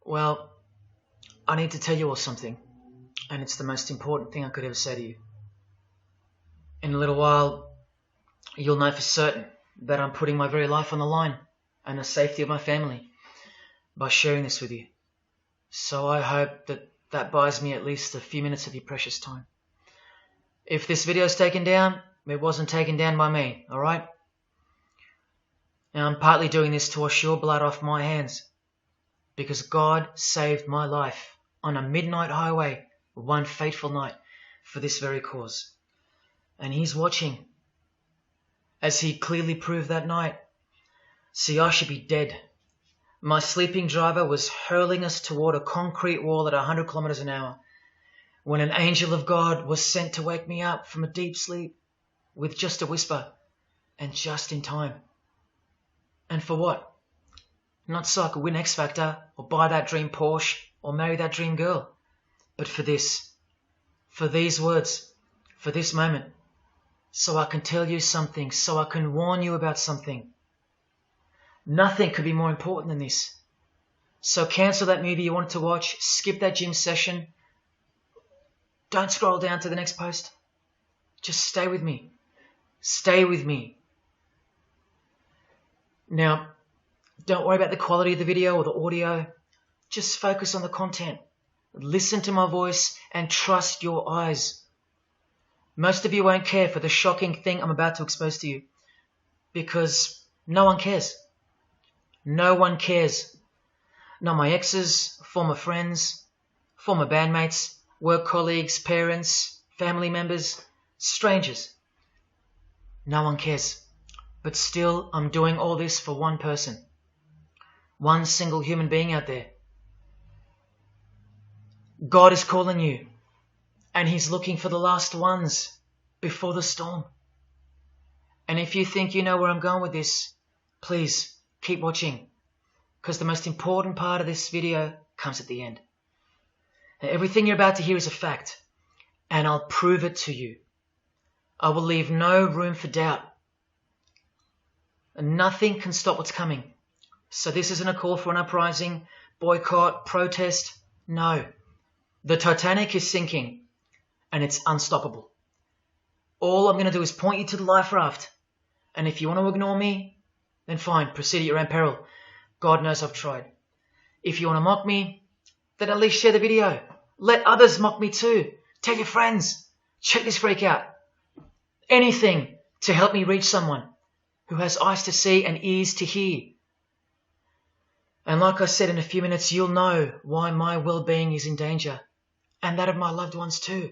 Well, I need to tell you all something, and it's the most important thing I could ever say to you. In a little while, you'll know for certain that I'm putting my very life on the line and the safety of my family by sharing this with you. So I hope that buys me at least a few minutes of your precious time. If this video is taken down, it wasn't taken down by me, alright? Now I'm partly doing this to wash your blood off my hands, because God saved my life on a midnight highway one fateful night for this very cause. And He's watching, as He clearly proved that night. See, I should be dead. My sleeping driver was hurling us toward a concrete wall at 100 kilometers an hour when an angel of God was sent to wake me up from a deep sleep with just a whisper and just in time. And for what? Not so I could win X Factor or buy that dream Porsche or marry that dream girl, but for this, for these words, for this moment, so I can tell you something, so I can warn you about something. Nothing could be more important than this. So cancel that movie you wanted to watch, skip that gym session. Don't scroll down to the next post. Just stay with me. Stay with me. Now, don't worry about the quality of the video or the audio. Just focus on the content. Listen to my voice and trust your eyes. Most of you won't care for the shocking thing I'm about to expose to you, because no one cares. No one cares. Not my exes, former friends, former bandmates, work colleagues, parents, family members, strangers. No one cares. But still, I'm doing all this for one person. One single human being out there. God is calling you, and He's looking for the last ones before the storm. And if you think you know where I'm going with this, please keep watching, because the most important part of this video comes at the end. Now, everything you're about to hear is a fact, and I'll prove it to you. I will leave no room for doubt. And nothing can stop what's coming. So this isn't a call for an uprising, boycott, protest. No. The Titanic is sinking, and it's unstoppable. All I'm going to do is point you to the life raft. And if you want to ignore me, then fine, proceed at your own peril. God knows I've tried. If you want to mock me, then at least share the video. Let others mock me too. Tell your friends. Check this freak out. Anything to help me reach someone who has eyes to see and ears to hear. And like I said, in a few minutes, you'll know why my well-being is in danger, and that of my loved ones too.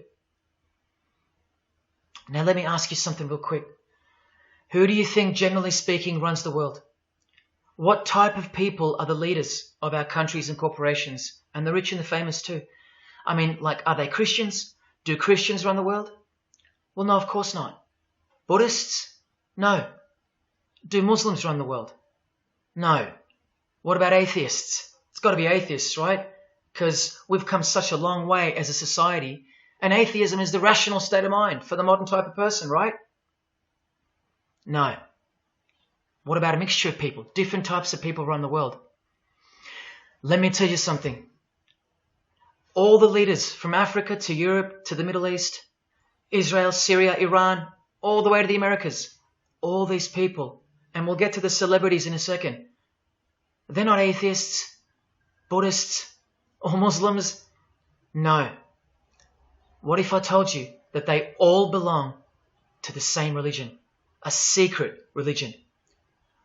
Now let me ask you something real quick. Who do you think, generally speaking, runs the world? What type of people are the leaders of our countries and corporations, and the rich and the famous too? I mean, like, are they Christians? Do Christians run the world? Well, no, of course not. Buddhists? No. Do Muslims run the world? No. What about atheists? It's got to be atheists, right? Because we've come such a long way as a society, and atheism is the rational state of mind for the modern type of person, right? No. What about a mixture of people? Different types of people run the world. Let me tell you something. All the leaders from Africa to Europe to the Middle East, Israel, Syria, Iran, all the way to the Americas, all these people, and we'll get to the celebrities in a second, they're not atheists, Buddhists, or Muslims. No. What if I told you that they all belong to the same religion? A secret religion.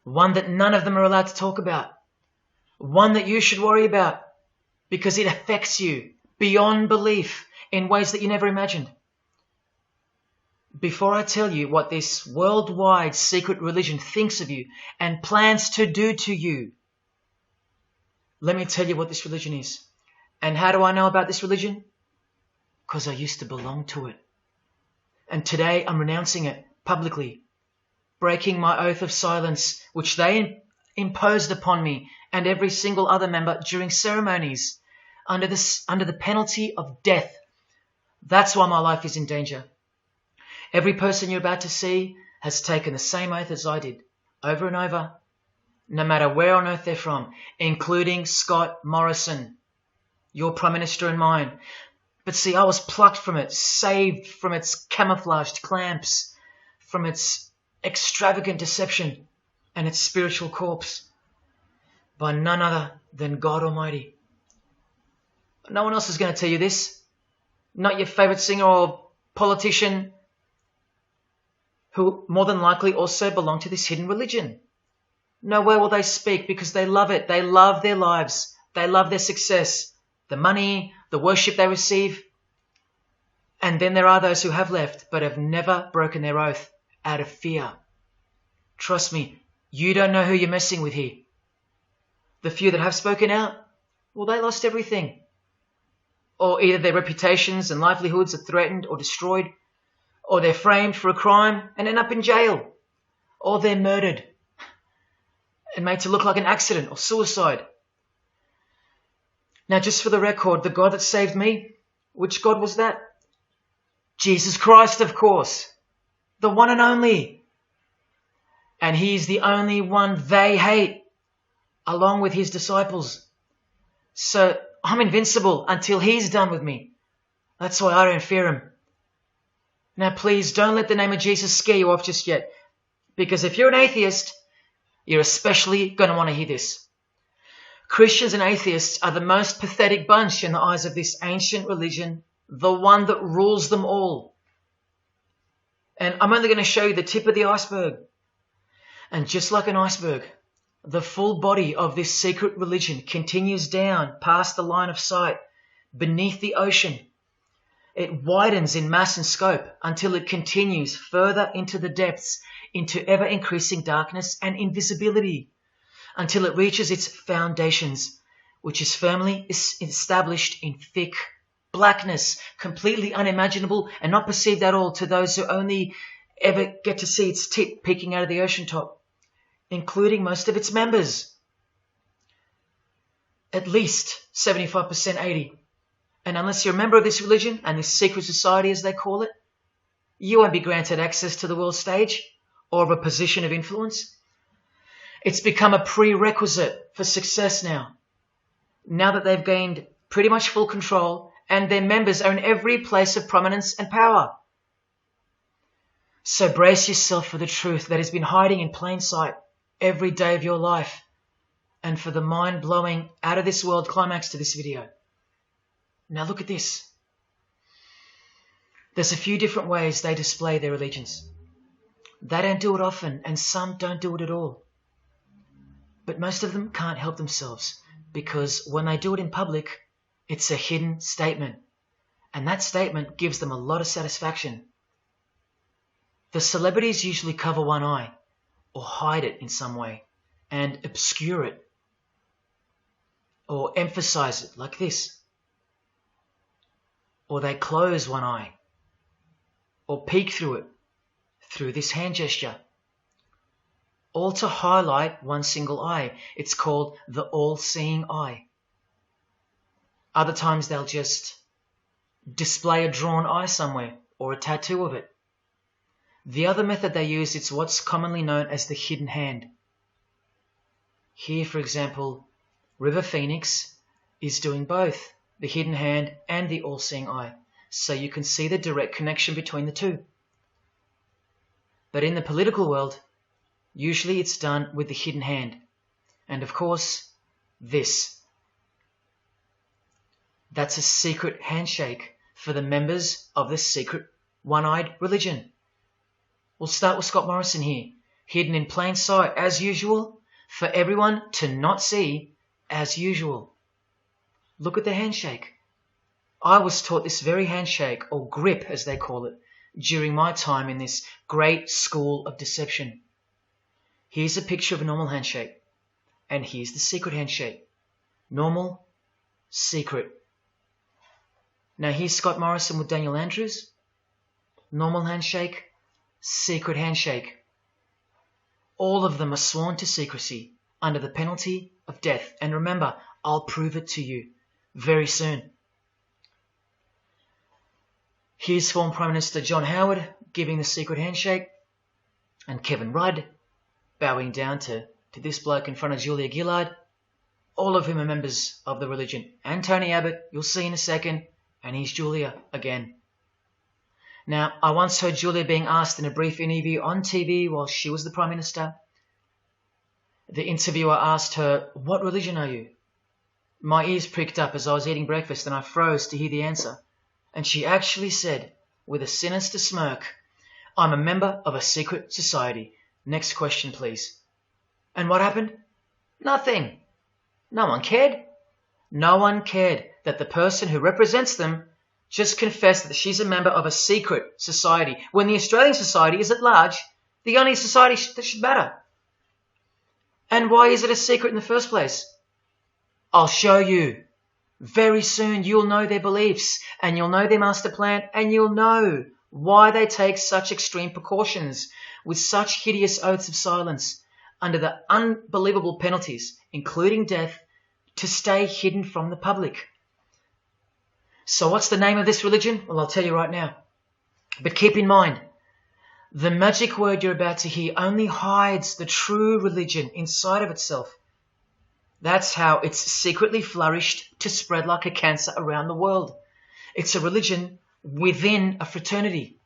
One that none of them are allowed to talk about. One that you should worry about because it affects you beyond belief in ways that you never imagined. Before I tell you what this worldwide secret religion thinks of you and plans to do to you, let me tell you what this religion is. And how do I know about this religion? Because I used to belong to it. And today I'm renouncing it publicly, breaking my oath of silence, which they imposed upon me and every single other member during ceremonies under the penalty of death. That's why my life is in danger. Every person you're about to see has taken the same oath as I did, over and over, no matter where on earth they're from, including Scott Morrison, your Prime Minister and mine. But see, I was plucked from it, saved from its camouflaged clamps, from its extravagant deception and its spiritual corpse, by none other than God Almighty. No one else is going to tell you this. Not your favourite singer or politician, who more than likely also belong to this hidden religion. Nowhere will they speak because they love it. They love their lives. They love their success, the money, the worship they receive. And then there are those who have left but have never broken their oath out of fear. Trust me, you don't know who you're messing with here. The few that have spoken out, well, they lost everything. Or either their reputations and livelihoods are threatened or destroyed, or they're framed for a crime and end up in jail, or they're murdered and made to look like an accident or suicide. Now, just for the record, the God that saved me, which God was that? Jesus Christ, of course, the one and only. And he's the only one they hate, along with his disciples. So I'm invincible until he's done with me. That's why I don't fear him. Now please don't let the name of Jesus scare you off just yet, because if you're an atheist, you're especially going to want to hear this. Christians and atheists are the most pathetic bunch in the eyes of this ancient religion, the one that rules them all. And I'm only going to show you the tip of the iceberg. And just like an iceberg, the full body of this secret religion continues down past the line of sight, beneath the ocean. It widens in mass and scope until it continues further into the depths, into ever-increasing darkness and invisibility, until it reaches its foundations, which is firmly established in thick blackness, completely unimaginable and not perceived at all to those who only ever get to see its tip peeking out of the ocean top, including most of its members. At least 75%, 80%. And unless you're a member of this religion and this secret society, as they call it, you won't be granted access to the world stage or of a position of influence. It's become a prerequisite for success now that they've gained pretty much full control and their members are in every place of prominence and power. So brace yourself for the truth that has been hiding in plain sight every day of your life, and for the mind-blowing, out-of-this-world climax to this video. Now look at this. There's a few different ways they display their allegiance. They don't do it often, and some don't do it at all. But most of them can't help themselves, because when they do it in public, it's a hidden statement, and that statement gives them a lot of satisfaction. The celebrities usually cover one eye, or hide it in some way, and obscure it, or emphasize it like this. Or they close one eye, or peek through it, through this hand gesture, all to highlight one single eye. It's called the all-seeing eye. Other times they'll just display a drawn eye somewhere, or a tattoo of it. The other method they use is what's commonly known as the hidden hand. Here, for example, River Phoenix is doing both the hidden hand and the all-seeing eye, so you can see the direct connection between the two. But in the political world, usually it's done with the hidden hand, and of course, this. That's a secret handshake for the members of the secret one-eyed religion. We'll start with Scott Morrison here, hidden in plain sight as usual, for everyone to not see as usual. Look at the handshake. I was taught this very handshake, or grip as they call it, during my time in this great school of deception. Here's a picture of a normal handshake, and here's the secret handshake. Normal, secret. Now here's Scott Morrison with Daniel Andrews. Normal handshake, secret handshake. All of them are sworn to secrecy under the penalty of death. And remember, I'll prove it to you very soon. Here's former Prime Minister John Howard giving the secret handshake, and Kevin Rudd bowing down to this bloke in front of Julia Gillard. all of whom are members of the religion. And Tony Abbott, you'll see in a second, and he's Julia again. Now, I once heard Julia being asked in a brief interview on TV while she was the Prime Minister. The interviewer asked her, "What religion are you?" My ears pricked up as I was eating breakfast and I froze to hear the answer. And she actually said, with a sinister smirk, "I'm a member of a secret society. Next question, please." And what happened? Nothing. No one cared. No one cared that the person who represents them just confessed that she's a member of a secret society, when the Australian society is at large the only society that should matter. And why is it a secret in the first place? I'll show you. Very soon you'll know their beliefs, and you'll know their master plan, and you'll know why they take such extreme precautions with such hideous oaths of silence under the unbelievable penalties, including death, to stay hidden from the public. So what's the name of this religion? Well, I'll tell you right now. But keep in mind, the magic word you're about to hear only hides the true religion inside of itself. That's how it's secretly flourished to spread like a cancer around the world. It's a religion within a fraternity.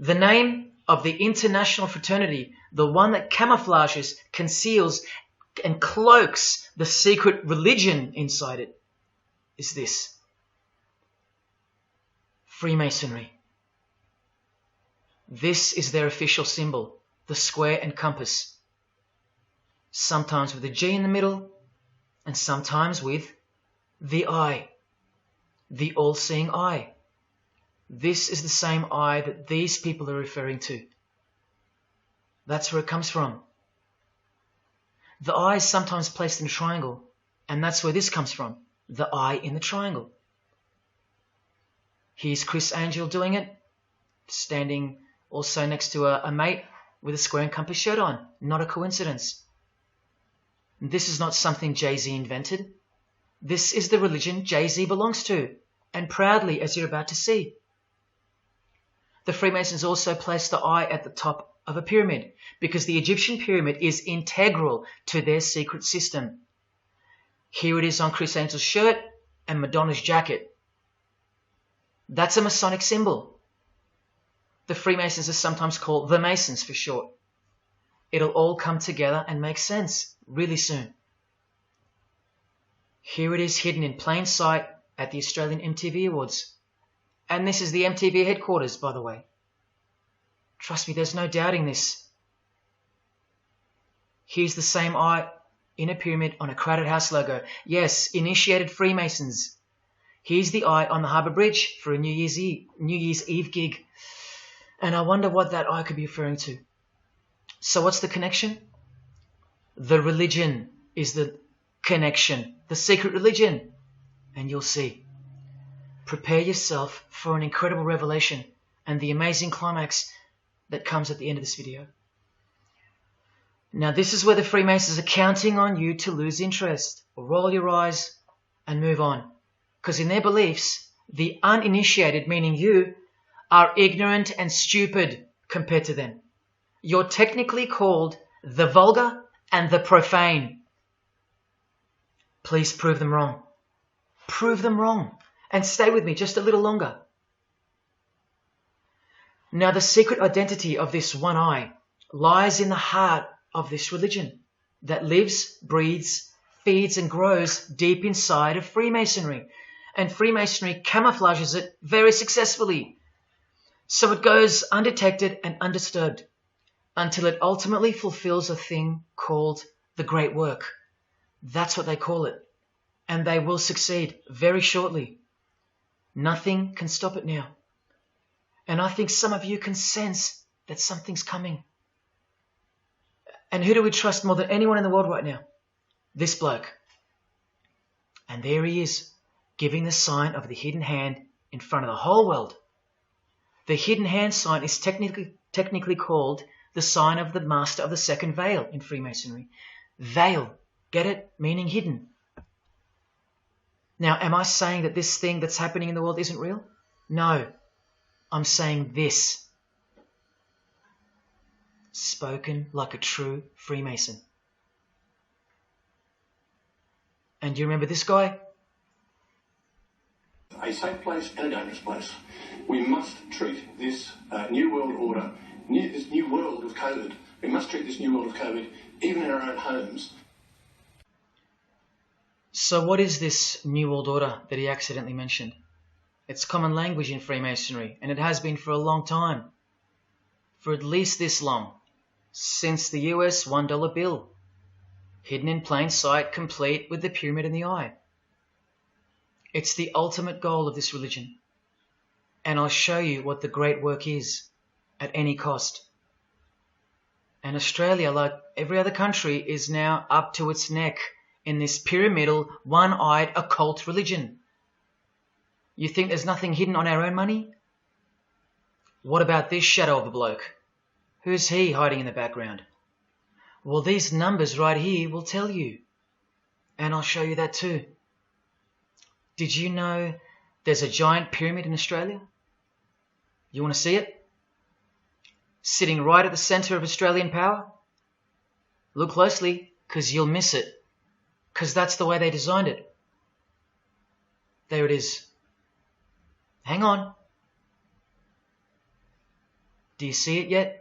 The name of the international fraternity, the one that camouflages, conceals, and cloaks the secret religion inside it, is this: Freemasonry. This is their official symbol, the square and compass. Sometimes with a G in the middle, and sometimes with the eye, the all-seeing eye. This is the same eye that these people are referring to. That's where it comes from. The eye is sometimes placed in a triangle, and that's where this comes from, the eye in the triangle. Here's Chris Angel doing it, standing also next to a mate with a square and compass shirt on. Not a coincidence. This is not something Jay-Z invented. This is the religion Jay-Z belongs to, and proudly, as you're about to see. The Freemasons also place the eye at the top of a pyramid because the Egyptian pyramid is integral to their secret system. Here it is on Chris Angel's shirt and Madonna's jacket. That's a Masonic symbol. The Freemasons are sometimes called the Masons for short. It'll all come together and make sense really soon. Here it is hidden in plain sight at the Australian MTV Awards. And this is the MTV headquarters, by the way. Trust me, there's no doubting this. Here's the same eye in a pyramid on a Crowded House logo. Yes, initiated Freemasons. Here's the eye on the Harbour Bridge for a New Year's Eve gig. And I wonder what that eye could be referring to. So what's the connection? The religion is the connection, the secret religion. And you'll see. Prepare yourself for an incredible revelation and the amazing climax that comes at the end of this video. Now this is where the Freemasons are counting on you to lose interest, or roll your eyes and move on. Because in their beliefs, the uninitiated, meaning you, are ignorant and stupid compared to them. You're technically called the vulgar and the profane. Please prove them wrong. Prove them wrong. And stay with me just a little longer. Now the secret identity of this one eye lies in the heart of this religion that lives, breathes, feeds and grows deep inside of Freemasonry. And Freemasonry camouflages it very successfully. So it goes undetected and undisturbed until it ultimately fulfills a thing called the Great Work. That's what they call it. And they will succeed very shortly. Nothing can stop it now. And I think some of you can sense that something's coming. And who do we trust more than anyone in the world right now? This bloke. And there he is, giving the sign of the hidden hand in front of the whole world. The hidden hand sign is technically called the sign of the Master of the Second Veil in Freemasonry. Veil, get it? Meaning hidden. Now, am I saying that this thing that's happening in the world isn't real? No. I'm saying this. Spoken like a true Freemason. And you remember this guy? A safe place and a dangerous place. We must treat this new world order, this new world of COVID, we must treat this new world of COVID even in our own homes. So what is this New World Order that he accidentally mentioned? It's common language in Freemasonry, and it has been for a long time. For at least this long. Since the US $1 bill. Hidden in plain sight, complete with the pyramid in the eye. It's the ultimate goal of this religion. And I'll show you what the great work is, at any cost. And Australia, like every other country, is now up to its neck in this pyramidal, one-eyed occult religion. You think there's nothing hidden on our own money? What about this shadow of a bloke? Who's he hiding in the background? Well, these numbers right here will tell you. And I'll show you that too. Did you know there's a giant pyramid in Australia? You want to see it? Sitting right at the centre of Australian power? Look closely, because you'll miss it. Because that's the way they designed it. There it is. Hang on. Do you see it yet?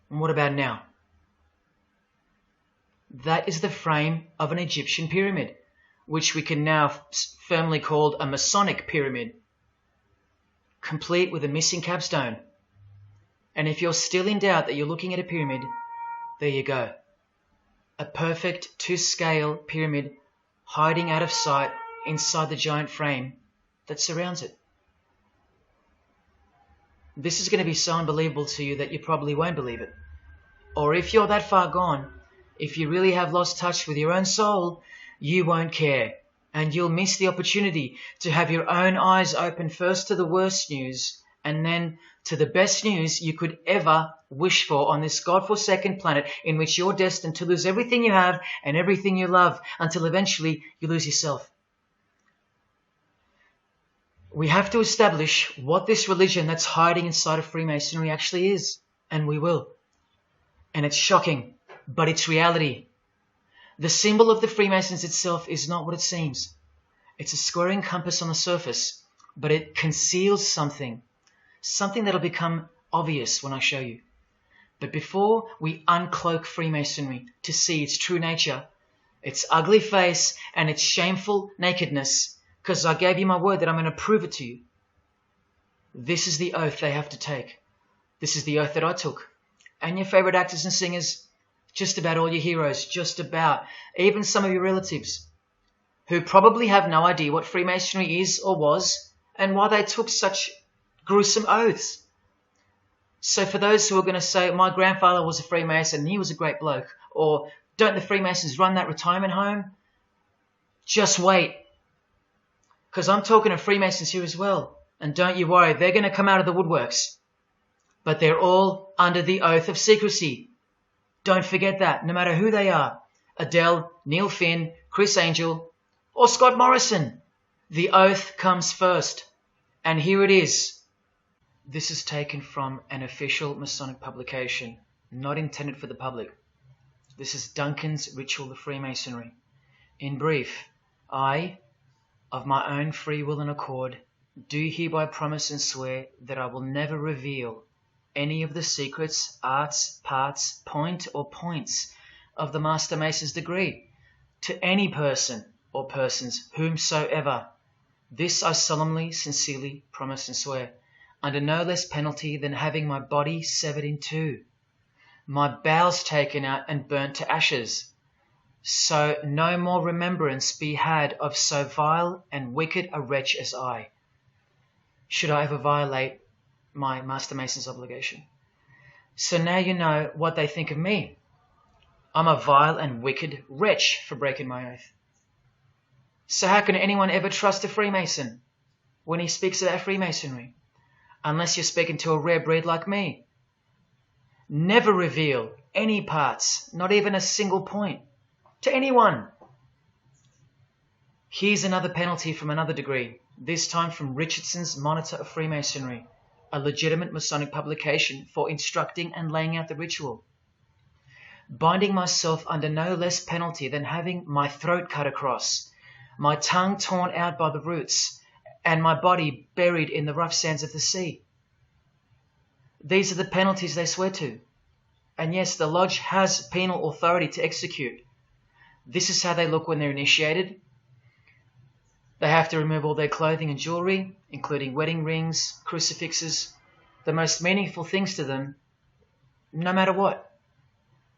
And what about now? That is the frame of an Egyptian pyramid, which we can now firmly call a Masonic pyramid, complete with a missing capstone. And if you're still in doubt that you're looking at a pyramid, there you go. A perfect to-scale pyramid hiding out of sight inside the giant frame that surrounds it. This is going to be so unbelievable to you that you probably won't believe it. Or if you're that far gone, if you really have lost touch with your own soul, you won't care. And you'll miss the opportunity to have your own eyes open first to the worst news and then to the best news you could ever wish for on this God-forsaken planet in which you're destined to lose everything you have and everything you love until eventually you lose yourself. We have to establish what this religion that's hiding inside of Freemasonry actually is, and we will. And it's shocking, but it's reality. The symbol of the Freemasons itself is not what it seems. It's a squaring compass on the surface, but it conceals something that'll become obvious when I show you. But before we uncloak Freemasonry to see its true nature, its ugly face and its shameful nakedness, because I gave you my word that I'm going to prove it to you. This is the oath they have to take. This is the oath that I took. And your favorite actors and singers, just about all your heroes, just about, even some of your relatives, who probably have no idea what Freemasonry is or was, and why they took such gruesome oaths. So for those who are going to say, my grandfather was a Freemason and he was a great bloke, or don't the Freemasons run that retirement home? Just wait. Because I'm talking to Freemasons here as well. And don't you worry, they're going to come out of the woodworks. But they're all under the oath of secrecy. Don't forget that, no matter who they are. Adele, Neil Finn, Chris Angel, or Scott Morrison. The oath comes first. And here it is. This is taken from an official Masonic publication, not intended for the public. This is Duncan's Ritual of Freemasonry. In brief, I, of my own free will and accord, do hereby promise and swear that I will never reveal any of the secrets, arts, parts, point or points of the Master Mason's degree to any person or persons whomsoever. This I solemnly, sincerely promise and swear, under no less penalty than having my body severed in two, my bowels taken out and burnt to ashes, so no more remembrance be had of so vile and wicked a wretch as I, should I ever violate my Master Mason's obligation. So now you know what they think of me. I'm a vile and wicked wretch for breaking my oath. So how can anyone ever trust a Freemason when he speaks about Freemasonry? Unless you're speaking to a rare breed like me. Never reveal any parts, not even a single point, to anyone. Here's another penalty from another degree, this time from Richardson's Monitor of Freemasonry, a legitimate Masonic publication for instructing and laying out the ritual. binding myself under no less penalty than having my throat cut across, my tongue torn out by the roots, and my body buried in the rough sands of the sea. These are the penalties they swear to. And yes, the lodge has penal authority to execute. This is how they look when they're initiated. They have to remove all their clothing and jewelry, including wedding rings, crucifixes, the most meaningful things to them, no matter what.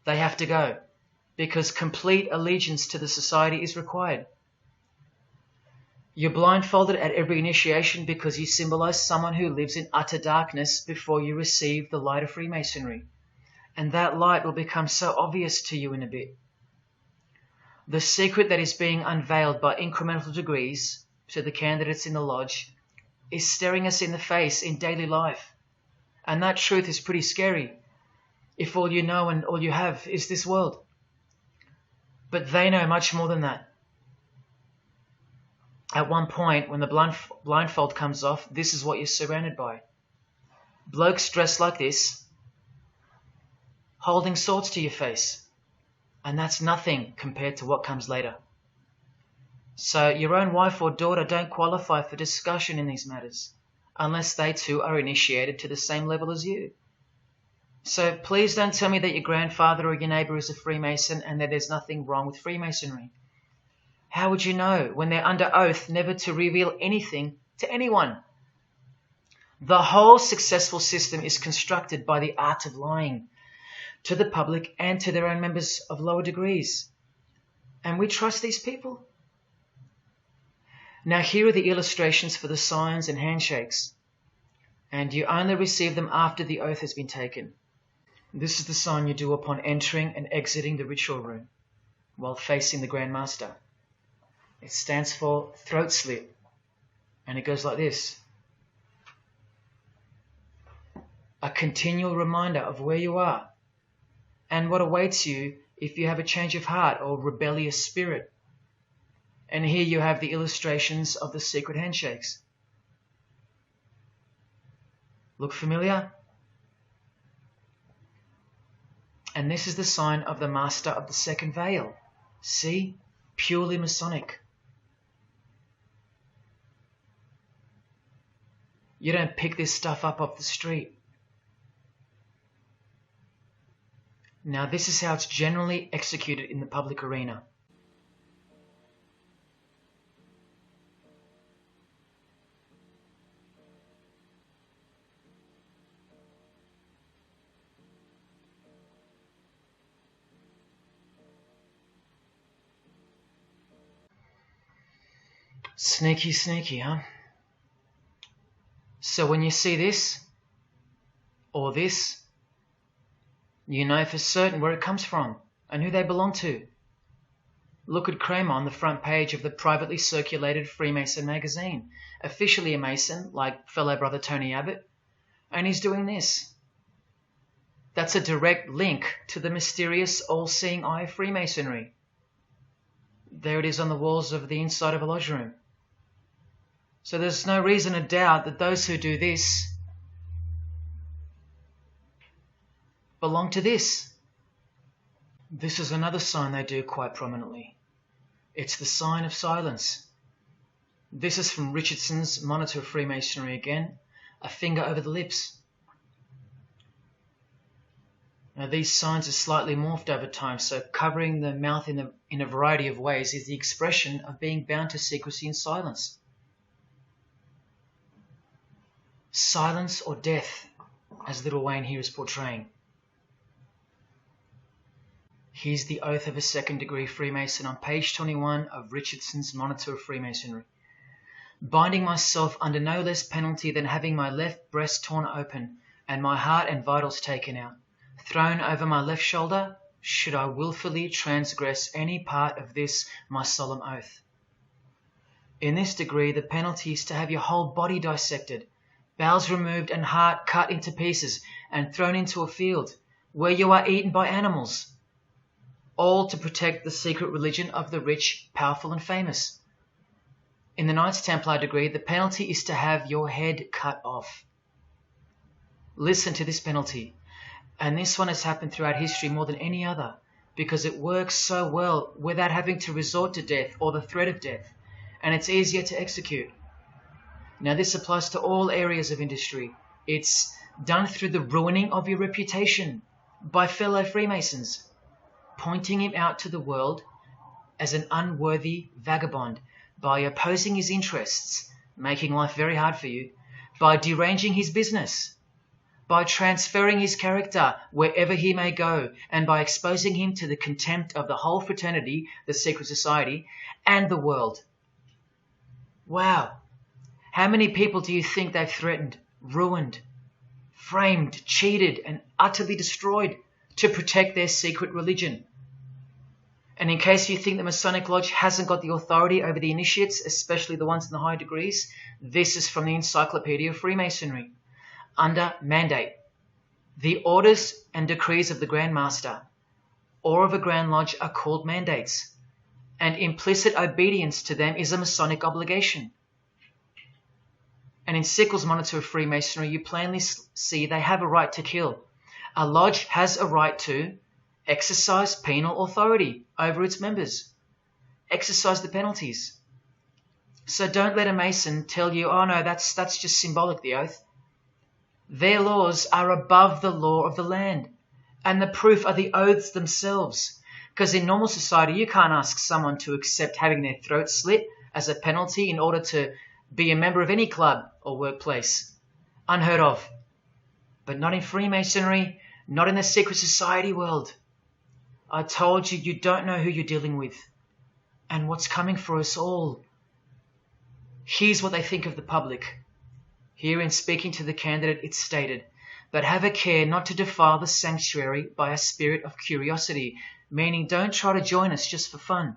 They have to go, because complete allegiance to the society is required. You're blindfolded at every initiation because you symbolize someone who lives in utter darkness before you receive the light of Freemasonry. And that light will become so obvious to you in a bit. The secret that is being unveiled by incremental degrees to the candidates in the lodge is staring us in the face in daily life. And that truth is pretty scary if all you know and all you have is this world. But they know much more than that. At one point, when the blindfold comes off, this is what you're surrounded by. Blokes dressed like this, holding swords to your face. And that's nothing compared to what comes later. So your own wife or daughter don't qualify for discussion in these matters, unless they too are initiated to the same level as you. So please don't tell me that your grandfather or your neighbour is a Freemason and that there's nothing wrong with Freemasonry. How would you know when they're under oath never to reveal anything to anyone? The whole successful system is constructed by the art of lying to the public and to their own members of lower degrees. And we trust these people. Now here are the illustrations for the signs and handshakes. And you only receive them after the oath has been taken. This is the sign you do upon entering and exiting the ritual room while facing the Grand Master. It stands for throat slit, and it goes like this. A continual reminder of where you are and what awaits you if you have a change of heart or rebellious spirit. And here you have the illustrations of the secret handshakes. Look familiar? And this is the sign of the Master of the Second Veil. See? Purely Masonic. You don't pick this stuff up off the street. Now this is how it's generally executed in the public arena. Sneaky, sneaky, huh? So when you see this, or this, you know for certain where it comes from and who they belong to. Look at Kramer on the front page of the privately circulated Freemason magazine, officially a Mason, like fellow brother Tony Abbott, and he's doing this. That's a direct link to the mysterious all-seeing eye of Freemasonry. There it is on the walls of the inside of a lodge room. So there's no reason to doubt that those who do this belong to this. This is another sign they do quite prominently. It's the sign of silence. This is from Richardson's Monitor of Freemasonry again, a finger over the lips. Now these signs are slightly morphed over time, so covering the mouth in a variety of ways is the expression of being bound to secrecy and silence. Silence or death, as Little Wayne here is portraying. Here's the oath of a second-degree Freemason on page 21 of Richardson's Monitor of Freemasonry. Binding myself under no less penalty than having my left breast torn open and my heart and vitals taken out, thrown over my left shoulder, should I wilfully transgress any part of this my solemn oath. In this degree, the penalty is to have your whole body dissected, bowels removed and heart cut into pieces and thrown into a field, where you are eaten by animals, all to protect the secret religion of the rich, powerful and famous. In the Knights Templar degree, the penalty is to have your head cut off. Listen to this penalty, and this one has happened throughout history more than any other, because it works so well without having to resort to death or the threat of death, and it's easier to execute. Now, this applies to all areas of industry. It's done through the ruining of your reputation by fellow Freemasons, pointing him out to the world as an unworthy vagabond, by opposing his interests, making life very hard for you, by deranging his business, by transferring his character wherever he may go, and by exposing him to the contempt of the whole fraternity, the secret society, and the world. Wow. How many people do you think they've threatened, ruined, framed, cheated, and utterly destroyed to protect their secret religion? And in case you think the Masonic Lodge hasn't got the authority over the initiates, especially the ones in the high degrees, this is from the Encyclopedia of Freemasonry. Under mandate, the orders and decrees of the Grand Master or of a Grand Lodge are called mandates, and implicit obedience to them is a Masonic obligation. And in Sickles' Monitor of Freemasonry, you plainly see they have a right to kill. A lodge has a right to exercise penal authority over its members, exercise the penalties. So don't let a Mason tell you, oh no, that's just symbolic, the oath. Their laws are above the law of the land, and the proof are the oaths themselves. Because in normal society, you can't ask someone to accept having their throat slit as a penalty in order to be a member of any club or workplace. Unheard of. But not in Freemasonry, not in the secret society world. I told you, you don't know who you're dealing with and what's coming for us all. Here's what they think of the public. Here in speaking to the candidate, it's stated, but have a care not to defile the sanctuary by a spirit of curiosity, meaning don't try to join us just for fun.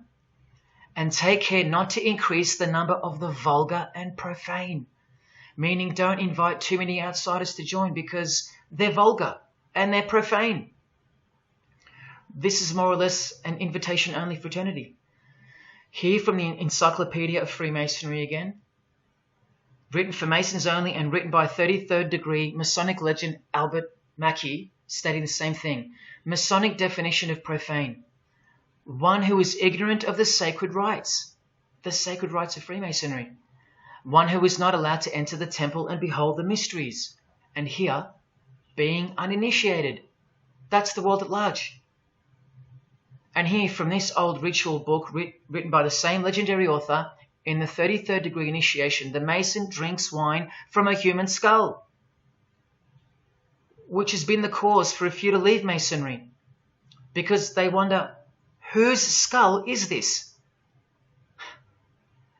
And take care not to increase the number of the vulgar and profane, meaning don't invite too many outsiders to join because they're vulgar and they're profane. This is more or less an invitation-only fraternity. Here from the Encyclopedia of Freemasonry again, written for Masons only and written by 33rd degree Masonic legend Albert Mackey, stating the same thing. Masonic definition of profane. One who is ignorant of the sacred rites of Freemasonry. One who is not allowed to enter the temple and behold the mysteries. And here, being uninitiated. That's the world at large. And here, from this old ritual book written by the same legendary author, in the 33rd degree initiation, the Mason drinks wine from a human skull, which has been the cause for a few to leave Masonry, because they wonder, whose skull is this?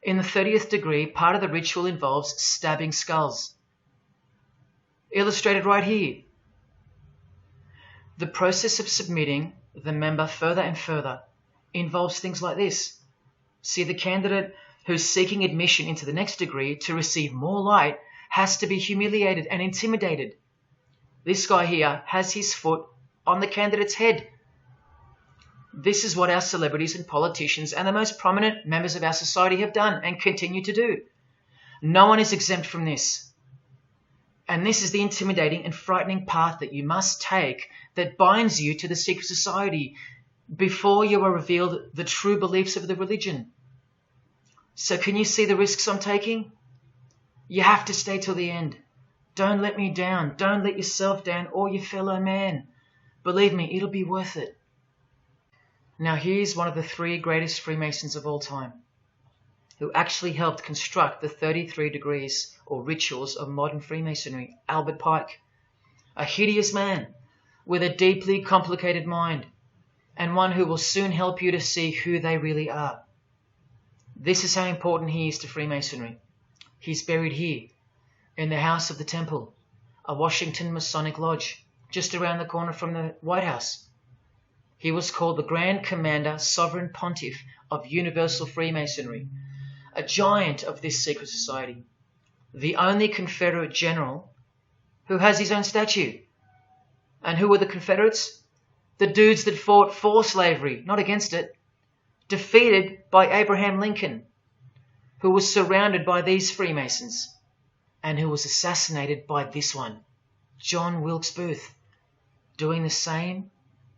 In the 30th degree, part of the ritual involves stabbing skulls. Illustrated right here. The process of submitting the member further and further involves things like this. See, the candidate who's seeking admission into the next degree to receive more light has to be humiliated and intimidated. This guy here has his foot on the candidate's head. This is what our celebrities and politicians and the most prominent members of our society have done and continue to do. No one is exempt from this. And this is the intimidating and frightening path that you must take that binds you to the secret society before you are revealed the true beliefs of the religion. So can you see the risks I'm taking? You have to stay till the end. Don't let me down. Don't let yourself down or your fellow man. Believe me, it'll be worth it. Now here's one of the 3 greatest Freemasons of all time, who actually helped construct the 33 degrees or rituals of modern Freemasonry, Albert Pike. A hideous man with a deeply complicated mind, and one who will soon help you to see who they really are. This is how important he is to Freemasonry. He's buried here, in the House of the Temple, a Washington Masonic Lodge, just around the corner from the White House. He was called the Grand Commander, Sovereign Pontiff of Universal Freemasonry, a giant of this secret society, the only Confederate general who has his own statue. And who were the Confederates? The dudes that fought for slavery, not against it, defeated by Abraham Lincoln, who was surrounded by these Freemasons, and who was assassinated by this one, John Wilkes Booth, doing the same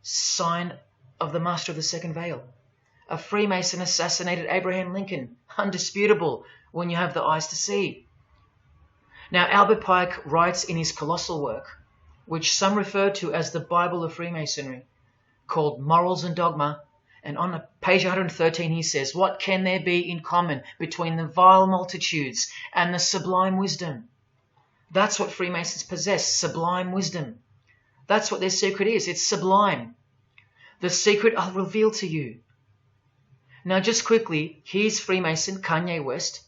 sign of the Master of the Second Veil. A Freemason assassinated Abraham Lincoln. Undisputable when you have the eyes to see. Now, Albert Pike writes in his colossal work, which some refer to as the Bible of Freemasonry, called Morals and Dogma, and on page 113 he says, "What can there be in common between the vile multitudes and the sublime wisdom?" That's what Freemasons possess, sublime wisdom. That's what their secret is. It's sublime. The secret I'll reveal to you. Now, just quickly, here's Freemason Kanye West.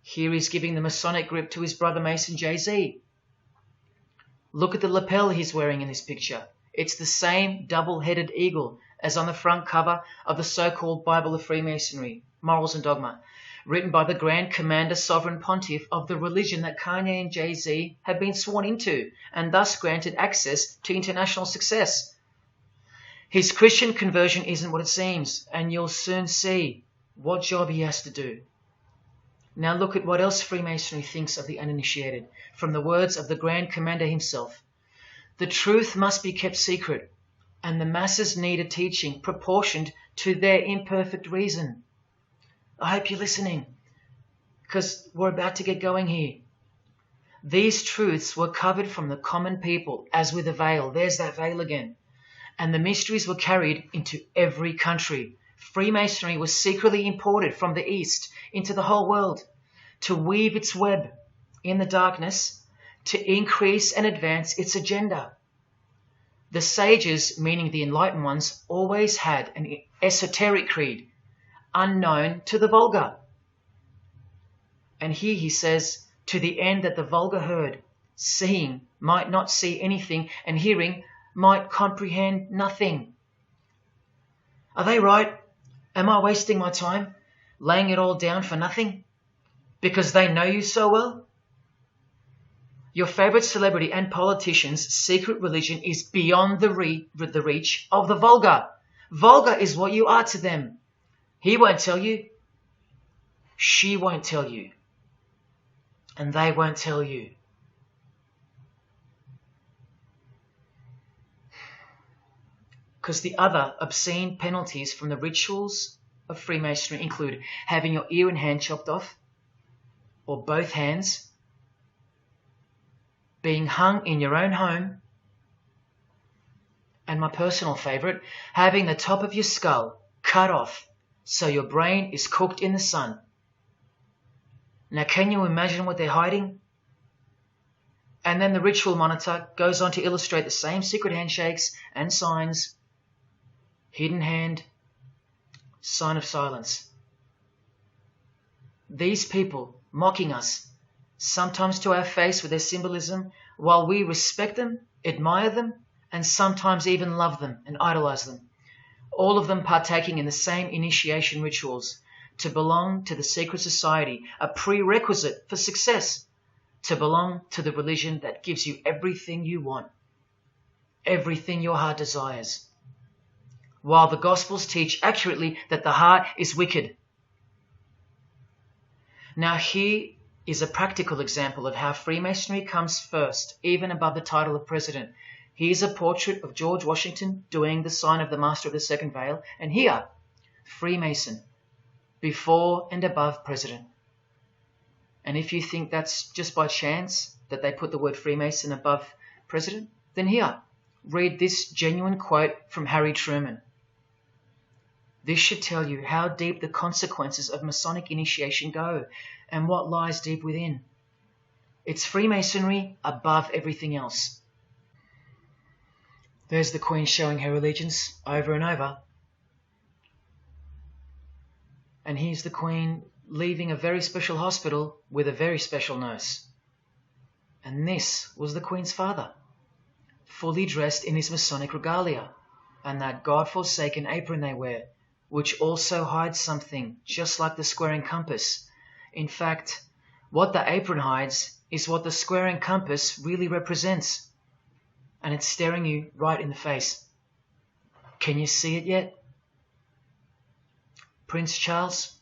Here he's giving the Masonic grip to his brother Mason Jay-Z. Look at the lapel he's wearing in this picture. It's the same double-headed eagle as on the front cover of the so-called Bible of Freemasonry, Morals and Dogma, written by the Grand Commander Sovereign Pontiff of the religion that Kanye and Jay-Z have been sworn into and thus granted access to international success. His Christian conversion isn't what it seems, and you'll soon see what job he has to do. Now look at what else Freemasonry thinks of the uninitiated, from the words of the Grand Commander himself. The truth must be kept secret, and the masses need a teaching proportioned to their imperfect reason. I hope you're listening, because we're about to get going here. These truths were covered from the common people as with a veil. There's that veil again. And the mysteries were carried into every country. Freemasonry was secretly imported from the East into the whole world to weave its web in the darkness to increase and advance its agenda. The sages, meaning the enlightened ones, always had an esoteric creed, unknown to the vulgar. And here he says, to the end that the vulgar herd, seeing, might not see anything, and hearing, might comprehend nothing. Are they right? Am I wasting my time, laying it all down for nothing? Because they know you so well? Your favorite celebrity and politician's secret religion is beyond the reach of the vulgar. Vulgar is what you are to them. He won't tell you. She won't tell you. And they won't tell you. Because the other obscene penalties from the rituals of Freemasonry include having your ear and hand chopped off, or both hands, being hung in your own home, and my personal favourite, having the top of your skull cut off so your brain is cooked in the sun. Now, can you imagine what they're hiding? And then the ritual monitor goes on to illustrate the same secret handshakes and signs. Hidden hand, sign of silence. These people mocking us, sometimes to our face with their symbolism, while we respect them, admire them, and sometimes even love them and idolize them. All of them partaking in the same initiation rituals, to belong to the secret society, a prerequisite for success, to belong to the religion that gives you everything you want, everything your heart desires, while the Gospels teach accurately that the heart is wicked. Now here is a practical example of how Freemasonry comes first, even above the title of president. Here's a portrait of George Washington doing the sign of the Master of the Second Veil, and here, Freemason, before and above president. And if you think that's just by chance that they put the word Freemason above president, then here, read this genuine quote from Harry Truman. This should tell you how deep the consequences of Masonic initiation go and what lies deep within. It's Freemasonry above everything else. There's the Queen showing her allegiance over and over. And here's the Queen leaving a very special hospital with a very special nurse. And this was the Queen's father, fully dressed in his Masonic regalia and that God-forsaken apron they wear, which also hides something, just like the square and compass. In fact, what the apron hides is what the square and compass really represents. And it's staring you right in the face. Can you see it yet? Prince Charles,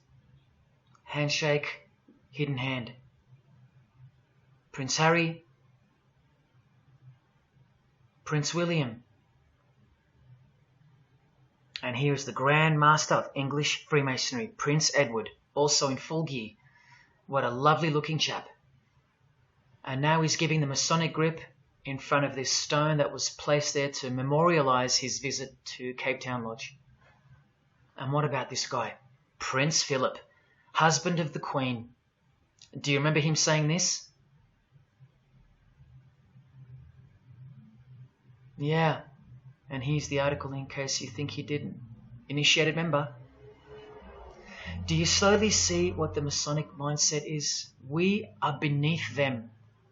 handshake, hidden hand. Prince Harry, Prince William, And here is the Grand Master of English Freemasonry, Prince Edward, also in full gear. What a lovely looking chap. And now he's giving the Masonic grip in front of this stone that was placed there to memorialize his visit to Cape Town Lodge. And what about this guy? Prince Philip, husband of the Queen. Do you remember him saying this? Yeah, and here's the article in case you think he didn't. Initiated member. Do you slowly see what the Masonic mindset is? We are beneath them.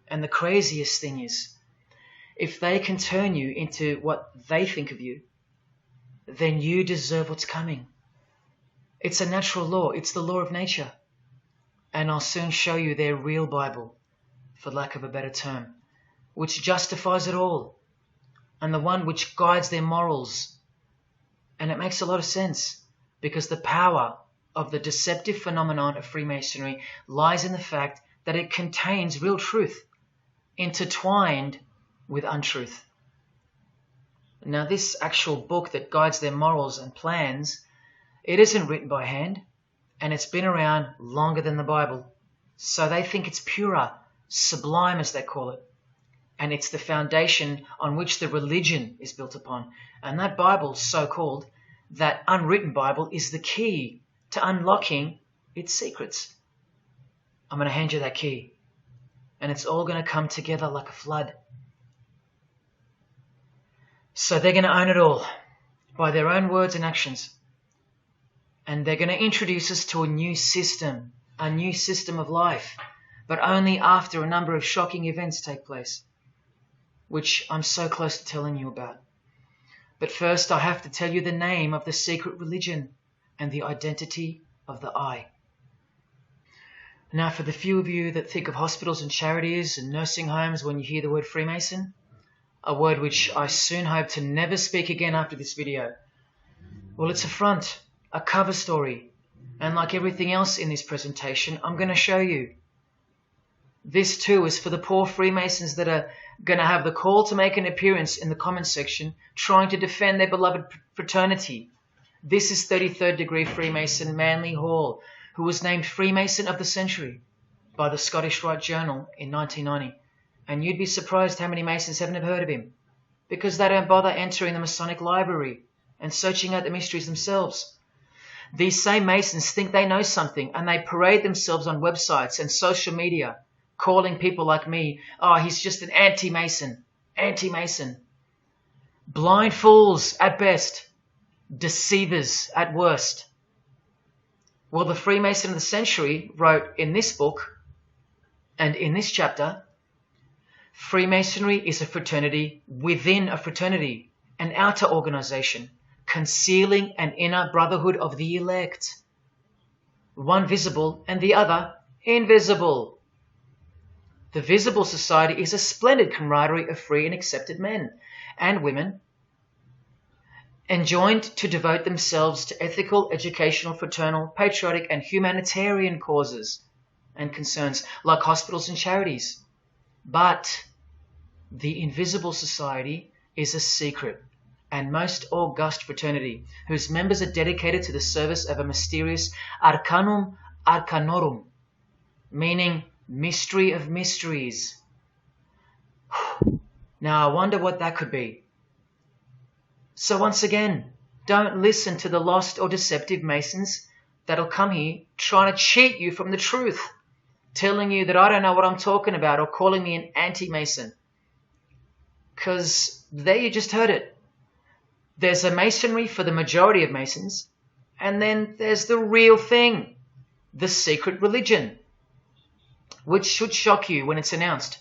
And the craziest thing is, if they can turn you into what they think of you, then you deserve what's coming. It's a natural law. It's the law of nature. And I'll soon show you their real Bible, for lack of a better term, which justifies it all, and the one which guides their morals. And it makes a lot of sense, because the power of the deceptive phenomenon of Freemasonry lies in the fact that it contains real truth, intertwined with untruth. Now, this actual book that guides their morals and plans, it isn't written by hand, and it's been around longer than the Bible. So they think it's purer, sublime as they call it. And it's the foundation on which the religion is built upon. And that Bible, so-called, that unwritten Bible, is the key to unlocking its secrets. I'm going to hand you that key. And it's all going to come together like a flood. So they're going to own it all by their own words and actions. And they're going to introduce us to a new system of life, but only after a number of shocking events take place, which I'm so close to telling you about. But first, I have to tell you the name of the secret religion and the identity of the I. Now, for the few of you that think of hospitals and charities and nursing homes when you hear the word Freemason, a word which I soon hope to never speak again after this video, well, it's a front, a cover story, and like everything else in this presentation, I'm going to show you. This too is for the poor Freemasons that are going to have the call to make an appearance in the comments section trying to defend their beloved fraternity. This is 33rd degree Freemason Manly Hall, who was named Freemason of the Century by the Scottish Rite Journal in 1990. And you'd be surprised how many Masons haven't heard of him, because they don't bother entering the Masonic library and searching out the mysteries themselves. These same Masons think they know something, and they parade themselves on websites and social media, calling people like me, oh, he's just an anti-Mason, anti-Mason. Blind fools at best, deceivers at worst. Well, the Freemason of the Century wrote in this book, and in this chapter, Freemasonry is a fraternity within a fraternity, an outer organization, concealing an inner brotherhood of the elect, one visible and the other invisible. The visible society is a splendid camaraderie of free and accepted men and women, enjoined to devote themselves to ethical, educational, fraternal, patriotic, and humanitarian causes and concerns like hospitals and charities. But the invisible society is a secret and most august fraternity whose members are dedicated to the service of a mysterious arcanum arcanorum, meaning mystery of mysteries. Now I wonder what that could be. So once again, don't listen to the lost or deceptive Masons that'll come here trying to cheat you from the truth, telling you that I don't know what I'm talking about or calling me an anti-Mason. Because there you just heard it. There's a Masonry for the majority of Masons, and then there's the real thing, the secret religion, which should shock you when it's announced.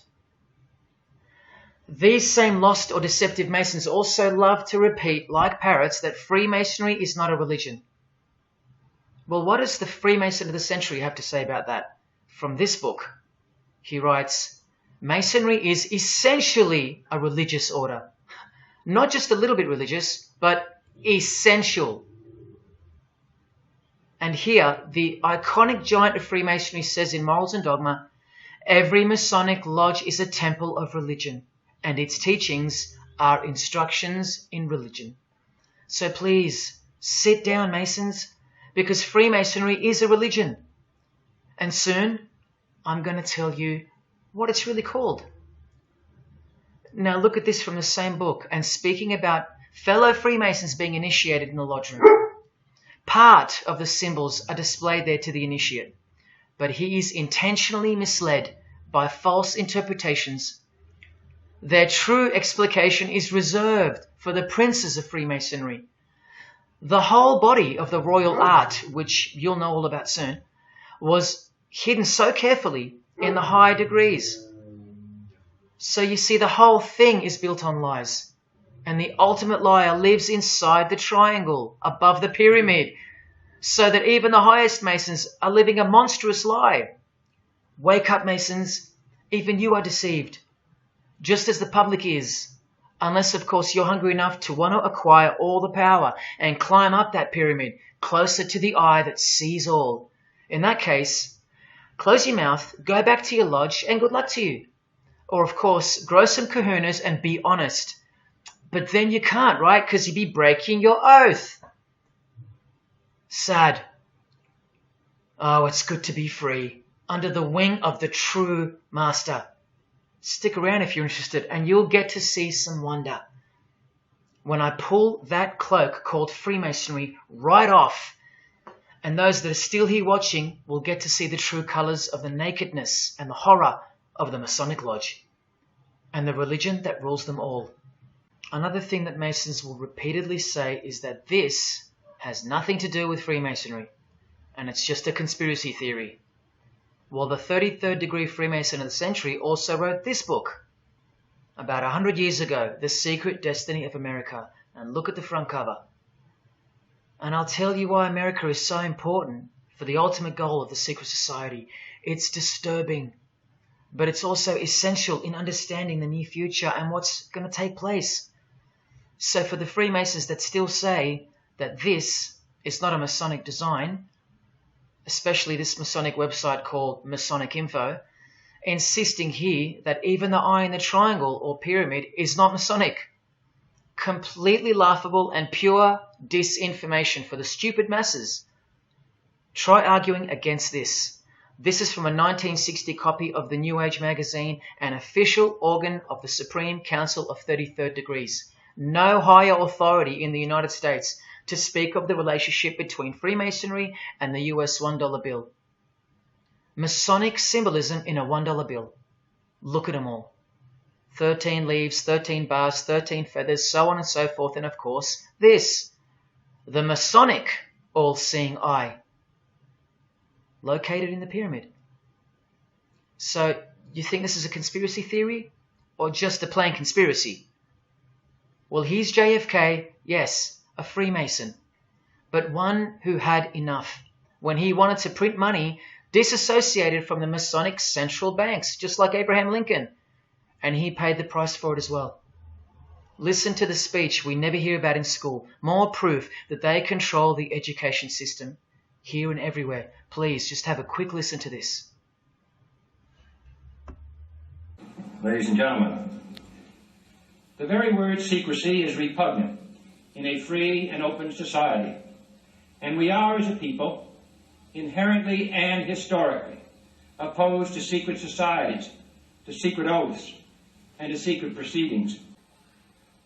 These same lost or deceptive Masons also love to repeat, like parrots, that Freemasonry is not a religion. Well, what does the Freemason of the Century have to say about that? From this book, he writes, Masonry is essentially a religious order. Not just a little bit religious, but essential. And here, the iconic giant of Freemasonry says in Morals and Dogma, every Masonic lodge is a temple of religion, and its teachings are instructions in religion. So please, Sit down, Masons, because Freemasonry is a religion. And soon, I'm going to tell you what it's really called. Now look at this from the same book, and speaking about fellow Freemasons being initiated in the lodge room. Part of the symbols are displayed there to the initiate, but he is intentionally misled by false interpretations. Their true explication is reserved for the princes of Freemasonry. The whole body of the royal art, which you'll know all about soon, was hidden so carefully in the higher degrees. So you see, the whole thing is built on lies. And the ultimate liar lives inside the triangle, above the pyramid, so that even the highest Masons are living a monstrous lie. Wake up, Masons. Even you are deceived, just as the public is. Unless, of course, you're hungry enough to want to acquire all the power and climb up that pyramid closer to the eye that sees all. In that case, close your mouth, go back to your lodge, and good luck to you. Or, of course, grow some kahunas and be honest. But then you can't, right? Because you'd be breaking your oath. Sad. Oh, it's good to be free, under the wing of the true master. Stick around if you're interested, and you'll get to see some wonder. When I pull that cloak called Freemasonry right off, and those that are still here watching will get to see the true colours of the nakedness and the horror of the Masonic Lodge, and the religion that rules them all. Another thing that Masons will repeatedly say is that this has nothing to do with Freemasonry, and it's just a conspiracy theory. Well, the 33rd degree Freemason of the century also wrote this book about 100 years ago, The Secret Destiny of America, and look at the front cover. And I'll tell you why America is so important for the ultimate goal of the secret society. It's disturbing, but it's also essential in understanding the near future and what's going to take place. So for the Freemasons that still say that this is not a Masonic design, especially this Masonic website called Masonic Info, insisting here that even the eye in the triangle or pyramid is not Masonic. Completely laughable and pure disinformation for the stupid masses. Try arguing against this. This is from a 1960 copy of the New Age magazine, an official organ of the Supreme Council of 33rd Degrees. No higher authority in the United States to speak of the relationship between Freemasonry and the US $1 bill. Masonic symbolism in a $1 bill. Look at them all. 13 leaves, 13 bars, 13 feathers, so on and so forth, and of course, this, the Masonic all-seeing eye, located in the pyramid. So, you think this is a conspiracy theory, or just a plain conspiracy? Well, here's JFK, yes, a Freemason, but one who had enough when he wanted to print money disassociated from the Masonic central banks, just like Abraham Lincoln. And he paid the price for it as well. Listen to the speech we never hear about in school. More proof that they control the education system here and everywhere. Please, just have a quick listen to this. Ladies and gentlemen, the very word secrecy is repugnant in a free and open society. And we are, as a people, inherently and historically opposed to secret societies, to secret oaths, and to secret proceedings.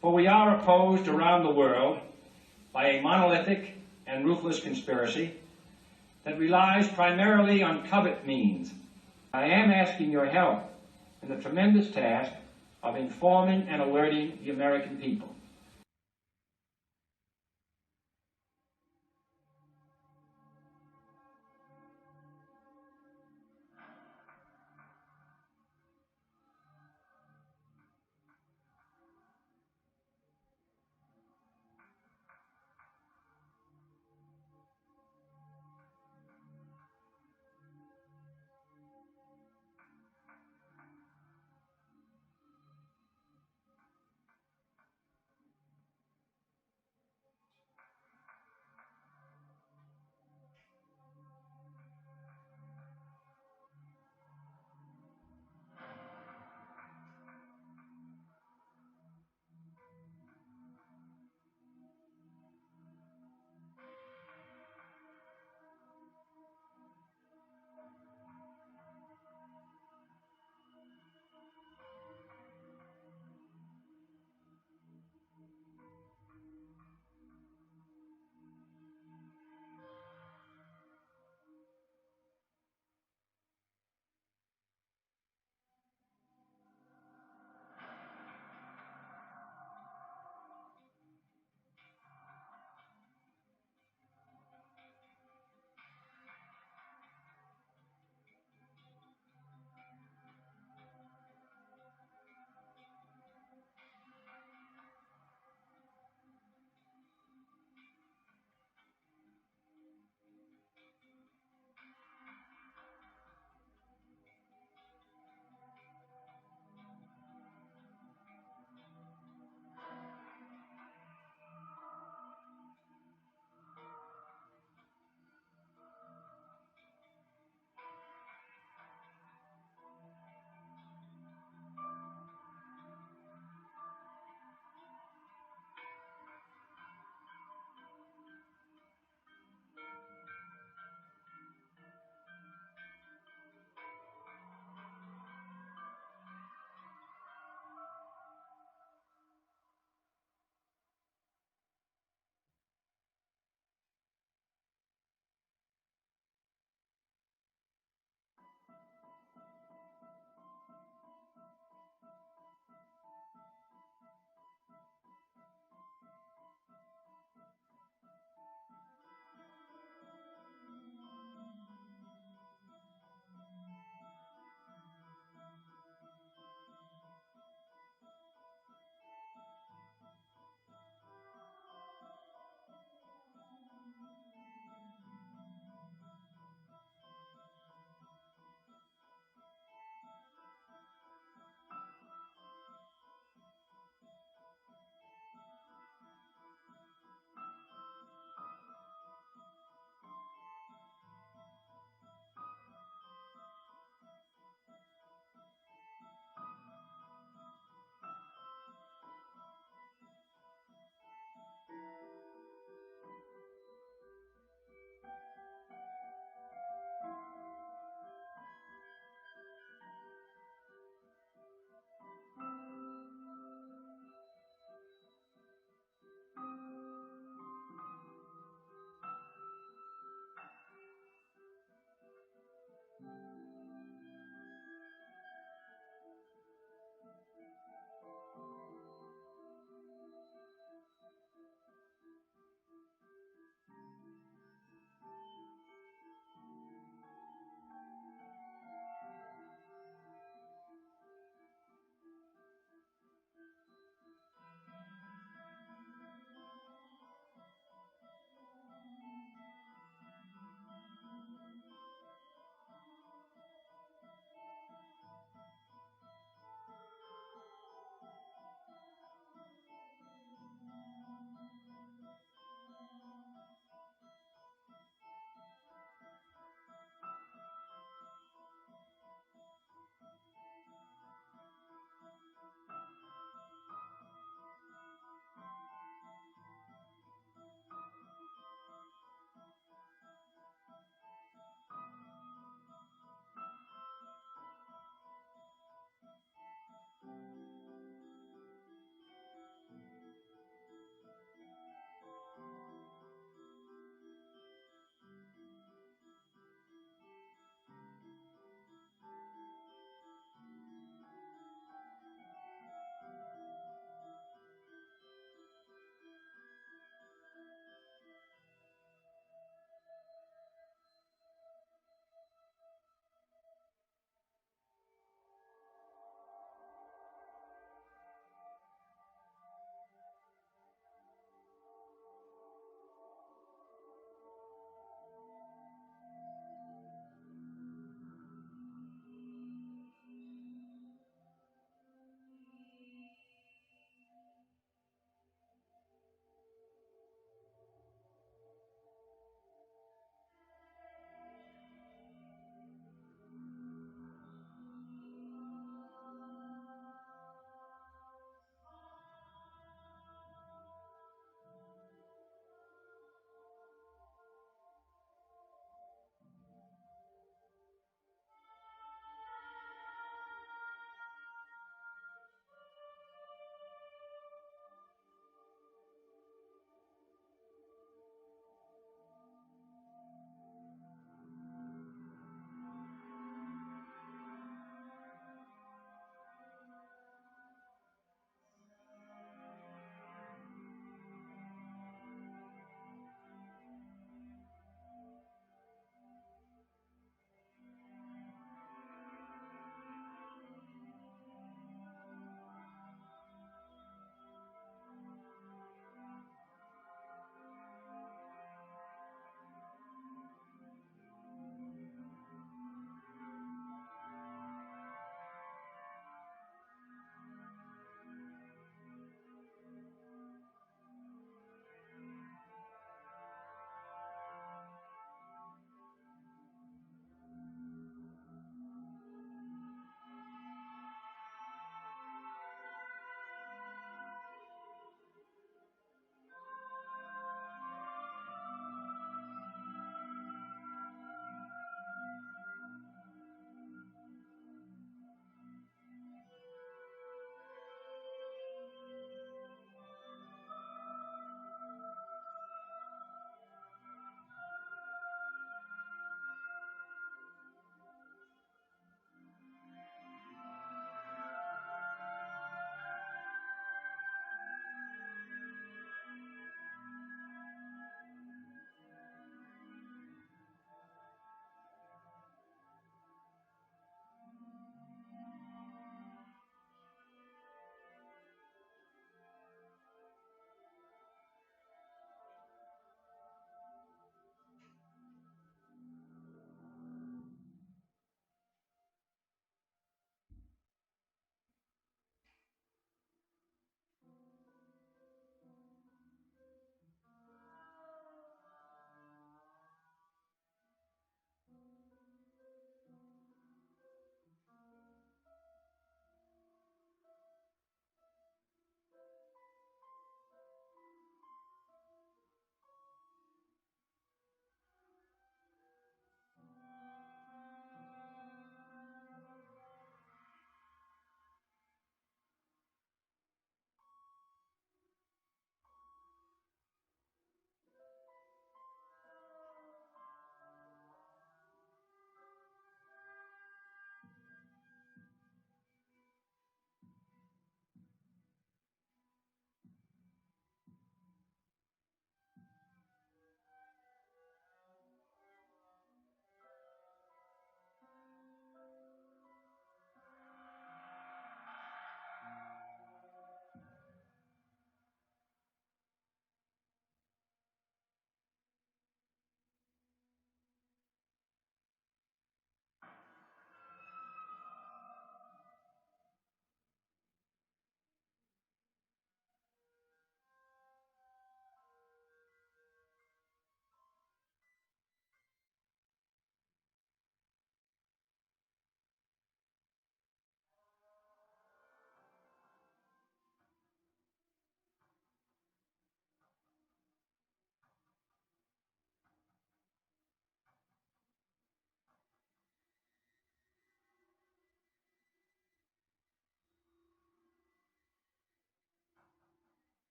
For we are opposed around the world by a monolithic and ruthless conspiracy that relies primarily on covert means. I am asking your help in the tremendous task of informing and alerting the American people.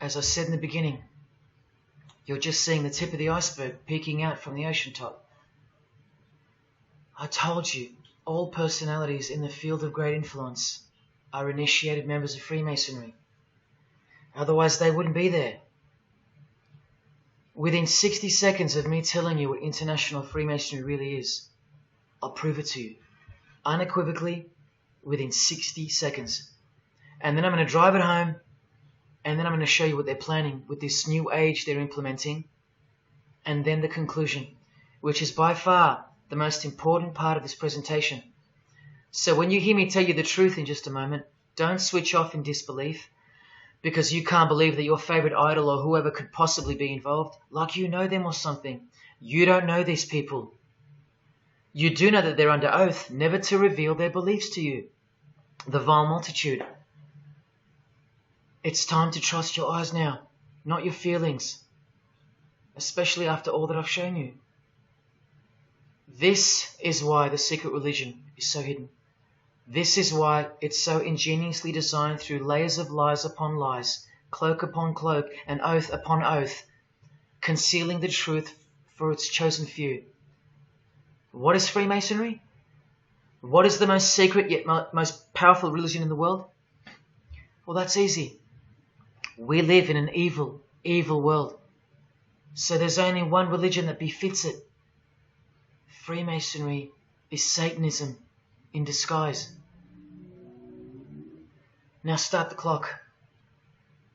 As I said in the beginning, you're just seeing the tip of the iceberg peeking out from the ocean top. I told you, all personalities in the field of great influence are initiated members of Freemasonry. Otherwise they wouldn't be there. Within 60 seconds of me telling you what International Freemasonry really is, I'll prove it to you. Unequivocally, within 60 seconds. And then I'm going to drive it home, and then I'm going to show you what they're planning with this new age they're implementing, and then the conclusion, which is by far the most important part of this presentation. So when you hear me tell you the truth in just a moment, don't switch off in disbelief because you can't believe that your favorite idol or whoever could possibly be involved, like you know them or something. You don't know these people. You do know that they're under oath never to reveal their beliefs to you. The vile multitude. It's time to trust your eyes now, not your feelings, especially after all that I've shown you. This is why the secret religion is so hidden. This is why it's so ingeniously designed through layers of lies upon lies, cloak upon cloak, and oath upon oath, concealing the truth for its chosen few. What is Freemasonry? What is the most secret yet most powerful religion in the world? Well, that's easy. We live in an evil, evil world. So there's only one religion that befits it. Freemasonry is Satanism in disguise. Now start the clock.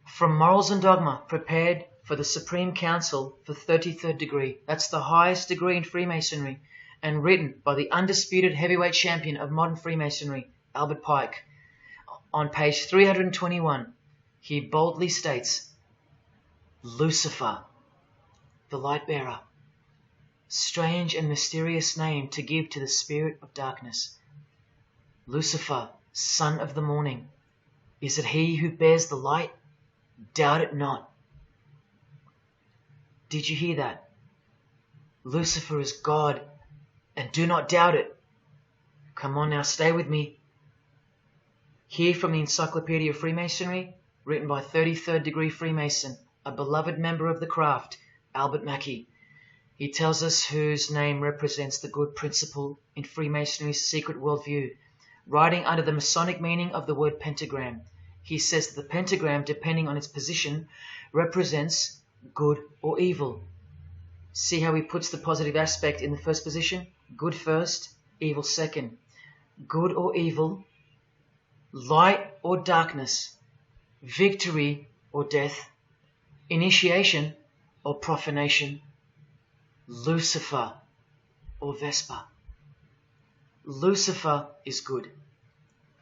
From Morals and Dogma, prepared for the Supreme Council for 33rd degree. That's the highest degree in Freemasonry, and written by the undisputed heavyweight champion of modern Freemasonry, Albert Pike. On page 321, he boldly states, Lucifer, the light bearer. Strange and mysterious name to give to the spirit of darkness. Lucifer, son of the morning. Is it he who bears the light? Doubt it not. Did you hear that? Lucifer is God, and do not doubt it. Come on now, stay with me. Here from the Encyclopedia of Freemasonry, written by 33rd degree Freemason, a beloved member of the craft, Albert Mackey. He tells us whose name represents the good principle in Freemasonry's secret worldview. Writing under the Masonic meaning of the word pentagram, he says that the pentagram, depending on its position, represents good or evil. See how he puts the positive aspect in the first position? Good first, evil second. Good or evil, light or darkness, victory or death, initiation or profanation, Lucifer or Vesper. Lucifer is good.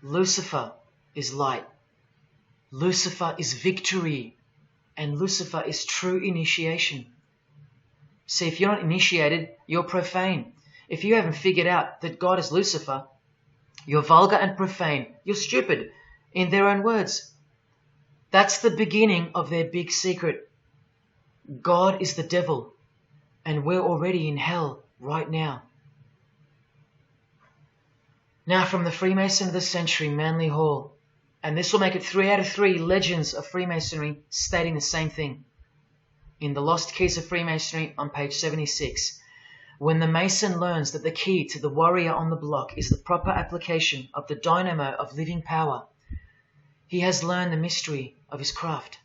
Lucifer is light. Lucifer is victory. And Lucifer is true initiation. See, if you're not initiated, you're profane. If you haven't figured out that God is Lucifer, you're vulgar and profane. You're stupid, in their own words. That's the beginning of their big secret. God is the devil, and we're already in hell right now. Now from the Freemason of the Century, Manly Hall, and this will make it 3 out of 3 legends of Freemasonry stating the same thing. In The Lost Keys of Freemasonry on page 76, when the Mason learns that the key to the warrior on the block is the proper application of the dynamo of living power, he has learned the mystery of his craft.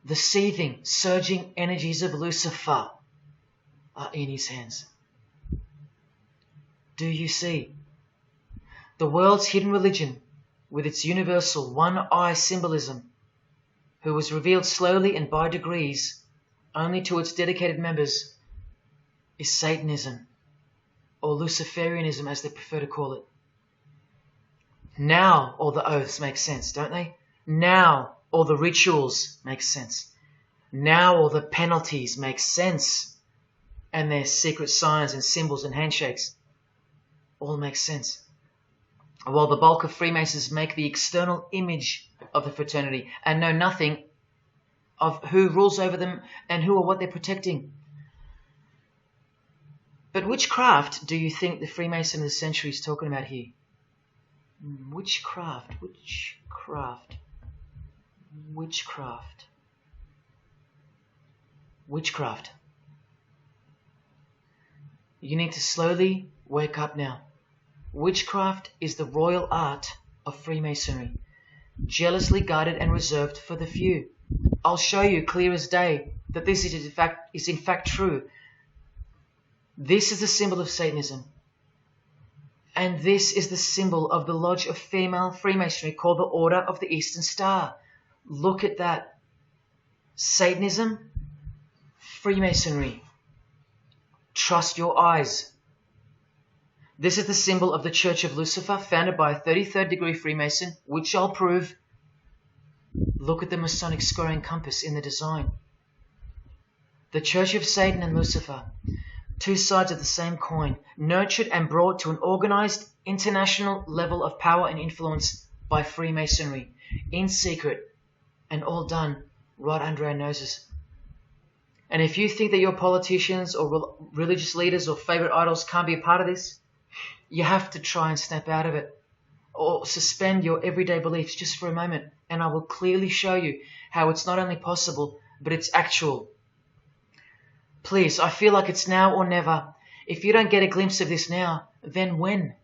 The seething, surging energies of Lucifer are in his hands. Do you see? The world's hidden religion, with its universal one-eye symbolism, who was revealed slowly and by degrees only to its dedicated members, is Satanism, or Luciferianism as they prefer to call it. Now all the oaths make sense, don't they? Now all the rituals make sense. Now all the penalties make sense. And their secret signs and symbols and handshakes all make sense. While the bulk of Freemasons make the external image of the fraternity and know nothing of who rules over them and who or what they're protecting. But which craft do you think the Freemason of the Century is talking about here? Which craft? Which craft? Which craft? witchcraft. You need to slowly wake up now. Witchcraft is the royal art of Freemasonry, jealously guarded and reserved for the few. I'll show you clear as day that this is in fact true. This is the symbol of Satanism. And this is the symbol of the lodge of female Freemasonry called the Order of the Eastern Star. Look at that. Satanism, Freemasonry. Trust your eyes. This is the symbol of the Church of Lucifer, founded by a 33rd degree Freemason, which I'll prove. Look at the Masonic squaring compass in the design. The Church of Satan and Lucifer, two sides of the same coin, nurtured and brought to an organized international level of power and influence by Freemasonry, in secret, and all done right under our noses. And if you think that your politicians or religious leaders or favorite idols can't be a part of this, you have to try and snap out of it, or suspend your everyday beliefs just for a moment, and I will clearly show you how it's not only possible, but it's actual. Please, I feel like it's now or never. If you don't get a glimpse of this now, then when?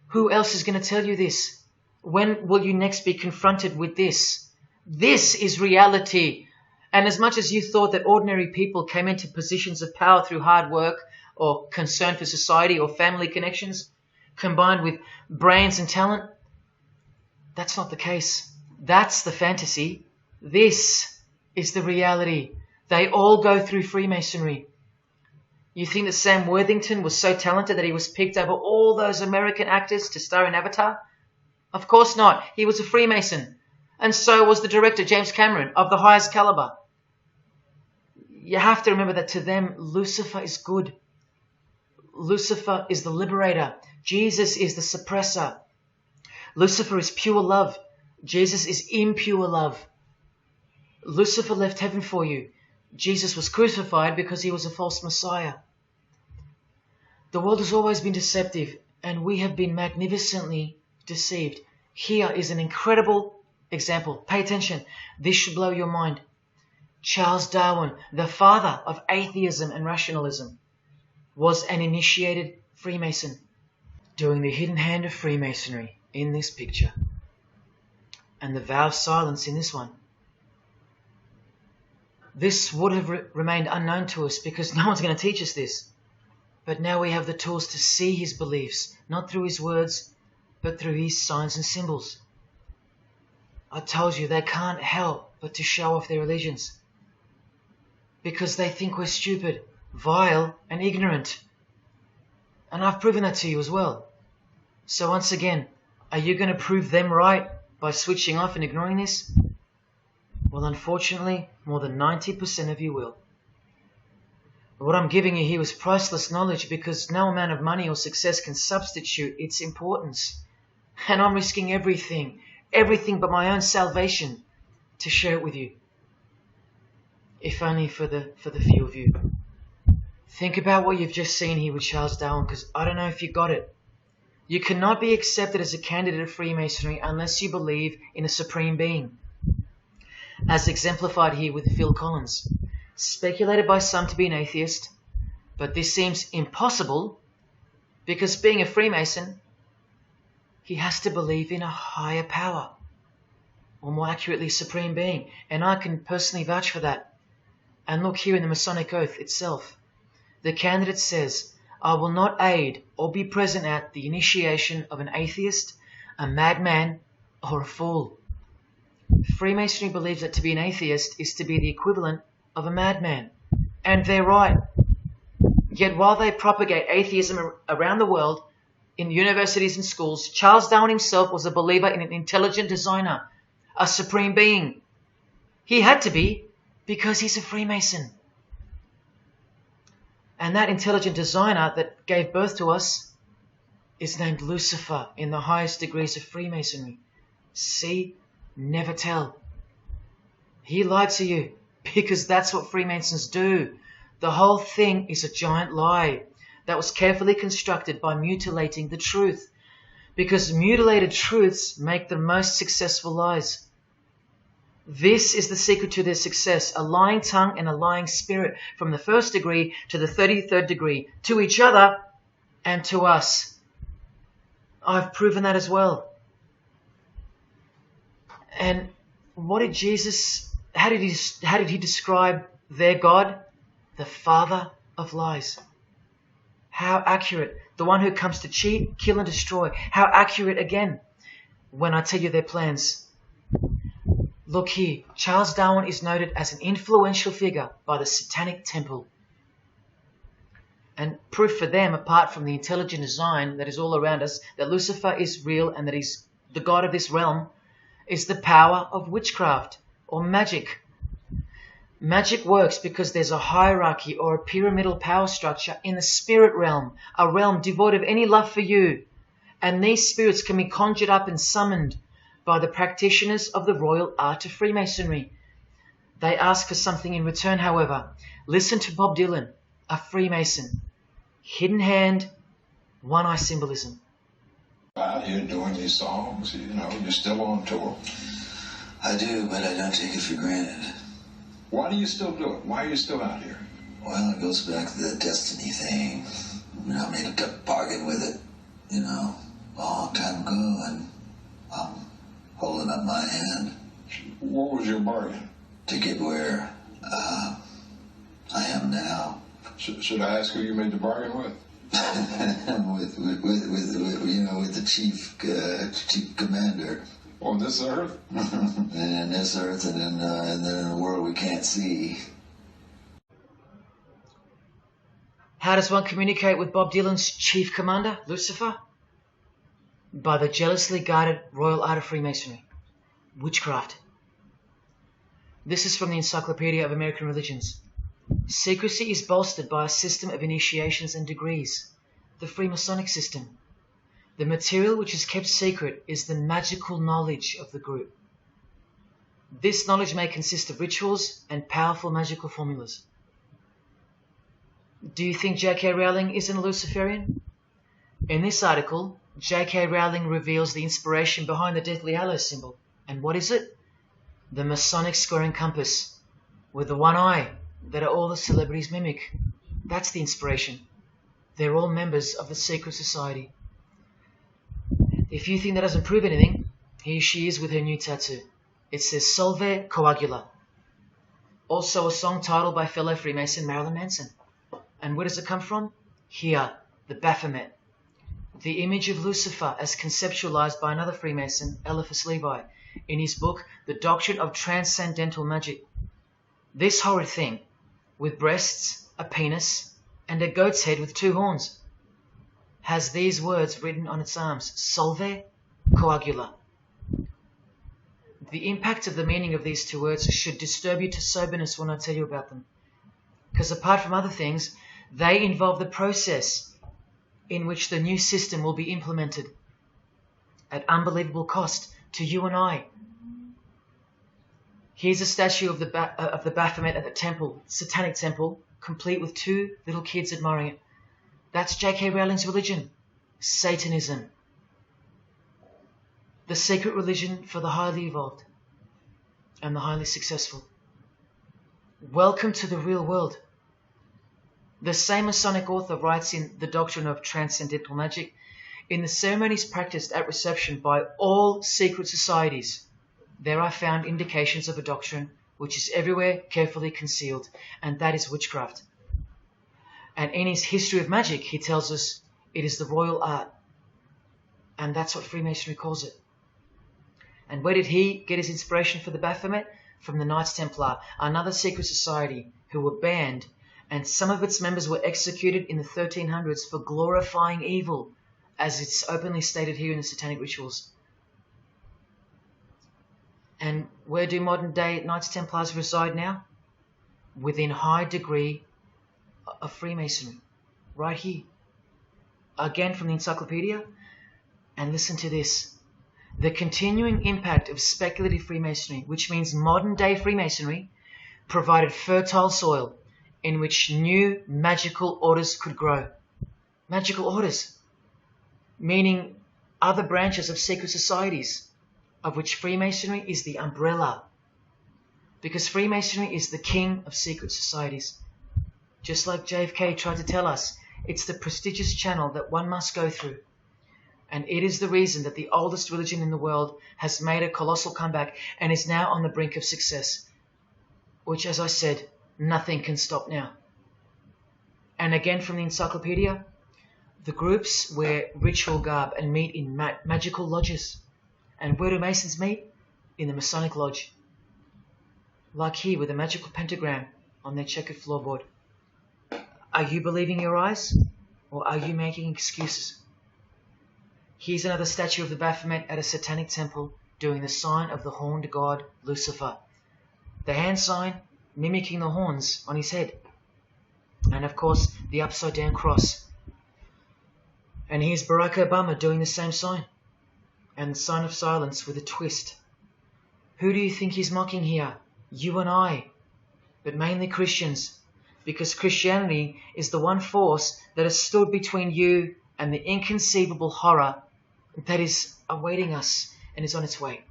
Who else is going to tell you this? When will you next be confronted with this? This is reality. And as much as you thought that ordinary people came into positions of power through hard work or concern for society or family connections, combined with brains and talent, that's not the case. That's the fantasy. This is the reality. They all go through Freemasonry. You think that Sam Worthington was so talented that he was picked over all those American actors to star in Avatar? Of course not. He was a Freemason. And so was the director, James Cameron, of the highest caliber. You have to remember that to them, Lucifer is good. Lucifer is the liberator. Jesus is the suppressor. Lucifer is pure love. Jesus is impure love. Lucifer left heaven for you. Jesus was crucified because he was a false Messiah. The world has always been deceptive, and we have been magnificently deceived. Here is an incredible example. Pay attention. This should blow your mind. Charles Darwin, the father of atheism and rationalism, was an initiated Freemason, doing the hidden hand of Freemasonry in this picture, and the vow of silence in this one. This would have remained unknown to us because no one's going to teach us this. But now we have the tools to see his beliefs, not through his words, but through his signs and symbols. I told you they can't help but to show off their allegiance, because they think we're stupid, vile, and ignorant. And I've proven that to you as well. So once again, are you going to prove them right by switching off and ignoring this? Well, unfortunately, more than 90% of you will. What I'm giving you here is priceless knowledge, because no amount of money or success can substitute its importance. And I'm risking everything but my own salvation to share it with you. If only for the few of you. Think about what you've just seen here with Charles Darwin, because I don't know if you got it. You cannot be accepted as a candidate of Freemasonry unless you believe in a supreme being, as exemplified here with Phil Collins, speculated by some to be an atheist, but this seems impossible because being a Freemason, he has to believe in a higher power, or more accurately, supreme being, and I can personally vouch for that. And look here in the Masonic Oath itself. The candidate says, I will not aid or be present at the initiation of an atheist, a madman, or a fool. Freemasonry believes that to be an atheist is to be the equivalent of a madman. And they're right. Yet while they propagate atheism around the world, in universities and schools, Charles Darwin himself was a believer in an intelligent designer, a supreme being. He had to be, because he's a Freemason. And that intelligent designer that gave birth to us is named Lucifer in the highest degrees of Freemasonry. See? Never tell. He lied to you, because that's what Freemasons do. The whole thing is a giant lie that was carefully constructed by mutilating the truth, because mutilated truths make the most successful lies. This is the secret to their success, a lying tongue and a lying spirit, from the 1st degree to the 33rd degree, to each other and to us. I've proven that as well. And what did Jesus, how did he describe their God? The father of lies. How accurate. The one who comes to cheat, kill and destroy. How accurate again when I tell you their plans. Look here, Charles Darwin is noted as an influential figure by the Satanic Temple. And proof for them, apart from the intelligent design that is all around us, that Lucifer is real and that he's the god of this realm, is the power of witchcraft or magic. Magic works because there's a hierarchy or a pyramidal power structure in the spirit realm, a realm devoid of any love for you. And these spirits can be conjured up and summoned by the practitioners of the royal art of Freemasonry. They ask for something in return, however. Listen to Bob Dylan, a Freemason. Hidden hand, one-eye symbolism. Out here doing these songs, you're still on tour. I do, but I don't take it for granted. Why do you still do it? Why are you still out here? Well, it goes back to the destiny thing. I made a bargain with it, a long time ago, and I'm holding up my hand. What was your bargain? To get where I am now. Should I ask who you made the bargain with? with the chief commander. On this earth? And this earth, and then in a world we can't see. How does one communicate with Bob Dylan's chief commander, Lucifer? By the jealously guarded royal art of Freemasonry, witchcraft. This is from the Encyclopedia of American Religions. Secrecy is bolstered by a system of initiations and degrees, the Freemasonic system. The material which is kept secret is the magical knowledge of the group. This knowledge may consist of rituals and powerful magical formulas. Do you think J.K. Rowling isn't a Luciferian? In this article, J.K. Rowling reveals the inspiration behind the Deathly Hallows symbol. And what is it? The Masonic squaring compass, with the one eye that all the celebrities mimic. That's the inspiration. They're all members of the secret society. If you think that doesn't prove anything, here she is with her new tattoo. It says Solve Coagula. Also a song titled by fellow Freemason Marilyn Manson. And where does it come from? Here, the Baphomet. The image of Lucifer as conceptualized by another Freemason, Eliphas Levi, in his book, The Doctrine of Transcendental Magic. This horrid thing, with breasts, a penis, and a goat's head with 2 horns, has these words written on its arms, Solve Coagula. The impact of the meaning of these 2 words should disturb you to soberness when I tell you about them. Because apart from other things, they involve the process in which the new system will be implemented at unbelievable cost to you and I. Here's a statue of the Baphomet at the temple, Satanic Temple, complete with 2 little kids admiring it. That's J.K. Rowling's religion, Satanism. The secret religion for the highly evolved and the highly successful. Welcome to the real world. The same Masonic author writes in The Doctrine of Transcendental Magic, in the ceremonies practiced at reception by all secret societies, there are found indications of a doctrine which is everywhere carefully concealed, and that is witchcraft. And in his History of Magic, he tells us it is the royal art. And that's what Freemasonry calls it. And where did he get his inspiration for the Baphomet? From the Knights Templar, another secret society who were banned, and some of its members were executed in the 1300s for glorifying evil, as it's openly stated here in the Satanic Rituals. And where do modern day Knights Templars reside now? Within high degree of Freemasonry, right here. Again from the Encyclopedia, and listen to this. The continuing impact of speculative Freemasonry, which means modern day Freemasonry, provided fertile soil in which new magical orders could grow. Magical orders, meaning other branches of secret societies, of which Freemasonry is the umbrella. Because Freemasonry is the king of secret societies. Just like JFK tried to tell us, it's the prestigious channel that one must go through. And it is the reason that the oldest religion in the world has made a colossal comeback and is now on the brink of success. Which, as I said, nothing can stop now. And again from the encyclopedia, the groups wear ritual garb and meet in magical lodges. And where do Masons meet? In the Masonic Lodge. Like here with a magical pentagram on their checkered floorboard. Are you believing your eyes? Or are you making excuses? Here's another statue of the Baphomet at a satanic temple doing the sign of the horned god Lucifer. The hand sign mimicking the horns on his head. And of course, the upside down cross. And here's Barack Obama doing the same sign. And the sign of silence with a twist. Who do you think he's mocking here? You and I. But mainly Christians. Because Christianity is the one force that has stood between you and the inconceivable horror that is awaiting us and is on its way.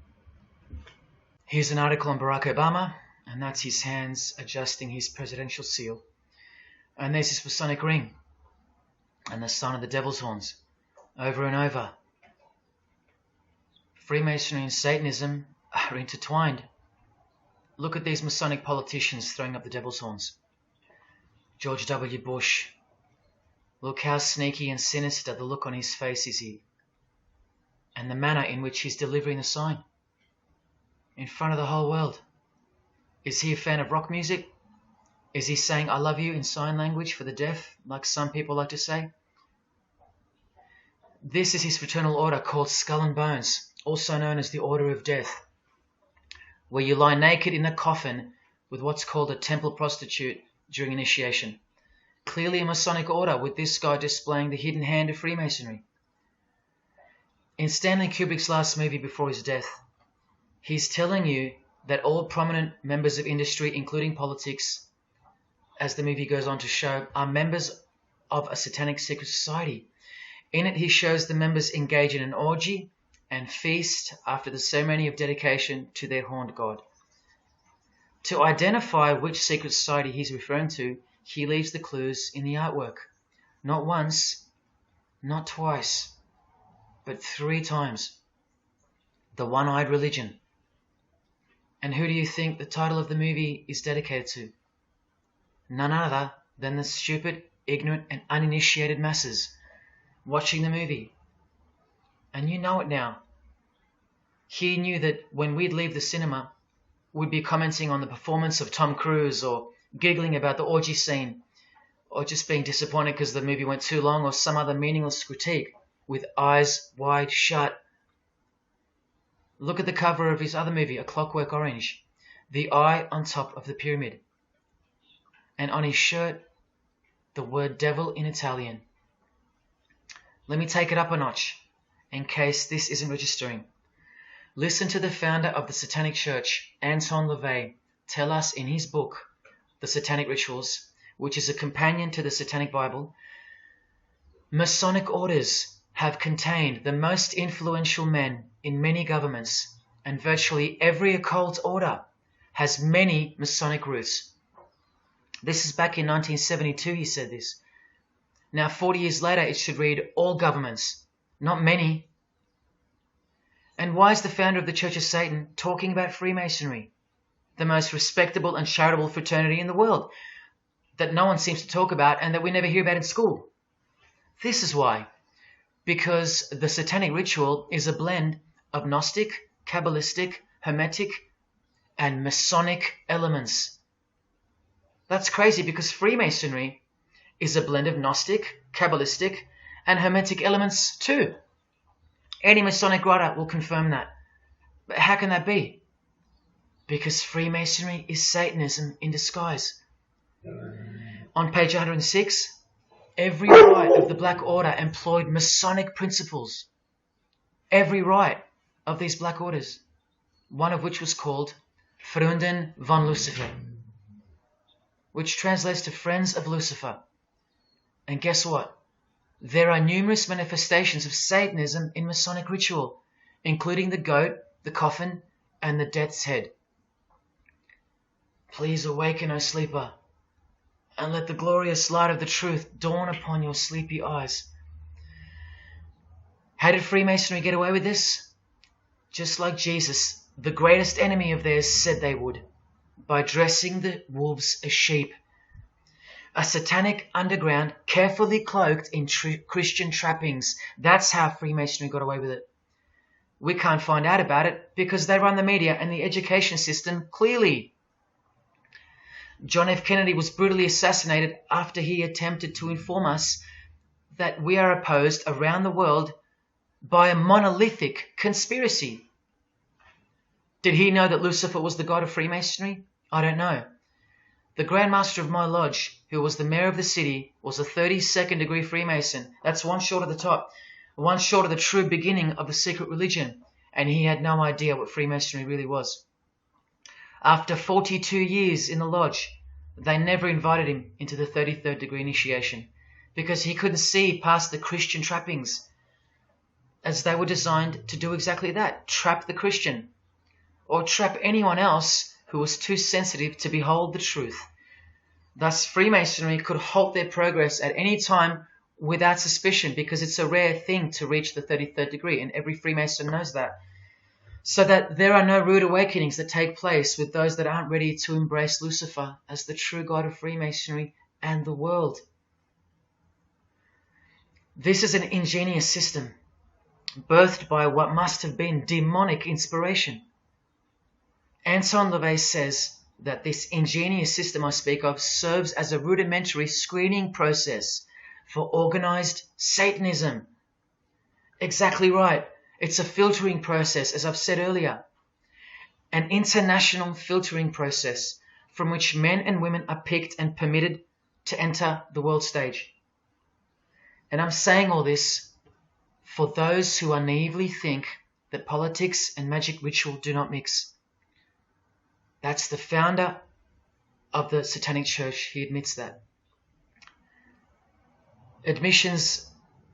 Here's an article on Barack Obama, and that's his hands adjusting his presidential seal. And there's his Masonic ring, and the sign of the devil's horns, over and over. Freemasonry and Satanism are intertwined. Look at these Masonic politicians throwing up the devil's horns. George W. Bush. Look how sneaky and sinister the look on his face is here. And the manner in which he's delivering the sign. In front of the whole world. Is he a fan of rock music? Is he saying I love you in sign language for the deaf, like some people like to say? This is his fraternal order called Skull and Bones, also known as the Order of Death, where you lie naked in a coffin with what's called a temple prostitute during initiation. Clearly a Masonic order, with this guy displaying the hidden hand of Freemasonry. In Stanley Kubrick's last movie before his death, he's telling you that all prominent members of industry, including politics, as the movie goes on to show, are members of a satanic secret society. In it, he shows the members engage in an orgy and feast after the ceremony of dedication to their horned god. To identify which secret society he's referring to, he leaves the clues in the artwork. Not once, not twice, but 3 times. The One-Eyed Religion. And who do you think the title of the movie is dedicated to? None other than the stupid, ignorant, and uninitiated masses watching the movie. And you know it now. He knew that when we'd leave the cinema, we'd be commenting on the performance of Tom Cruise, or giggling about the orgy scene, or just being disappointed because the movie went too long, or some other meaningless critique, with eyes wide shut. Look at the cover of his other movie, A Clockwork Orange. The eye on top of the pyramid. And on his shirt, the word devil in Italian. Let me take it up a notch, in case this isn't registering. Listen to the founder of the Satanic Church, Anton LaVey, tell us in his book, The Satanic Rituals, which is a companion to the Satanic Bible, Masonic orders have contained the most influential men in many governments, and virtually every occult order has many Masonic roots. This is back in 1972 he said this. Now 40 years later it should read all governments, not many. And why is the founder of the Church of Satan talking about Freemasonry, the most respectable and charitable fraternity in the world, that no one seems to talk about and that we never hear about in school? This is why. Because the Satanic Ritual is a blend of Gnostic, Kabbalistic, Hermetic, and Masonic elements. That's crazy, because Freemasonry is a blend of Gnostic, Kabbalistic, and Hermetic elements too. Any Masonic writer will confirm that. But how can that be? Because Freemasonry is Satanism in disguise. On page 106, every rite of the Black Order employed Masonic principles. Every rite of these Black Orders, one of which was called Freunden von Lucifer, which translates to Friends of Lucifer. And guess what? There are numerous manifestations of Satanism in Masonic ritual, including the goat, the coffin, and the death's head. Please awaken, O sleeper, and let the glorious light of the truth dawn upon your sleepy eyes. How did Freemasonry get away with this? Just like Jesus, the greatest enemy of theirs, said they would, by dressing the wolves as sheep. A satanic underground carefully cloaked in Christian trappings. That's how Freemasonry got away with it. We can't find out about it because they run the media and the education system clearly. John F. Kennedy was brutally assassinated after he attempted to inform us that we are opposed around the world by a monolithic conspiracy. Did he know that Lucifer was the god of Freemasonry? I don't know. The Grand Master of my lodge, who was the mayor of the city, was a 32nd degree Freemason. That's one short of the top, one short of the true beginning of the secret religion, and he had no idea what Freemasonry really was. After 42 years in the lodge, they never invited him into the 33rd degree initiation because he couldn't see past the Christian trappings, as they were designed to do exactly that, trap the Christian, or trap anyone else who was too sensitive to behold the truth. Thus, Freemasonry could halt their progress at any time without suspicion, because it's a rare thing to reach the 33rd degree, and every Freemason knows that. So that there are no rude awakenings that take place with those that aren't ready to embrace Lucifer as the true god of Freemasonry and the world. This is an ingenious system, birthed by what must have been demonic inspiration. Anton LaVey says that this ingenious system I speak of serves as a rudimentary screening process for organized Satanism. Exactly right. It's a filtering process, as I've said earlier. An international filtering process from which men and women are picked and permitted to enter the world stage. And I'm saying all this for those who naively think that politics and magic ritual do not mix. That's the founder of the Satanic Church. He admits that. Admissions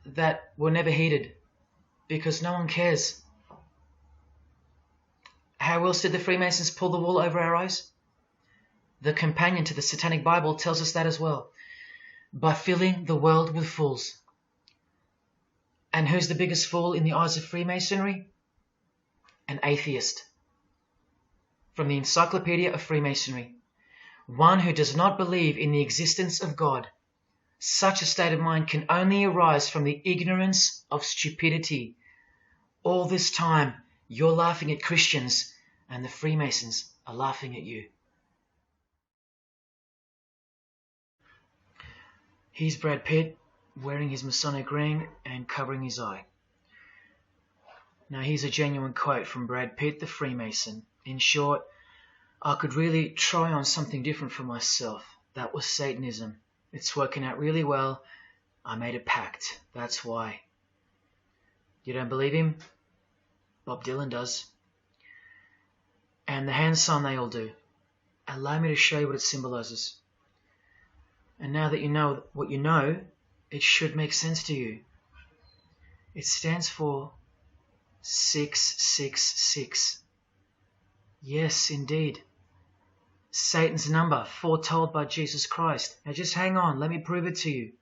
that were never heeded because no one cares. How else did the Freemasons pull the wool over our eyes? The companion to the Satanic Bible tells us that as well. By filling the world with fools. And who's the biggest fool in the eyes of Freemasonry? An atheist. From the Encyclopedia of Freemasonry. One who does not believe in the existence of God. Such a state of mind can only arise from the ignorance of stupidity. All this time, you're laughing at Christians, and the Freemasons are laughing at you. Here's Brad Pitt, wearing his Masonic ring and covering his eye. Now here's a genuine quote from Brad Pitt, the Freemason. In short, I could really try on something different for myself. That was Satanism. It's working out really well. I made a pact. That's why. You don't believe him? Bob Dylan does. And the hand sign they all do. Allow me to show you what it symbolizes. And now that you know what you know, it should make sense to you. It stands for 666. Yes, indeed. Satan's number, foretold by Jesus Christ. Now just hang on, let me prove it to you.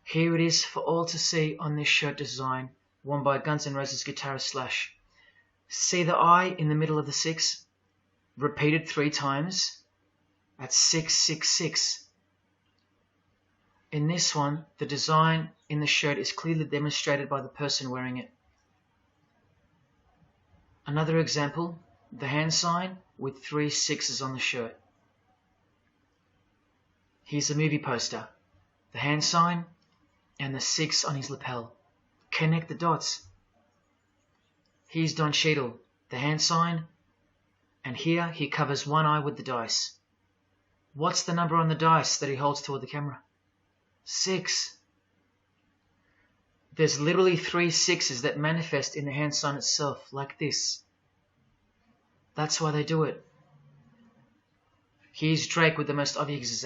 Here it is for all to see on this shirt design, worn by Guns N' Roses guitarist Slash. See the I in the middle of the 6? Repeated 3 times. That's 666. In this one, the design in the shirt is clearly demonstrated by the person wearing it. Another example, the hand sign with 3 6s on the shirt. Here's a movie poster, the hand sign and the 6 on his lapel. Connect the dots. Here's Don Cheadle, the hand sign, and here he covers one eye with the dice. What's the number on the dice that he holds toward the camera? 6. There's literally 3 6s that manifest in the hand sign itself, like this. That's why they do it. Here's Drake with the most obvious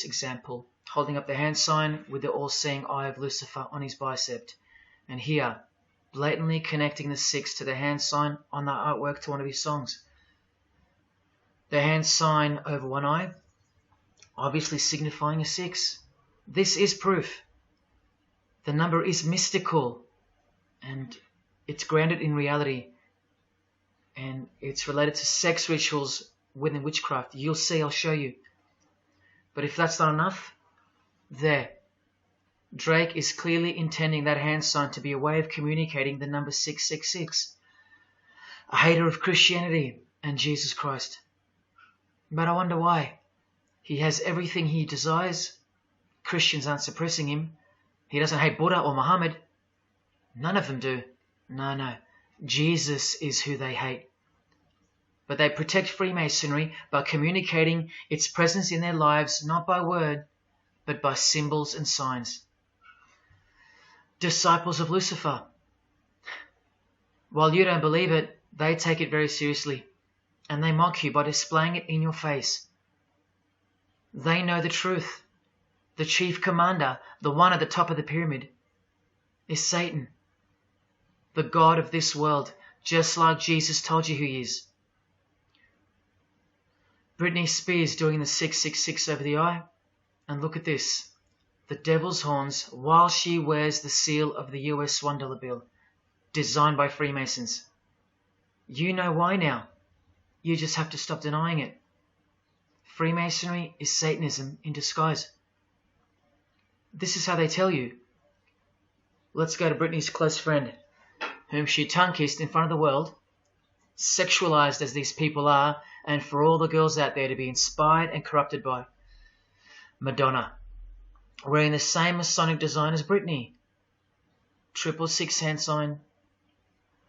example, holding up the hand sign with the all-seeing eye of Lucifer on his bicep. And here, blatantly connecting the 6 to the hand sign on the artwork to one of his songs. The hand sign over one eye, obviously signifying a 6. This is proof. The number is mystical and it's grounded in reality, and it's related to sex rituals within witchcraft. You'll see, I'll show you. But if that's not enough, there. Drake is clearly intending that hand sign to be a way of communicating the number 666. A hater of Christianity and Jesus Christ. But I wonder why. He has everything he desires. Christians aren't suppressing him. He doesn't hate Buddha or Muhammad. None of them do. No. Jesus is who they hate. But they protect Freemasonry by communicating its presence in their lives not by word, but by symbols and signs. Disciples of Lucifer. While you don't believe it, they take it very seriously, and they mock you by displaying it in your face. They know the truth. The chief commander, the one at the top of the pyramid, is Satan, the god of this world, just like Jesus told you who he is. Britney Spears doing the 666 over the eye, and look at this. The devil's horns while she wears the seal of the US $1 bill, designed by Freemasons. You know why now. You just have to stop denying it. Freemasonry is Satanism in disguise. This is how they tell you. Let's go to Britney's close friend, whom she tongue-kissed in front of the world, sexualized as these people are, and for all the girls out there to be inspired and corrupted by. Madonna, wearing the same Masonic design as Britney. 666 hand sign,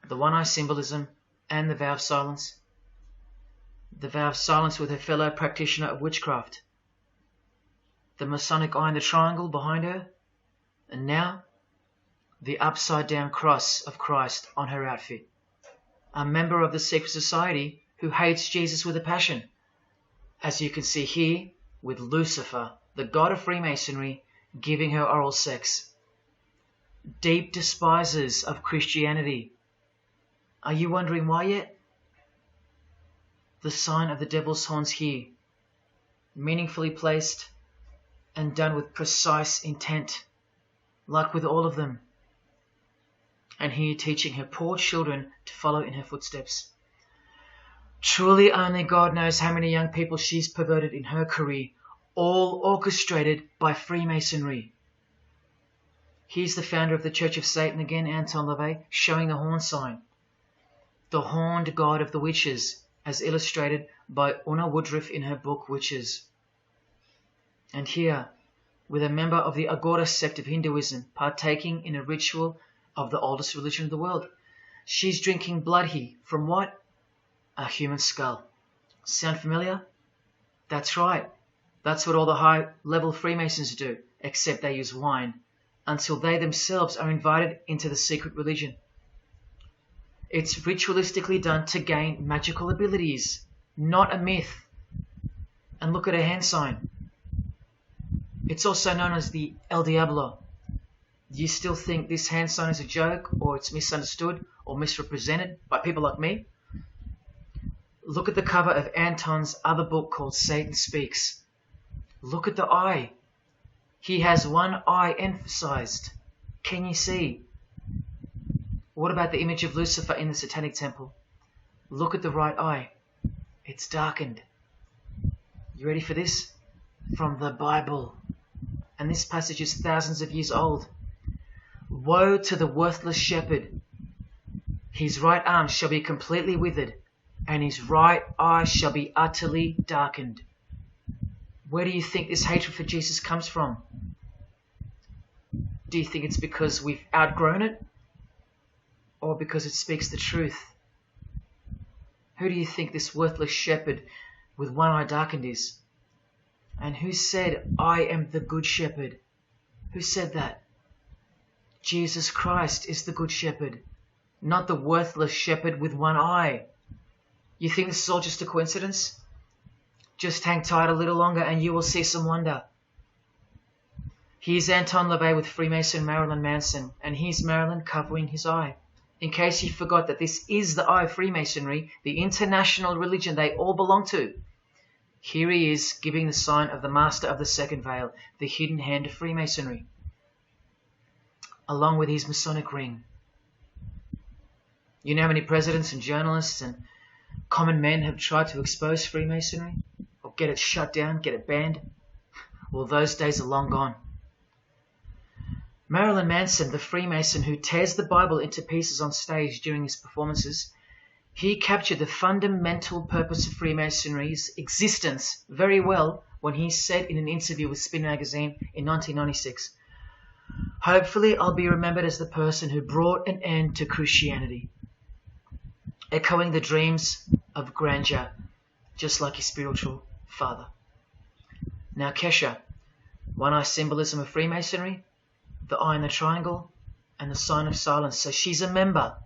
the one eye symbolism, and the vow of silence. The vow of silence with her fellow practitioner of witchcraft. The Masonic eye in the triangle behind her, and now the upside down cross of Christ on her outfit. A member of the secret society who hates Jesus with a passion, as you can see here with Lucifer, the god of Freemasonry, giving her oral sex. Deep despisers of Christianity. Are you wondering why yet? The sign of the devil's horns here, meaningfully placed and done with precise intent, like with all of them. And here teaching her poor children to follow in her footsteps. Truly only God knows how many young people she's perverted in her career, all orchestrated by Freemasonry. Here's the founder of the Church of Satan again, Anton LaVey, showing the horn sign. The horned god of the witches, as illustrated by Una Woodruff in her book Witches. And here, with a member of the Agora sect of Hinduism partaking in a ritual of the oldest religion of the world. She's drinking blood here from what? A human skull. Sound familiar? That's right. That's what all the high-level Freemasons do, except they use wine, until they themselves are invited into the secret religion. It's ritualistically done to gain magical abilities, not a myth. And look at her hand sign. It's also known as the El Diablo. Do you still think this hand sign is a joke, or it's misunderstood or misrepresented by people like me? Look at the cover of Anton's other book called Satan Speaks. Look at the eye. He has one eye emphasized. Can you see? What about the image of Lucifer in the Satanic Temple? Look at the right eye. It's darkened. You ready for this? From the Bible. And this passage is thousands of years old. Woe to the worthless shepherd. His right arm shall be completely withered, and his right eye shall be utterly darkened. Where do you think this hatred for Jesus comes from? Do you think it's because we've outgrown it? Or because it speaks the truth? Who do you think this worthless shepherd with one eye darkened is? And who said, I am the good shepherd? Who said that? Jesus Christ is the good shepherd, not the worthless shepherd with one eye. You think this is all just a coincidence? Just hang tight a little longer and you will see some wonder. Here's Anton LaVey with Freemason Marilyn Manson, and here's Marilyn covering his eye. In case you forgot that this is the eye of Freemasonry, the international religion they all belong to. Here he is giving the sign of the master of the second veil, the hidden hand of Freemasonry, along with his Masonic ring. You know how many presidents and journalists and common men have tried to expose Freemasonry? Or get it shut down, get it banned? Well, those days are long gone. Marilyn Manson, the Freemason who tears the Bible into pieces on stage during his performances, he captured the fundamental purpose of Freemasonry's existence very well when he said in an interview with Spin Magazine in 1996, "Hopefully I'll be remembered as the person who brought an end to Christianity," echoing the dreams of grandeur, just like his spiritual father. Now Kesha, one-eye symbolism of Freemasonry, the eye in the triangle, and the sign of silence. So she's a member.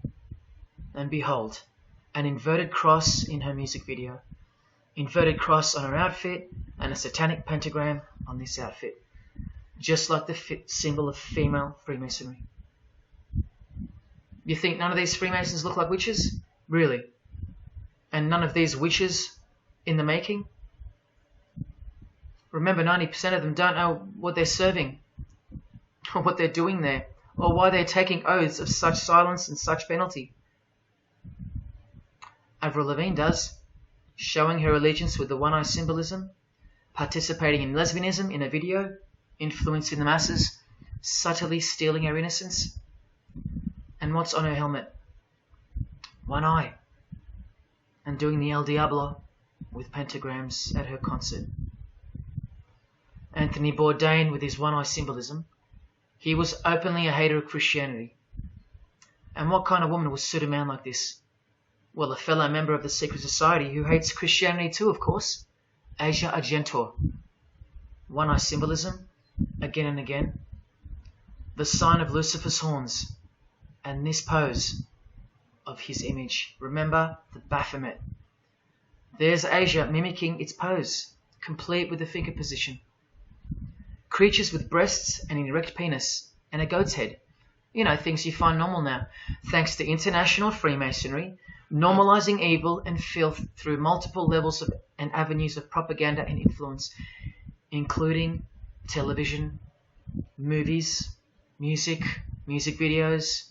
And behold, an inverted cross in her music video, inverted cross on her outfit, and a satanic pentagram on this outfit, just like the symbol of female Freemasonry. You think none of these Freemasons look like witches? Really? And none of these witches in the making? Remember, 90% of them don't know what they're serving, or what they're doing there, or why they're taking oaths of such silence and such penalty. Avril Lavigne does, showing her allegiance with the one-eye symbolism, participating in lesbianism in a video, influencing the masses, subtly stealing her innocence. And what's on her helmet? One eye. And doing the El Diablo with pentagrams at her concert. Anthony Bourdain with his one-eye symbolism, he was openly a hater of Christianity. And what kind of woman would suit a man like this? Well, a fellow member of the secret society who hates Christianity too, of course, Asia Argento. One-eye symbolism, again and again. The sign of Lucifer's horns, and this pose of his image. Remember the Baphomet. There's Asia mimicking its pose, complete with the finger position. Creatures with breasts and an erect penis and a goat's head. You know, things you find normal now, thanks to international Freemasonry, normalizing evil and filth through multiple levels of and avenues of propaganda and influence, including television, movies, music videos,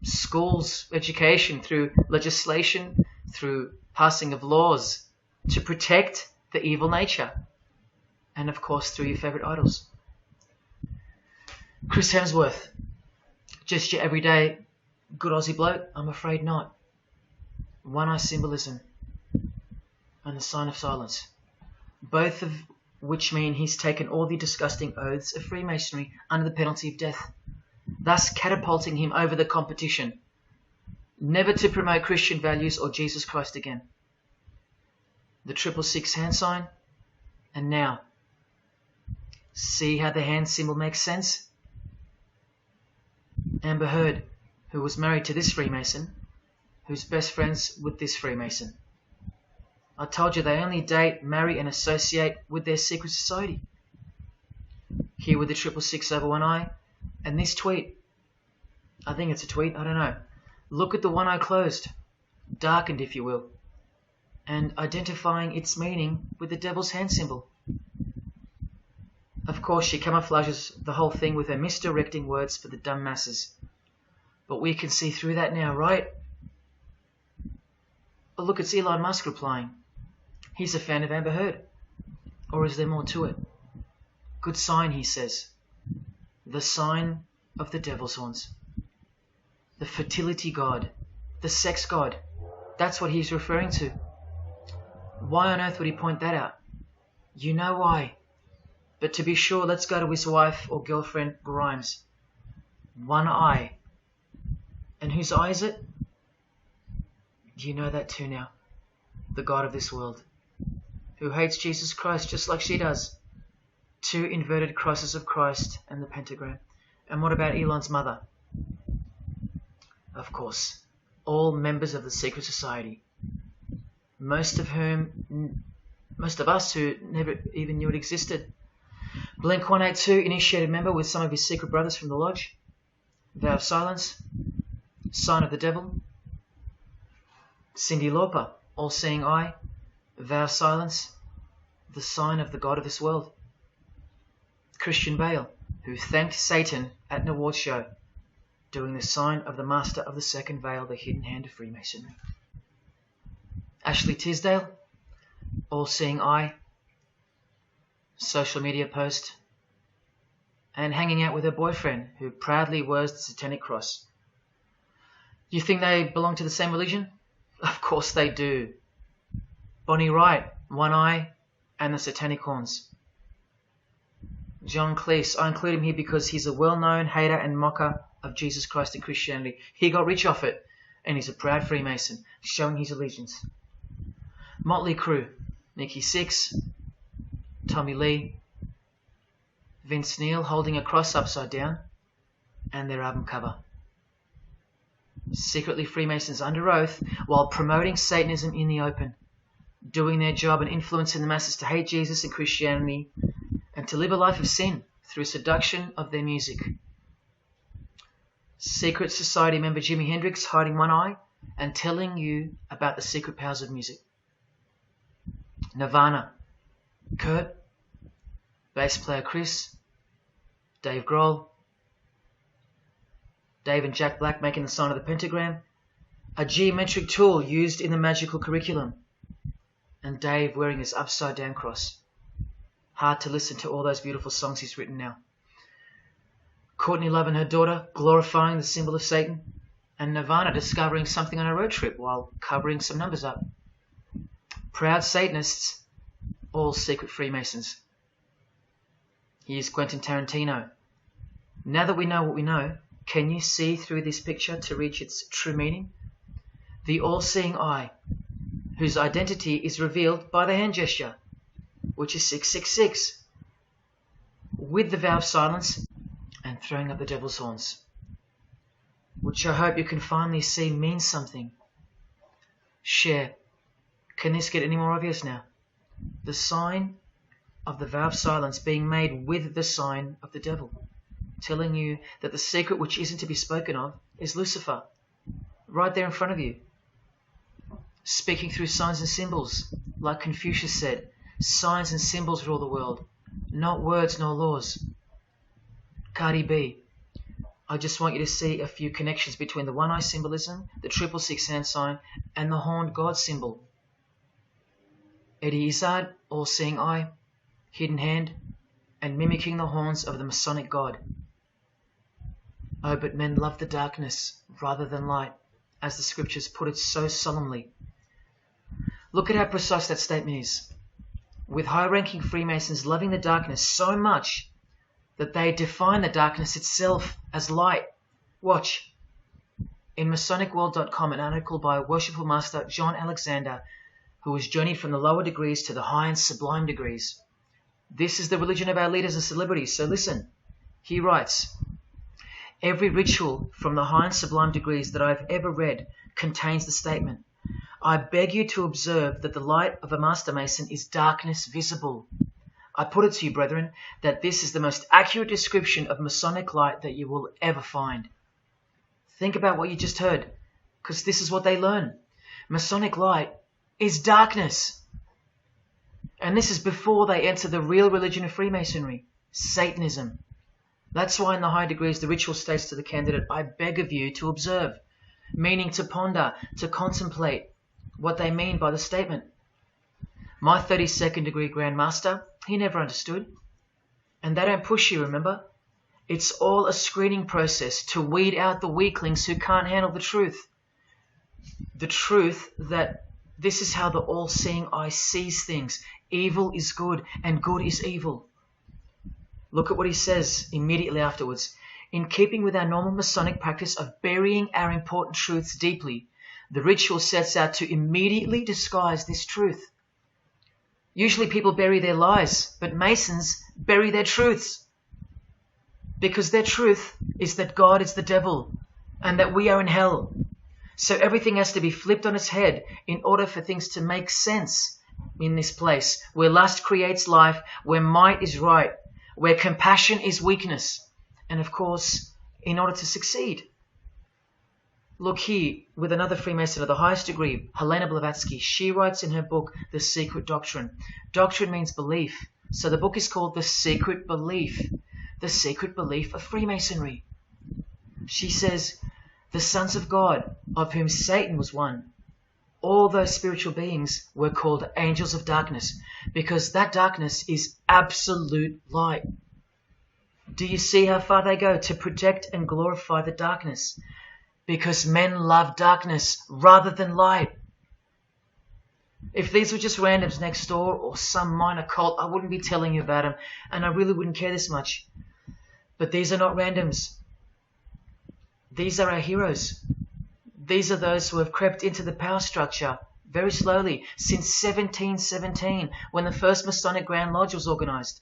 schools, education, through legislation, through passing of laws to protect the evil nature, and of course through your favorite idols. Chris Hemsworth, just your everyday good Aussie bloke? I'm afraid not. One-eye symbolism and the sign of silence, both of which mean he's taken all the disgusting oaths of Freemasonry under the penalty of death, thus catapulting him over the competition, never to promote Christian values or Jesus Christ again. The 666 hand sign, and now, see how the hand symbol makes sense? Amber Heard, who was married to this Freemason, who's best friends with this Freemason. I told you they only date, marry and associate with their secret society. Here with the 666 over one eye, and this tweet. I think it's a tweet, I don't know. Look at the one eye closed, darkened if you will, and identifying its meaning with the devil's hand symbol. Of course, she camouflages the whole thing with her misdirecting words for the dumb masses. But we can see through that now, right? Oh, look, it's Elon Musk replying. He's a fan of Amber Heard. Or is there more to it? Good sign, he says. The sign of the devil's horns. The fertility god. The sex god. That's what he's referring to. Why on earth would he point that out? You know why. But to be sure, let's go to his wife or girlfriend, Grimes. One eye. And whose eye is it? You know that too now. The god of this world. Who hates Jesus Christ just like she does. 2 inverted crosses of Christ and the pentagram. And what about Elon's mother? Of course, all members of the secret society. Most of us who never even knew it existed. Blink-182, initiated member with some of his secret brothers from the lodge. Vow of silence. Sign of the devil. Cyndi Lauper, all-seeing eye. Vow of silence. the sign of the god of this world. Christian Bale, who thanked Satan at an award show, doing the sign of the master of the second veil, the hidden hand of Freemasonry. Ashley Tisdale, all-seeing eye, social media post, and hanging out with her boyfriend, who proudly wears the Satanic Cross. You think they belong to the same religion? Of course they do. Bonnie Wright, one eye and the Satanic horns. John Cleese, I include him here because he's a well-known hater and mocker of Jesus Christ and Christianity. He got rich off it, and he's a proud Freemason, showing his allegiance. Motley Crue, Nikki Sixx, Tommy Lee, Vince Neil holding a cross upside down, and their album cover. Secretly Freemasons under oath while promoting Satanism in the open, doing their job and influencing the masses to hate Jesus and Christianity and to live a life of sin through seduction of their music. Secret Society member Jimi Hendrix hiding one eye and telling you about the secret powers of music. Nirvana, Kurt, bass player Chris, Dave Grohl, Dave and Jack Black making the sign of the pentagram, a geometric tool used in the magical curriculum, and Dave wearing his upside down cross. Hard to listen to all those beautiful songs he's written now. Courtney Love and her daughter glorifying the symbol of Satan, and Nirvana discovering something on a road trip while covering some numbers up. Proud Satanists, all secret Freemasons. Here's Quentin Tarantino. Now that we know what we know, can you see through this picture to reach its true meaning? The all-seeing eye, whose identity is revealed by the hand gesture, which is 666, with the vow of silence and throwing up the devil's horns, which I hope you can finally see means something. Share. Can this get any more obvious now? The sign of the vow of silence being made with the sign of the devil, telling you that the secret which isn't to be spoken of is Lucifer, right there in front of you. Speaking through signs and symbols, like Confucius said, signs and symbols rule the world, not words nor laws. Cardi B, I just want you to see a few connections between the one-eye symbolism, the 666 hand sign, and the horned God symbol. Eddie Izzard, all-seeing eye, hidden hand, and mimicking the horns of the Masonic God. Oh, but men love the darkness rather than light, as the scriptures put it so solemnly. Look at how precise that statement is. With high-ranking Freemasons loving the darkness so much that they define the darkness itself as light. Watch. In MasonicWorld.com, an article by Worshipful Master John Alexander, who has journeyed from the lower degrees to the high and sublime degrees. This is the religion of our leaders and celebrities, so listen. He writes, every ritual from the high and sublime degrees that I've ever read contains the statement, I beg you to observe that the light of a Master Mason is darkness visible. I put it to you, brethren, that this is the most accurate description of Masonic light that you will ever find. Think about what you just heard, because this is what they learn. Masonic light is darkness. And this is before they enter the real religion of Freemasonry, Satanism. That's why in the high degrees the ritual states to the candidate, I beg of you to observe, meaning to ponder, to contemplate what they mean by the statement. My 32nd degree Grand Master, he never understood. And they don't push you, remember? It's all a screening process to weed out the weaklings who can't handle the truth. The truth that this is how the all-seeing eye sees things. Evil is good and good is evil. Look at what he says immediately afterwards. In keeping with our normal Masonic practice of burying our important truths deeply, the ritual sets out to immediately disguise this truth. Usually people bury their lies, but Masons bury their truths. Because their truth is that God is the devil and that we are in hell. So everything has to be flipped on its head in order for things to make sense in this place where lust creates life, where might is right, where compassion is weakness, and of course, in order to succeed. Look here, with another Freemason of the highest degree, Helena Blavatsky. She writes in her book, The Secret Doctrine. Doctrine means belief. So the book is called The Secret Belief. The Secret Belief of Freemasonry. She says, the sons of God, of whom Satan was one, all those spiritual beings were called angels of darkness, because that darkness is absolute light. Do you see how far they go to protect and glorify the darkness? Because men love darkness rather than light. If these were just randoms next door or some minor cult, I wouldn't be telling you about them, and I really wouldn't care this much. But these are not randoms. These are our heroes. These are those who have crept into the power structure very slowly since 1717, when the first Masonic Grand Lodge was organized,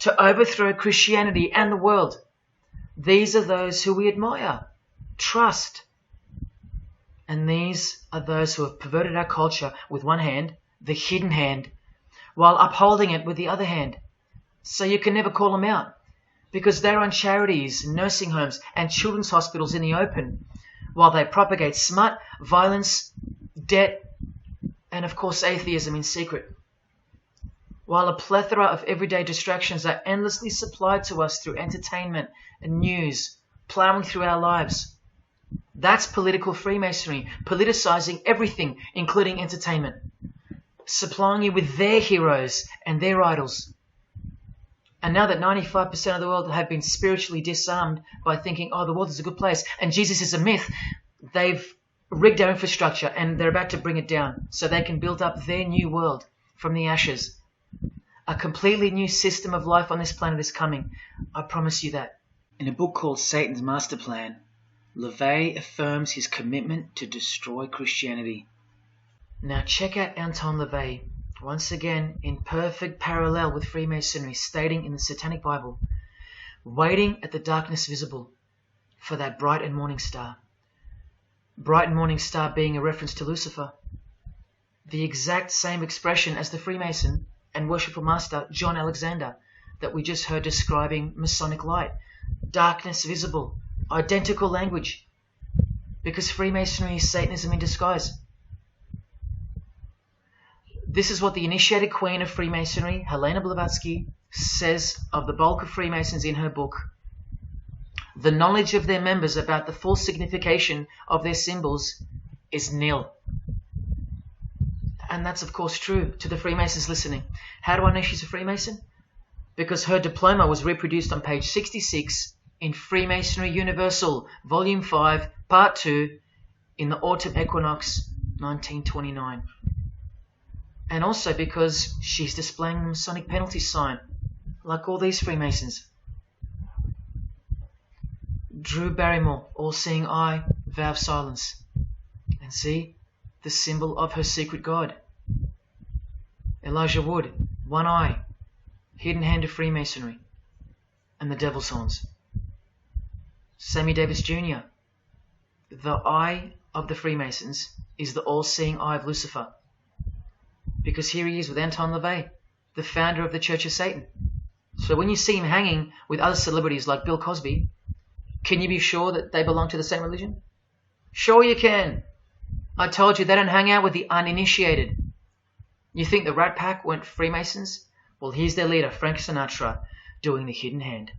to overthrow Christianity and the world. These are those who we admire, trust. And these are those who have perverted our culture with one hand, the hidden hand, while upholding it with the other hand. So you can never call them out, because they run charities, nursing homes, and children's hospitals in the open, while they propagate smut, violence, debt, and of course atheism in secret. While a plethora of everyday distractions are endlessly supplied to us through entertainment and news, plowing through our lives. That's political Freemasonry, politicizing everything, including entertainment, supplying you with their heroes and their idols. And now that 95% of the world have been spiritually disarmed by thinking, oh, the world is a good place and Jesus is a myth, they've rigged our infrastructure and they're about to bring it down so they can build up their new world from the ashes. A completely new system of life on this planet is coming. I promise you that. In a book called Satan's Master Plan, LaVey affirms his commitment to destroy Christianity. Now check out Anton LaVey, once again in perfect parallel with Freemasonry, stating in the Satanic Bible, waiting at the darkness visible for that bright and morning star. Bright and morning star being a reference to Lucifer. The exact same expression as the Freemason and worshipful master John Alexander that we just heard describing Masonic light. Darkness visible. Identical language. Because Freemasonry is Satanism in disguise. This is what the initiated queen of Freemasonry, Helena Blavatsky, says of the bulk of Freemasons in her book. The knowledge of their members about the full signification of their symbols is nil. And that's of course true to the Freemasons listening. How do I know she's a Freemason? Because her diploma was reproduced on page 66 in Freemasonry Universal, Volume 5, Part 2, in the Autumn Equinox, 1929. And also because she's displaying the Masonic penalty sign, like all these Freemasons. Drew Barrymore, all-seeing eye, vow of silence. And see, the symbol of her secret god. Elijah Wood, one eye, hidden hand of Freemasonry, and the devil's horns. Sammy Davis Jr., the eye of the Freemasons is the all-seeing eye of Lucifer. Because here he is with Anton LaVey, the founder of the Church of Satan. So when you see him hanging with other celebrities like Bill Cosby, can you be sure that they belong to the same religion? Sure you can. I told you they don't hang out with the uninitiated. You think the Rat Pack weren't Freemasons? Well, here's their leader, Frank Sinatra, doing the hidden hand.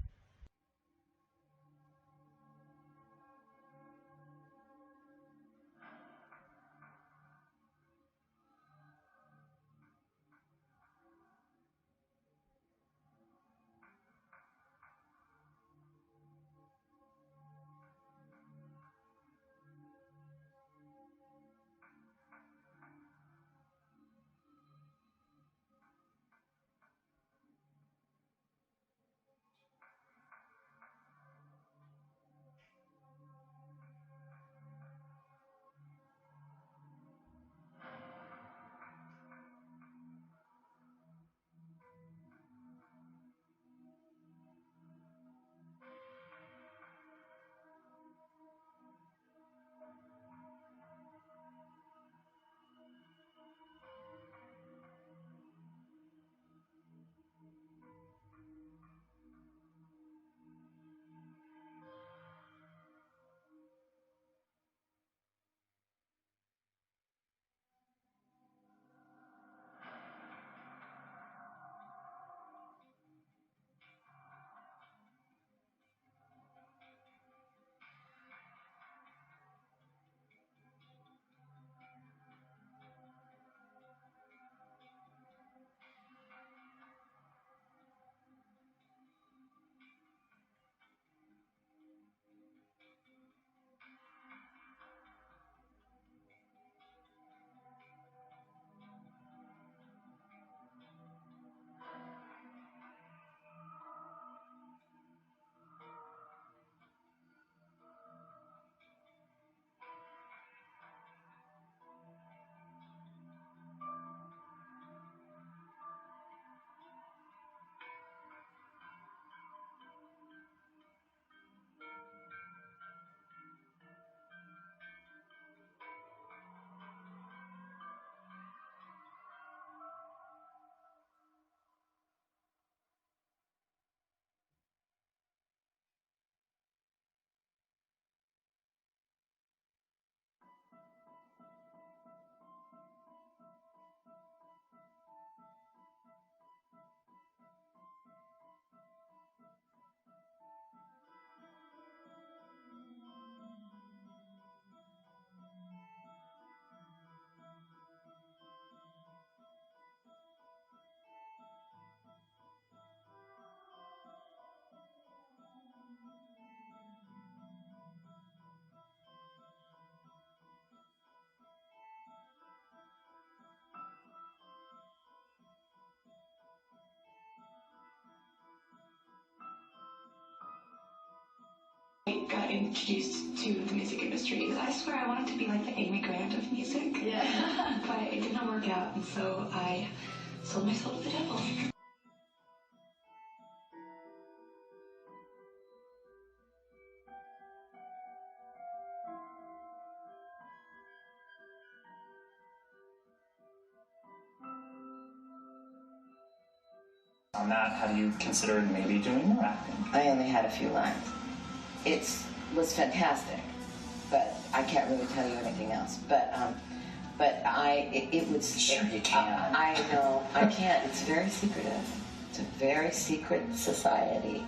introduced to the music industry. I swear I wanted to be like the Amy Grant of music. Yeah. But it did not work out, and so I sold my soul to the devil. On that, how do you consider maybe doing more acting? I only had a few lines. It was fantastic, but I can't really tell you anything else. But it would. Sure you can. I know I can't. It's very secretive. It's a very secret society.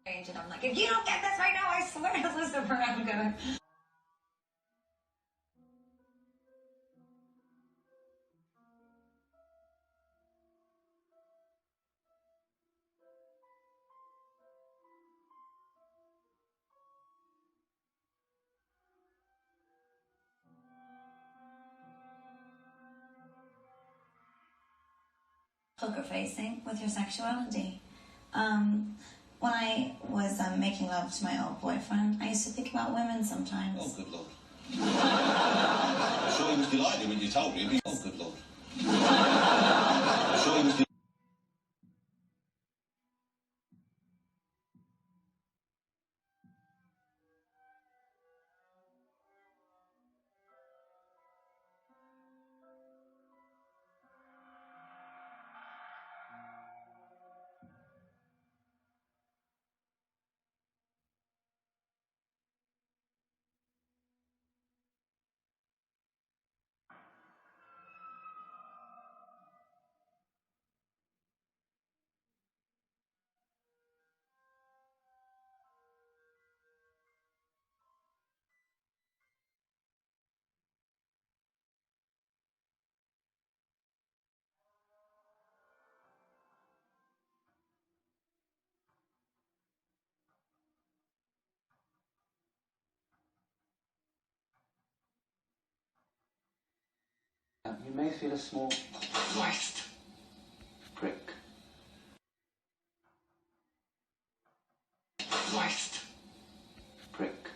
And I'm like, if you don't get this right now, I swear to Lucifer, I'm gonna. poker facing with your sexuality. When I was making love to my old boyfriend, I used to think about women sometimes. Oh, good Lord. I'm sure he was delighted when you told him. Oh, good Lord. I'm sure he was delighted. You may feel a small Christ. prick. Christ. Prick.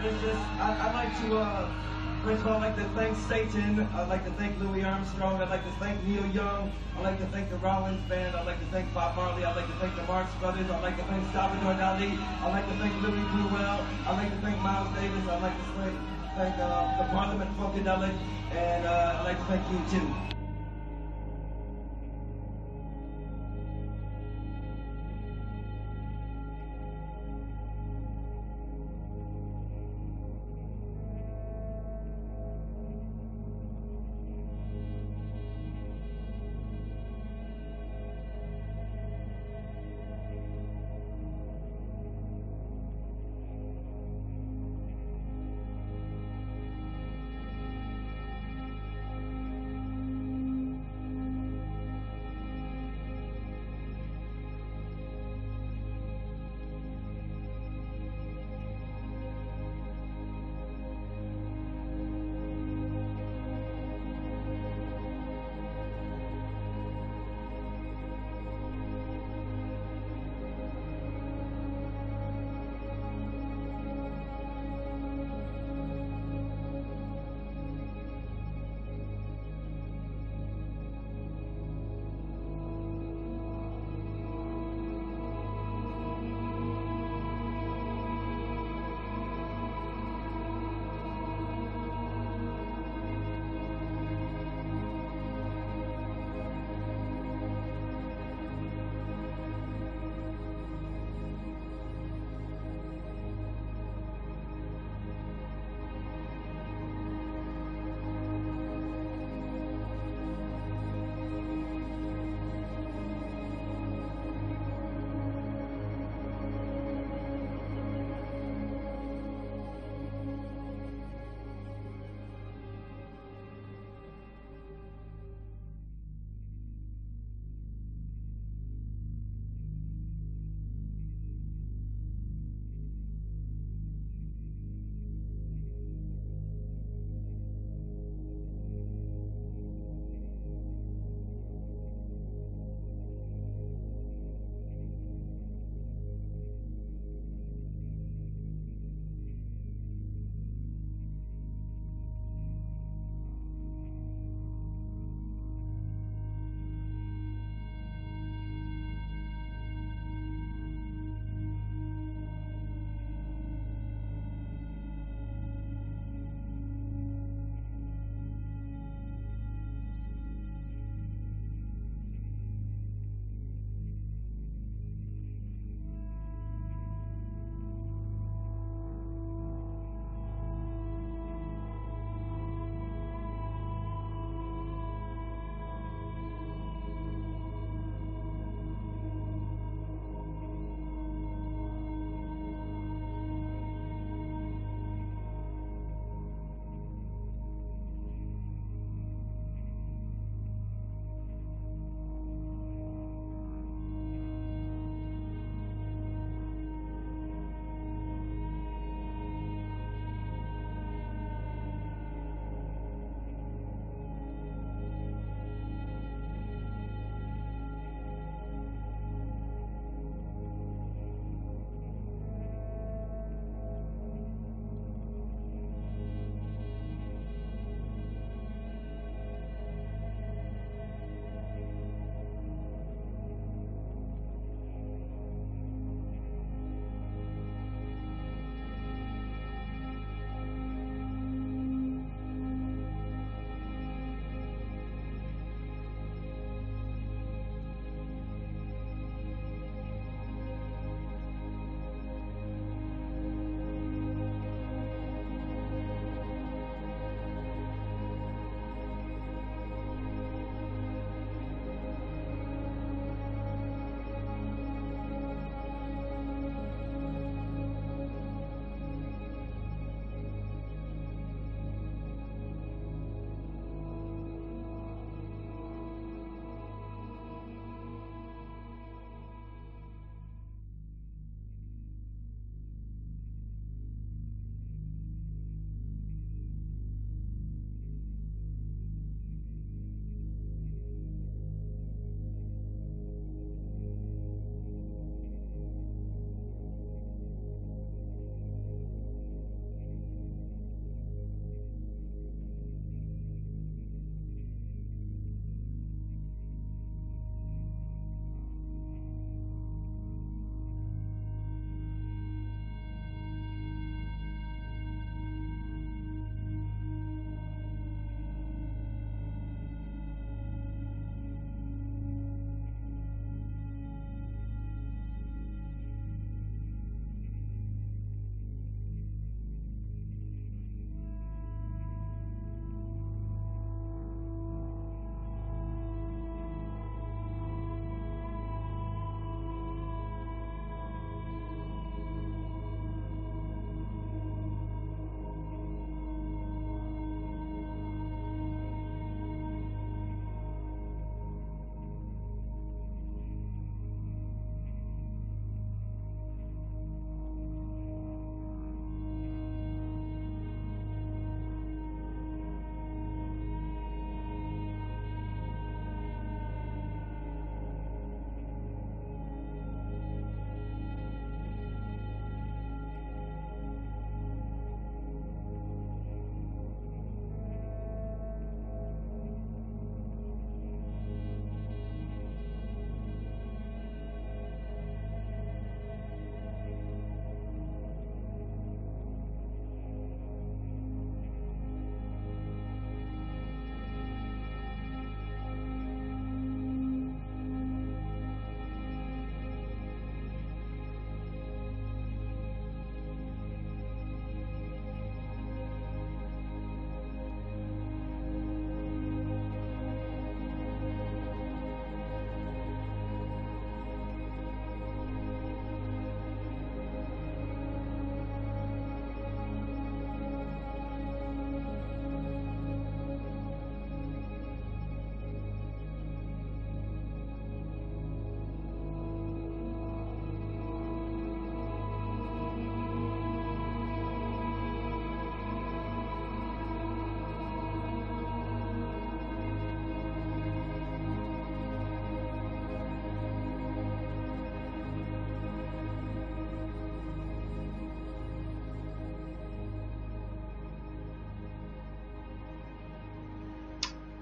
It's just, I'd like to, first of all, I'd like to thank Satan. I'd like to thank Louis Armstrong. I'd like to thank Neil Young. I'd like to thank the Rollins Band. I'd like to thank Bob Marley. I'd like to thank the Marx Brothers. I'd like to thank Salvador Dali. I'd like to thank Louis Bruel. I'd like to thank Miles Davis. I'd like to thank the Parliament Funkadelic. And I'd like to thank you, too.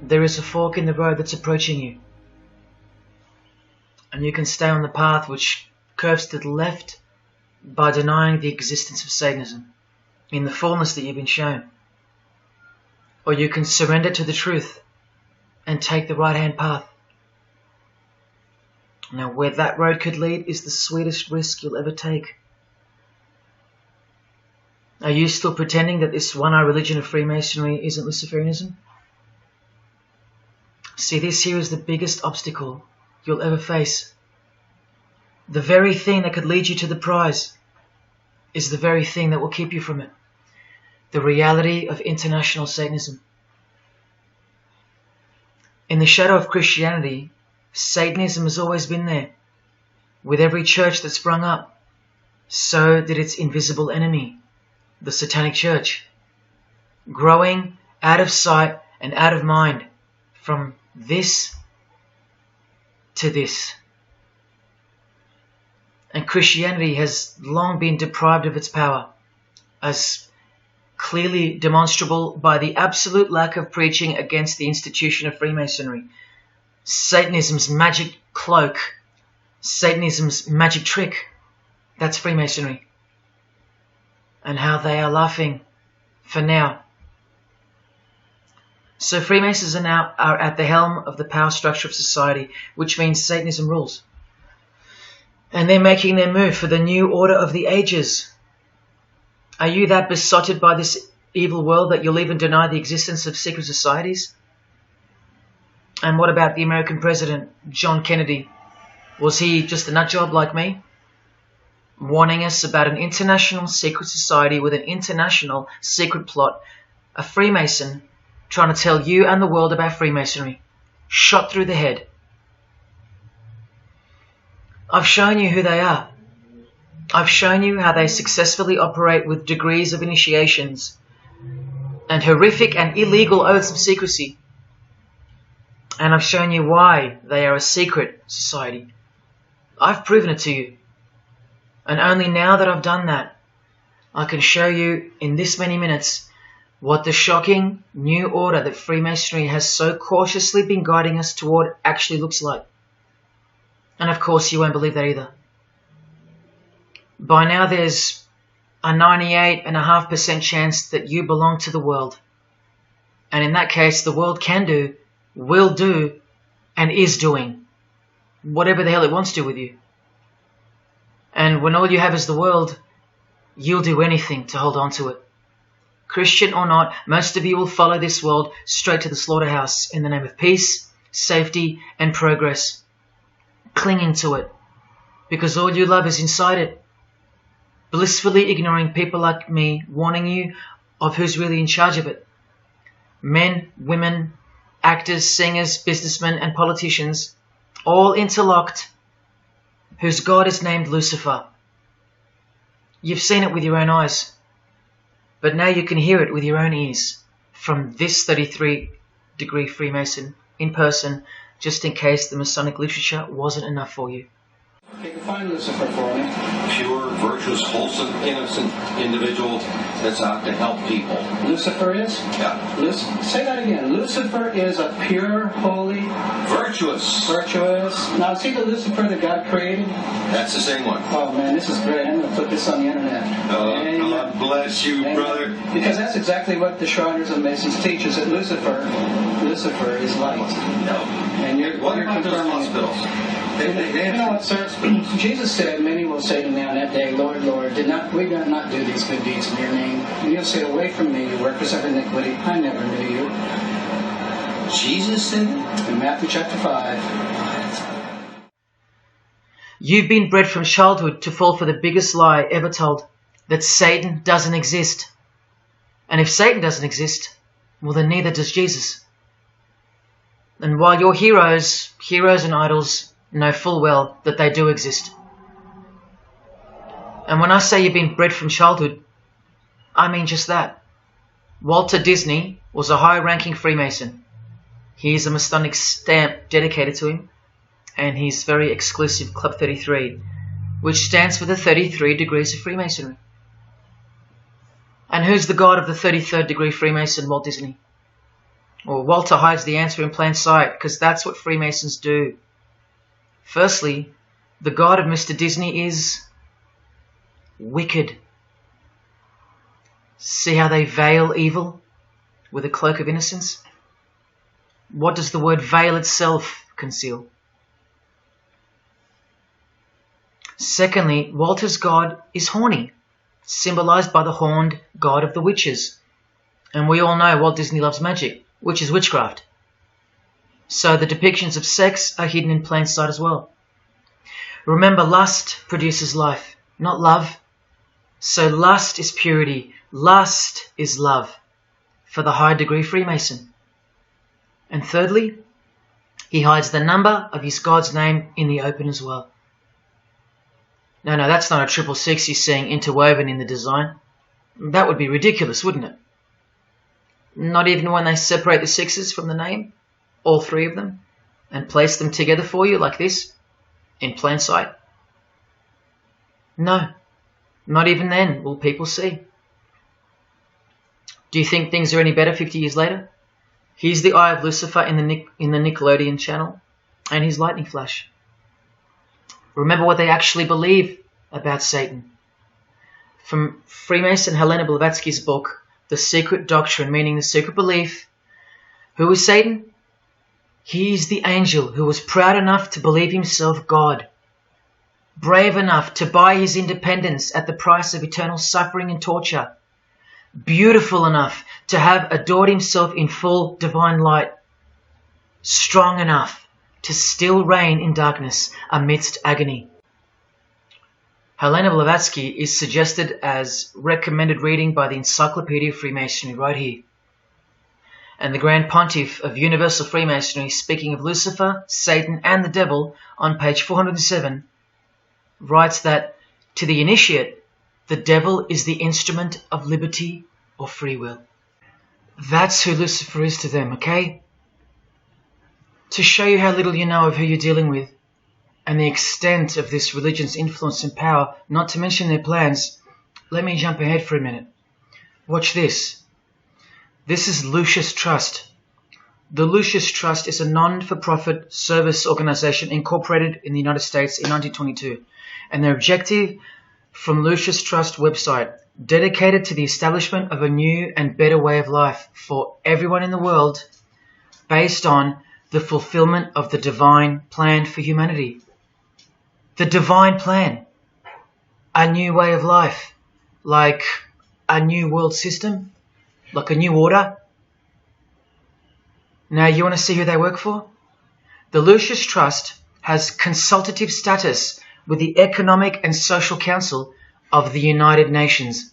there is a fork in the road that's approaching you. And you can stay on the path which curves to the left by denying the existence of Satanism in the fullness that you've been shown. Or you can surrender to the truth and take the right-hand path. Now, where that road could lead is the sweetest risk you'll ever take. Are you still pretending that this one-eye religion of Freemasonry isn't Luciferianism? See, this here is the biggest obstacle you'll ever face. The very thing that could lead you to the prize is the very thing that will keep you from it. The reality of international Satanism. In the shadow of Christianity, Satanism has always been there. With every church that sprung up, so did its invisible enemy, the Satanic Church, growing out of sight and out of mind from this to this. And Christianity has long been deprived of its power, as clearly demonstrable by the absolute lack of preaching against the institution of Freemasonry. Satanism's magic cloak, Satanism's magic trick, that's Freemasonry. And how they are laughing for now. So Freemasons are at the helm of the power structure of society, which means Satanism rules. And they're making their move for the new order of the ages. Are you that besotted by this evil world that you'll even deny the existence of secret societies? And what about the American president, John Kennedy? Was he just a nutjob like me? Warning us about an international secret society with an international secret plot. A Freemason trying to tell you and the world about Freemasonry. Shot through the head. I've shown you who they are. I've shown you how they successfully operate with degrees of initiations and horrific and illegal oaths of secrecy. And I've shown you why they are a secret society. I've proven it to you. And only now that I've done that, I can show you in this many minutes what the shocking new order that Freemasonry has so cautiously been guiding us toward actually looks like. And of course you won't believe that either. By now there's a 98.5% chance that you belong to the world. And in that case, the world can do, will do, and is doing whatever the hell it wants to with you. And when all you have is the world, you'll do anything to hold on to it. Christian or not, most of you will follow this world straight to the slaughterhouse in the name of peace, safety, and progress. Clinging to it, because all you love is inside it. Blissfully ignoring people like me warning you of who's really in charge of it. Men, women, actors, singers, businessmen, and politicians, all interlocked, whose God is named Lucifer. You've seen it with your own eyes, but now you can hear it with your own ears from this 33-degree Freemason in person, just in case the Masonic literature wasn't enough for you. Okay, define Lucifer for me. Pure, virtuous, wholesome, innocent individual that's out to help people. Lucifer is? Yeah. Say that again. Lucifer is a pure, holy... Virtuous. Virtuous. Now, see the Lucifer that God created? That's the same one. Oh, man, this is great. I'm going to put this on the internet. Oh, God bless you, brother. Because that's exactly what the Shriners and Masons teach, is that Lucifer is light. No. And you're about those confirming hospitals? You know what, sir? Jesus said, many will say to me on that day, Lord, Lord, did we not do these good deeds in your name? And you'll say, away from me, you workers of iniquity, I never knew you. Jesus said it? In Matthew chapter 5. You've been bred from childhood to fall for the biggest lie ever told, that Satan doesn't exist. And if Satan doesn't exist, well then neither does Jesus. And while your heroes and idols know full well that they do exist. And when I say you've been bred from childhood, I mean just that. Walter Disney was a high-ranking Freemason. He's a Masonic stamp dedicated to him, and he's very exclusive Club 33, which stands for the 33 degrees of Freemasonry. And who's the god of the 33rd degree Freemason, Walt Disney? Or Walter hides the answer in plain sight, because that's what Freemasons do. Firstly, the God of Mr. Disney is wicked. See how they veil evil with a cloak of innocence? What does the word veil itself conceal? Secondly, Walter's God is horny, symbolized by the horned god of the witches. And we all know Walt Disney loves magic, which is witchcraft. So the depictions of sex are hidden in plain sight as well. Remember, lust produces life, not love. So lust is purity, lust is love for the high degree Freemason. And thirdly, he hides the number of his God's name in the open as well. No, that's not a 666 he's seeing interwoven in the design. That would be ridiculous, wouldn't it? Not even when they separate the sixes from the name, all three of them, and place them together for you like this, in plain sight. No, not even then will people see. Do you think things are any better 50 years later? Here's the Eye of Lucifer in the Nickelodeon channel, and his lightning flash. Remember what they actually believe about Satan. From Freemason Helena Blavatsky's book, The Secret Doctrine, meaning the secret belief. Who is Satan? He is the angel who was proud enough to believe himself God, brave enough to buy his independence at the price of eternal suffering and torture, beautiful enough to have adored himself in full divine light, strong enough to still reign in darkness amidst agony. Helena Blavatsky is suggested as recommended reading by the Encyclopedia of Freemasonry right here. And the Grand Pontiff of Universal Freemasonry, speaking of Lucifer, Satan and the Devil on page 407, writes that to the initiate, the devil is the instrument of liberty or free will. That's who Lucifer is to them, okay? To show you how little you know of who you're dealing with and the extent of this religion's influence and power, not to mention their plans, let me jump ahead for a minute. Watch this. This is Lucius Trust. The Lucius Trust is a non-for-profit service organization incorporated in the United States in 1922, and their objective from Lucius Trust website, dedicated to the establishment of a new and better way of life for everyone in the world based on the fulfillment of the divine plan for humanity. The divine plan. A new way of life. Like a new world system. Like a new order. Now you want to see who they work for? The Lucius Trust has consultative status with the Economic and Social Council of the United Nations.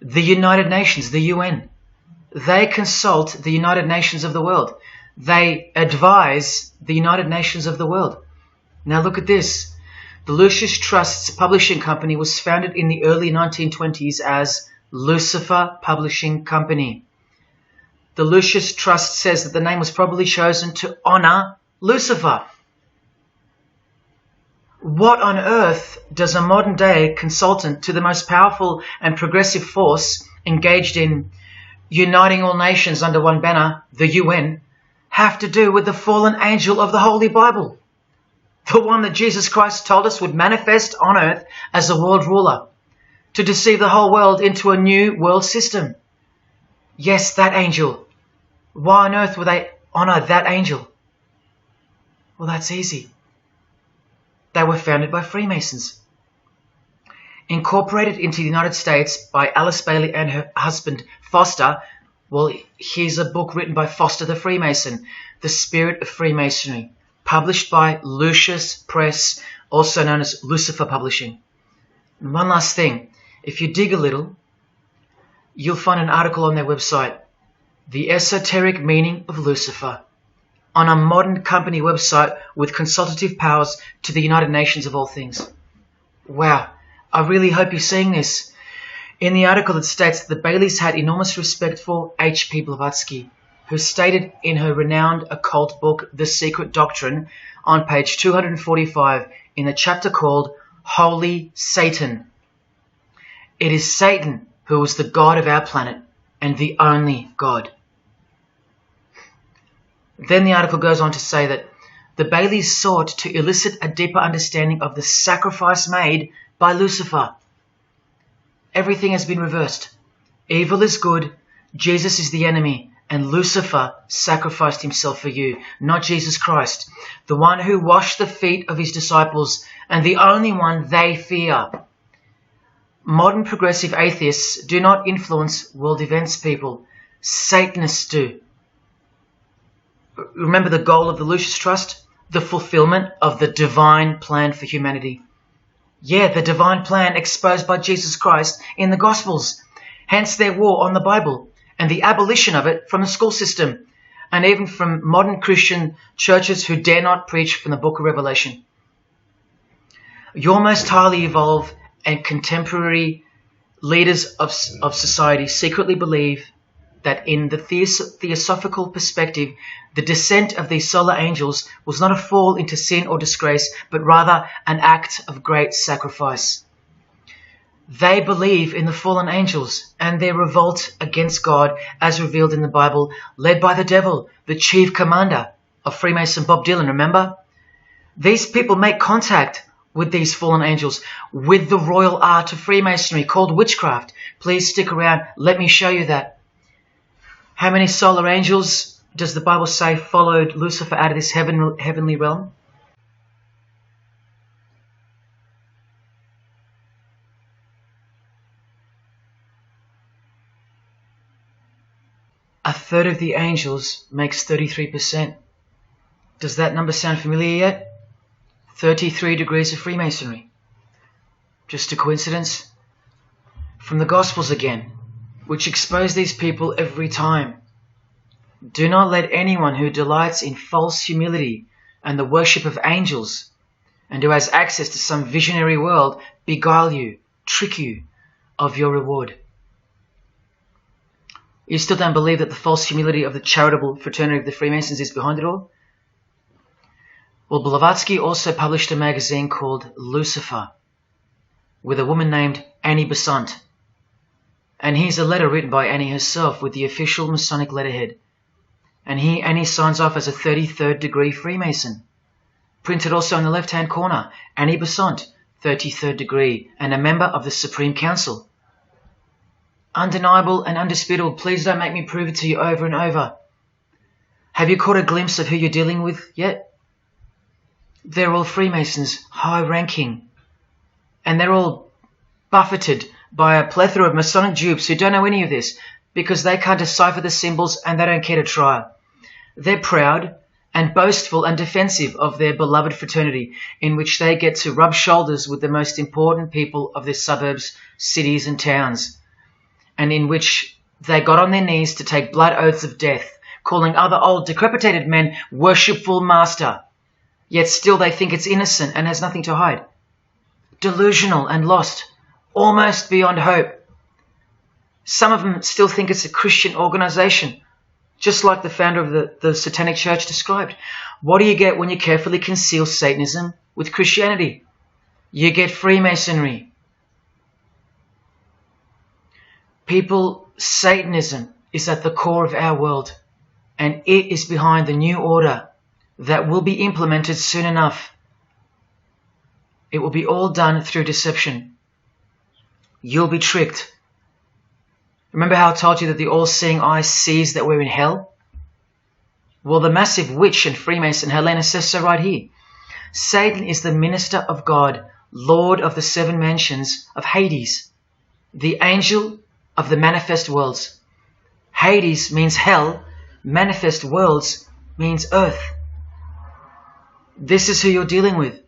The United Nations, the UN. They consult the United Nations of the world. They advise the United Nations of the world. Now look at this. The Lucius Trust's publishing company was founded in the early 1920s as Lucifer Publishing Company. The Lucius Trust says that the name was probably chosen to honor Lucifer. What on earth does a modern day consultant to the most powerful and progressive force engaged in uniting all nations under one banner, the UN, have to do with the fallen angel of the Holy Bible? The one that Jesus Christ told us would manifest on earth as a world ruler, to deceive the whole world into a new world system. Yes, that angel. Why on earth would they honor that angel? Well, that's easy. They were founded by Freemasons. Incorporated into the United States by Alice Bailey and her husband Foster. Well, here's a book written by Foster the Freemason, The Spirit of Freemasonry, published by Lucius Press, also known as Lucifer Publishing. And one last thing, if you dig a little, you'll find an article on their website, The Esoteric Meaning of Lucifer, on a modern company website with consultative powers to the United Nations of all things. Wow, I really hope you're seeing this. In the article it states that the Baileys had enormous respect for H.P. Blavatsky, who stated in her renowned occult book, The Secret Doctrine, on page 245 in the chapter called Holy Satan. It is Satan who is the God of our planet and the only God. Then the article goes on to say that the Baileys sought to elicit a deeper understanding of the sacrifice made by Lucifer. Everything has been reversed. Evil is good, Jesus is the enemy, and Lucifer sacrificed himself for you, not Jesus Christ, the one who washed the feet of his disciples and the only one they fear. Modern progressive atheists do not influence world events, people. Satanists do. Remember the goal of the Lucis Trust? The fulfillment of the divine plan for humanity. Yeah, the divine plan exposed by Jesus Christ in the Gospels. Hence their war on the Bible and the abolition of it from the school system and even from modern Christian churches who dare not preach from the book of Revelation. Your most highly evolved and contemporary leaders of society secretly believe that in the theosophical perspective, the descent of these solar angels was not a fall into sin or disgrace, but rather an act of great sacrifice. They believe in the fallen angels and their revolt against God as revealed in the Bible, led by the devil, the chief commander of Freemason Bob Dylan, remember? These people make contact with these fallen angels, with the royal art of Freemasonry called witchcraft. Please stick around, let me show you that. How many solar angels does the Bible say followed Lucifer out of this heavenly realm? A third of the angels makes 33%. Does that number sound familiar yet? 33 degrees of Freemasonry. Just a coincidence? From the Gospels again, which expose these people every time. Do not let anyone who delights in false humility and the worship of angels, and who has access to some visionary world, beguile you, trick you of your reward. You still don't believe that the false humility of the charitable fraternity of the Freemasons is behind it all? Well, Blavatsky also published a magazine called Lucifer with a woman named Annie Besant. And here's a letter written by Annie herself with the official Masonic letterhead. And here Annie signs off as a 33rd degree Freemason. Printed also in the left-hand corner, Annie Besant, 33rd degree, and a member of the Supreme Council. Undeniable and undisputable. Please don't make me prove it to you over and over. Have you caught a glimpse of who you're dealing with yet? They're all Freemasons, high-ranking. And they're all buffeted by a plethora of Masonic dupes who don't know any of this because they can't decipher the symbols and they don't care to try. They're proud and boastful and defensive of their beloved fraternity, in which they get to rub shoulders with the most important people of their suburbs, cities and towns, and in which they got on their knees to take blood oaths of death, calling other old decrepitated men worshipful master. Yet still they think it's innocent and has nothing to hide. Delusional and lost, almost beyond hope. Some of them still think it's a Christian organization, just like the founder of the Satanic Church described. What do you get when you carefully conceal Satanism with Christianity? You get Freemasonry. People, Satanism is at the core of our world, and it is behind the new order that will be implemented soon enough. It will be all done through deception. You'll be tricked. Remember how I told you that the all-seeing eye sees that we're in hell? Well, the massive witch and Freemason Helena says so right here. Satan is the minister of God, Lord of the seven mansions of Hades, the angel of the manifest worlds. Hades means hell, manifest worlds means earth. This is who you're dealing with.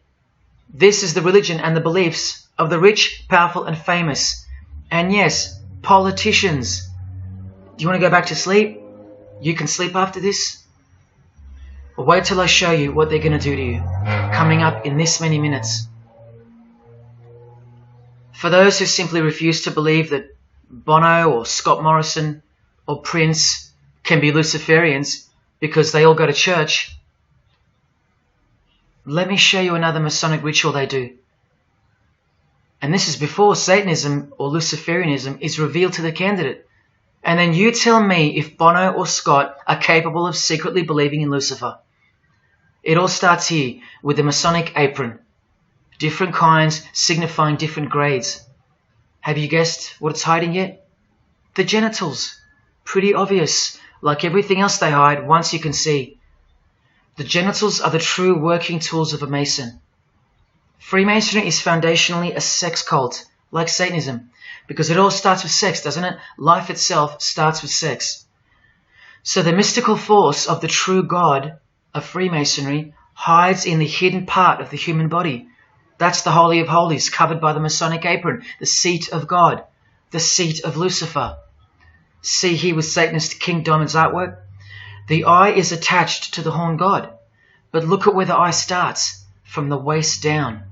This is the religion and the beliefs of the rich, powerful and famous. And yes, politicians. Do you want to go back to sleep? You can sleep after this. Or wait till I show you what they're going to do to you, coming up in this many minutes. For those who simply refuse to believe that Bono or Scott Morrison or Prince can be Luciferians because they all go to church, let me show you another Masonic ritual they do. And this is before Satanism or Luciferianism is revealed to the candidate. And then you tell me if Bono or Scott are capable of secretly believing in Lucifer. It all starts here with the Masonic apron. Different kinds signifying different grades. Have you guessed what it's hiding yet? The genitals. Pretty obvious. Like everything else they hide, once you can see. The genitals are the true working tools of a Mason. Freemasonry is foundationally a sex cult, like Satanism, because it all starts with sex, doesn't it? Life itself starts with sex. So the mystical force of the true God of Freemasonry hides in the hidden part of the human body. That's the Holy of Holies, covered by the Masonic apron, the seat of God, the seat of Lucifer. See here with Satanist King Diamond's artwork? The eye is attached to the horn god, but look at where the eye starts, from the waist down.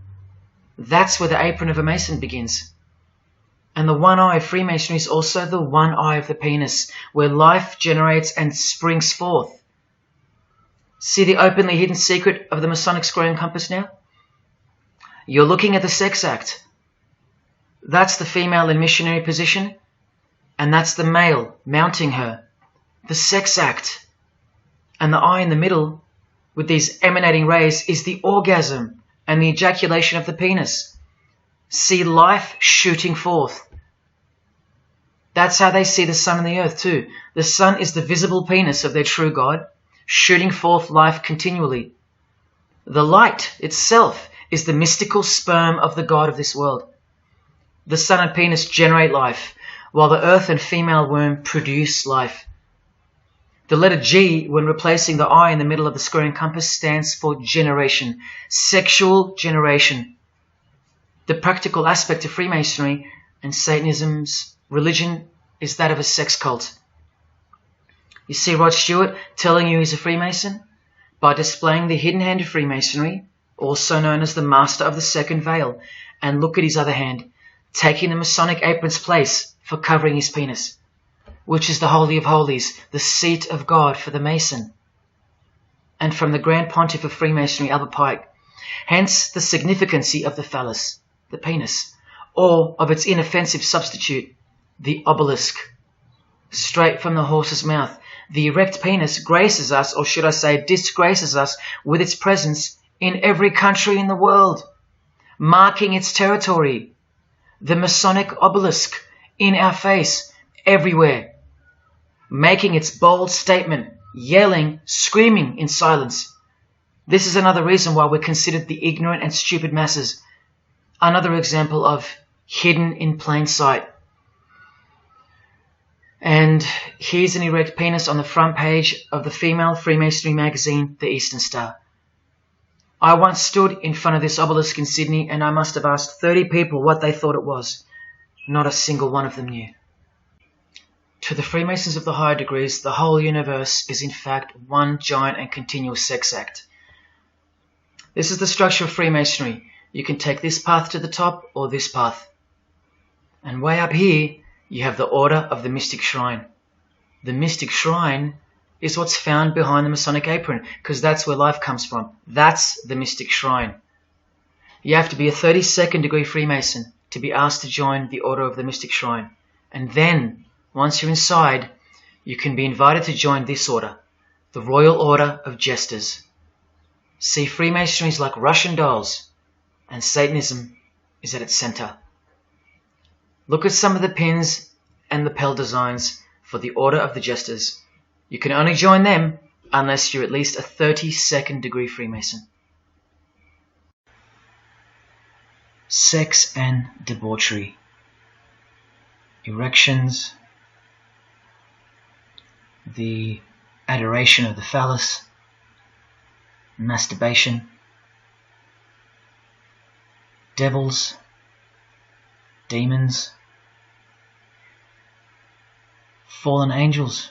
That's where the apron of a Mason begins. And the one eye of Freemasonry is also the one eye of the penis, where life generates and springs forth. See the openly hidden secret of the Masonic square and compass now? You're looking at the sex act. That's the female in missionary position, and that's the male mounting her. The sex act. And the eye in the middle, with these emanating rays, is the orgasm and the ejaculation of the penis. See life shooting forth. That's how they see the sun and the earth too. The sun is the visible penis of their true God, shooting forth life continually. The light itself is the mystical sperm of the God of this world. The sun and penis generate life, while the earth and female womb produce life. The letter G, when replacing the I in the middle of the square and compass, stands for generation, sexual generation. The practical aspect of Freemasonry and Satanism's religion is that of a sex cult. You see Rod Stewart telling you he's a Freemason? By displaying the hidden hand of Freemasonry, also known as the Master of the Second Veil, and look at his other hand, taking the Masonic apron's place for covering his penis, which is the Holy of Holies, the seat of God for the Mason. And from the Grand Pontiff of Freemasonry, Albert Pike, hence the significancy of the phallus, the penis, or of its inoffensive substitute, the obelisk. Straight from the horse's mouth, the erect penis graces us, or should I say disgraces us, with its presence in every country in the world, marking its territory. The Masonic obelisk in our face, everywhere, making its bold statement, yelling, screaming in silence. This is another reason why we're considered the ignorant and stupid masses. Another example of hidden in plain sight. And here's an erect penis on the front page of the female Freemasonry magazine, The Eastern Star. I once stood in front of this obelisk in Sydney, and I must have asked 30 people what they thought it was. Not a single one of them knew. To the Freemasons of the higher degrees, the whole universe is in fact one giant and continuous sex act. This is the structure of Freemasonry. You can take this path to the top or this path. And way up here, you have the Order of the Mystic Shrine. The Mystic Shrine is what's found behind the Masonic apron, because that's where life comes from. That's the Mystic Shrine. You have to be a 32nd degree Freemason to be asked to join the Order of the Mystic Shrine. And then, once you're inside, you can be invited to join this order, the Royal Order of Jesters. See, Freemasonry is like Russian dolls, and Satanism is at its center. Look at some of the pins and lapel designs for the Order of the Jesters. You can only join them unless you're at least a 32nd degree Freemason. Sex and debauchery. Erections. The adoration of the phallus. Masturbation. Devils. Demons. Fallen angels.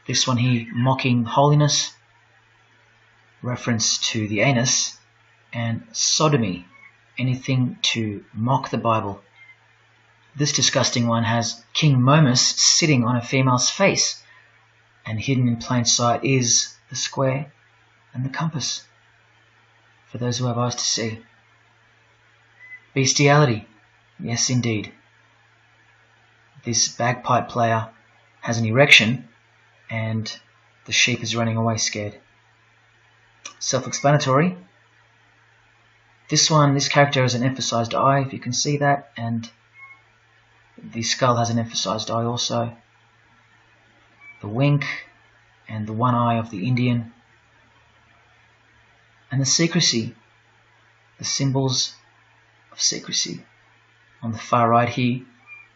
This one here, mocking holiness, reference to the anus, and sodomy, anything to mock the Bible. This disgusting one has King Momus sitting on a female's face, and hidden in plain sight is the square and the compass, for those who have eyes to see. Bestiality, yes indeed. this bagpipe player has an erection and the sheep is running away scared. Self-explanatory. This character has an emphasized eye, if you can see that, and the skull has an emphasized eye also. The wink and the one eye of the Indian. And the secrecy, the symbols of secrecy. On the far right here,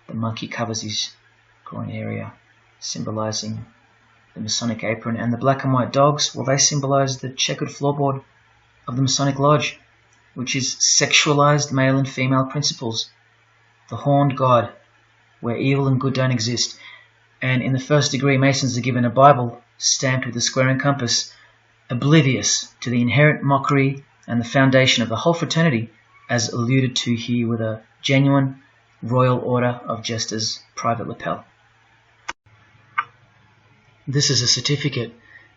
the monkey covers his groin area, symbolizing the Masonic apron, and the black and white dogs, well, they symbolize the checkered floorboard of the Masonic Lodge, which is sexualized male and female principles, the horned god, where evil and good don't exist. And in the first degree, Masons are given a Bible stamped with a square and compass, oblivious to the inherent mockery and the foundation of the whole fraternity, as alluded to here with a genuine Royal Order of Jesters private lapel. This is a certificate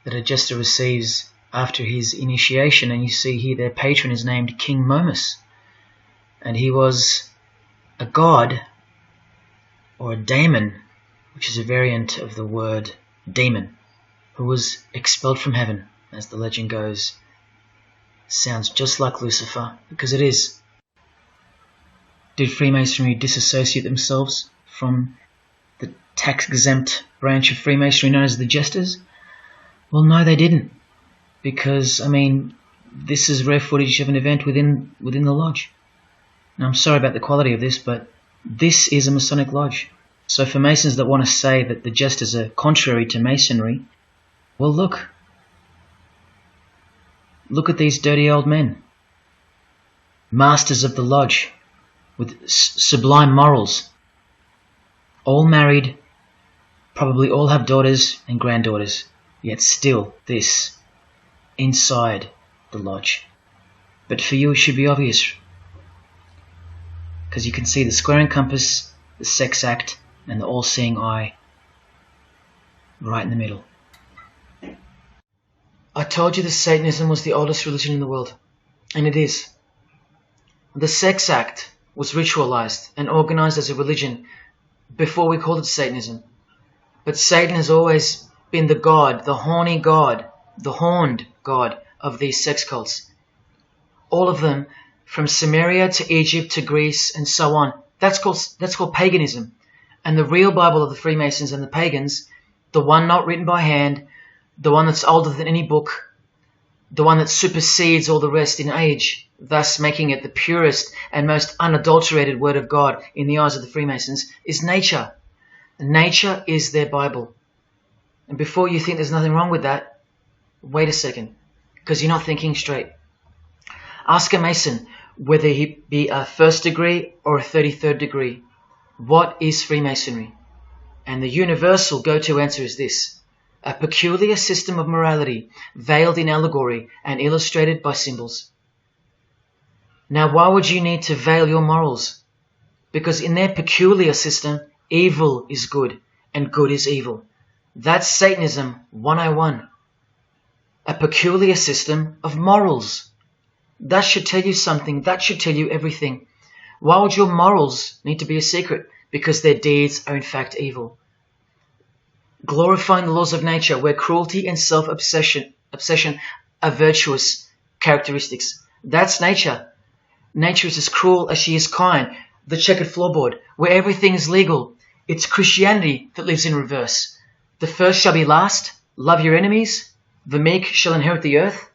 that a jester receives after his initiation, and you see here their patron is named King Momus, and he was a god, or a daemon, which is a variant of the word demon, who was expelled from heaven, as the legend goes. Sounds just like Lucifer, because it is. Did Freemasonry disassociate themselves from the tax-exempt branch of Freemasonry known as the Jesters? Well, no, they didn't. Because, I mean, this is rare footage of an event within the lodge. Now, I'm sorry about the quality of this, but this is a Masonic lodge. So for Masons that want to say that the Jesters are contrary to Masonry, well, look. Look at these dirty old men. Masters of the lodge, with sublime morals. All married, probably all have daughters and granddaughters, yet still this, inside the lodge. But for you it should be obvious, because you can see the square and compass, the sex act, and the all-seeing eye right in the middle. I told you that Satanism was the oldest religion in the world, and it is. The sex act was ritualized and organized as a religion before we called it Satanism. But Satan has always been the god, the horny god, the horned god of these sex cults. All of them, from Sumeria to Egypt to Greece and so on, that's called paganism. And the real Bible of the Freemasons and the pagans, the one not written by hand, the one that's older than any book, the one that supersedes all the rest in age, thus making it the purest and most unadulterated word of God in the eyes of the Freemasons, is nature. Nature is their Bible. And before you think there's nothing wrong with that, wait a second, because you're not thinking straight. Ask a Mason, whether he be a first degree or a 33rd degree, what is Freemasonry? And the universal go-to answer is this: a peculiar system of morality, veiled in allegory and illustrated by symbols. Now, why would you need to veil your morals? Because in their peculiar system, evil is good and good is evil. That's Satanism 101. A peculiar system of morals. That should tell you something. That should tell you everything. Why would your morals need to be a secret? Because their deeds are in fact evil. Glorifying the laws of nature, where cruelty and self-obsession are virtuous characteristics. That's nature. Nature is as cruel as she is kind. The checkered floorboard, where everything is legal. It's Christianity that lives in reverse. The first shall be last. Love your enemies. The meek shall inherit the earth.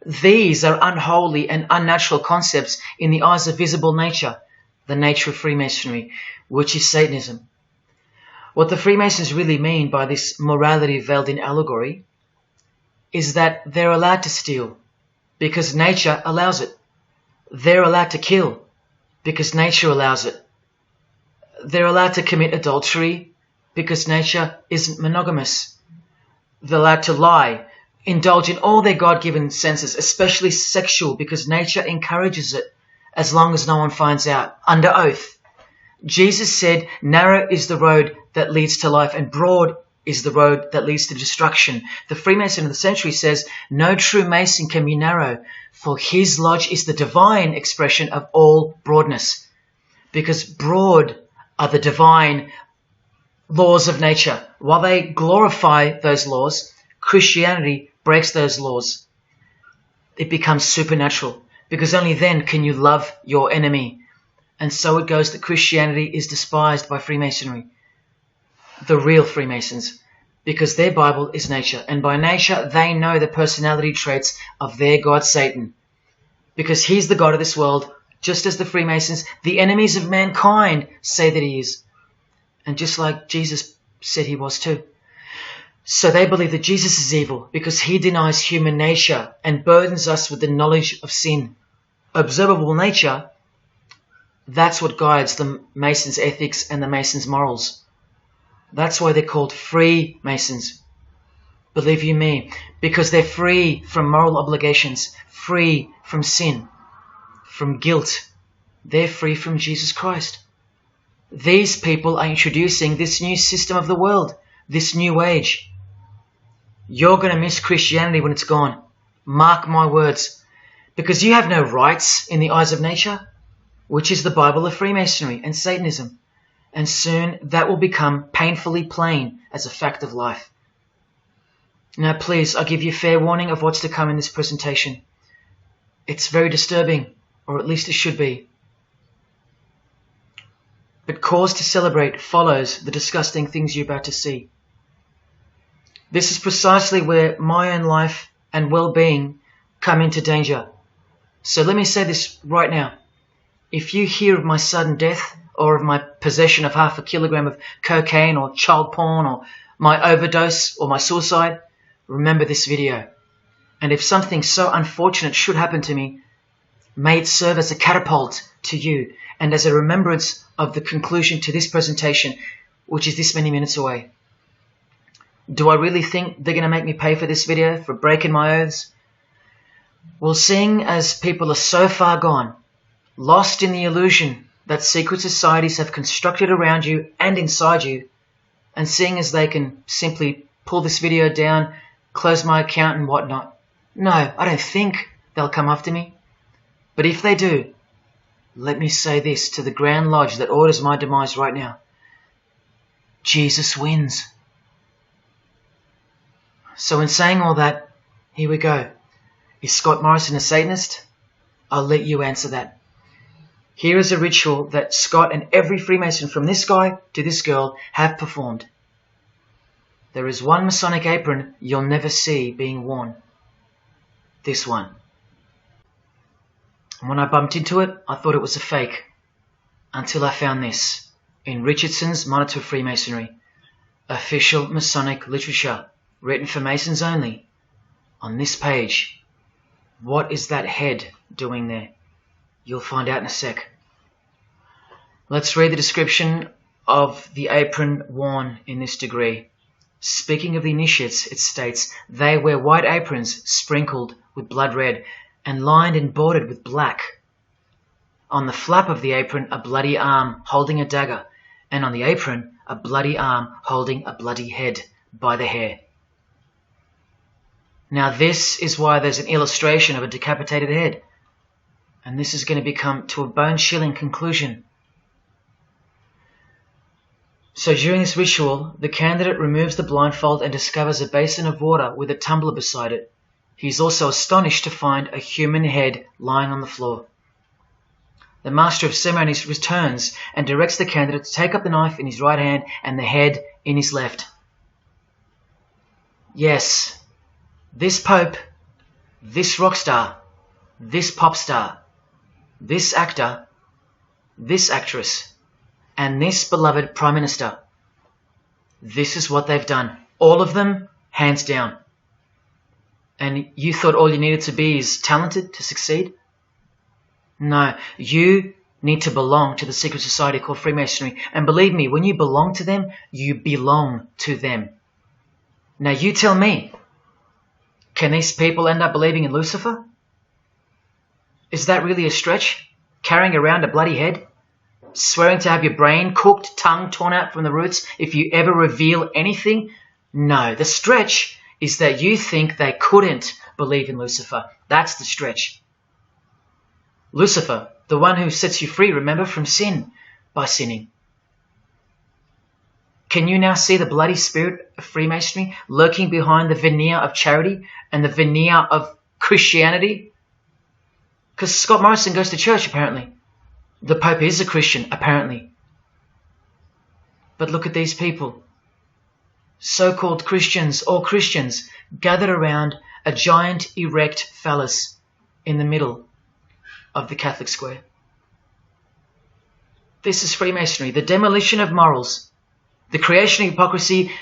These are unholy and unnatural concepts in the eyes of visible nature, the nature of Freemasonry, which is Satanism. What the Freemasons really mean by this morality veiled in allegory is that they're allowed to steal because nature allows it. They're allowed to kill because nature allows it. They're allowed to commit adultery because nature isn't monogamous. They're allowed to lie, indulge in all their God-given senses, especially sexual, because nature encourages it, as long as no one finds out, under oath. Jesus said, narrow is the road that leads to life, and broad is the road that leads to destruction. The Freemason of the century says, no true Mason can be narrow, for his lodge is the divine expression of all broadness. Because broad are the divine laws of nature. While they glorify those laws, Christianity breaks those laws. It becomes supernatural, because only then can you love your enemy. And so it goes that Christianity is despised by Freemasonry, the real Freemasons, because their Bible is nature. And by nature, they know the personality traits of their God, Satan, because he's the God of this world, just as the Freemasons, the enemies of mankind, say that he is. And just like Jesus said he was too. So they believe that Jesus is evil because he denies human nature and burdens us with the knowledge of sin. Observable nature, that's what guides the Masons' ethics and the Masons' morals. That's why they're called Freemasons. Believe you me, because they're free from moral obligations, free from sin, from guilt. They're free from Jesus Christ. These people are introducing this new system of the world, this new age. You're going to miss Christianity when it's gone. Mark my words. Because you have no rights in the eyes of nature, which is the Bible of Freemasonry and Satanism. And soon that will become painfully plain as a fact of life. Now please, I give you fair warning of what's to come in this presentation. It's very disturbing, or at least it should be. But cause to celebrate follows the disgusting things you're about to see. This is precisely where my own life and well-being come into danger. So let me say this right now. If you hear of my sudden death, or of my possession of 0.5 kilogram of cocaine or child porn, or my overdose or my suicide, remember this video. And if something so unfortunate should happen to me, may it serve as a catapult to you and as a remembrance of the conclusion to this presentation, which is this many minutes away. Do I really think they're going to make me pay for this video, for breaking my oaths? Well, seeing as people are so far gone, lost in the illusion that secret societies have constructed around you and inside you, and seeing as they can simply pull this video down, close my account and whatnot, no, I don't think they'll come after me. But if they do, let me say this to the Grand Lodge that orders my demise right now. Jesus wins. So in saying all that, here we go. Is Scott Morrison a Satanist? I'll let you answer that. Here is a ritual that Scott and every Freemason from this guy to this girl have performed. There is one Masonic apron you'll never see being worn. This one. And when I bumped into it, I thought it was a fake. Until I found this in Richardson's Monitor of Freemasonry, official Masonic literature, written for Masons only. On this page, what is that head doing there? You'll find out in a sec. Let's read the description of the apron worn in this degree. Speaking of the initiates, it states, they wear white aprons sprinkled with blood red and lined and bordered with black. On the flap of the apron, a bloody arm holding a dagger, and on the apron, a bloody arm holding a bloody head by the hair. Now this is why there's an illustration of a decapitated head. And this is going to become to a bone-chilling conclusion. So during this ritual, the candidate removes the blindfold and discovers a basin of water with a tumbler beside it. He is also astonished to find a human head lying on the floor. The Master of Ceremonies returns and directs the candidate to take up the knife in his right hand and the head in his left. Yes, this Pope, this rock star, this pop star, this actor, this actress, and this beloved Prime Minister. This is what they've done. All of them, hands down. And you thought all you needed to be is talented to succeed? No, you need to belong to the secret society called Freemasonry. And believe me, when you belong to them, you belong to them. Now you tell me, can these people end up believing in Lucifer? Is that really a stretch? Carrying around a bloody head? Swearing to have your brain cooked, tongue torn out from the roots if you ever reveal anything? No, the stretch is that you think they couldn't believe in Lucifer. That's the stretch. Lucifer, the one who sets you free, remember, from sin by sinning. Can you now see the bloody spirit of Freemasonry lurking behind the veneer of charity and the veneer of Christianity? Because Scott Morrison goes to church, apparently. The Pope is a Christian, apparently. But look at these people. So-called Christians, or Christians, gathered around a giant erect phallus in the middle of the Catholic square. This is Freemasonry, the demolition of morals, the creation of hypocrisy,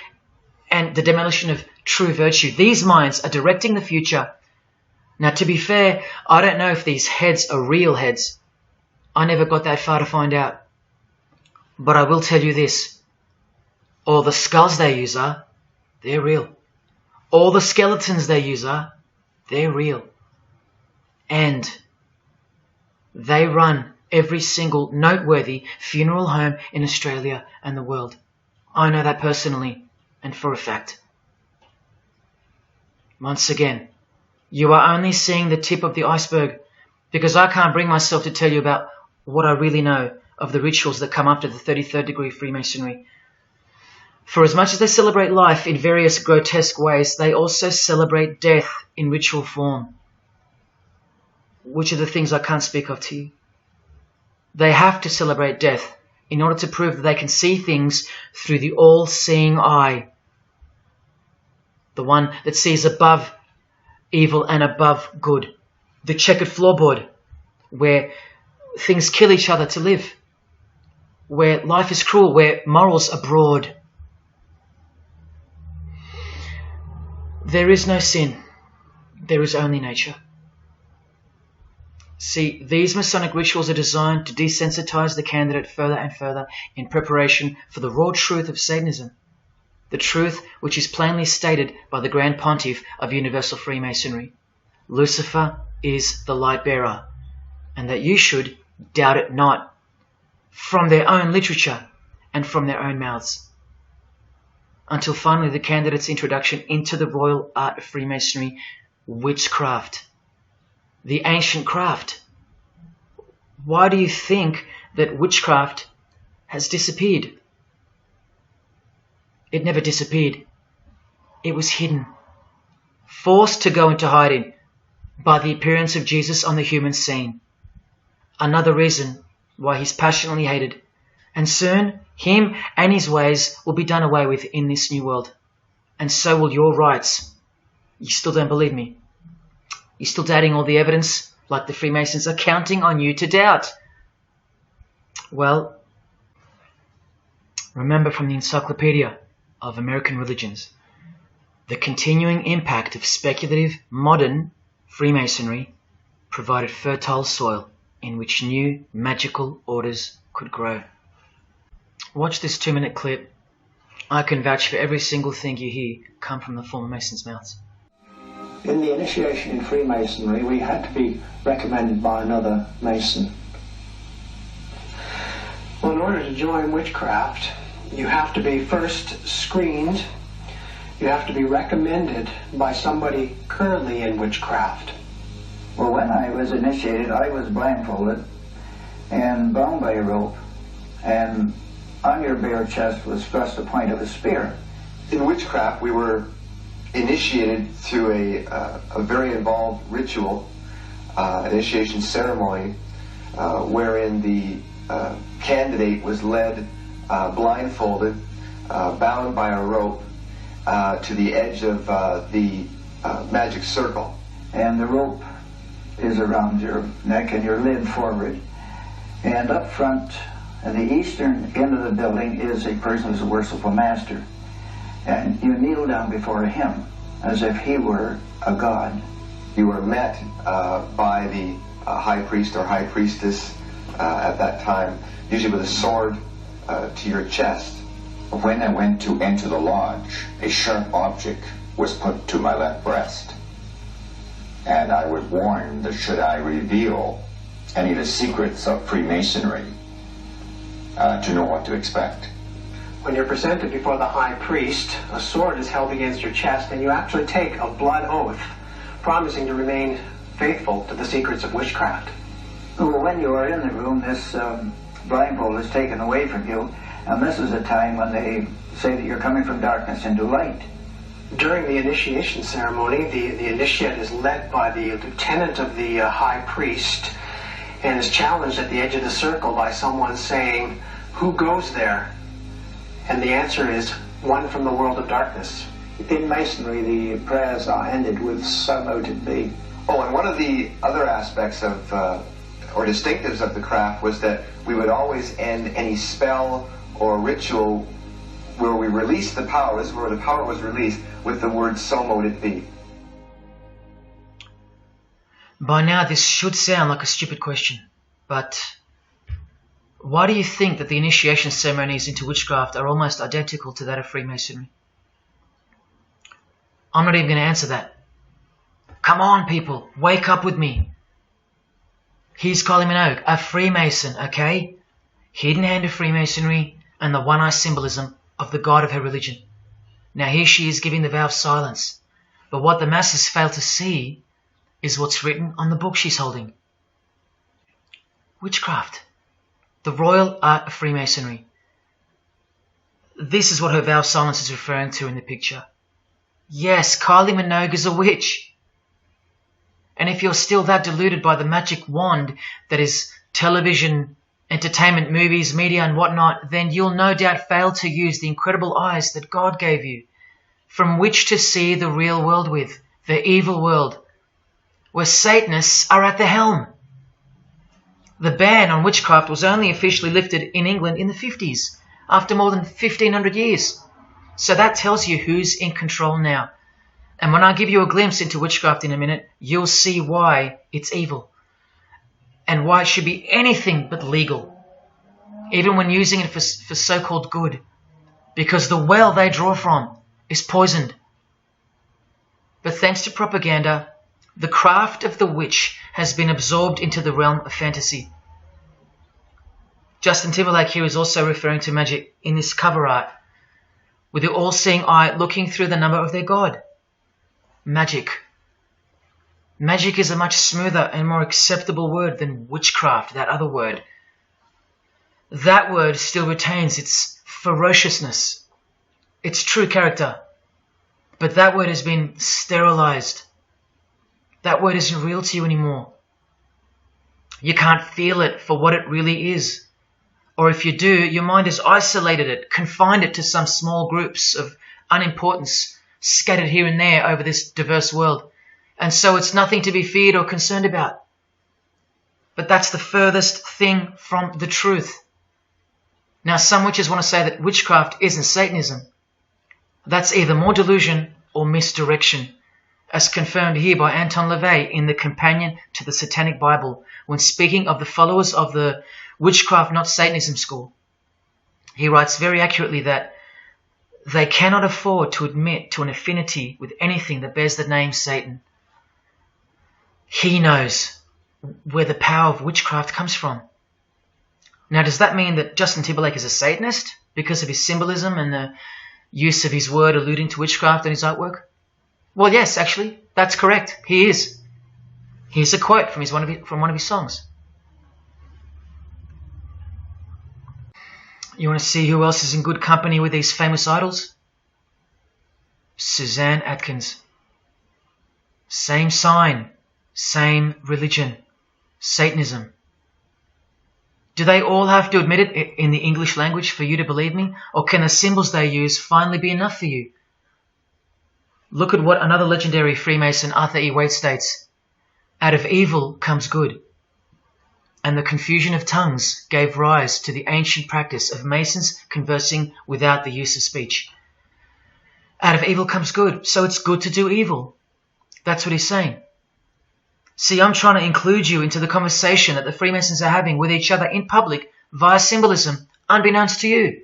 and the demolition of true virtue. These minds are directing the future. Now, to be fair, I don't know if these heads are real heads. I never got that far to find out. But I will tell you this. All the skulls they use they're real. All the skeletons they use they're real. And they run every single noteworthy funeral home in Australia and the world. I know that personally and for a fact. Once again, you are only seeing the tip of the iceberg, because I can't bring myself to tell you about what I really know of the rituals that come after the 33rd degree Freemasonry. For as much as they celebrate life in various grotesque ways, they also celebrate death in ritual form, which are the things I can't speak of to you. They have to celebrate death in order to prove that they can see things through the all-seeing eye, the one that sees above evil and above good, the checkered floorboard where things kill each other to live, where life is cruel, where morals are broad. There is no sin, there is only nature. See, these Masonic rituals are designed to desensitize the candidate further and further in preparation for the raw truth of Satanism, the truth which is plainly stated by the Grand Pontiff of Universal Freemasonry. Lucifer is the light bearer, and that you should doubt it not, from their own literature and from their own mouths. Until finally the candidate's introduction into the royal art of Freemasonry, witchcraft. The ancient craft. Why do you think that witchcraft has disappeared? It never disappeared. It was hidden, forced to go into hiding by the appearance of Jesus on the human scene. Another reason why he's passionately hated, and soon him and his ways will be done away with in this new world, and so will your rights. You still don't believe me? You're still doubting all the evidence, like the Freemasons are counting on you to doubt? Well, remember from the Encyclopedia of American Religions, the continuing impact of speculative modern Freemasonry provided fertile soil in which new magical orders could grow. Watch this 2-minute clip. I can vouch for every single thing you hear come from the former Masons' mouths. In the initiation in Freemasonry, we had to be recommended by another Mason. Well, in order to join witchcraft, you have to be first screened. You have to be recommended by somebody currently in witchcraft. Well, when I was initiated, I was blindfolded and bound by a rope, and on your bare chest was thrust the point of a spear. In witchcraft, we were initiated through a very involved ritual, initiation ceremony, wherein the candidate was led blindfolded, bound by a rope to the edge of the magic circle. And the rope is around your neck and you're leaned forward. And up front, at the eastern end of the building, is a person who's a worshipful master. And you kneel down before him as if he were a god. You were met by the high priest or high priestess at that time, usually with a sword to your chest. When I went to enter the lodge, a sharp object was put to my left breast. And I was warned that should I reveal any of the secrets of Freemasonry, to know what to expect. When you're presented before the high priest, a sword is held against your chest, and you actually take a blood oath, promising to remain faithful to the secrets of witchcraft. Well, when you are in the room, this blindfold is taken away from you, and this is a time when they say that you're coming from darkness into light. During the initiation ceremony, the initiate is led by the lieutenant of the high priest and is challenged at the edge of the circle by someone saying, "Who goes there?" And the answer is, "One from the world of darkness." In Masonry, the prayers are ended with "So mote it be." Oh, and one of the other aspects of, or distinctives of the craft was that we would always end any spell or ritual where we released the power, this is where the power was released, with the word "So mote it be." By now this should sound like a stupid question, but why do you think that the initiation ceremonies into witchcraft are almost identical to that of Freemasonry? I'm not even going to answer that. Come on, people, wake up with me. Here's Kylie Minogue, a Freemason, okay? Hidden hand of Freemasonry and the one-eye symbolism of the god of her religion. Now here she is giving the vow of silence, but what the masses fail to see is what's written on the book she's holding. Witchcraft, the royal art of Freemasonry. This is what her vow of silence is referring to in the picture. Yes, Kylie Minogue is a witch. And if you're still that deluded by the magic wand that is television, entertainment, movies, media and whatnot, then you'll no doubt fail to use the incredible eyes that God gave you, from which to see the real world with, the evil world, where Satanists are at the helm. The ban on witchcraft was only officially lifted in England in the 50s, after more than 1,500 years. So that tells you who's in control now. And when I give you a glimpse into witchcraft in a minute, you'll see why it's evil. And why it should be anything but legal, even when using it for so-called good, because the well they draw from is poisoned. But thanks to propaganda, the craft of the witch has been absorbed into the realm of fantasy. Justin Timberlake here is also referring to magic in this cover art, with the all-seeing eye looking through the number of their god. Magic. Magic is a much smoother and more acceptable word than witchcraft, that other word. That word still retains its ferociousness, its true character. But that word has been sterilized. That word isn't real to you anymore. You can't feel it for what it really is. Or if you do, your mind has isolated it, confined it to some small groups of unimportance scattered here and there over this diverse world. And so it's nothing to be feared or concerned about. But that's the furthest thing from the truth. Now, some witches want to say that witchcraft isn't Satanism. That's either more delusion or misdirection, as confirmed here by Anton LaVey in the Companion to the Satanic Bible, when speaking of the followers of the Witchcraft Not Satanism school. He writes very accurately that they cannot afford to admit to an affinity with anything that bears the name Satan. He knows where the power of witchcraft comes from. Now, does that mean that Justin Timberlake is a Satanist because of his symbolism and the use of his word alluding to witchcraft in his artwork? Well, yes, actually, that's correct. He is. Here's a quote from one of his songs. You want to see who else is in good company with these famous idols? Suzanne Atkins. Same sign, same religion, Satanism. Do they all have to admit it in the English language for you to believe me? Or can the symbols they use finally be enough for you? Look at what another legendary Freemason, Arthur E. Waite, states. Out of evil comes good. And the confusion of tongues gave rise to the ancient practice of Masons conversing without the use of speech. Out of evil comes good, so it's good to do evil. That's what he's saying. See, I'm trying to include you into the conversation that the Freemasons are having with each other in public via symbolism, unbeknownst to you.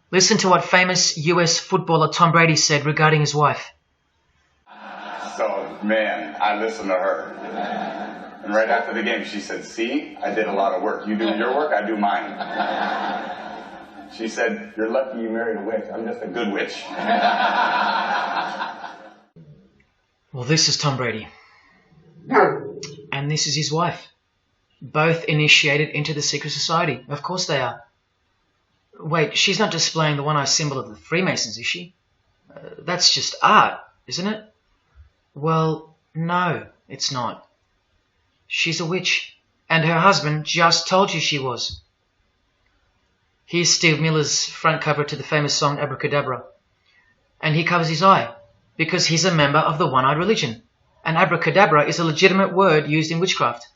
Listen to what famous US footballer Tom Brady said regarding his wife. So, man, I listened to her. And right after the game, she said, see, I did a lot of work. You do your work, I do mine. She said, you're lucky you married a witch. I'm just a good witch. Well, this is Tom Brady. And this is his wife. Both initiated into the secret society. Of course they are. Wait, she's not displaying the one-eye symbol of the Freemasons, is she? That's just art, isn't it? Well, no, it's not. She's a witch, and her husband just told you she was. Here's Steve Miller's front cover to the famous song Abracadabra. And he covers his eye, because he's a member of the one-eyed religion. And abracadabra is a legitimate word used in witchcraft.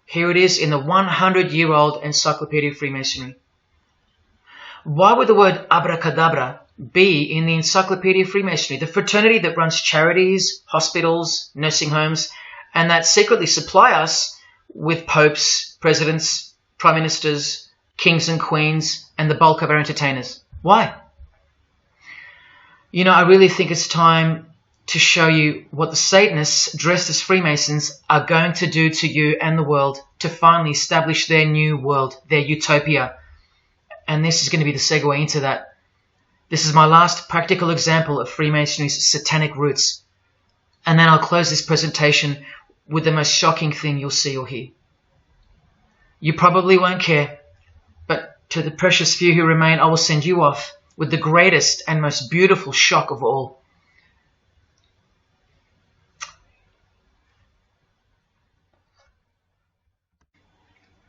Here it is in the 100-year-old Encyclopedia of Freemasonry. Why would the word abracadabra be in the Encyclopedia of Freemasonry, the fraternity that runs charities, hospitals, nursing homes, and that secretly supply us with popes, presidents, prime ministers, kings and queens, and the bulk of our entertainers? Why? You know, I really think it's time to show you what the Satanists dressed as Freemasons are going to do to you and the world to finally establish their new world, their utopia. And this is going to be the segue into that. This is my last practical example of Freemasonry's satanic roots. And then I'll close this presentation with the most shocking thing you'll see or hear. You probably won't care, but to the precious few who remain, I will send you off with the greatest and most beautiful shock of all.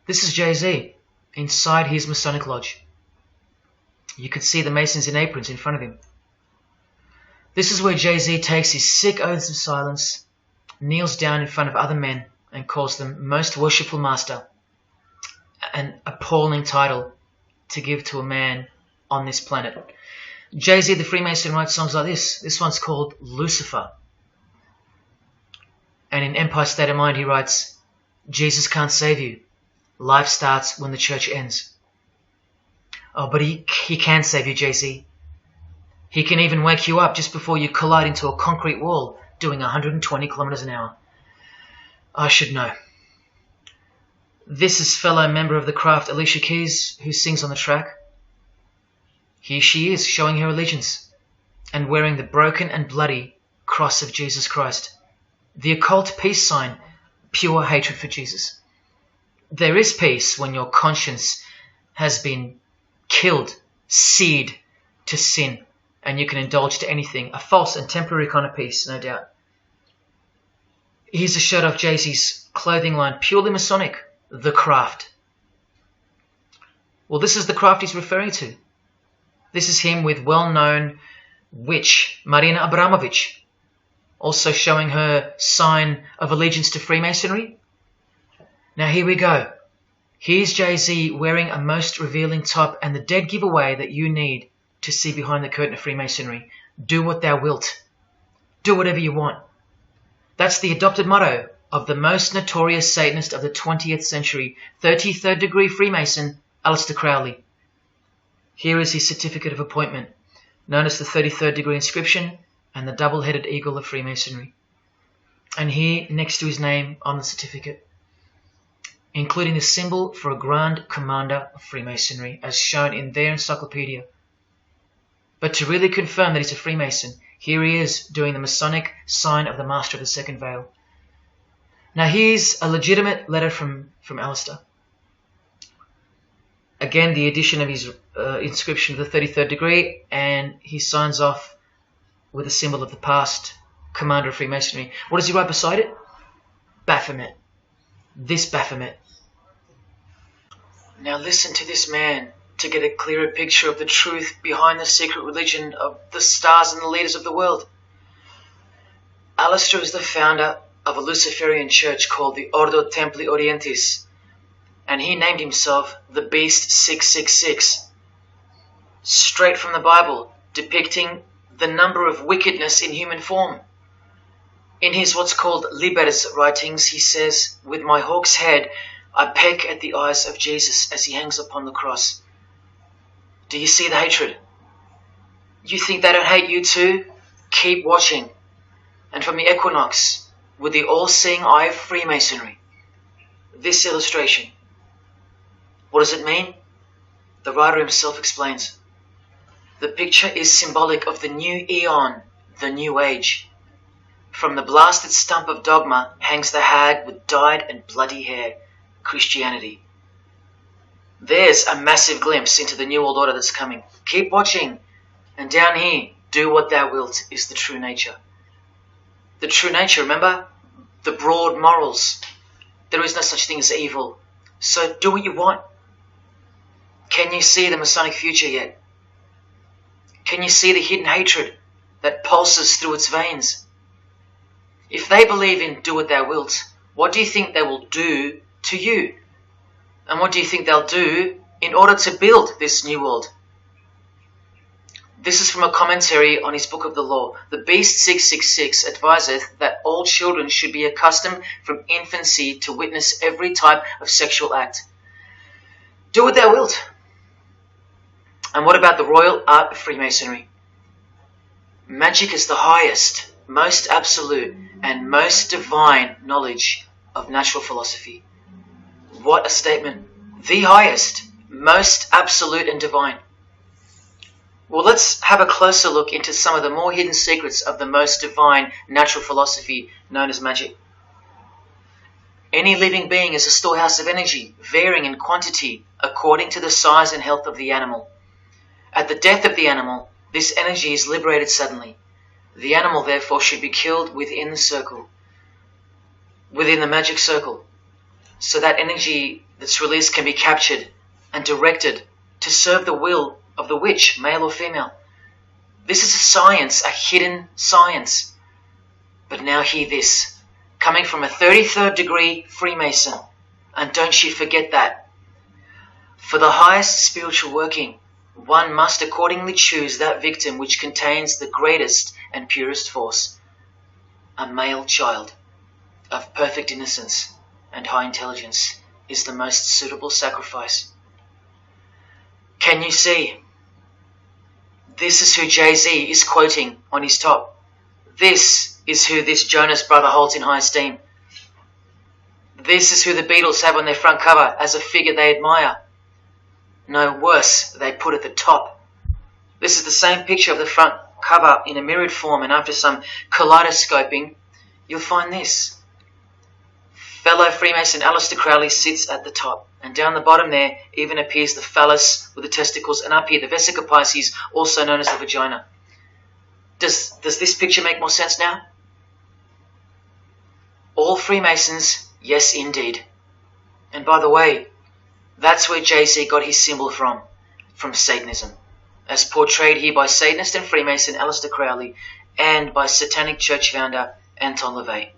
This is Jay-Z inside his Masonic Lodge. You could see the Masons in aprons in front of him. This is where Jay-Z takes his sick oaths of silence, kneels down in front of other men and calls them Most Worshipful Master, an appalling title to give to a man on this planet. Jay-Z the Freemason writes songs like this. This one's called Lucifer. And in Empire State of Mind he writes, Jesus can't save you. Life starts when the church ends. Oh, but he can save you, Jay-Z. He can even wake you up just before you collide into a concrete wall doing 120 kilometers an hour. I should know. This is fellow member of the craft Alicia Keys, who sings on the track. Here she is, showing her allegiance and wearing the broken and bloody cross of Jesus Christ, the occult peace sign, pure hatred for Jesus. There is peace when your conscience has been killed, seared to sin, and you can indulge to anything. A false and temporary kind of peace, no doubt. Here's a shot of Jay-Z's clothing line, purely Masonic, The Craft. Well, this is the craft he's referring to. This is him with well-known witch Marina Abramovich, also showing her sign of allegiance to Freemasonry. Now here we go. Here's Jay-Z wearing a most revealing top and the dead giveaway that you need to see behind the curtain of Freemasonry. Do what thou wilt. Do whatever you want. That's the adopted motto of the most notorious Satanist of the 20th century, 33rd degree Freemason, Aleister Crowley. Here is his certificate of appointment, known as the 33rd degree inscription and the double-headed eagle of Freemasonry. And here, next to his name on the certificate, including the symbol for a Grand Commander of Freemasonry, as shown in their encyclopedia. But to really confirm that he's a Freemason, here he is doing the Masonic sign of the Master of the Second Veil. Now here's a legitimate letter from Aleister. Again, the addition of his inscription of the 33rd degree, and he signs off with a symbol of the past Commander of Freemasonry. What does he write beside it? Baphomet. This Baphomet. Now listen to this man to get a clearer picture of the truth behind the secret religion of the stars and the leaders of the world. Aleister is the founder of a Luciferian church called the Ordo Templi Orientis, and he named himself the Beast 666, straight from the Bible, depicting the number of wickedness in human form. In his what's called Libers writings, he says, "With my hawk's head, I peck at the eyes of Jesus as he hangs upon the cross." Do you see the hatred? You think they don't hate you too? Keep watching. And from the equinox, with the all-seeing eye of Freemasonry, this illustration. What does it mean? The writer himself explains. The picture is symbolic of the new eon, the new age. From the blasted stump of dogma hangs the hag with dyed and bloody hair, Christianity. There's a massive glimpse into the New World Order that's coming. Keep watching. And down here, do what thou wilt is the true nature. The true nature, remember? The broad morals. There is no such thing as evil. So do what you want. Can you see the Masonic future yet? Can you see the hidden hatred that pulses through its veins? If they believe in do what thou wilt, what do you think they will do to you? And what do you think they'll do in order to build this new world? This is from a commentary on his Book of the Law. The Beast 666 adviseth that all children should be accustomed from infancy to witness every type of sexual act. Do what thou wilt. And what about the royal art of Freemasonry? Magic is the highest, most absolute, and most divine knowledge of natural philosophy. What a statement. The highest, most absolute and divine. Well, let's have a closer look into some of the more hidden secrets of the most divine natural philosophy known as magic. Any living being is a storehouse of energy, varying in quantity according to the size and health of the animal. At the death of the animal, this energy is liberated suddenly. The animal, therefore, should be killed within the circle, within the magic circle, so that energy that's released can be captured and directed to serve the will of the witch, male or female. This is a science, a hidden science. But now hear this, coming from a 33rd degree Freemason, and don't you forget that. For the highest spiritual working, one must accordingly choose that victim which contains the greatest and purest force, a male child of perfect innocence and high intelligence is the most suitable sacrifice. Can you see? This is who Jay-Z is quoting on his top. This is who this Jonas brother holds in high esteem. This is who the Beatles have on their front cover as a figure they admire. No worse, they put at the top. This is the same picture of the front cover in a mirrored form, and after some kaleidoscoping, you'll find this. Fellow Freemason Aleister Crowley sits at the top, and down the bottom there even appears the phallus with the testicles, and up here the vesica Pisces, also known as the vagina. Does this picture make more sense now? All Freemasons, yes indeed. And by the way, that's where Jay-Z got his symbol from Satanism, as portrayed here by Satanist and Freemason Aleister Crowley and by Satanic Church founder Anton LaVey.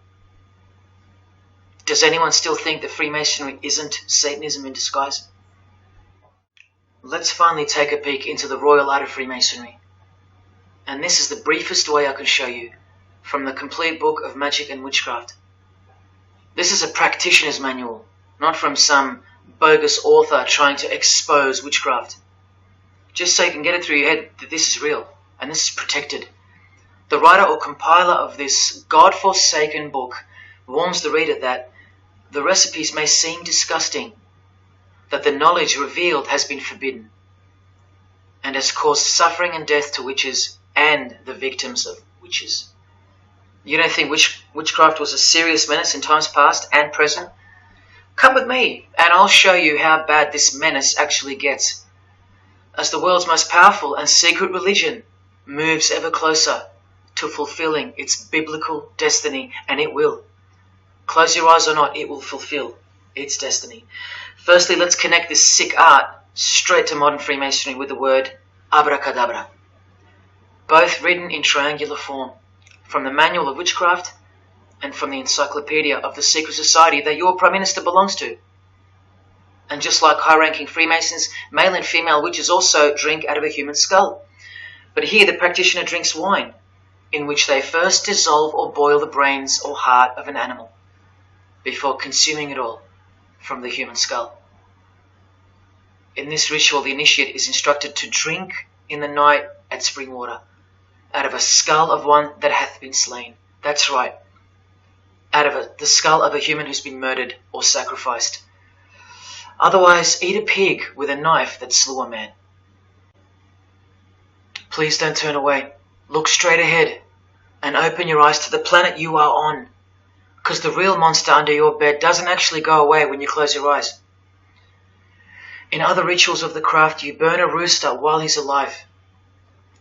Does anyone still think that Freemasonry isn't Satanism in disguise? Let's finally take a peek into the royal art of Freemasonry. And this is the briefest way I can show you from the complete book of Magic and Witchcraft. This is a practitioner's manual, not from some bogus author trying to expose witchcraft. Just so you can get it through your head that this is real and this is protected. The writer or compiler of this God-forsaken book warns the reader that the recipes may seem disgusting, that the knowledge revealed has been forbidden, and has caused suffering and death to witches and the victims of witches. You don't think witchcraft was a serious menace in times past and present? Come with me, and I'll show you how bad this menace actually gets, as the world's most powerful and secret religion moves ever closer to fulfilling its biblical destiny, and it will. Close your eyes or not, it will fulfill its destiny. Firstly, let's connect this sick art straight to modern Freemasonry with the word abracadabra, both written in triangular form, from the Manual of Witchcraft and from the Encyclopedia of the Secret Society that your Prime Minister belongs to. And just like high-ranking Freemasons, male and female witches also drink out of a human skull. But here the practitioner drinks wine, in which they first dissolve or boil the brains or heart of an animal, before consuming it all from the human skull. In this ritual, the initiate is instructed to drink in the night at spring water, out of a skull of one that hath been slain. That's right, out of the skull of a human who's been murdered or sacrificed. Otherwise, eat a pig with a knife that slew a man. Please don't turn away. Look straight ahead and open your eyes to the planet you are on. because the real monster under your bed doesn't actually go away when you close your eyes. In other rituals of the craft, you burn a rooster while he's alive.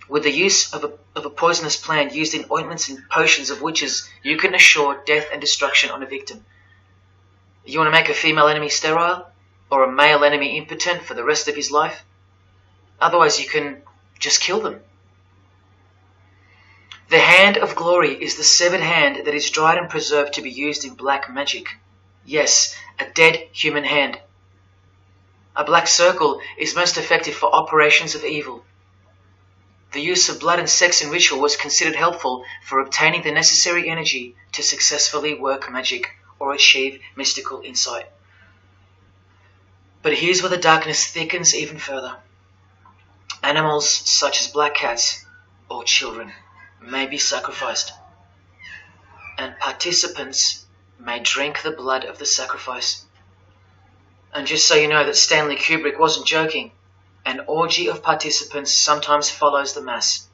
With the use of a poisonous plant used in ointments and potions of witches, you can assure death and destruction on a victim. You want to make a female enemy sterile, or a male enemy impotent for the rest of his life? Otherwise, you can just kill them. The hand of glory is the severed hand that is dried and preserved to be used in black magic. Yes, a dead human hand. A black circle is most effective for operations of evil. The use of blood and sex in ritual was considered helpful for obtaining the necessary energy to successfully work magic or achieve mystical insight. But here's where the darkness thickens even further. Animals such as black cats or children may be sacrificed, and participants may drink the blood of the sacrifice. And just so you know that Stanley Kubrick wasn't joking, an orgy of participants sometimes follows the mass.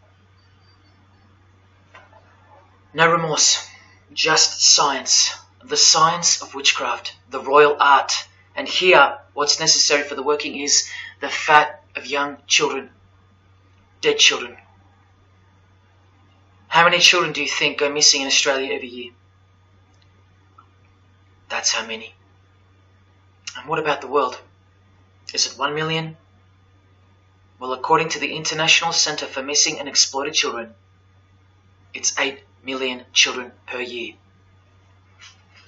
No remorse, just science, the science of witchcraft, the royal art. And here, what's necessary for the working is the fat of young children, dead children. How many children do you think go missing in Australia every year? That's how many. And what about the world? Is it 1 million? Well, according to the International Centre for Missing and Exploited Children, it's 8 million children per year.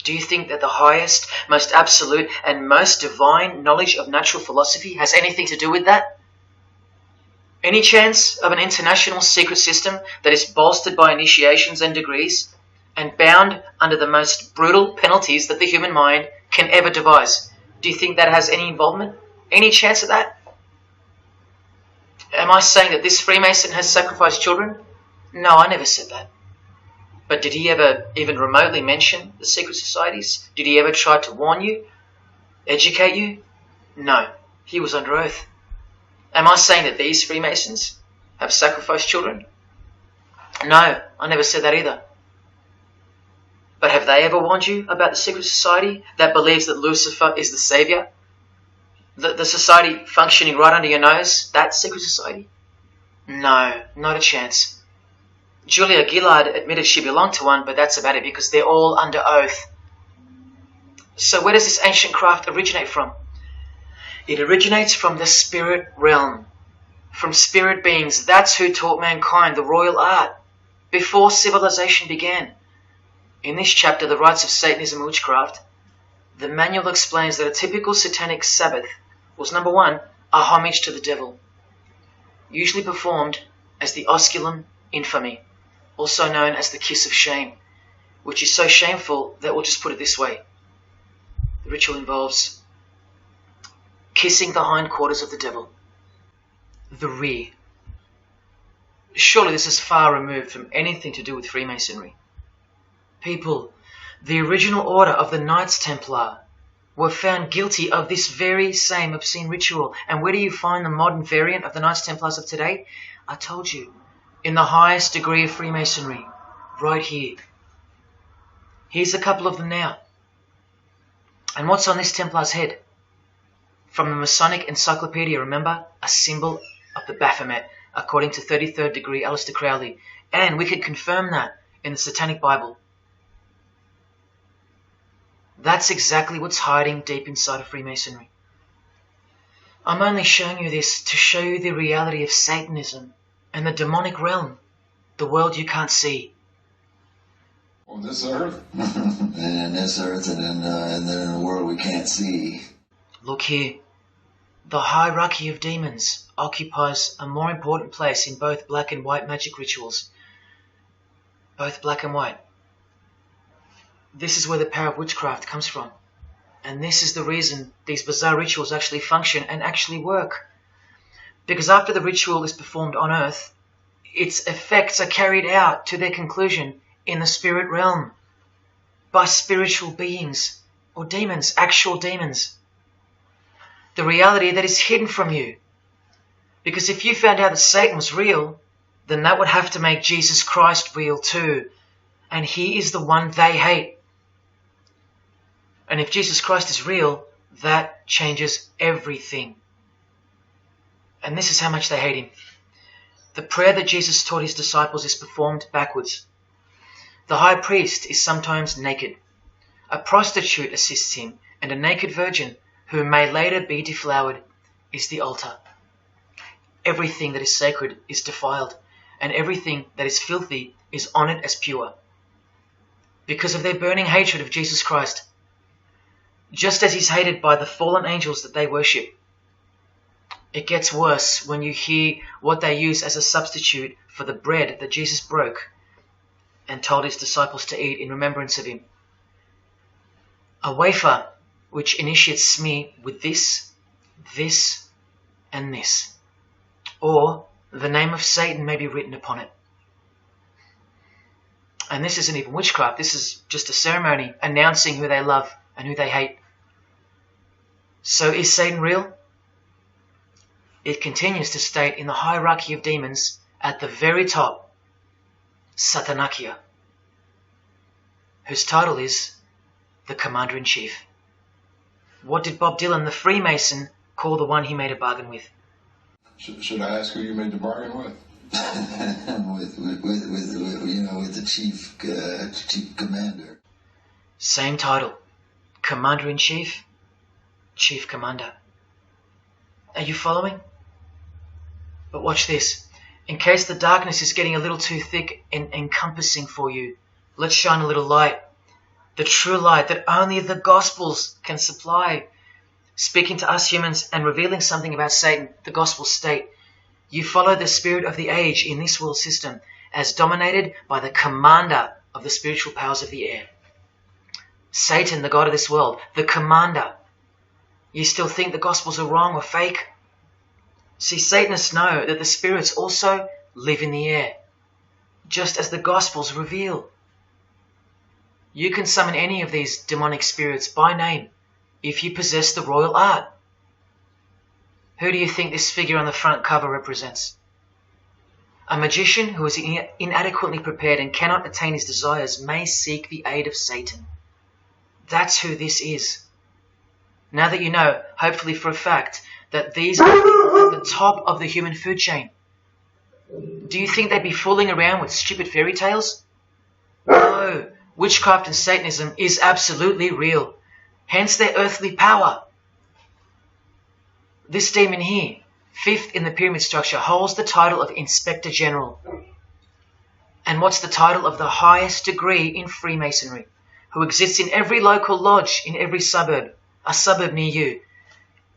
Do you think that the highest, most absolute, and most divine knowledge of natural philosophy has anything to do with that? Any chance of an international secret system that is bolstered by initiations and degrees and bound under the most brutal penalties that the human mind can ever devise? Do you think that has any involvement? Any chance of that? Am I saying that this Freemason has sacrificed children? No, I never said that. But did he ever even remotely mention the secret societies? Did he ever try to warn you? Educate you? No, he was under oath. Am I saying that these Freemasons have sacrificed children? No, I never said that either. But have they ever warned you about the secret society that believes that Lucifer is the savior? The society functioning right under your nose, that secret society? No, not a chance. Julia Gillard admitted she belonged to one, but that's about it because they're all under oath. So where does this ancient craft originate from? It originates from the spirit realm, from spirit beings. That's who taught mankind the royal art before civilization began. In this chapter, The Rites of Satanism and Witchcraft, the manual explains that a typical satanic Sabbath was, number one, a homage to the devil, usually performed as the osculum infami, also known as the kiss of shame, which is so shameful that we'll just put it this way. The ritual involves kissing the hindquarters of the devil, the rear. Surely this is far removed from anything to do with Freemasonry. People, the original order of the Knights Templar were found guilty of this very same obscene ritual. And where do you find the modern variant of the Knights Templars of today? I told you, in the highest degree of Freemasonry, right here. Here's a couple of them now. And what's on this Templar's head? From the Masonic Encyclopedia, remember? A symbol of the Baphomet, according to 33rd degree Aleister Crowley. And we can confirm that in the Satanic Bible. That's exactly what's hiding deep inside of Freemasonry. I'm only showing you this to show you the reality of Satanism and the demonic realm, the world you can't see. On this earth? And this earth and then in the world we can't see. Look here. The hierarchy of demons occupies a more important place in both black and white magic rituals. Both black and white. This is where the power of witchcraft comes from. And this is the reason these bizarre rituals actually function and actually work. Because after the ritual is performed on earth, its effects are carried out to their conclusion in the spirit realm by spiritual beings or demons, actual demons. The reality that is hidden from you. Because if you found out that Satan was real, then that would have to make Jesus Christ real too. And he is the one they hate. And if Jesus Christ is real, that changes everything. And this is how much they hate him. The prayer that Jesus taught his disciples is performed backwards. The high priest is sometimes naked. A prostitute assists him, and a naked virgin, who may later be deflowered, is the altar. Everything that is sacred is defiled, and everything that is filthy is honoured as pure. Because of their burning hatred of Jesus Christ, just as he's hated by the fallen angels that they worship. It gets worse when you hear what they use as a substitute for the bread that Jesus broke and told his disciples to eat in remembrance of him. A wafer which initiates me with this, this, and this. Or the name of Satan may be written upon it. And this isn't even witchcraft. This is just a ceremony announcing who they love and who they hate. So is Satan real? It continues to state in the hierarchy of demons at the very top, Satanakia, whose title is the Commander-in-Chief. What did Bob Dylan, the Freemason, call the one he made a bargain with? Should I ask who you made the bargain with? with the chief commander. Same title, Commander-in-Chief, Chief Commander. Are you following? But watch this. In case the darkness is getting a little too thick and encompassing for you, let's shine a little light. The true light that only the Gospels can supply. Speaking to us humans and revealing something about Satan, the Gospels state, you follow the spirit of the age in this world system as dominated by the commander of the spiritual powers of the air. Satan, the god of this world, the commander. You still think the Gospels are wrong or fake? See, Satanists know that the spirits also live in the air, just as the Gospels reveal. You can summon any of these demonic spirits by name if you possess the royal art. Who do you think this figure on the front cover represents? A magician who is inadequately prepared and cannot attain his desires may seek the aid of Satan. That's who this is. Now that you know, hopefully for a fact, that these are at the top of the human food chain, do you think they'd be fooling around with stupid fairy tales? No, witchcraft and Satanism is absolutely real, hence their earthly power. This demon here, fifth in the pyramid structure, holds the title of Inspector General. And what's the title of the highest degree in Freemasonry, who exists in every local lodge in every suburb, a suburb near you?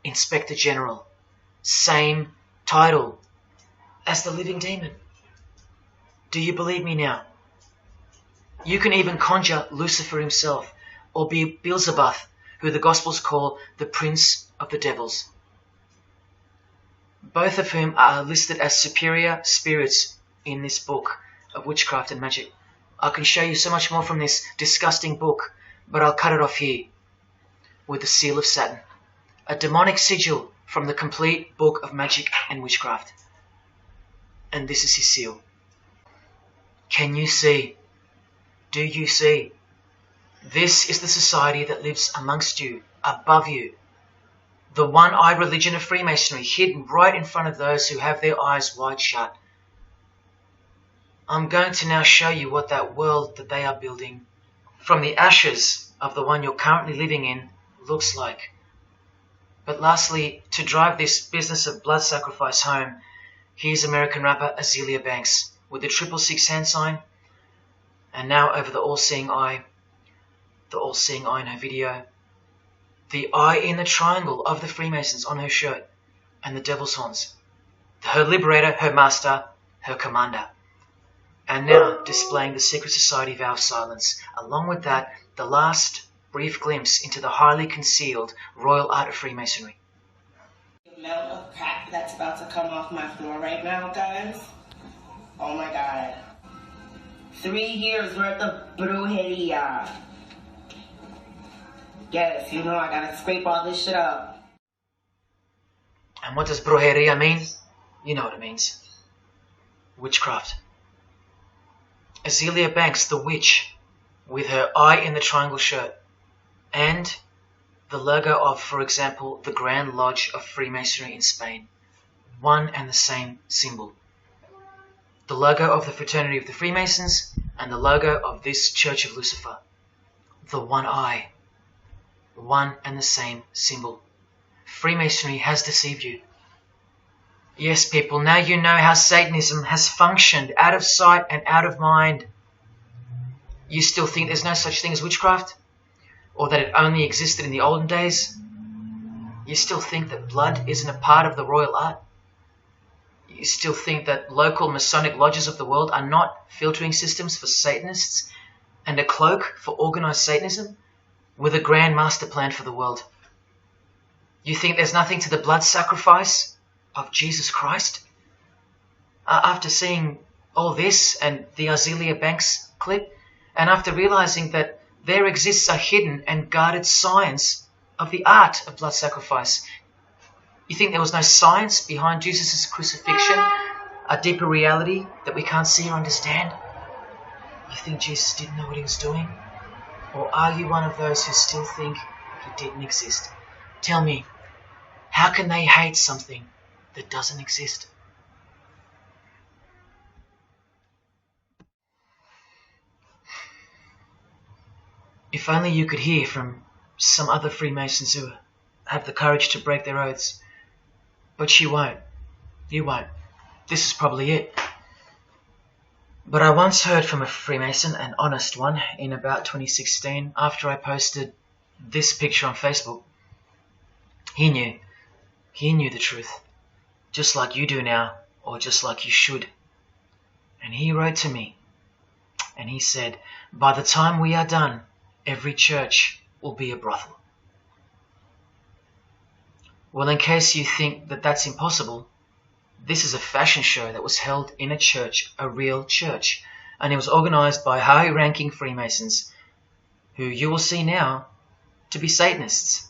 Inspector General. Same title as the living demon. Do you believe me now? You can even conjure Lucifer himself, or Beelzebub, who the Gospels call the Prince of the Devils. Both of whom are listed as superior spirits in this book of witchcraft and magic. I can show you so much more from this disgusting book, but I'll cut it off here with the seal of Saturn, a demonic sigil from the complete book of magic and witchcraft. And this is his seal. Can you see? Do you see? This is the society that lives amongst you, above you. The one-eyed religion of Freemasonry, hidden right in front of those who have their eyes wide shut. I'm going to now show you what that world that they are building, from the ashes of the one you're currently living in, looks like. But lastly, to drive this business of blood sacrifice home, here's American rapper Azealia Banks with the 666 hand sign, and now over the all-seeing eye in her video, the eye in the triangle of the Freemasons on her shirt, and the devil's horns, her liberator, her master, her commander. And now displaying the secret society vow of silence. Along with that, the last brief glimpse into the highly concealed royal art of Freemasonry. The amount of crap that's about to come off my floor right now, guys. Oh my god. 3 years worth of brujeria. Yes, you know I gotta scrape all this shit up. And what does brujeria mean? You know what it means. Witchcraft. Azealia Banks, the witch, with her eye in the triangle shirt, and the logo of, for example, the Grand Lodge of Freemasonry in Spain. One and the same symbol. The logo of the Fraternity of the Freemasons and the logo of this Church of Lucifer. The one eye. One and the same symbol. Freemasonry has deceived you. Yes, people, now you know how Satanism has functioned out of sight and out of mind. You still think there's no such thing as witchcraft? Or that it only existed in the olden days? You still think that blood isn't a part of the royal art? You still think that local Masonic lodges of the world are not filtering systems for Satanists and a cloak for organized Satanism with a grand master plan for the world? You think there's nothing to the blood sacrifice of Jesus Christ? After seeing all this and the Azealia Banks clip, and after realizing that there exists a hidden and guarded science of the art of blood sacrifice, you think there was no science behind Jesus' crucifixion, a deeper reality that we can't see or understand? You think Jesus didn't know what he was doing? Or are you one of those who still think he didn't exist? Tell me, how can they hate something that doesn't exist? If only you could hear from some other Freemasons who have the courage to break their oaths. But you won't. You won't. This is probably it. But I once heard from a Freemason, an honest one, in about 2016, after I posted this picture on Facebook. He knew. He knew the truth. Just like you do now, or just like you should. And he wrote to me. And he said, by the time we are done, every church will be a brothel. Well, in case you think that that's impossible, this is a fashion show that was held in a church, a real church, and it was organized by high-ranking Freemasons, who you will see now to be Satanists.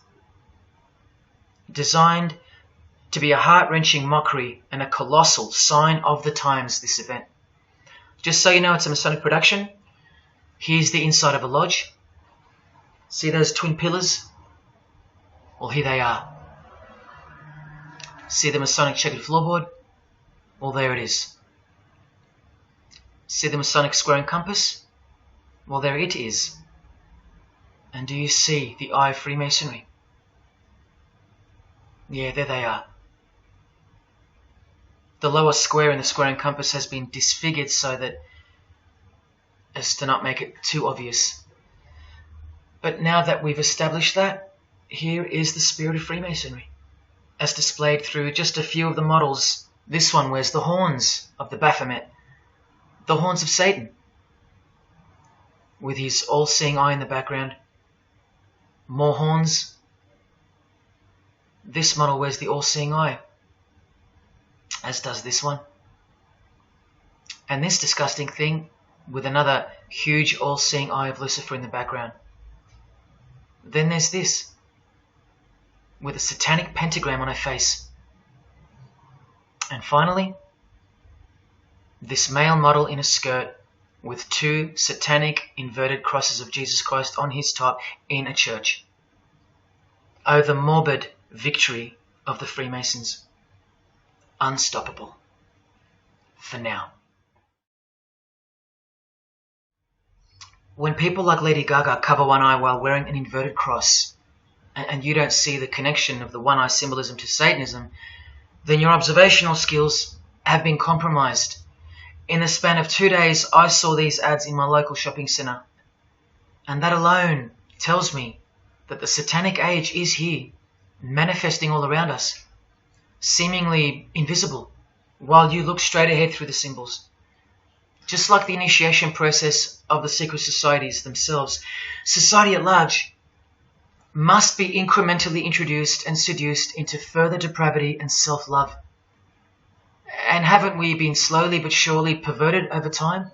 Designed to be a heart-wrenching mockery and a colossal sign of the times, this event. Just so you know, it's a Masonic production. Here's the inside of a lodge. See those twin pillars? Well, here they are. See the Masonic checkered floorboard? Well, there it is. See the Masonic square and compass? Well, there it is. And do you see the eye of Freemasonry? Yeah, there they are. The lower square in the square and compass has been disfigured so that as to not make it too obvious. But now that we've established that, here is the spirit of Freemasonry, as displayed through just a few of the models. This one wears the horns of the Baphomet, the horns of Satan, with his all-seeing eye in the background. More horns. This model wears the all-seeing eye, as does this one. And this disgusting thing with another huge all-seeing eye of Lucifer in the background. Then there's this, with a satanic pentagram on her face. And finally, this male model in a skirt with two satanic inverted crosses of Jesus Christ on his top in a church. Oh, the morbid victory of the Freemasons. Unstoppable. For now. When people like Lady Gaga cover one eye while wearing an inverted cross, and you don't see the connection of the one eye symbolism to Satanism, then your observational skills have been compromised. In the span of 2 days, I saw these ads in my local shopping centre. And that alone tells me that the satanic age is here, manifesting all around us, seemingly invisible, while you look straight ahead through the symbols. Just like the initiation process of the secret societies themselves, society at large must be incrementally introduced and seduced into further depravity and self-love. And haven't we been slowly but surely perverted over time,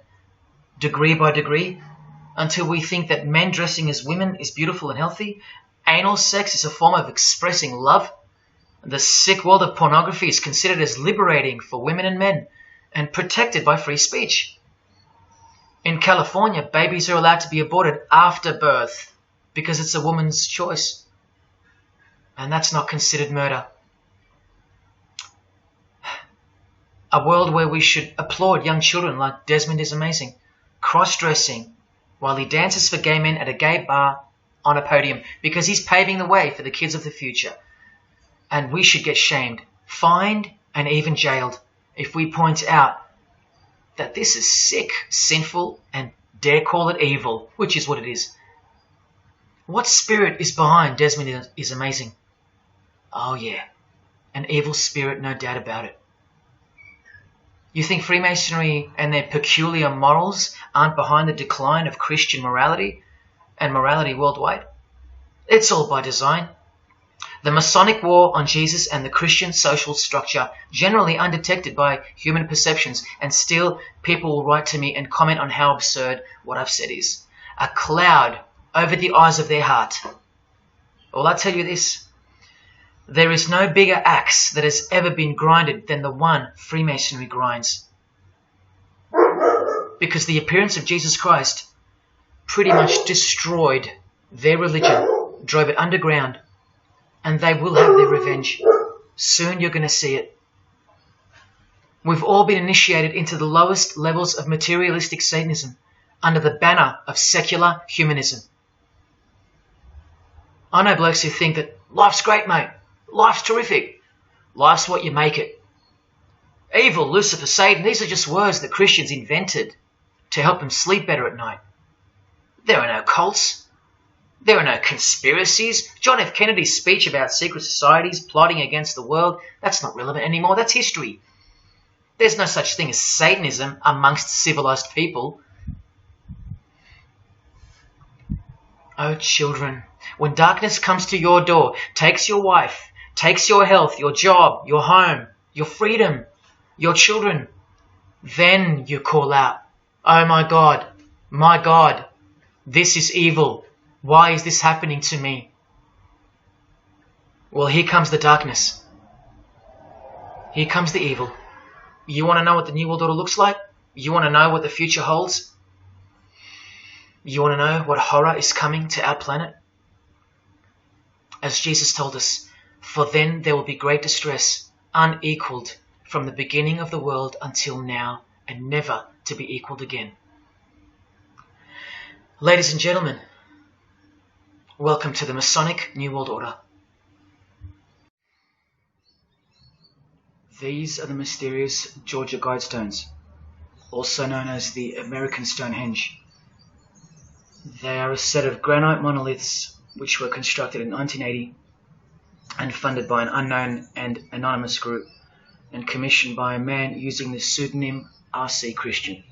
degree by degree, until we think that men dressing as women is beautiful and healthy, anal sex is a form of expressing love, the sick world of pornography is considered as liberating for women and men, and protected by free speech. In California, babies are allowed to be aborted after birth. because it's a woman's choice. And that's not considered murder. A world where we should applaud young children like Desmond is amazing. Cross-dressing while he dances for gay men at a gay bar on a podium because he's paving the way for the kids of the future. And we should get shamed, fined, and even jailed if we point out that this is sick, sinful, and dare call it evil, which is what it is. What spirit is behind Desmond is amazing? Oh yeah, an evil spirit, no doubt about it. You think Freemasonry and their peculiar morals aren't behind the decline of Christian morality and morality worldwide? It's all by design. The Masonic war on Jesus and the Christian social structure, generally undetected by human perceptions, and still people will write to me and comment on how absurd what I've said is. A cloud over the eyes of their heart. Well, I tell you this. There is no bigger axe that has ever been grinded than the one Freemasonry grinds. Because the appearance of Jesus Christ pretty much destroyed their religion, drove it underground, and they will have their revenge. Soon you're going to see it. We've all been initiated into the lowest levels of materialistic Satanism under the banner of secular humanism. I know blokes who think that life's great, mate. Life's terrific. Life's what you make it. Evil, Lucifer, Satan, these are just words that Christians invented to help them sleep better at night. There are no cults. There are no conspiracies. John F. Kennedy's speech about secret societies plotting against the world, that's not relevant anymore. That's history. There's no such thing as Satanism amongst civilized people. Oh, children, when darkness comes to your door, takes your wife, takes your health, your job, your home, your freedom, your children, then you call out, oh my God, this is evil. Why is this happening to me? Well, here comes the darkness. Here comes the evil. You want to know what the New World Order looks like? You want to know what the future holds? You want to know what horror is coming to our planet? As Jesus told us, for then there will be great distress, unequaled from the beginning of the world until now, and never to be equaled again. Ladies and gentlemen, welcome to the Masonic New World Order. These are the mysterious Georgia Guidestones, also known as the American Stonehenge. They are a set of granite monoliths which were constructed in 1980 and funded by an unknown and anonymous group and commissioned by a man using the pseudonym R.C. Christian.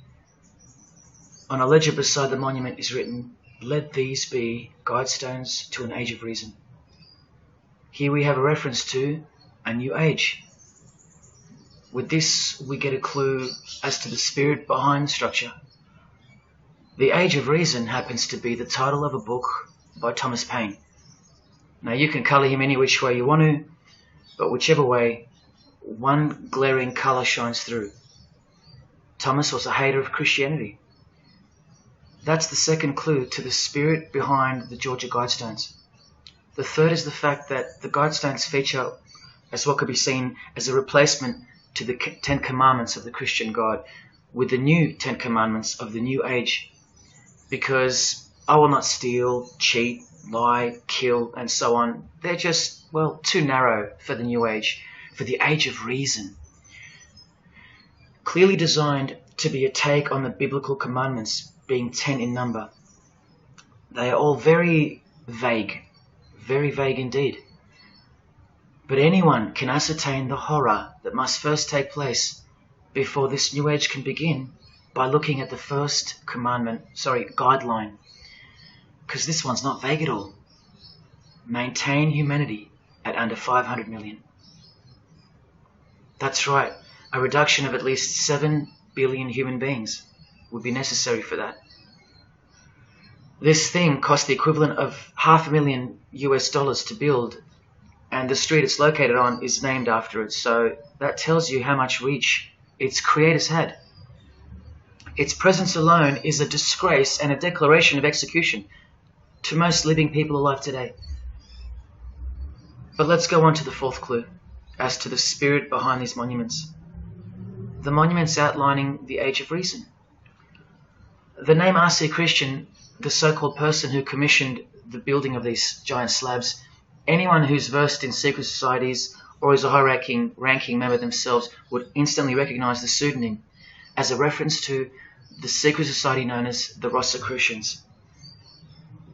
On a ledger beside the monument is written, "Let these be guidestones to an age of reason." Here we have a reference to a new age. With this, we get a clue as to the spirit behind the structure. The Age of Reason happens to be the title of a book by Thomas Paine. Now, you can colour him any which way you want to, but whichever way, one glaring colour shines through. Thomas was a hater of Christianity. That's the second clue to the spirit behind the Georgia Guidestones. The third is the fact that the Guidestones feature as what could be seen as a replacement to the Ten Commandments of the Christian God with the new Ten Commandments of the New Age. Because I will not steal, cheat, lie, kill, and so on. They're just, well, too narrow for the New Age, for the Age of Reason. Clearly designed to be a take on the biblical commandments, being 10 in number. They are all very vague indeed. But anyone can ascertain the horror that must first take place before this New Age can begin by looking at the first guideline. Because this one's not vague at all. Maintain humanity at under 500 million. That's right, a reduction of at least 7 billion human beings would be necessary for that. This thing cost the equivalent of $500,000 US to build, and the street it's located on is named after it, so that tells you how much reach its creators had. Its presence alone is a disgrace and a declaration of execution. to most living people alive today. But let's go on to the fourth clue as to the spirit behind these monuments. The monuments outlining the Age of Reason. The name R.C. Christian, the so-called person who commissioned the building of these giant slabs, anyone who's versed in secret societies or is a high-ranking member themselves would instantly recognize the pseudonym as a reference to the secret society known as the Rosicrucians,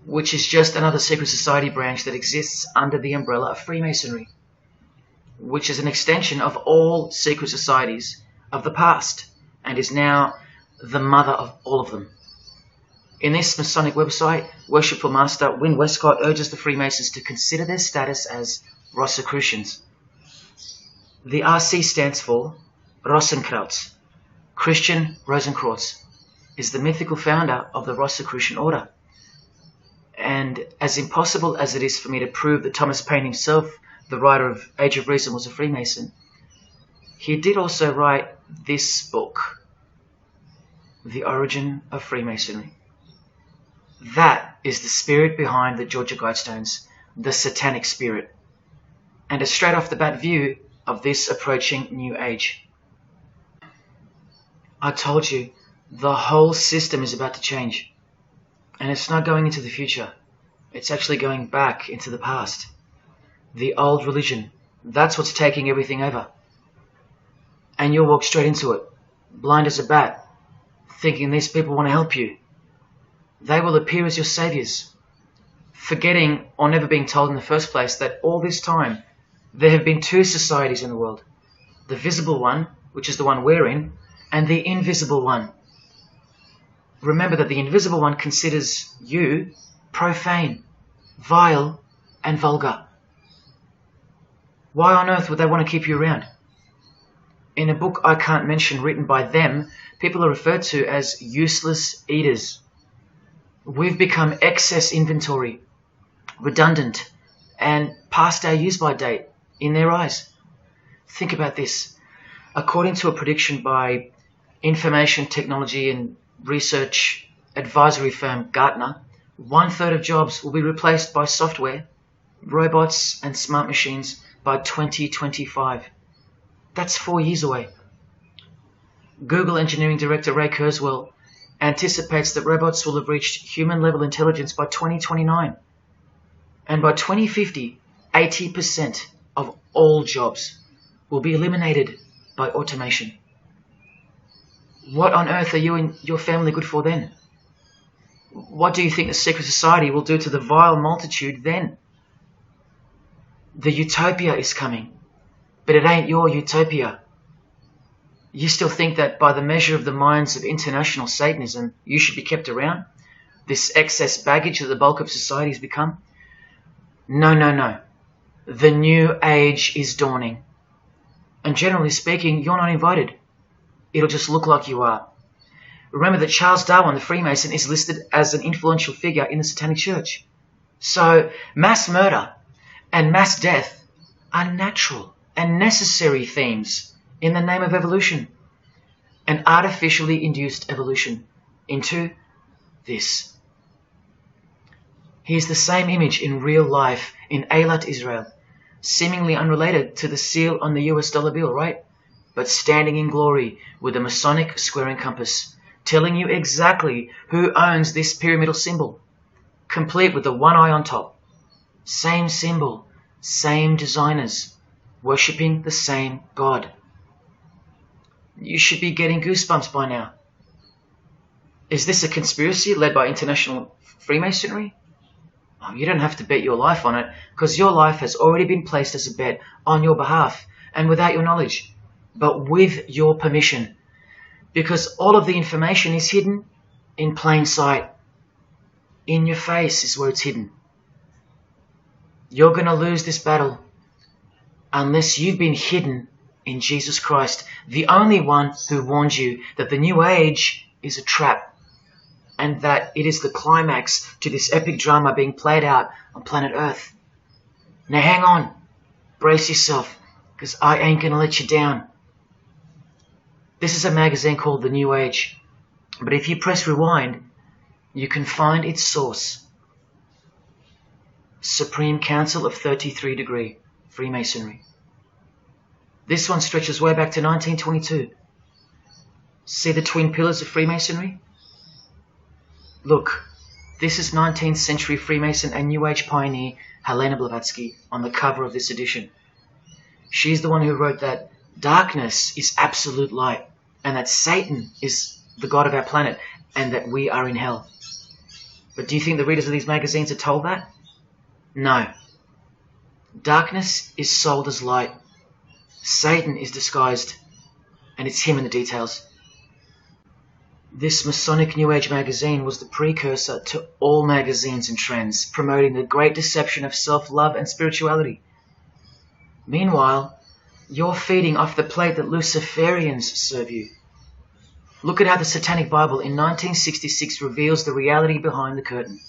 which is just another secret society branch that exists under the umbrella of Freemasonry, which is an extension of all secret societies of the past and is now the mother of all of them. In this Masonic website, Worshipful Master Win Westcott urges the Freemasons to consider their status as Rosicrucians. The RC stands for Rosenkreuz. Christian Rosenkreuz is the mythical founder of the Rosicrucian order. And as impossible as it is for me to prove that Thomas Paine himself, the writer of Age of Reason, was a Freemason, he did also write this book, The Origin of Freemasonry. That is the spirit behind the Georgia Guidestones, the satanic spirit, and a straight off the bat view of this approaching new age. I told you, the whole system is about to change, and it's not going into the future, it's actually going back into the past. The old religion, that's what's taking everything over. And you'll walk straight into it, blind as a bat, thinking these people want to help you. They will appear as your saviors, forgetting or never being told in the first place that all this time there have been two societies in the world. The visible one, which is the one we're in, and the invisible one. Remember that the invisible one considers you profane, vile, and vulgar. Why on earth would they want to keep you around? In a book I can't mention written by them, people are referred to as useless eaters. We've become excess inventory, redundant, and past our use-by date in their eyes. Think about this. According to a prediction by information technology and research advisory firm Gartner, 1/3 of jobs will be replaced by software, robots, and smart machines by 2025. That's 4 years away. Google engineering director Ray Kurzweil anticipates that robots will have reached human-level intelligence by 2029. And by 2050, 80% of all jobs will be eliminated by automation. What on earth are you and your family good for then? What do you think the secret society will do to the vile multitude then? The utopia is coming, but it ain't your utopia. You still think that by the measure of the minds of international Satanism, you should be kept around? This excess baggage that the bulk of society has become? No, no, no. The new age is dawning. And generally speaking, you're not invited. It'll just look like you are. Remember that Charles Darwin, the Freemason, is listed as an influential figure in the Satanic Church. So, mass murder and mass death are natural and necessary themes in the name of evolution, an artificially induced evolution into this. Here's the same image in real life in Eilat, Israel, seemingly unrelated to the seal on the US dollar bill, right? But standing in glory with a Masonic square and compass, telling you exactly who owns this pyramidal symbol, complete with the one eye on top. Same symbol, same designers, worshipping the same God. You should be getting goosebumps by now. Is this a conspiracy led by international Freemasonry? Oh, you don't have to bet your life on it, because your life has already been placed as a bet on your behalf and without your knowledge, but with your permission, because all of the information is hidden in plain sight. In your face is where it's hidden. You're going to lose this battle unless you've been hidden in Jesus Christ, the only one who warned you that the new age is a trap and that it is the climax to this epic drama being played out on planet Earth. Now hang on, brace yourself, because I ain't going to let you down. This is a magazine called The New Age, but if you press rewind, you can find its source. Supreme Council of 33 Degree, Freemasonry. This one stretches way back to 1922. See the twin pillars of Freemasonry? Look, this is 19th century Freemason and New Age pioneer Helena Blavatsky on the cover of this edition. She's the one who wrote that darkness is absolute light, and that Satan is the god of our planet, and that we are in hell. But do you think the readers of these magazines are told that? No. Darkness is sold as light. Satan is disguised, and it's him in the details. This Masonic New Age magazine was the precursor to all magazines and trends, promoting the great deception of self-love and spirituality. Meanwhile, you're feeding off the plate that Luciferians serve you. Look at how the Satanic Bible in 1966 reveals the reality behind the curtain.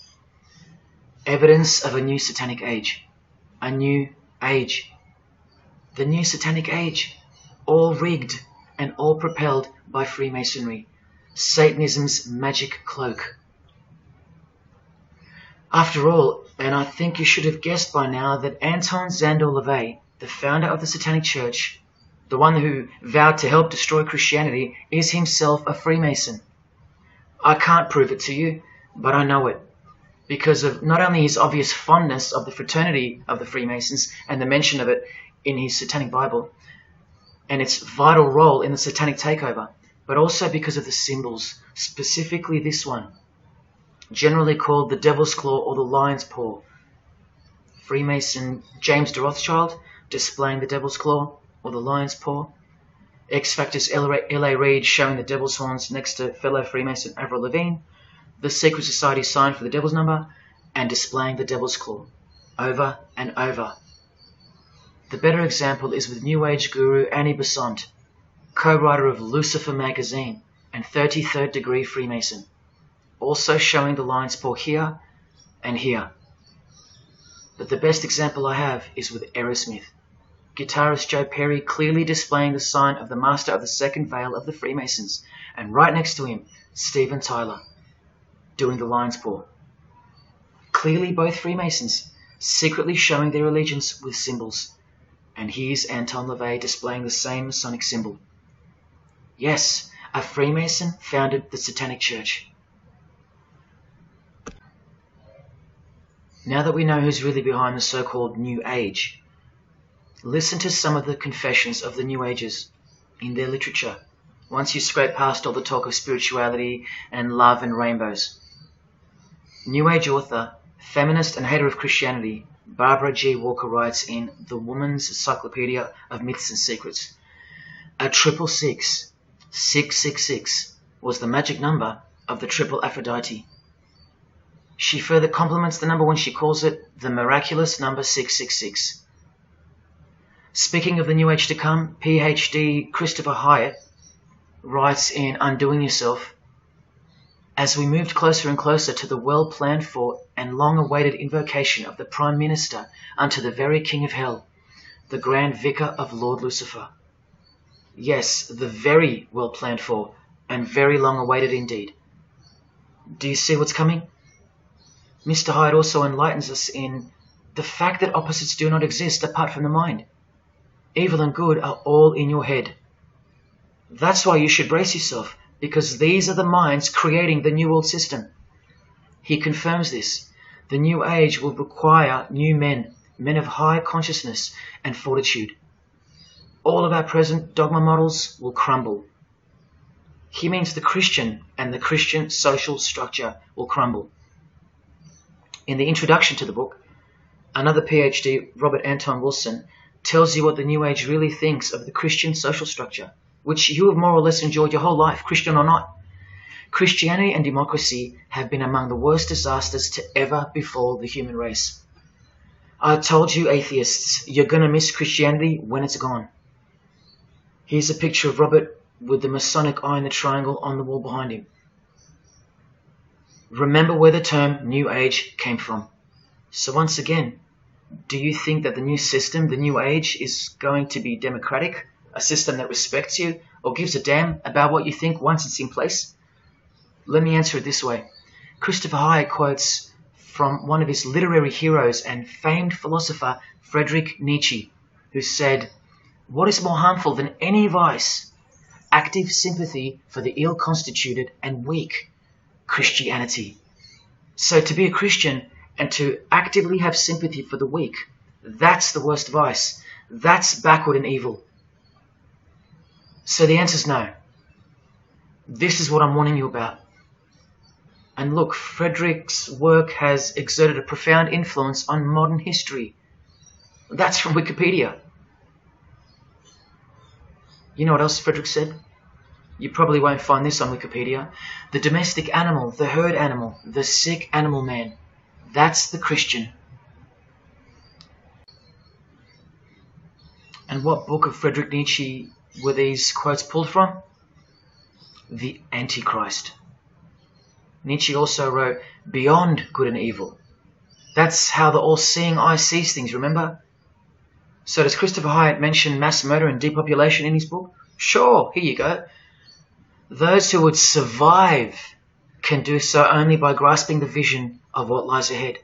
Evidence of a new Satanic age. A new age. The new Satanic age. All rigged and all propelled by Freemasonry. Satanism's magic cloak. After all, and I think you should have guessed by now that Anton Szandor LaVey, the founder of the Satanic Church, the one who vowed to help destroy Christianity, is himself a Freemason. I can't prove it to you, but I know it, because of not only his obvious fondness of the fraternity of the Freemasons and the mention of it in his Satanic Bible, and its vital role in the Satanic takeover, but also because of the symbols, specifically this one, generally called the Devil's Claw or the Lion's Paw. Freemason James de Rothschild displaying the Devil's Claw or the Lion's Paw. X Factor's L.A. Reid showing the Devil's Horns next to fellow Freemason Avril Lavigne. The Secret Society sign for the Devil's Number, and displaying the Devil's Claw over and over. The better example is with New Age guru Annie Besant, co-writer of Lucifer magazine and 33rd Degree Freemason, also showing the Lion's Paw here and here. But the best example I have is with Aerosmith. Guitarist Joe Perry clearly displaying the sign of the Master of the Second Veil of the Freemasons, and right next to him, Steven Tyler, doing the Lion's Paw. Clearly both Freemasons, secretly showing their allegiance with symbols. And here's Anton LaVey displaying the same Masonic symbol. Yes, a Freemason founded the Satanic Church. Now that we know who's really behind the so-called New Age, listen to some of the confessions of the New Agers in their literature, once you scrape past all the talk of spirituality and love and rainbows. New Age author, feminist and hater of Christianity, Barbara G. Walker writes in The Woman's Encyclopedia of Myths and Secrets, a 666, 666, was the magic number of the triple Aphrodite. She further compliments the number when she calls it the miraculous number 666. Speaking of the New Age to come, PhD Christopher Hyatt writes in Undoing Yourself, as we moved closer and closer to the well-planned for and long-awaited invocation of the Prime Minister unto the very King of Hell, the Grand Vicar of Lord Lucifer. Yes, the very well-planned for and very long-awaited indeed. Do you see what's coming? Mr. Hyde also enlightens us in the fact that opposites do not exist apart from the mind. Evil and good are all in your head. That's why you should brace yourself, because these are the minds creating the New World System. He confirms this. The New Age will require new men, men of high consciousness and fortitude. All of our present dogma models will crumble. He means the Christian and the Christian social structure will crumble. In the introduction to the book, another PhD, Robert Anton Wilson, tells you what the New Age really thinks of the Christian social structure, which you have more or less enjoyed your whole life, Christian or not. Christianity and democracy have been among the worst disasters to ever befall the human race. I told you, atheists, you're going to miss Christianity when it's gone. Here's a picture of Robert with the Masonic eye in the triangle on the wall behind him. Remember where the term New Age came from. So once again, do you think that the new system, the New Age, is going to be democratic, a system that respects you or gives a damn about what you think once it's in place? Let me answer it this way. Christopher Hyatt quotes from one of his literary heroes and famed philosopher, Friedrich Nietzsche, who said, "What is more harmful than any vice? Active sympathy for the ill-constituted and weak, Christianity." So to be a Christian and to actively have sympathy for the weak, that's the worst vice. That's backward and evil. So the answer's no. This is what I'm warning you about. And look, Friedrich's work has exerted a profound influence on modern history. That's from Wikipedia. You know what else Friedrich said? You probably won't find this on Wikipedia. The domestic animal, the herd animal, the sick animal man. That's the Christian. And what book of Friedrich Nietzsche were these quotes pulled from? The Antichrist. Nietzsche also wrote Beyond Good and Evil. That's how the all-seeing eye sees things, remember? So does Christopher Hyatt mention mass murder and depopulation in his book? Sure, here you go. Those who would survive can do so only by grasping the vision of what lies ahead.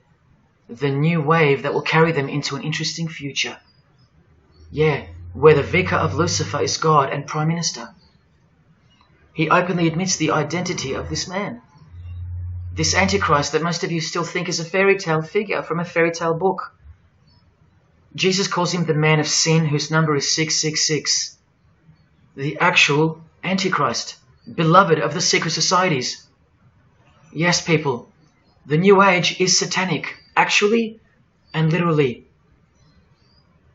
The new wave that will carry them into an interesting future. Yeah, where the vicar of Lucifer is God and Prime Minister. He openly admits the identity of this man. This Antichrist that most of you still think is a fairy tale figure from a fairy tale book. Jesus calls him the man of sin whose number is 666. The actual Antichrist, beloved of the secret societies. Yes, people, the New Age is satanic, actually and literally.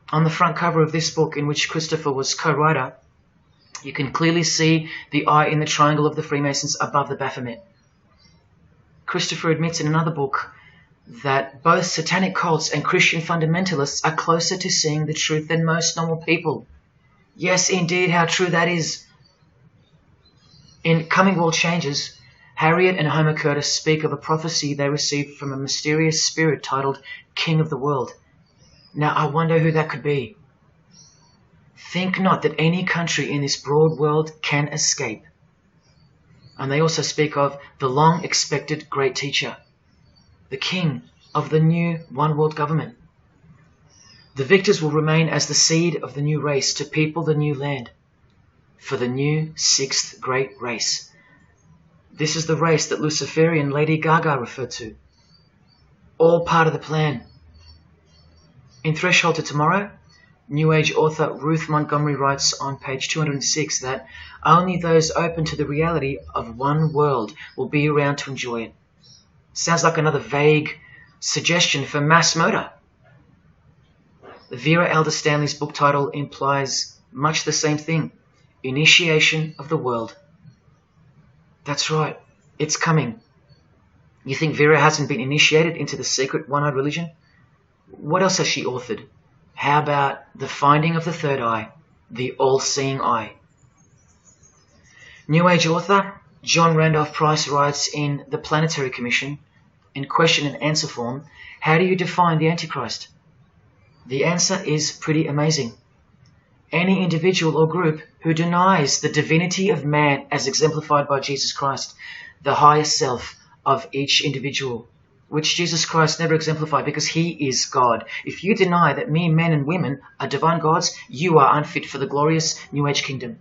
On the front cover of this book, in which Christopher was co-writer, you can clearly see the eye in the triangle of the Freemasons above the Baphomet. Christopher admits in another book that both satanic cults and Christian fundamentalists are closer to seeing the truth than most normal people. Yes, indeed, how true that is. In Coming World Changes, Harriet and Homer Curtis speak of a prophecy they received from a mysterious spirit titled King of the World. Now, I wonder who that could be. Think not that any country in this broad world can escape. And they also speak of the long-expected great teacher, the king of the new one-world government. The victors will remain as the seed of the new race to people the new land, for the new sixth great race. This is the race that Luciferian Lady Gaga referred to. All part of the plan. In Threshold to Tomorrow, New Age author Ruth Montgomery writes on page 206 that only those open to the reality of one world will be around to enjoy it. Sounds like another vague suggestion for mass murder. Vera Elder Stanley's book title implies much the same thing. Initiation of the world. That's right. It's coming. You think Vera hasn't been initiated into the secret one-eyed religion? What else has she authored? How about The Finding of the Third Eye, the all-seeing eye? New Age author John Randolph Price writes in The Planetary Commission, in question and answer form, how do you define the Antichrist? The answer is pretty amazing. Any individual or group who denies the divinity of man as exemplified by Jesus Christ, the higher self of each individual, which Jesus Christ never exemplified because he is God. If you deny that mere men and women are divine gods, you are unfit for the glorious New Age kingdom.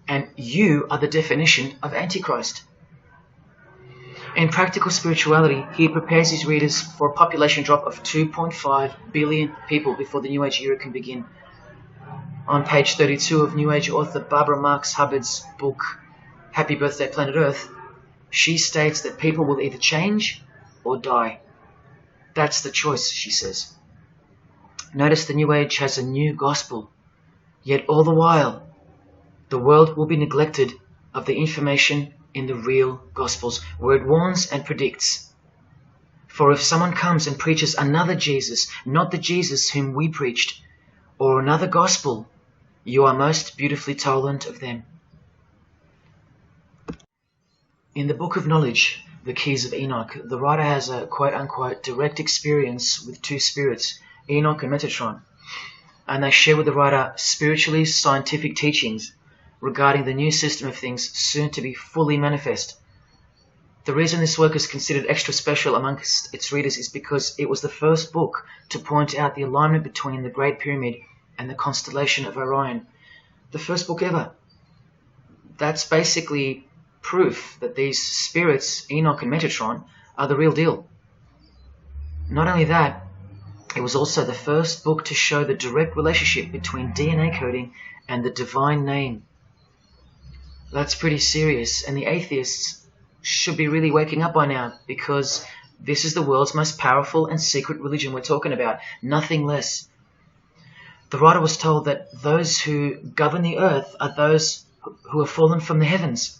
And you are the definition of Antichrist. In Practical Spirituality, he prepares his readers for a population drop of 2.5 billion people before the New Age era can begin. On page 32 of New Age author Barbara Marx Hubbard's book, Happy Birthday Planet Earth, she states that people will either change or die. That's the choice, she says. Notice the New Age has a new gospel, yet all the while, the world will be neglected of the information in the real Gospels, where it warns and predicts. For if someone comes and preaches another Jesus, not the Jesus whom we preached, or another gospel, you are most beautifully tolerant of them. In the Book of Knowledge, The Keys of Enoch, the writer has a quote-unquote direct experience with two spirits, Enoch and Metatron, and they share with the writer spiritually scientific teachings regarding the new system of things soon to be fully manifest. The reason this work is considered extra special amongst its readers is because it was the first book to point out the alignment between the Great Pyramid and the constellation of Orion. The first book ever. That's basically proof that these spirits, Enoch and Metatron, are the real deal. Not only that, it was also the first book to show the direct relationship between DNA coding and the divine name. That's pretty serious, and the atheists should be really waking up by now, because this is the world's most powerful and secret religion we're talking about, nothing less. The writer was told that those who govern the earth are those who have fallen from the heavens.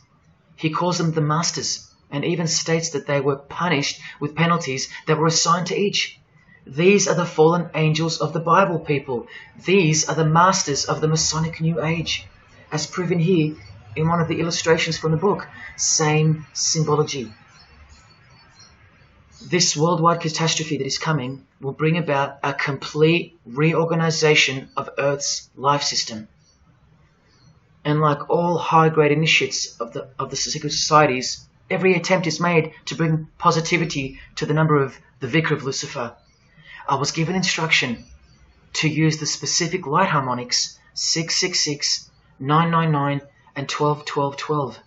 He calls them the masters, and even states that they were punished with penalties that were assigned to each. These are the fallen angels of the Bible, people. These are the masters of the Masonic New Age, as proven here in one of the illustrations from the book. Same symbology. This worldwide catastrophe that is coming will bring about a complete reorganization of Earth's life system. And like all high-grade initiates of the secret societies, every attempt is made to bring positivity to the number of the Vicar of Lucifer. I was given instruction to use the specific light harmonics 666, 999, and 12-12-12.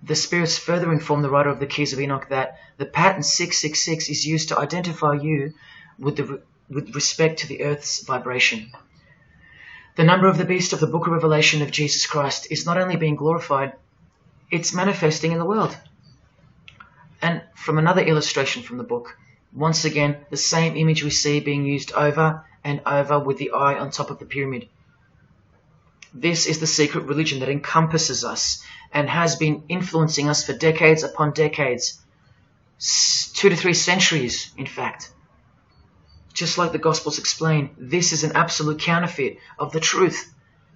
The spirits further inform the writer of the Keys of Enoch that the pattern 666 is used to identify you with respect to the Earth's vibration. The number of the beast of the Book of Revelation of Jesus Christ is not only being glorified, it's manifesting in the world. And from another illustration from the book, once again, the same image we see being used over and over with the eye on top of the pyramid. This is the secret religion that encompasses us and has been influencing us for decades upon decades. 2 to 3 centuries, in fact. Just like the Gospels explain, this is an absolute counterfeit of the truth.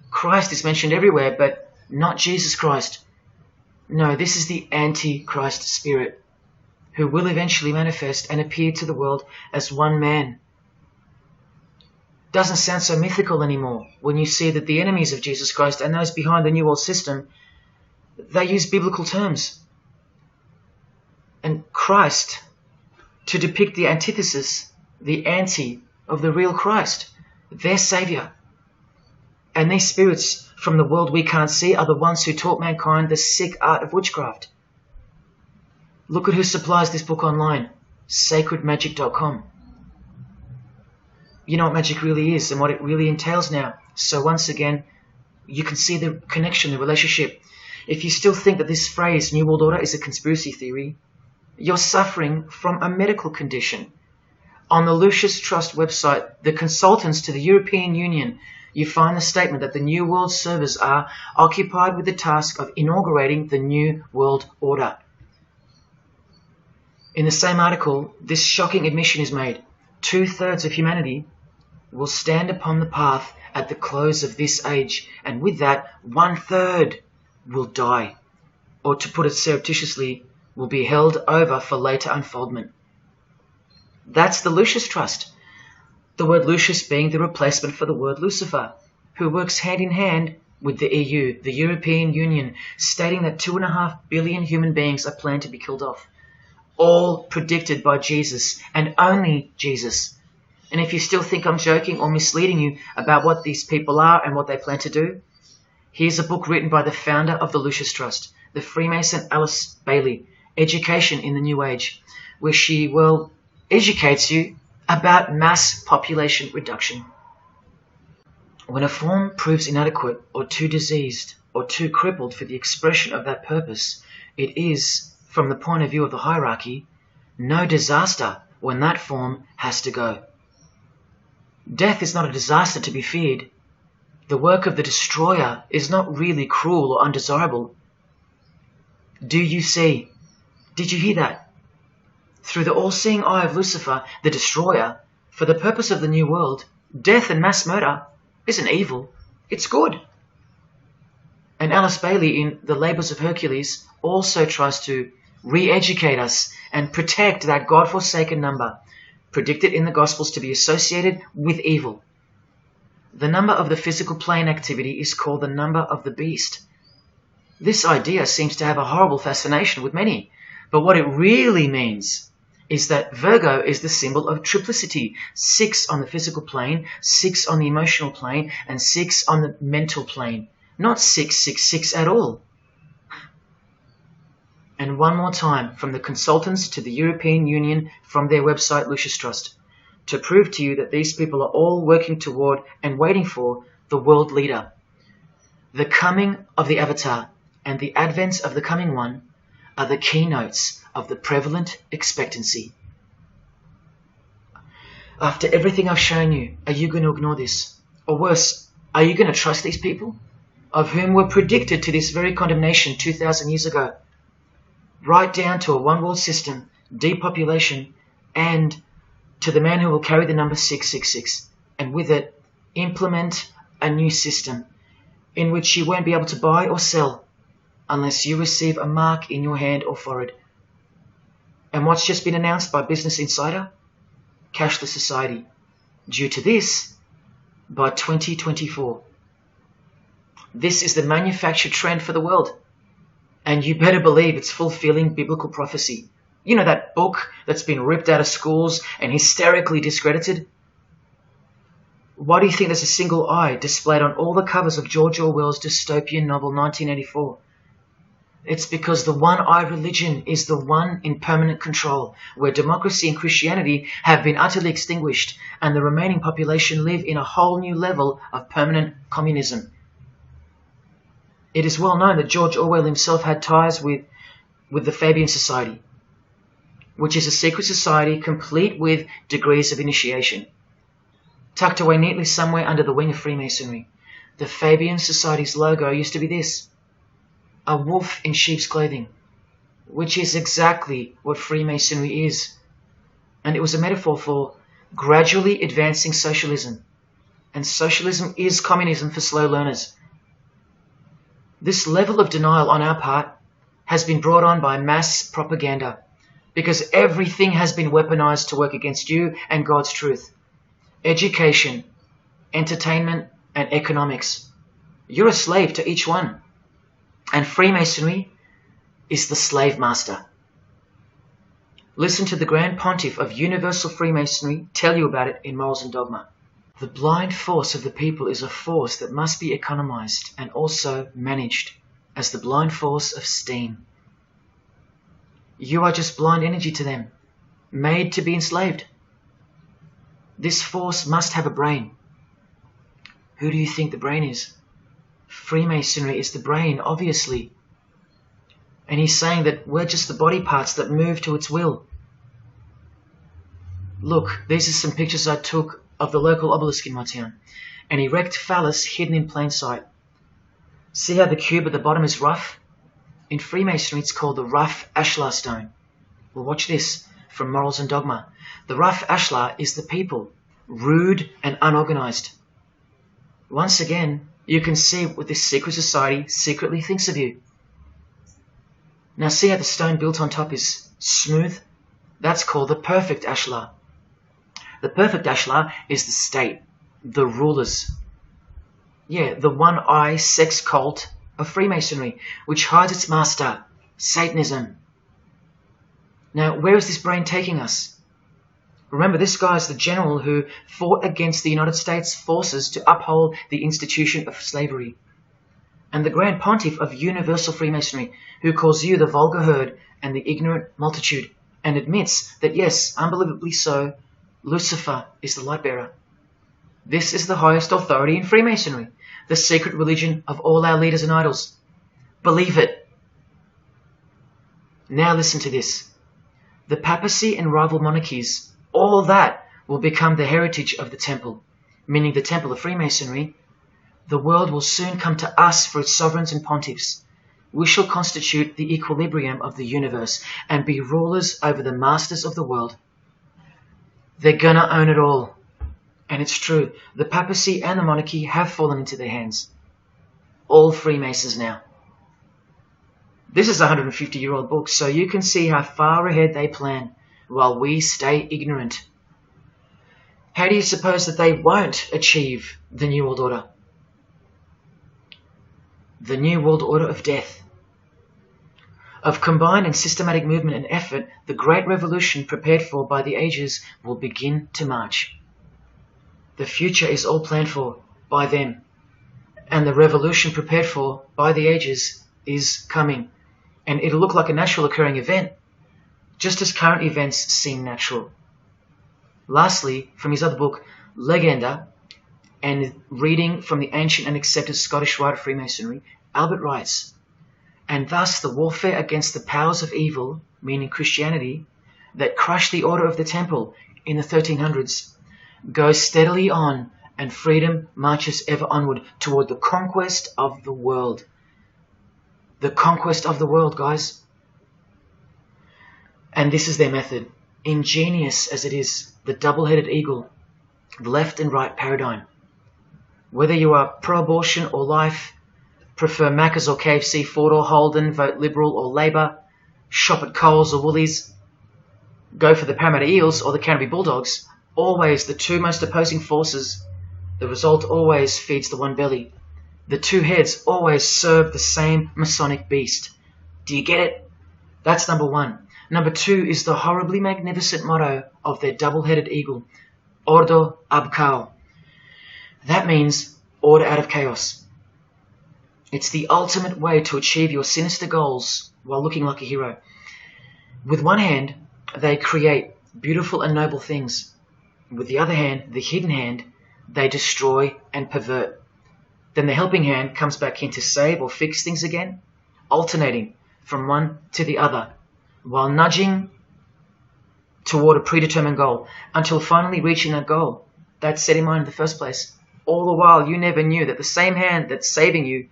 Christ is mentioned everywhere, but not Jesus Christ. No, this is the Antichrist spirit, who will eventually manifest and appear to the world as one man. Doesn't sound so mythical anymore when you see that the enemies of Jesus Christ and those behind the New World System, they use biblical terms. And Christ, to depict the antithesis, the anti of the real Christ, their Saviour. And these spirits from the world we can't see are the ones who taught mankind the sick art of witchcraft. Look at who supplies this book online, sacredmagic.com. You know what magic really is and what it really entails now. So once again, you can see the connection, the relationship. If you still think that this phrase, New World Order, is a conspiracy theory, you're suffering from a medical condition. On the Lucis Trust website, the consultants to the European Union, you find the statement that the New World servers are occupied with the task of inaugurating the New World Order. In the same article, this shocking admission is made. 2/3 of humanity will stand upon the path at the close of this age, and with that, 1/3 will die, or to put it surreptitiously, will be held over for later unfoldment. That's the Lucis Trust, the word Lucis being the replacement for the word Lucifer, who works hand in hand with the EU, the European Union, stating that 2.5 billion human beings are planned to be killed off, all predicted by Jesus, and only Jesus. And if you still think I'm joking or misleading you about what these people are and what they plan to do, here's a book written by the founder of the Lucis Trust, the Freemason Alice Bailey, Education in the New Age, where she, well, educates you about mass population reduction. When a form proves inadequate or too diseased or too crippled for the expression of that purpose, it is, from the point of view of the hierarchy, no disaster when that form has to go. Death is not a disaster to be feared. The work of the destroyer is not really cruel or undesirable. Do you see? Did you hear that? Through the all-seeing eye of Lucifer, the destroyer, for the purpose of the new world, death and mass murder isn't evil, it's good. And Alice Bailey in The Labours of Hercules also tries to re-educate us and protect that God-forsaken number, predicted in the Gospels to be associated with evil. The number of the physical plane activity is called the number of the beast. This idea seems to have a horrible fascination with many, but what it really means is that Virgo is the symbol of triplicity. 6 on the physical plane, 6 on the emotional plane, and 6 on the mental plane. Not 666 at all. And one more time, from the consultants to the European Union, from their website Lucis Trust, to prove to you that these people are all working toward and waiting for the world leader. The coming of the Avatar and the advent of the coming one are the keynotes of the prevalent expectancy. After everything I've shown you, are you going to ignore this? Or worse, are you going to trust these people, of whom were predicted to this very condemnation 2,000 years ago? Right down to a one-world system, depopulation, and to the man who will carry the number 666, and with it implement a new system in which you won't be able to buy or sell unless you receive a mark in your hand or forehead. And what's just been announced by Business Insider? Cashless society. Due to this, by 2024. This is the manufactured trend for the world. And you better believe it's fulfilling biblical prophecy. You know that book that's been ripped out of schools and hysterically discredited? Why do you think there's a single eye displayed on all the covers of George Orwell's dystopian novel 1984? It's because the one-eye religion is the one in permanent control, where democracy and Christianity have been utterly extinguished and the remaining population live in a whole new level of permanent communism. It is well known that George Orwell himself had ties with the Fabian Society, which is a secret society complete with degrees of initiation. Tucked away neatly somewhere under the wing of Freemasonry, the Fabian Society's logo used to be this: a wolf in sheep's clothing, which is exactly what Freemasonry is. And it was a metaphor for gradually advancing socialism. And socialism is communism for slow learners. This level of denial on our part has been brought on by mass propaganda, because everything has been weaponized to work against you and God's truth. Education, entertainment, and economics. You're a slave to each one. And Freemasonry is the slave master. Listen to the Grand Pontiff of Universal Freemasonry tell you about it in Morals and Dogma. The blind force of the people is a force that must be economized and also managed as the blind force of steam. You are just blind energy to them, made to be enslaved. This force must have a brain. Who do you think the brain is? Freemasonry is the brain, obviously. And he's saying that we're just the body parts that move to its will. Look, these are some pictures I took of the local obelisk in my town. An erect phallus hidden in plain sight. See how the cube at the bottom is rough? In Freemasonry it's called the rough ashlar stone. Well, watch this from Morals and Dogma. The rough ashlar is the people, rude and unorganized. Once again, you can see what this secret society secretly thinks of you. Now see how the stone built on top is smooth? That's called the perfect ashlar. The perfect ashlar is the state, the rulers. Yeah, the one-eye sex cult of Freemasonry, which hides its master, Satanism. Now, where is this brain taking us? Remember, this guy is the general who fought against the United States forces to uphold the institution of slavery. And the Grand Pontiff of Universal Freemasonry, who calls you the vulgar herd and the ignorant multitude, and admits that, yes, unbelievably so, Lucifer is the light bearer. This is the highest authority in Freemasonry, the secret religion of all our leaders and idols. Believe it. Now listen to this. The papacy and rival monarchies, all that will become the heritage of the temple, meaning the temple of Freemasonry. The world will soon come to us for its sovereigns and pontiffs. We shall constitute the equilibrium of the universe and be rulers over the masters of the world. They're gonna own it all. And it's true, the papacy and the monarchy have fallen into their hands. All Freemasons now. This is a 150-year-old book, so you can see how far ahead they plan, while we stay ignorant. How do you suppose that they won't achieve the New World Order? The New World Order of death, of combined and systematic movement and effort, the great revolution prepared for by the ages will begin to march. The future is all planned for by them, and the revolution prepared for by the ages is coming, and it'll look like a natural occurring event, just as current events seem natural. Lastly, from his other book, Legenda, and reading from the ancient and accepted Scottish rite of Freemasonry, Albert writes, "And thus the warfare against the powers of evil, meaning Christianity, that crushed the order of the temple in the 1300s, goes steadily on, and freedom marches ever onward toward the conquest of the world." The conquest of the world, guys. And this is their method. Ingenious as it is, the double-headed eagle, the left and right paradigm. Whether you are pro-abortion or life, prefer Macca's or KFC, Ford or Holden, vote Liberal or Labour, shop at Coles or Woolies, go for the Parramatta Eels or the Canterbury Bulldogs, always the two most opposing forces, the result always feeds the one belly. The two heads always serve the same Masonic beast. Do you get it? That's number one. Number two is the horribly magnificent motto of their double-headed eagle, Ordo ab Chaos. That means order out of chaos. It's the ultimate way to achieve your sinister goals while looking like a hero. With one hand, they create beautiful and noble things. With the other hand, the hidden hand, they destroy and pervert. Then the helping hand comes back in to save or fix things again, alternating from one to the other, while nudging toward a predetermined goal, until finally reaching that goal that's set in mind in the first place. All the while, you never knew that the same hand that's saving you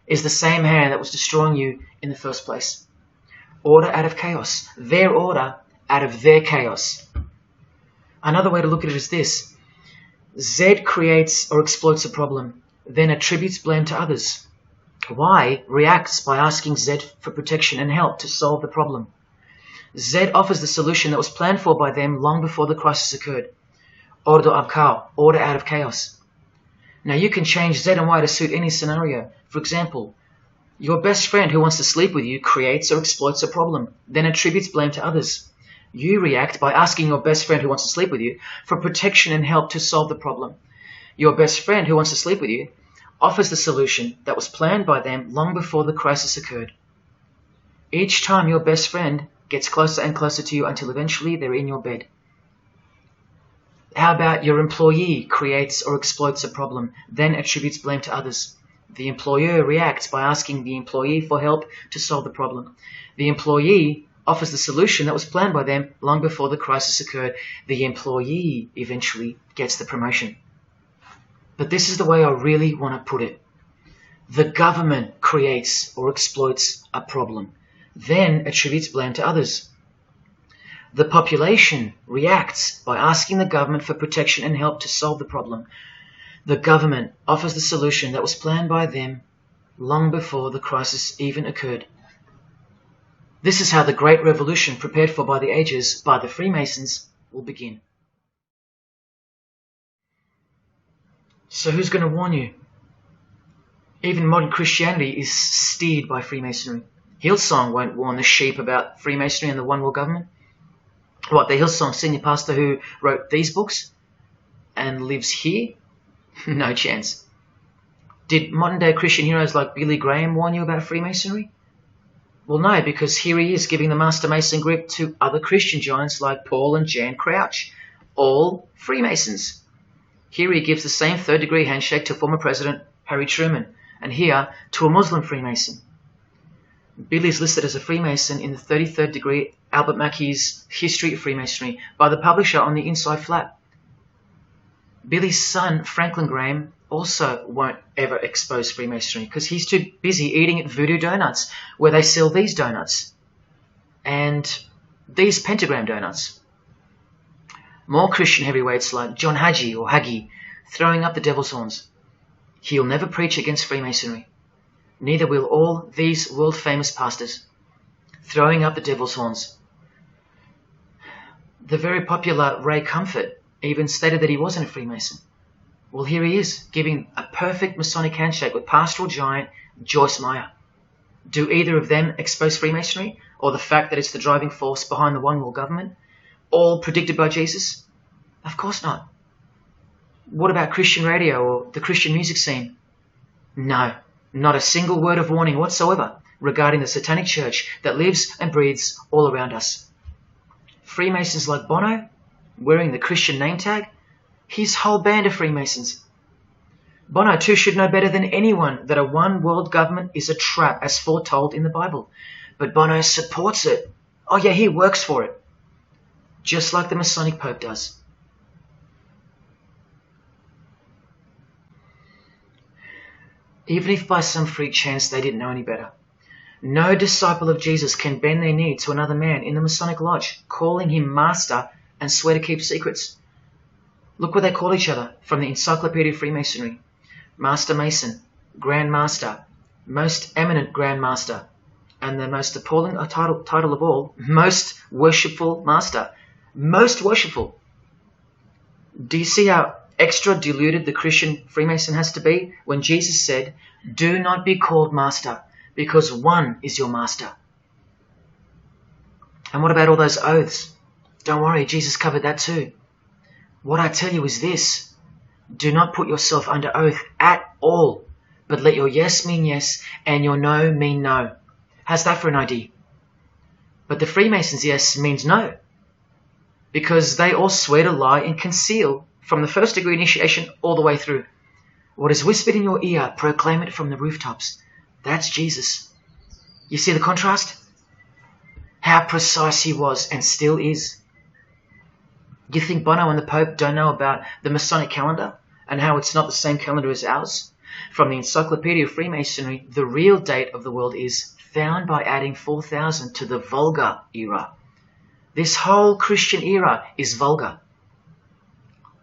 is the same hand that was destroying you in the first place. Order out of chaos. Their order out of their chaos. Another way to look at it is this. Z creates or exploits a problem, then attributes blame to others. Y reacts by asking Z for protection and help to solve the problem. Z offers the solution that was planned for by them long before the crisis occurred. Ordo ab Chaos, order out of chaos. Now you can change Z and Y to suit any scenario. For example, your best friend who wants to sleep with you creates or exploits a problem, then attributes blame to others. You react by asking your best friend who wants to sleep with you for protection and help to solve the problem. Your best friend who wants to sleep with you offers the solution that was planned by them long before the crisis occurred. Each time your best friend gets closer and closer to you until eventually they're in your bed. How about your employee creates or exploits a problem, then attributes blame to others? The employer reacts by asking the employee for help to solve the problem. The employee offers the solution that was planned by them long before the crisis occurred. The employee eventually gets the promotion. But this is the way I really want to put it. The government creates or exploits a problem, then attributes blame to others. The population reacts by asking the government for protection and help to solve the problem. The government offers the solution that was planned by them long before the crisis even occurred. This is how the Great Revolution, prepared for by the ages by the Freemasons, will begin. So who's going to warn you? Even modern Christianity is steered by Freemasonry. Hillsong won't warn the sheep about Freemasonry and the One World Government. What, the Hillsong senior pastor who wrote these books and lives here? No chance. Did modern day Christian heroes like Billy Graham warn you about Freemasonry? Well, no, because here he is giving the Master Mason grip to other Christian giants like Paul and Jan Crouch, all Freemasons. Here he gives the same third-degree handshake to former President Harry Truman, and here to a Muslim Freemason. Billy is listed as a Freemason in the 33rd degree Albert Mackey's History of Freemasonry by the publisher on the inside flap. Billy's son, Franklin Graham, also won't ever expose Freemasonry because he's too busy eating at Voodoo Donuts, where they sell these donuts and these pentagram donuts. More Christian heavyweights like John Hagee or Hagee throwing up the devil's horns. He'll never preach against Freemasonry. Neither will all these world-famous pastors throwing up the devil's horns. The very popular Ray Comfort even stated that he wasn't a Freemason. Well, here he is, giving a perfect Masonic handshake with pastoral giant Joyce Meyer. Do either of them expose Freemasonry or the fact that it's the driving force behind the one world government, all predicted by Jesus? Of course not. What about Christian radio or the Christian music scene? No, not a single word of warning whatsoever regarding the satanic church that lives and breathes all around us. Freemasons like Bono, wearing the Christian name tag, his whole band of Freemasons. Bono too should know better than anyone that a one world government is a trap as foretold in the Bible. But Bono supports it. Oh yeah, he works for it. Just like the Masonic Pope does. Even if by some freak chance they didn't know any better. No disciple of Jesus can bend their knee to another man in the Masonic Lodge, calling him master and swear to keep secrets. Look what they call each other from the Encyclopedia of Freemasonry. Master Mason, Grand Master, Most Eminent Grand Master, and the most appalling title of all, Most Worshipful Master. Most worshipful. Do you see how extra diluted the Christian Freemason has to be when Jesus said, "Do not be called master, because one is your master"? And what about all those oaths? Don't worry, Jesus covered that too. What I tell you is this: do not put yourself under oath at all, but let your yes mean yes and your no mean no. How's that for an idea? But the Freemasons' yes means no, because they all swear to lie and conceal from the first degree initiation all the way through. What is whispered in your ear, proclaim it from the rooftops. That's Jesus. You see the contrast? How precise he was and still is. You think Bono and the Pope don't know about the Masonic calendar and how it's not the same calendar as ours? From the Encyclopedia of Freemasonry, the real date of the world is found by adding 4000 to the Vulgar era. This whole Christian era is vulgar.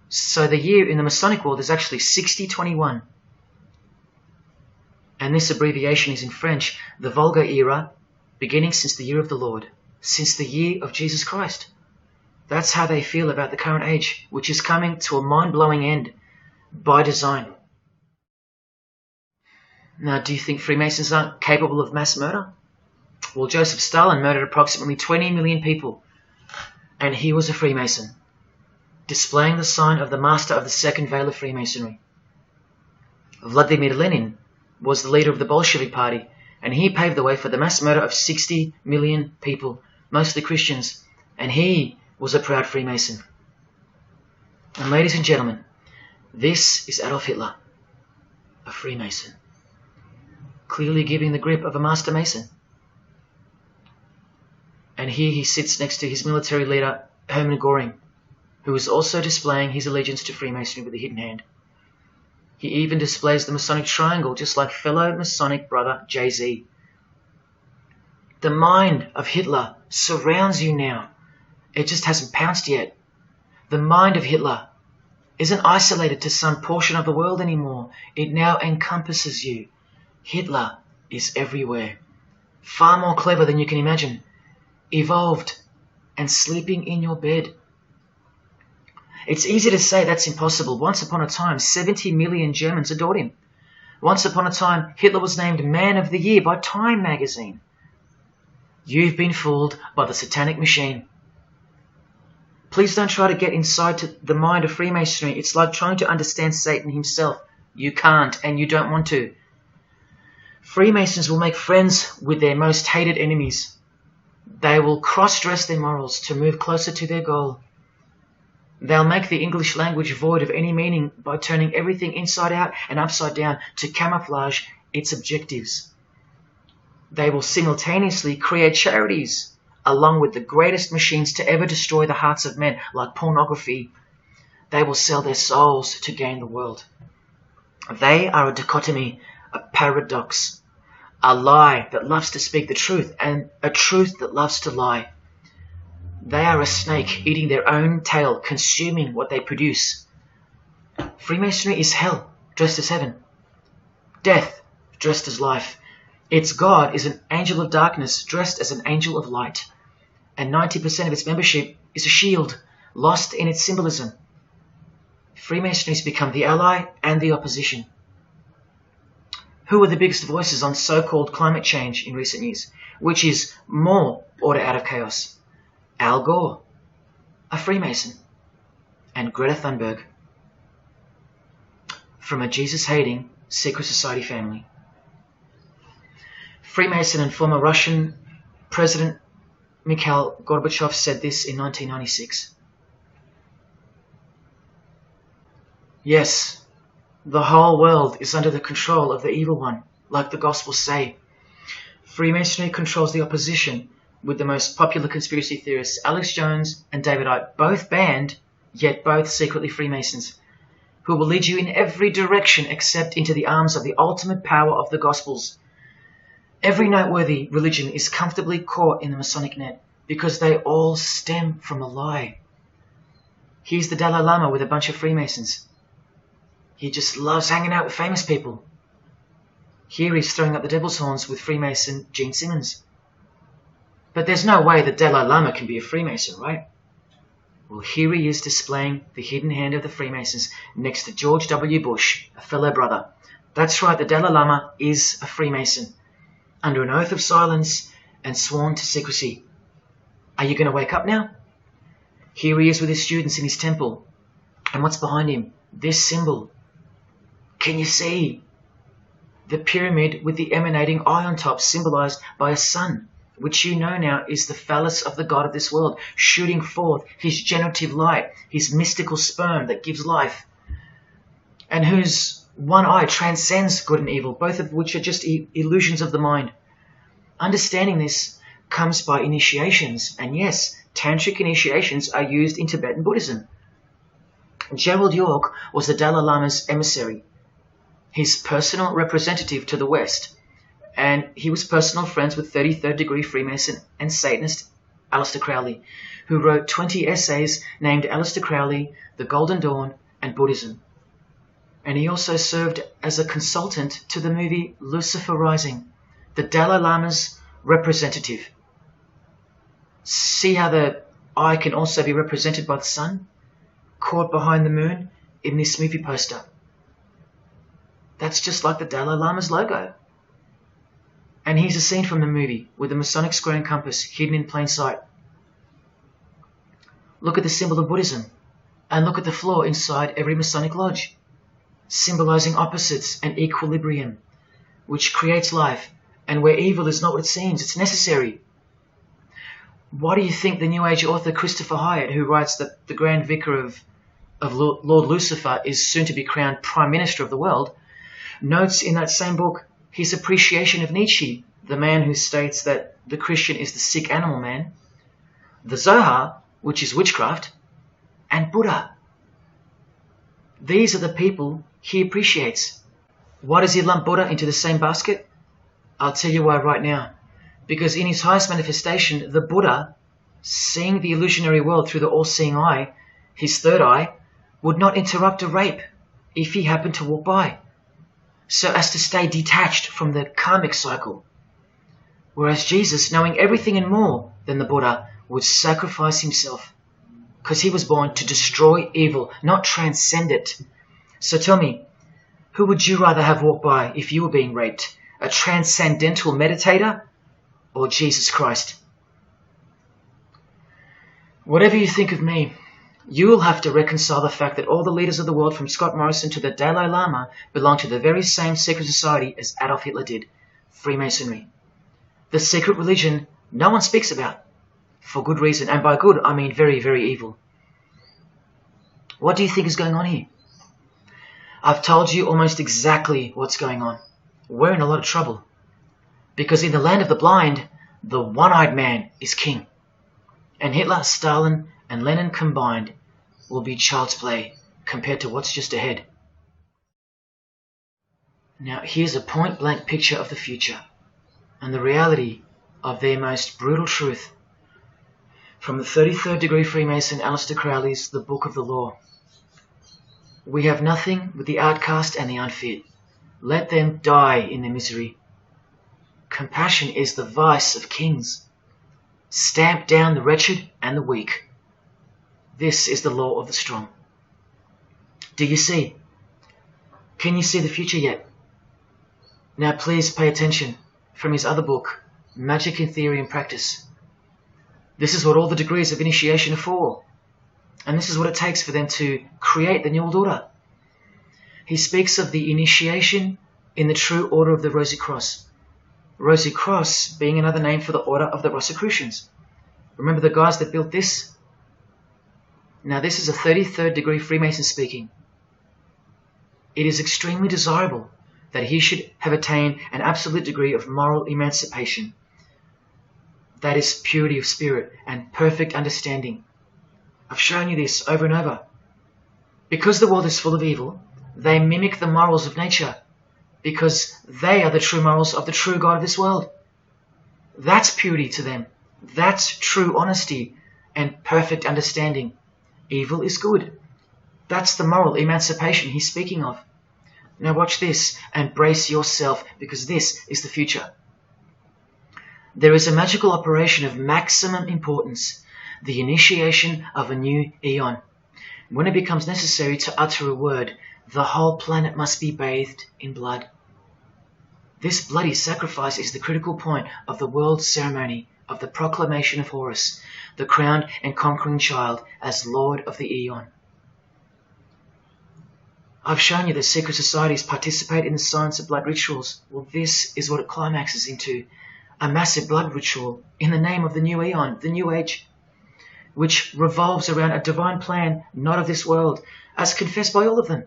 So the year in the Masonic world is actually 6021. And this abbreviation is in French, the Vulgar era, beginning since the year of the Lord, since the year of Jesus Christ. That's how they feel about the current age, which is coming to a mind-blowing end by design. Now, do you think Freemasons aren't capable of mass murder? Well, Joseph Stalin murdered approximately 20 million people, and he was a Freemason, displaying the sign of the master of the second veil of Freemasonry. Vladimir Lenin was the leader of the Bolshevik Party, and he paved the way for the mass murder of 60 million people, mostly Christians, and he was a proud Freemason. And ladies and gentlemen, this is Adolf Hitler, a Freemason, clearly giving the grip of a Master Mason. And here he sits next to his military leader, Hermann Göring, who is also displaying his allegiance to Freemasonry with a hidden hand. He even displays the Masonic triangle, just like fellow Masonic brother Jay-Z. The mind of Hitler surrounds you now. It just hasn't pounced yet. The mind of Hitler isn't isolated to some portion of the world anymore. It now encompasses you. Hitler is everywhere. Far more clever than you can imagine. Evolved and sleeping in your bed. It's easy to say that's impossible. Once upon a time, 70 million Germans adored him. Once upon a time, Hitler was named Man of the Year by Time magazine. You've been fooled by the satanic machine. Please don't try to get inside to the mind of Freemasonry. It's like trying to understand Satan himself. You can't, and you don't want to. Freemasons will make friends with their most hated enemies. They will cross-dress their morals to move closer to their goal. They'll make the English language void of any meaning by turning everything inside out and upside down to camouflage its objectives. They will simultaneously create charities along with the greatest machines to ever destroy the hearts of men, like pornography. They will sell their souls to gain the world. They are a dichotomy, a paradox, a lie that loves to speak the truth and a truth that loves to lie. They are a snake eating their own tail, consuming what they produce. Freemasonry is hell dressed as heaven, death dressed as life. Its God is an angel of darkness dressed as an angel of light. And 90% of its membership is a shield, lost in its symbolism. Freemasonry has become the ally and the opposition. Who are the biggest voices on so-called climate change in recent years? Which is more order out of chaos? Al Gore, a Freemason, and Greta Thunberg, from a Jesus-hating secret society family. Freemason and former Russian President Mikhail Gorbachev said this in 1996. Yes, the whole world is under the control of the evil one, like the Gospels say. Freemasonry controls the opposition, with the most popular conspiracy theorists Alex Jones and David Icke, both banned, yet both secretly Freemasons, who will lead you in every direction except into the arms of the ultimate power of the Gospels. Every noteworthy religion is comfortably caught in the Masonic net because they all stem from a lie. Here's the Dalai Lama with a bunch of Freemasons. He just loves hanging out with famous people. Here he's throwing up the devil's horns with Freemason Gene Simmons. But there's no way the Dalai Lama can be a Freemason, right? Well, here he is displaying the hidden hand of the Freemasons next to George W. Bush, a fellow brother. That's right, the Dalai Lama is a Freemason, under an oath of silence and sworn to secrecy. Are you going to wake up now? Here he is with his students in his temple. And what's behind him? This symbol. Can you see? The pyramid with the emanating eye on top, symbolized by a sun, which you know now is the phallus of the god of this world, shooting forth his generative light, his mystical sperm that gives life, and whose one eye transcends good and evil, both of which are just illusions of the mind. Understanding this comes by initiations, and yes, tantric initiations are used in Tibetan Buddhism. Gerald York was the Dalai Lama's emissary, his personal representative to the West, and he was personal friends with 33rd degree Freemason and Satanist Aleister Crowley, who wrote 20 essays named Aleister Crowley, The Golden Dawn, and Buddhism. And he also served as a consultant to the movie Lucifer Rising, the Dalai Lama's representative. See how the eye can also be represented by the sun, caught behind the moon in this movie poster. That's just like the Dalai Lama's logo. And here's a scene from the movie with the Masonic square and compass hidden in plain sight. Look at the symbol of Buddhism, and look at the floor inside every Masonic lodge, symbolizing opposites and equilibrium, which creates life, and where evil is not what it seems, it's necessary. Why do you think the New Age author Christopher Hyatt, who writes that the Grand Vicar of Lord Lucifer is soon to be crowned Prime Minister of the world, notes in that same book his appreciation of Nietzsche, the man who states that the Christian is the sick animal man, the Zohar, which is witchcraft, and Buddha. These are the people he appreciates. Why does he lump Buddha into the same basket? I'll tell you why right now. Because in his highest manifestation, the Buddha, seeing the illusionary world through the all-seeing eye, his third eye, would not interrupt a rape if he happened to walk by, so as to stay detached from the karmic cycle. Whereas Jesus, knowing everything and more than the Buddha, would sacrifice himself, because he was born to destroy evil, not transcend it. So tell me, who would you rather have walk by if you were being raped? A transcendental meditator or Jesus Christ? Whatever you think of me, you will have to reconcile the fact that all the leaders of the world, from Scott Morrison to the Dalai Lama, belong to the very same secret society as Adolf Hitler did, Freemasonry. The secret religion no one speaks about, for good reason, and by good I mean very, very evil. What do you think is going on here? I've told you almost exactly what's going on. We're in a lot of trouble, because in the land of the blind, the one-eyed man is king, and Hitler, Stalin, and Lenin combined will be child's play compared to what's just ahead. Now here's a point-blank picture of the future and the reality of their most brutal truth from the 33rd degree Freemason Aleister Crowley's The Book of the Law. We have nothing but the outcast and the unfit. Let them die in their misery. Compassion is the vice of kings. Stamp down the wretched and the weak. This is the law of the strong. Do you see? Can you see the future yet? Now please pay attention from his other book, Magic in Theory and Practice. This is what all the degrees of initiation are for. And this is what it takes for them to create the New World Order. He speaks of the initiation in the true order of the Rosy Cross. Rosy Cross being another name for the Order of the Rosicrucians. Remember the guys that built this? Now this is a 33rd degree Freemason speaking. It is extremely desirable that he should have attained an absolute degree of moral emancipation. That is purity of spirit and perfect understanding. I've shown you this over and over. Because the world is full of evil, they mimic the morals of nature, because they are the true morals of the true God of this world. That's purity to them. That's true honesty and perfect understanding. Evil is good. That's the moral emancipation he's speaking of. Now watch this and brace yourself, because this is the future. There is a magical operation of maximum importance, the initiation of a new eon. When it becomes necessary to utter a word, the whole planet must be bathed in blood. This bloody sacrifice is the critical point of the world ceremony of the proclamation of Horus, the crowned and conquering child, as Lord of the Eon. I've shown you that secret societies participate in the science of blood rituals. Well, this is what it climaxes into, a massive blood ritual in the name of the new Eon, the new age, which revolves around a divine plan not of this world, as confessed by all of them.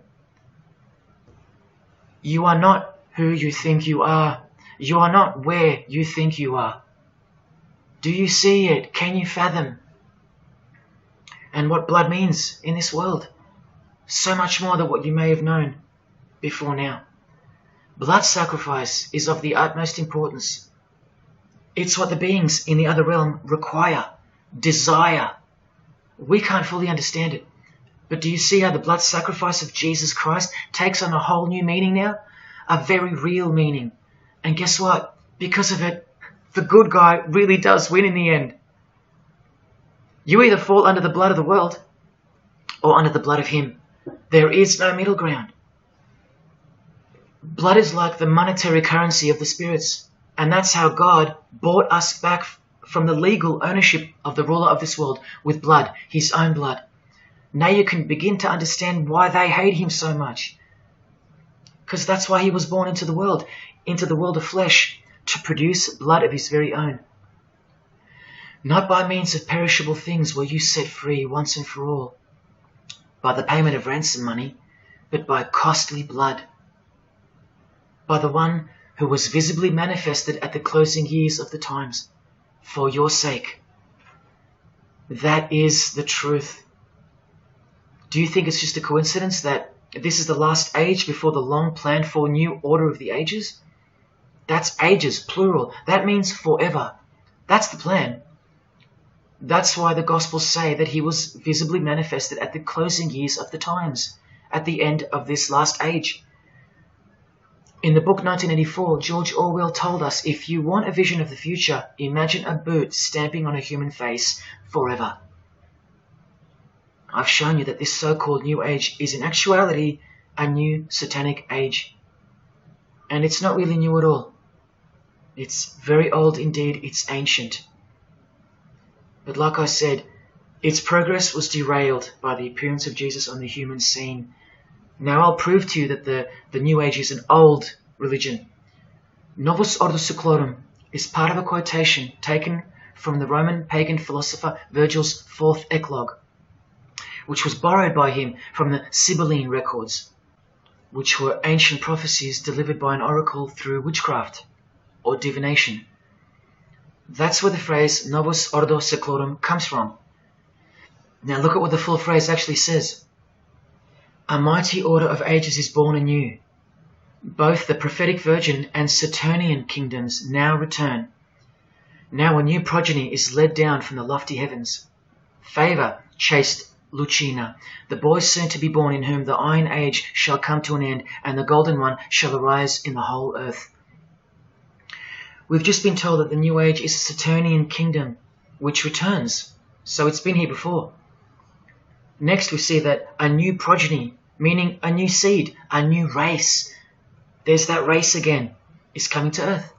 You are not who you think you are. You are not where you think you are. Do you see it? Can you fathom? And what blood means in this world? So much more than what you may have known before now. Blood sacrifice is of the utmost importance. It's what the beings in the other realm require, desire. We can't fully understand it. But do you see how the blood sacrifice of Jesus Christ takes on a whole new meaning now? A very real meaning. And guess what? Because of it, the good guy really does win in the end. You either fall under the blood of the world or under the blood of him. There is no middle ground. Blood is like the monetary currency of the spirits. And that's how God bought us back from the legal ownership of the ruler of this world with blood, his own blood. Now you can begin to understand why they hate him so much. Because that's why he was born into the world of flesh, to produce blood of his very own. Not by means of perishable things were you set free once and for all, by the payment of ransom money, but by costly blood, by the one who was visibly manifested at the closing years of the times, for your sake. That is the truth. Do you think it's just a coincidence that this is the last age before the long planned for new order of the ages? That's ages, plural. That means forever. That's the plan. That's why the Gospels say that he was visibly manifested at the closing years of the times, at the end of this last age. In the book 1984, George Orwell told us, if you want a vision of the future, imagine a boot stamping on a human face forever. I've shown you that this so-called New Age is in actuality a new satanic age. And it's not really new at all. It's very old indeed, it's ancient. But like I said, its progress was derailed by the appearance of Jesus on the human scene. Now I'll prove to you that the New Age is an old religion. Novus Ordo Seclorum is part of a quotation taken from the Roman pagan philosopher Virgil's fourth eclogue, which was borrowed by him from the Sibylline records, which were ancient prophecies delivered by an oracle through witchcraft or divination. That's where the phrase Novus Ordo Seclorum comes from. Now look at what the full phrase actually says. A mighty order of ages is born anew. Both the prophetic virgin and Saturnian kingdoms now return. Now a new progeny is led down from the lofty heavens. Favour, chaste Lucina, the boy soon to be born in whom the Iron Age shall come to an end, and the Golden One shall arise in the whole earth. We've just been told that the New Age is a Saturnian kingdom, which returns, so it's been here before. Next we see that a new progeny, meaning a new seed, a new race. There's that race again. is coming to earth,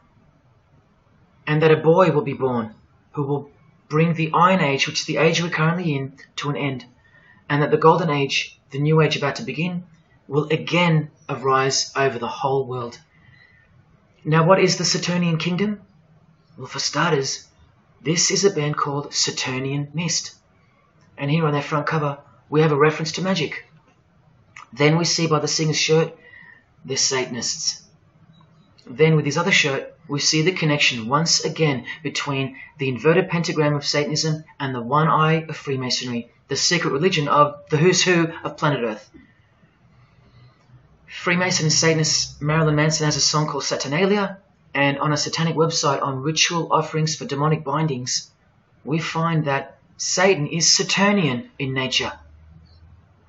and that a boy will be born who will bring the Iron Age, which is the age we're currently in, to an end, and that the Golden Age, the new age about to begin, will again arise over the whole world. Now, what is the Saturnian kingdom? Well, for starters, this is a band called Saturnian Mist. And here on their front cover, we have a reference to magic. Then we see by the singer's shirt, they're Satanists. Then with his other shirt, we see the connection once again between the inverted pentagram of Satanism and the one eye of Freemasonry, the secret religion of the who's who of planet Earth. Freemason and Satanist Marilyn Manson has a song called Saturnalia, and on a satanic website on ritual offerings for demonic bindings, we find that Satan is Saturnian in nature.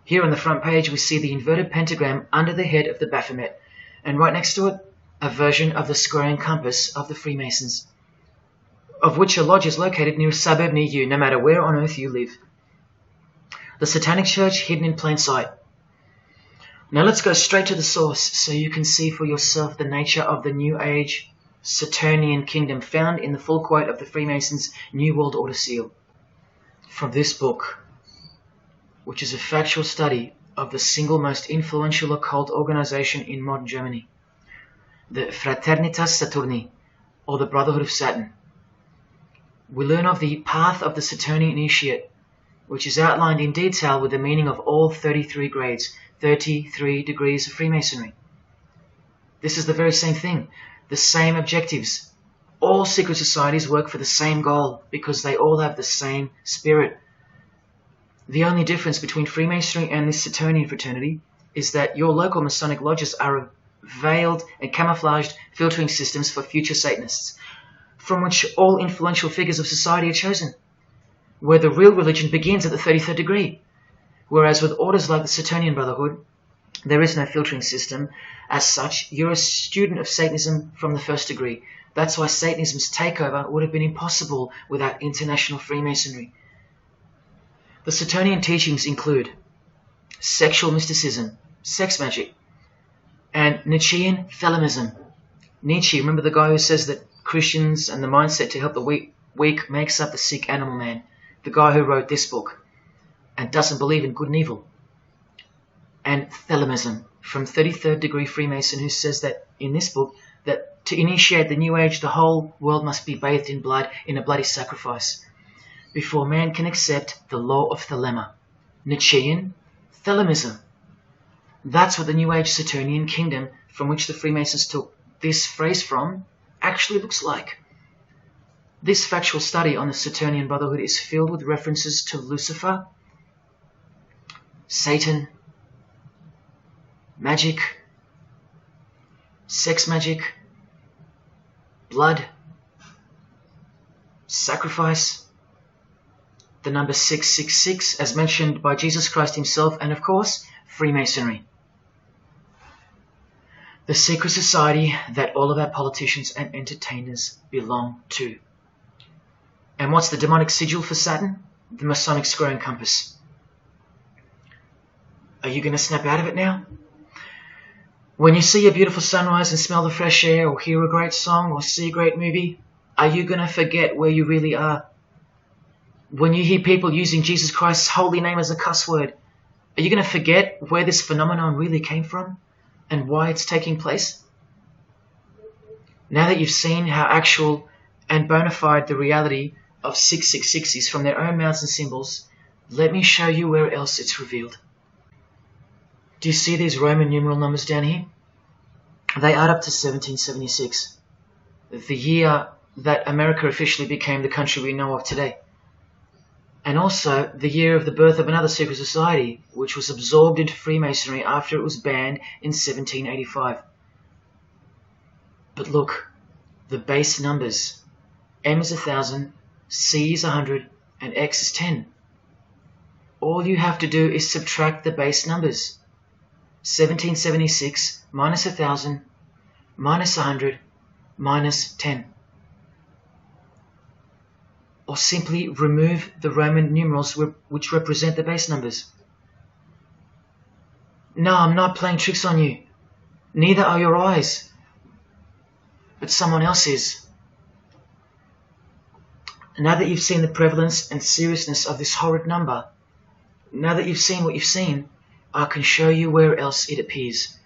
Here on the front page we see the inverted pentagram under the head of the Baphomet, and right next to it, a version of the squaring compass of the Freemasons, of which a lodge is located near a suburb near you, no matter where on earth you live. The Satanic Church hidden in plain sight. Now let's go straight to the source so you can see for yourself the nature of the New Age Saturnian kingdom found in the full quote of the Freemasons' New World Order seal. From this book, which is a factual study of the single most influential occult organization in modern Germany, the Fraternitas Saturni, or the Brotherhood of Saturn. We learn of the path of the Saturnian initiate, which is outlined in detail with the meaning of all 33 grades, 33 degrees of Freemasonry. This is the very same thing, the same objectives. All secret societies work for the same goal because they all have the same spirit. The only difference between Freemasonry and this Saturnian fraternity is that your local Masonic lodges are veiled and camouflaged filtering systems for future Satanists, from which all influential figures of society are chosen, where the real religion begins at the 33rd degree. Whereas with orders like the Saturnian Brotherhood, there is no filtering system. As such, you're a student of Satanism from the first degree. That's why Satanism's takeover would have been impossible without international Freemasonry. The Saturnian teachings include sexual mysticism, sex magic, and Nietzschean Thelemism. Nietzsche, remember the guy who says that Christians and the mindset to help the weak makes up the sick animal man, the guy who wrote this book and doesn't believe in good and evil. And Thelemism from 33rd degree Freemason, who says that in this book that to initiate the new age the whole world must be bathed in blood in a bloody sacrifice before man can accept the law of Thelema. Nietzschean Thelemism. That's what the New Age Saturnian kingdom, from which the Freemasons took this phrase from, actually looks like. This factual study on the Saturnian Brotherhood is filled with references to Lucifer, Satan, magic, sex magic, blood, sacrifice, the number 666 as mentioned by Jesus Christ himself, and of course, Freemasonry. The secret society that all of our politicians and entertainers belong to. And what's the demonic sigil for Saturn? The Masonic squaring compass. Are you going to snap out of it now? When you see a beautiful sunrise and smell the fresh air, or hear a great song, or see a great movie, are you going to forget where you really are? When you hear people using Jesus Christ's holy name as a cuss word, are you going to forget where this phenomenon really came from and why it's taking place? Now that you've seen how actual and bona fide the reality of 666 is from their own mouths and symbols, let me show you where else it's revealed. Do you see these Roman numeral numbers down here? They add up to 1776, the year that America officially became the country we know of today. And also the year of the birth of another secret society, which was absorbed into Freemasonry after it was banned in 1785. But look, the base numbers. M is 1,000, C is 100, and X is 10. All you have to do is subtract the base numbers. 1776 minus 1,000 minus 100 minus 10. Or simply remove the Roman numerals which represent the base numbers. No, I'm not playing tricks on you. Neither are your eyes. but someone else is. Now that you've seen the prevalence and seriousness of this horrid number, now that you've seen what you've seen, I can show you where else it appears.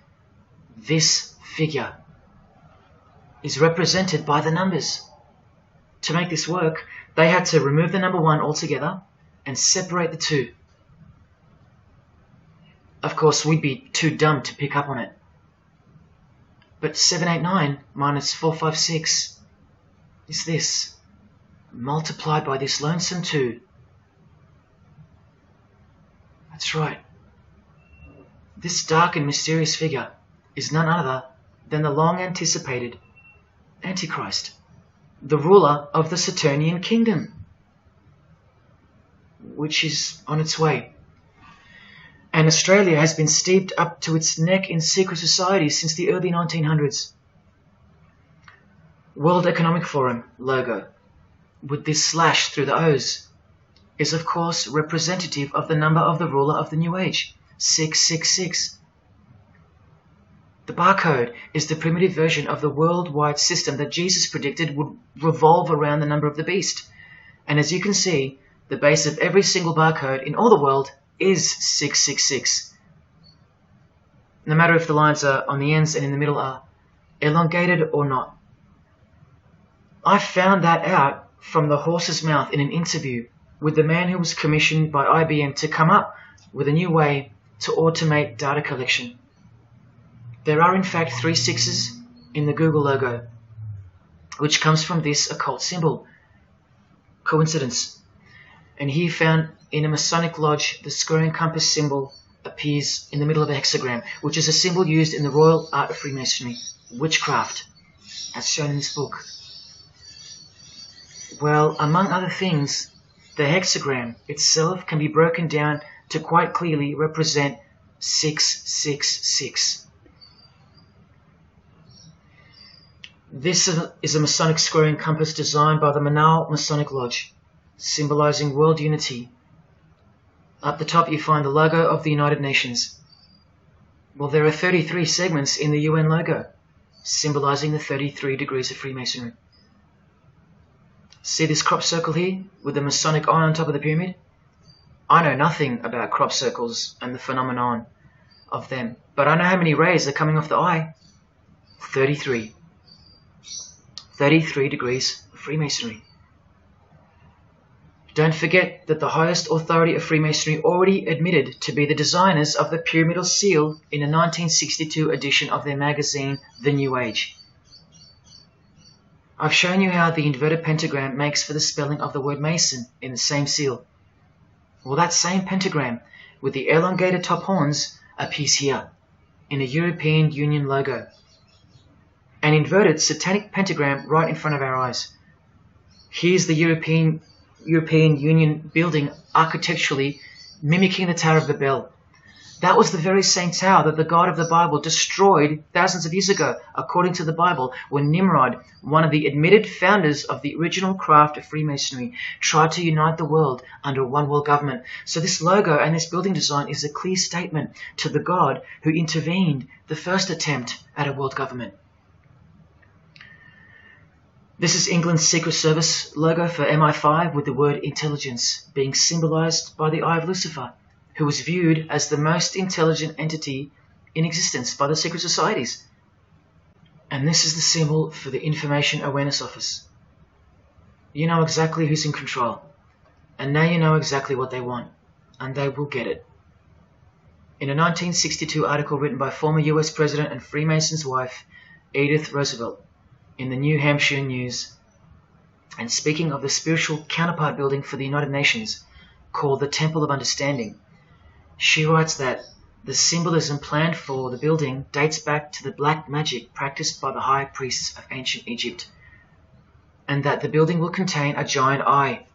This figure is represented by the numbers. To make this work, they had to remove the number 1 altogether and separate the 2. Of course, we'd be too dumb to pick up on it. But 789 minus 456 is this, multiplied by this lonesome 2. That's right. This dark and mysterious figure is none other than the long-anticipated Antichrist, the ruler of the Saturnian kingdom, which is on its way. And Australia has been steeped up to its neck in secret societies since the early 1900s. World Economic Forum logo, with this slash through the O's, is of course representative of the number of the ruler of the New Age, 666. The barcode is the primitive version of the worldwide system that Jesus predicted would revolve around the number of the beast. And as you can see, the base of every single barcode in all the world is 666. No matter if the lines are on the ends and in the middle are elongated or not. I found that out from the horse's mouth in an interview with the man who was commissioned by IBM to come up with a new way to automate data collection. There are in fact 3 6s in the Google logo, which comes from this occult symbol. Coincidence. And he found in a Masonic lodge the square and compass symbol appears in the middle of a hexagram, which is a symbol used in the royal art of Freemasonry, witchcraft, as shown in this book. Well, among other things, the hexagram itself can be broken down to quite clearly represent 666. This is a Masonic square and compass designed by the Manal Masonic Lodge, symbolizing world unity. Up the top you find the logo of the United Nations. Well, there are 33 segments in the UN logo, symbolizing the 33 degrees of Freemasonry. See this crop circle here, with the Masonic eye on top of the pyramid? I know nothing about crop circles and the phenomenon of them, but I know how many rays are coming off the eye. 33. 33 degrees of Freemasonry. Don't forget that the highest authority of Freemasonry already admitted to be the designers of the pyramidal seal in a 1962 edition of their magazine, The New Age. I've shown you how the inverted pentagram makes for the spelling of the word Mason in the same seal. Well, that same pentagram with the elongated top horns appears here in a European Union logo. An inverted satanic pentagram right in front of our eyes. Here's the European Union building architecturally mimicking the Tower of Babel. That was the very same tower that the God of the Bible destroyed thousands of years ago, according to the Bible, when Nimrod, one of the admitted founders of the original craft of Freemasonry, tried to unite the world under one world government. So this logo and this building design is a clear statement to the God who intervened the first attempt at a world government. This is England's Secret Service logo for MI5 with the word intelligence being symbolized by the eye of Lucifer, who was viewed as the most intelligent entity in existence by the secret societies. And this is the symbol for the Information Awareness Office. You know exactly who's in control, and now you know exactly what they want, and they will get it. In a 1962 article written by former US President and Freemason's wife, Edith Roosevelt, in the New Hampshire News, and speaking of the spiritual counterpart building for the United Nations, called the Temple of Understanding, she writes that the symbolism planned for the building dates back to the black magic practiced by the high priests of ancient Egypt, and that the building will contain a giant eye.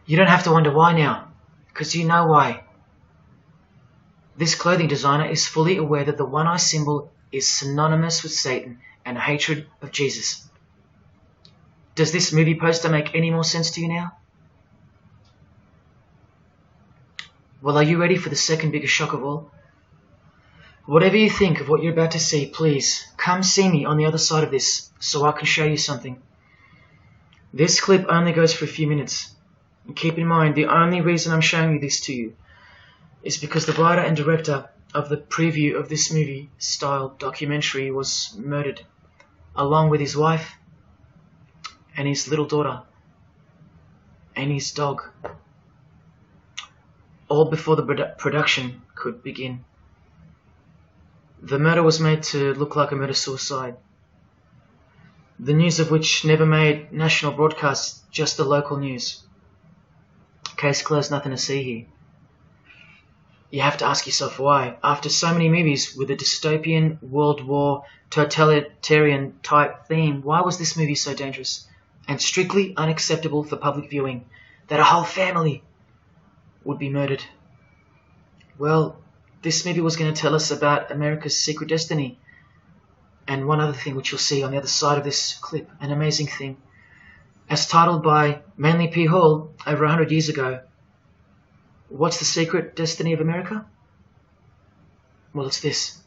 You don't have to wonder why now, because you know why. This clothing designer is fully aware that the one-eye symbol is synonymous with Satan and a hatred of Jesus. Does this movie poster make any more sense to you now? Well, are you ready for the second biggest shock of all? Whatever you think of what you're about to see, please come see me on the other side of this so I can show you something. This clip only goes for a few minutes. And keep in mind, the only reason I'm showing you this to you is because the writer and director of the preview of this movie-style documentary was murdered, along with his wife and his little daughter and his dog, all before the production could begin. The murder was made to look like a murder-suicide, the news of which never made national broadcasts, just the local news. Case closed, nothing to see here. You have to ask yourself why. After so many movies with a dystopian, World War, totalitarian type theme, why was this movie so dangerous and strictly unacceptable for public viewing that a whole family would be murdered? Well, this movie was going to tell us about America's secret destiny. And one other thing which you'll see on the other side of this clip, an amazing thing. As titled by Manly P. Hall over 100 years ago, what's the secret destiny of America? Well, it's this.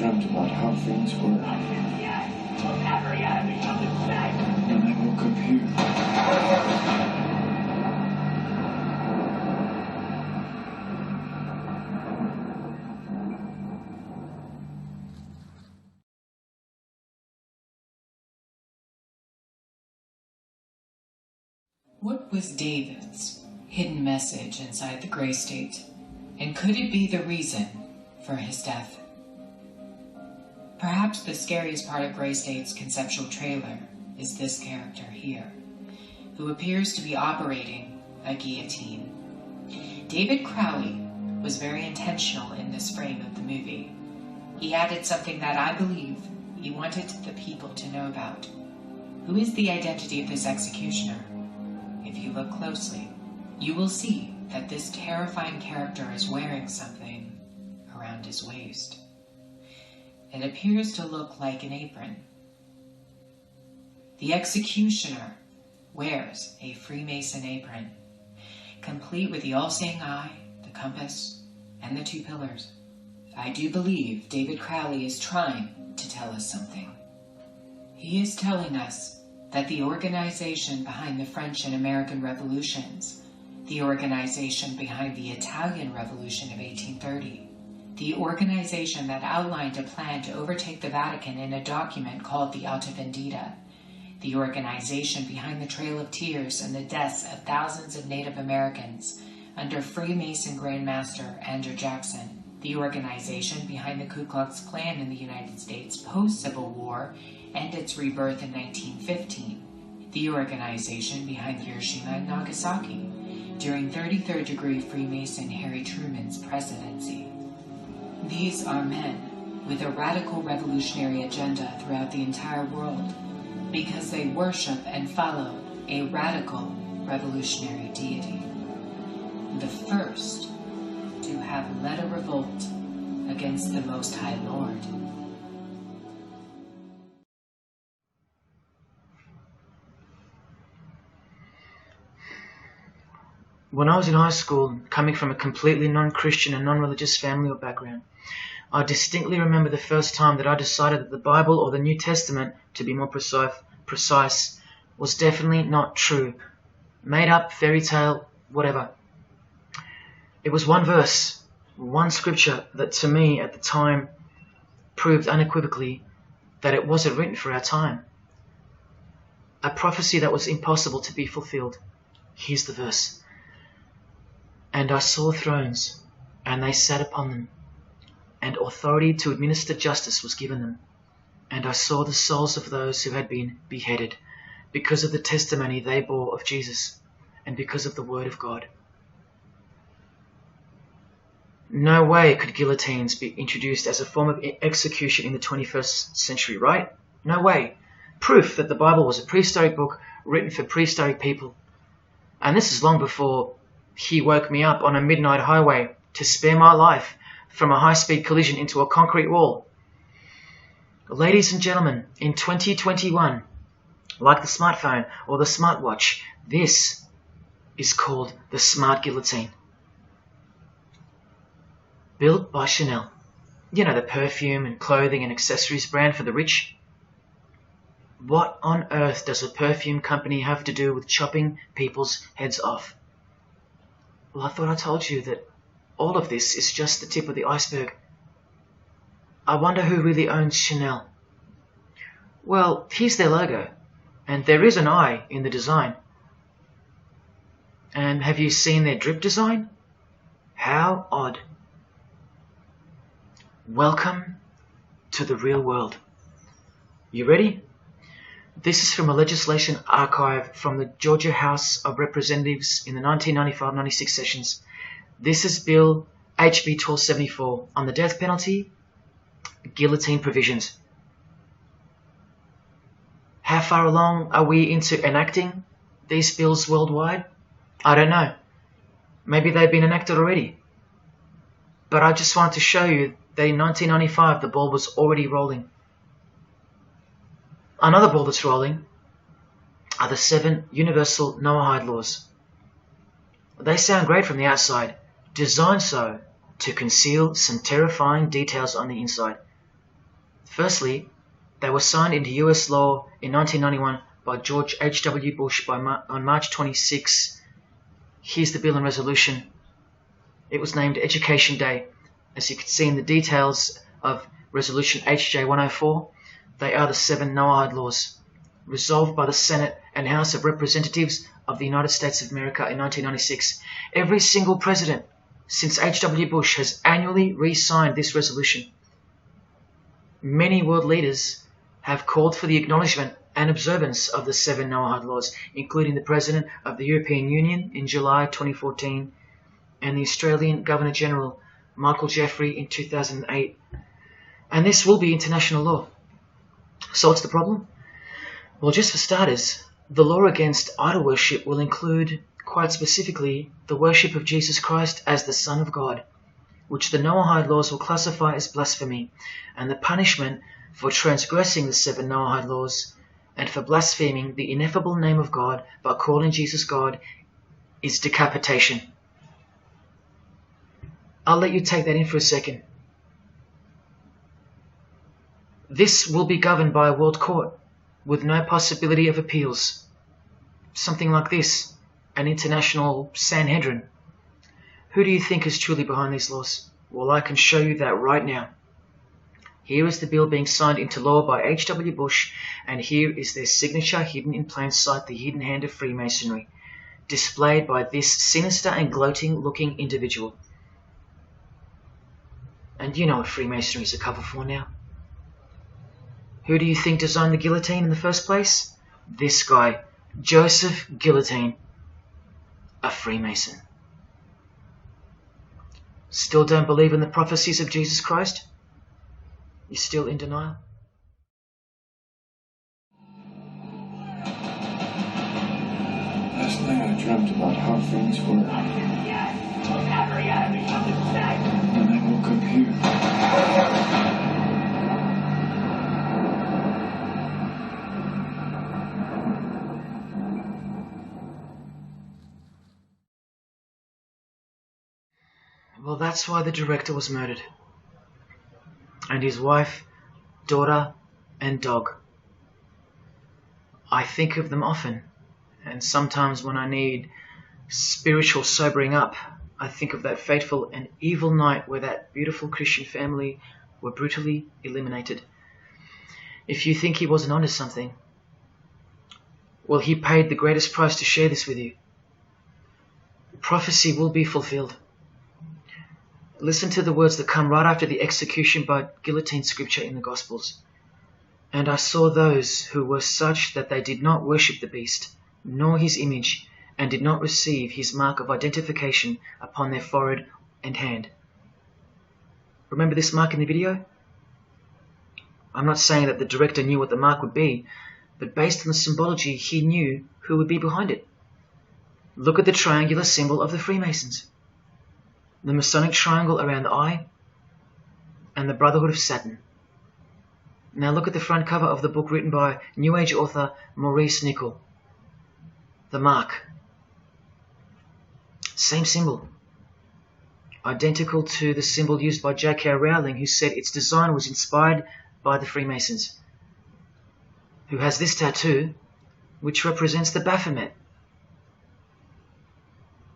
dreamt about how things were. And I woke up here. What was David's hidden message inside the Grey State? And could it be the reason for his death? Perhaps the scariest part of Grey State's conceptual trailer is this character here, who appears to be operating a guillotine. David Crowley was very intentional in this frame of the movie. He added something that I believe he wanted the people to know about. Who is the identity of this executioner? If you look closely, you will see that this terrifying character is wearing something around his waist. It appears to look like an apron. The executioner wears a Freemason apron, complete with the all-seeing eye, the compass, and the two pillars. I do believe David Crowley is trying to tell us something. He is telling us that the organization behind the French and American revolutions, the organization behind the Italian Revolution of 1830, the organization that outlined a plan to overtake the Vatican in a document called the Alta Vendita, the organization behind the Trail of Tears and the deaths of thousands of Native Americans under Freemason Grand Master Andrew Jackson, the organization behind the Ku Klux Klan in the United States post-Civil War and its rebirth in 1915, the organization behind Hiroshima and Nagasaki during 33rd degree Freemason Harry Truman's presidency. These are men with a radical revolutionary agenda throughout the entire world because they worship and follow a radical revolutionary deity. The first to have led a revolt against the Most High Lord. When I was in high school, coming from a completely non-Christian and non-religious family or background, I distinctly remember the first time that I decided that the Bible or the New Testament, to be more precise, was definitely not true. Made up, fairy tale, whatever. It was one verse, one scripture that to me at the time proved unequivocally that it wasn't written for our time. A prophecy that was impossible to be fulfilled. Here's the verse. And I saw thrones, and they sat upon them, and authority to administer justice was given them. And I saw the souls of those who had been beheaded, because of the testimony they bore of Jesus, and because of the word of God. No way could guillotines be introduced as a form of execution in the 21st century, right? No way. Proof that the Bible was a prehistoric book written for prehistoric people. And this is long before He woke me up on a midnight highway to spare my life from a high-speed collision into a concrete wall. Ladies and gentlemen, in 2021, like the smartphone or the smartwatch, this is called the Smart Guillotine. Built by Chanel. You know, the perfume and clothing and accessories brand for the rich. What on earth does a perfume company have to do with chopping people's heads off? Well, I thought I told you that all of this is just the tip of the iceberg. I wonder who really owns Chanel. Well, here's their logo, and there is an eye in the design. And have you seen their drip design? How odd. Welcome to the real world. You ready? This is from a legislation archive from the Georgia House of Representatives in the 1995-96 sessions. This is Bill HB 1274 on the death penalty, guillotine provisions. How far along are we into enacting these bills worldwide? I don't know. Maybe they've been enacted already. But I just wanted to show you that in 1995 the ball was already rolling. Another ball that's rolling are the 7 universal Noahide laws. They sound great from the outside, designed so to conceal some terrifying details on the inside. Firstly, they were signed into US law in 1991 by George H.W. Bush on March 26. Here's the bill and resolution. It was named Education Day. As you can see in the details of Resolution HJ 104, they are the 7 Noahide laws, resolved by the Senate and House of Representatives of the United States of America in 1996. Every single president since H.W. Bush has annually re-signed this resolution. Many world leaders have called for the acknowledgement and observance of the 7 Noahide laws, including the President of the European Union in July 2014 and the Australian Governor-General Michael Jeffrey in 2008. And this will be international law. So what's the problem? Well, just for starters, the law against idol worship will include, quite specifically, the worship of Jesus Christ as the Son of God, which the Noahide laws will classify as blasphemy, and the punishment for transgressing the 7 Noahide laws and for blaspheming the ineffable name of God by calling Jesus God is decapitation. I'll let you take that in for a second. This will be governed by a world court, with no possibility of appeals. Something like this, an international Sanhedrin. Who do you think is truly behind these laws? Well, I can show you that right now. Here is the bill being signed into law by H.W. Bush, and here is their signature hidden in plain sight, the hidden hand of Freemasonry, displayed by this sinister and gloating-looking individual. And you know what Freemasonry is a cover for now. Who do you think designed the guillotine in the first place? This guy, Joseph Guillotine, a Freemason. Still don't believe in the prophecies of Jesus Christ? You're still in denial? Last night I dreamt about how things were. And I woke up here. Well, that's why the director was murdered. And his wife, daughter, and dog. I think of them often, and sometimes when I need spiritual sobering up, I think of that fateful and evil night where that beautiful Christian family were brutally eliminated. If you think he wasn't onto something, well, he paid the greatest price to share this with you. Prophecy will be fulfilled. Listen to the words that come right after the execution by guillotine scripture in the Gospels. And I saw those who were such that they did not worship the beast, nor his image, and did not receive his mark of identification upon their forehead and hand. Remember this mark in the video? I'm not saying that the director knew what the mark would be, but based on the symbology, he knew who would be behind it. Look at the triangular symbol of the Freemasons. The Masonic triangle around the eye, and the Brotherhood of Saturn. Now look at the front cover of the book written by New Age author Maurice Nicoll. The mark. Same symbol. Identical to the symbol used by J.K. Rowling, who said its design was inspired by the Freemasons. Who has this tattoo, which represents the Baphomet.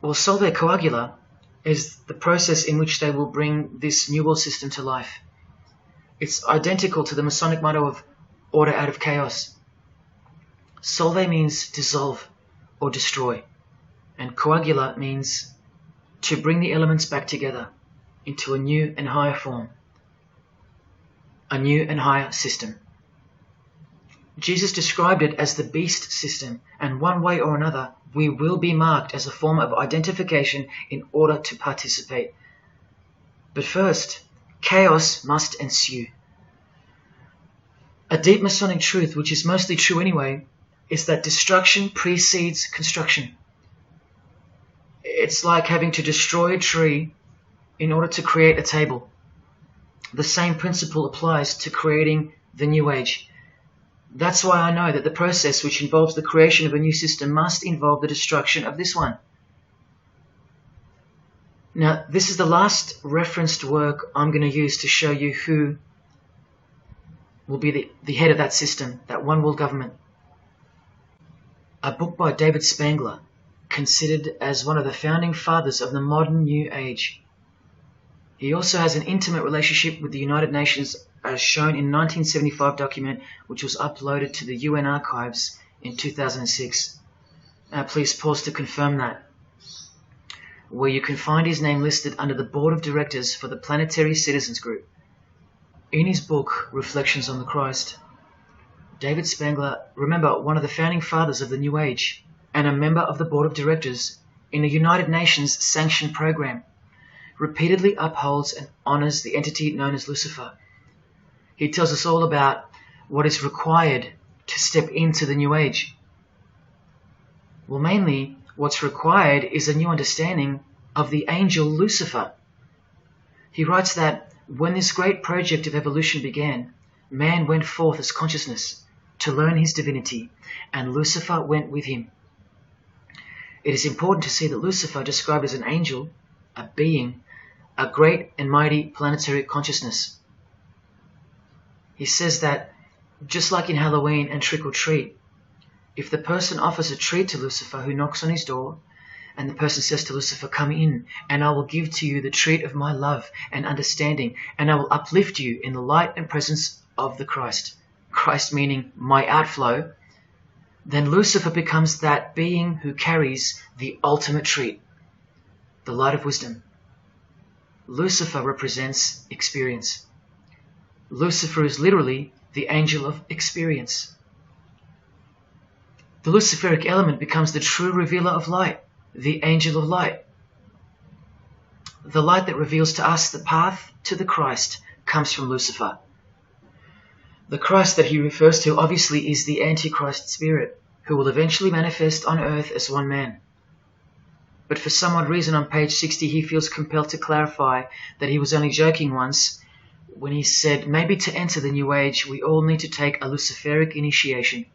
Well, Solve Coagula is the process in which they will bring this New World system to life. It's identical to the Masonic motto of order out of chaos. Solve means dissolve or destroy, and coagula means to bring the elements back together into a new and higher form, a new and higher system. Jesus described it as the beast system, and one way or another, we will be marked as a form of identification in order to participate. But first, chaos must ensue. A deep Masonic truth, which is mostly true anyway, is that destruction precedes construction. It's like having to destroy a tree in order to create a table. The same principle applies to creating the New Age. That's why I know that the process which involves the creation of a new system must involve the destruction of this one. Now, this is the last referenced work I'm going to use to show you who will be the head of that system, that one world government. A book by David Spangler, considered as one of the founding fathers of the modern New Age. He also has an intimate relationship with the United Nations, as shown in a 1975 document which was uploaded to the UN archives in 2006. Please pause to confirm that, where you can find his name listed under the Board of Directors for the Planetary Citizens Group. In his book, Reflections on the Christ, David Spangler, remember, one of the founding fathers of the New Age and a member of the Board of Directors in a United Nations sanctioned program, repeatedly upholds and honors the entity known as Lucifer. He tells us all about what is required to step into the New Age. Well, mainly, what's required is a new understanding of the angel Lucifer. He writes that when this great project of evolution began, man went forth as consciousness to learn his divinity, and Lucifer went with him. It is important to see that Lucifer, described as an angel, a being, a great and mighty planetary consciousness. He says that Just like in Halloween and trick or treat, if the person offers a treat to Lucifer who knocks on his door, and the person says to Lucifer, "Come in, and I will give to you the treat of my love and understanding, and I will uplift you in the light and presence of the Christ," Christ meaning my outflow, then Lucifer becomes that being who carries the ultimate treat, the light of wisdom. Lucifer represents experience. Lucifer is literally the angel of experience. The Luciferic element becomes the true revealer of light, the angel of light. The light that reveals to us the path to the Christ comes from Lucifer. The Christ that he refers to obviously is the Antichrist spirit, who will eventually manifest on earth as one man. But for some odd reason on page 60 he feels compelled to clarify that he was only joking once when he said maybe to enter the New Age we all need to take a Luciferic initiation.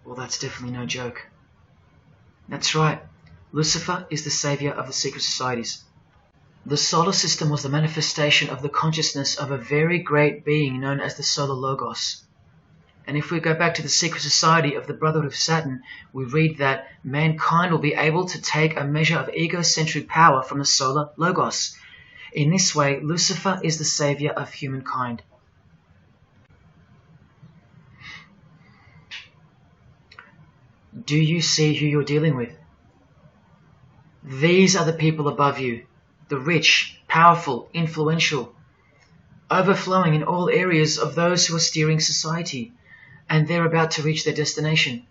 Well, that's definitely no joke. That's right, Lucifer is the savior of the secret societies. The solar system was the manifestation of the consciousness of a very great being known as the Solar Logos. And if we go back to the secret society of the Brotherhood of Saturn, we read that mankind will be able to take a measure of egocentric power from the Solar Logos. In this way, Lucifer is the savior of humankind. Do you see who you're dealing with? These are the people above you, the rich, powerful, influential, overflowing in all areas of those who are steering society, and they're about to reach their destination.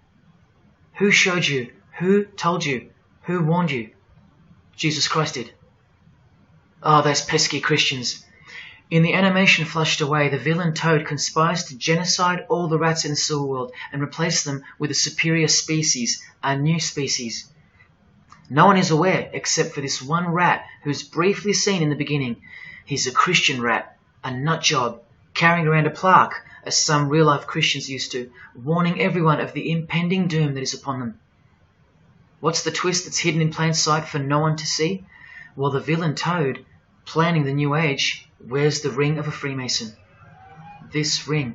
Who showed you? Who told you? Who warned you? Jesus Christ did. Oh, those pesky Christians. In the animation Flushed Away, the villain Toad conspires to genocide all the rats in the sewer world and replace them with a superior species, a new species. No one is aware except for this one rat who's briefly seen in the beginning. He's a Christian rat, a nut job, carrying around a plaque, as some real-life Christians used to, warning everyone of the impending doom that is upon them. What's the twist that's hidden in plain sight for no one to see? Well, the villain Toad, planning the New Age, wears the ring of a Freemason. This ring.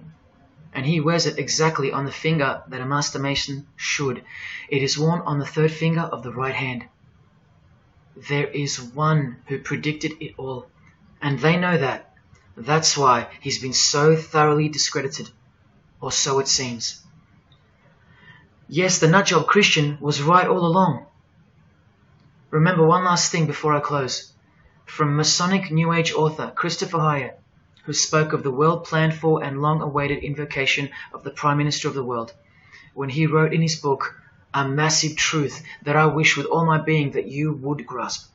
And he wears it exactly on the finger that a Master Mason should. It is worn on the third finger of the right hand. There is one who predicted it all, and they know that. That's why he's been so thoroughly discredited, or so it seems. Yes, the nutjob Christian was right all along. Remember one last thing before I close. From Masonic New Age author Christopher Hyatt, who spoke of the well-planned-for and long-awaited invocation of the Prime Minister of the world, when he wrote in his book, "A massive truth that I wish with all my being that you would grasp.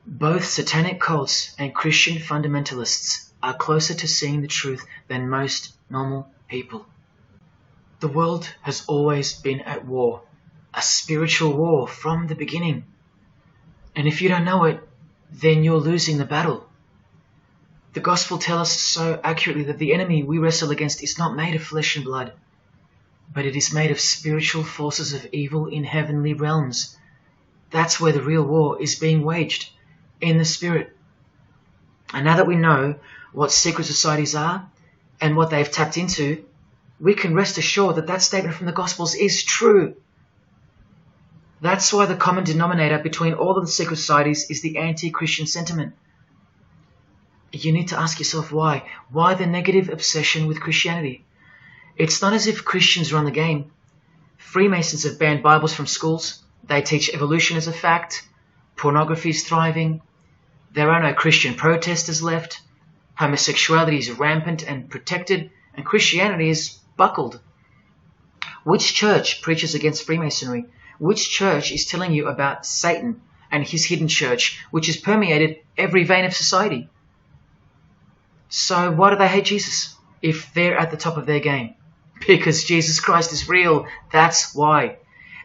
Both satanic cults and Christian fundamentalists are closer to seeing the truth than most normal people. The world has always been at war, a spiritual war from the beginning. And if you don't know it, then you're losing the battle. The Gospel tells us so accurately that the enemy we wrestle against is not made of flesh and blood, but it is made of spiritual forces of evil in heavenly realms. That's where the real war is being waged, in the spirit. And now that we know what secret societies are and what they've tapped into, we can rest assured that that statement from the Gospels is true. That's why the common denominator between all of the secret societies is the anti-Christian sentiment. You need to ask yourself why. Why the negative obsession with Christianity? It's not as if Christians run the game. Freemasons have banned Bibles from schools. They teach evolution as a fact. Pornography is thriving. There are no Christian protesters left. Homosexuality is rampant and protected, and Christianity is buckled. Which church preaches against Freemasonry? Which church is telling you about Satan and his hidden church, which has permeated every vein of society? So why do they hate Jesus if they're at the top of their game? Because Jesus Christ is real, that's why.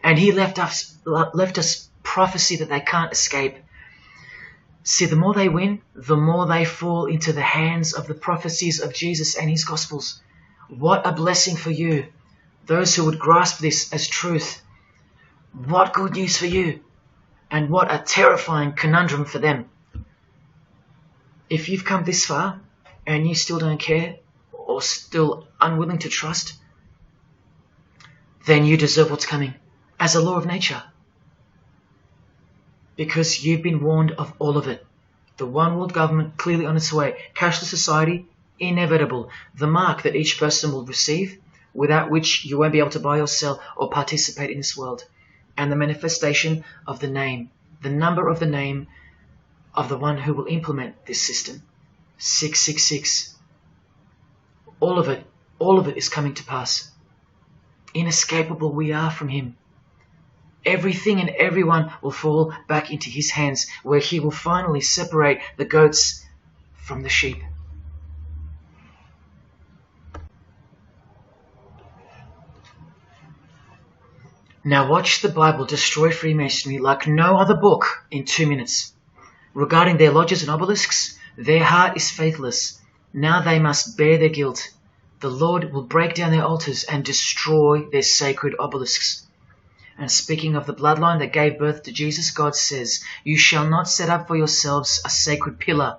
And he left us prophecy that they can't escape. See, the more they win, the more they fall into the hands of the prophecies of Jesus and his Gospels. What a blessing for you, those who would grasp this as truth. What good news for you, and what a terrifying conundrum for them. If you've come this far, and you still don't care, or still unwilling to trust, then you deserve what's coming as a law of nature. Because you've been warned of all of it. The one world government clearly on its way. Cashless society, inevitable. The mark that each person will receive, without which you won't be able to buy or sell or participate in this world. And the manifestation of the name, the number of the name of the one who will implement this system. 666. All of it is coming to pass. Inescapable we are from him. Everything and everyone will fall back into his hands, where he will finally separate the goats from the sheep. Now watch the Bible destroy Freemasonry like no other book in 2 minutes. Regarding their lodges and obelisks, their heart is faithless. Now they must bear their guilt. The Lord will break down their altars and destroy their sacred obelisks. And speaking of the bloodline that gave birth to Jesus, God says, "You shall not set up for yourselves a sacred pillar,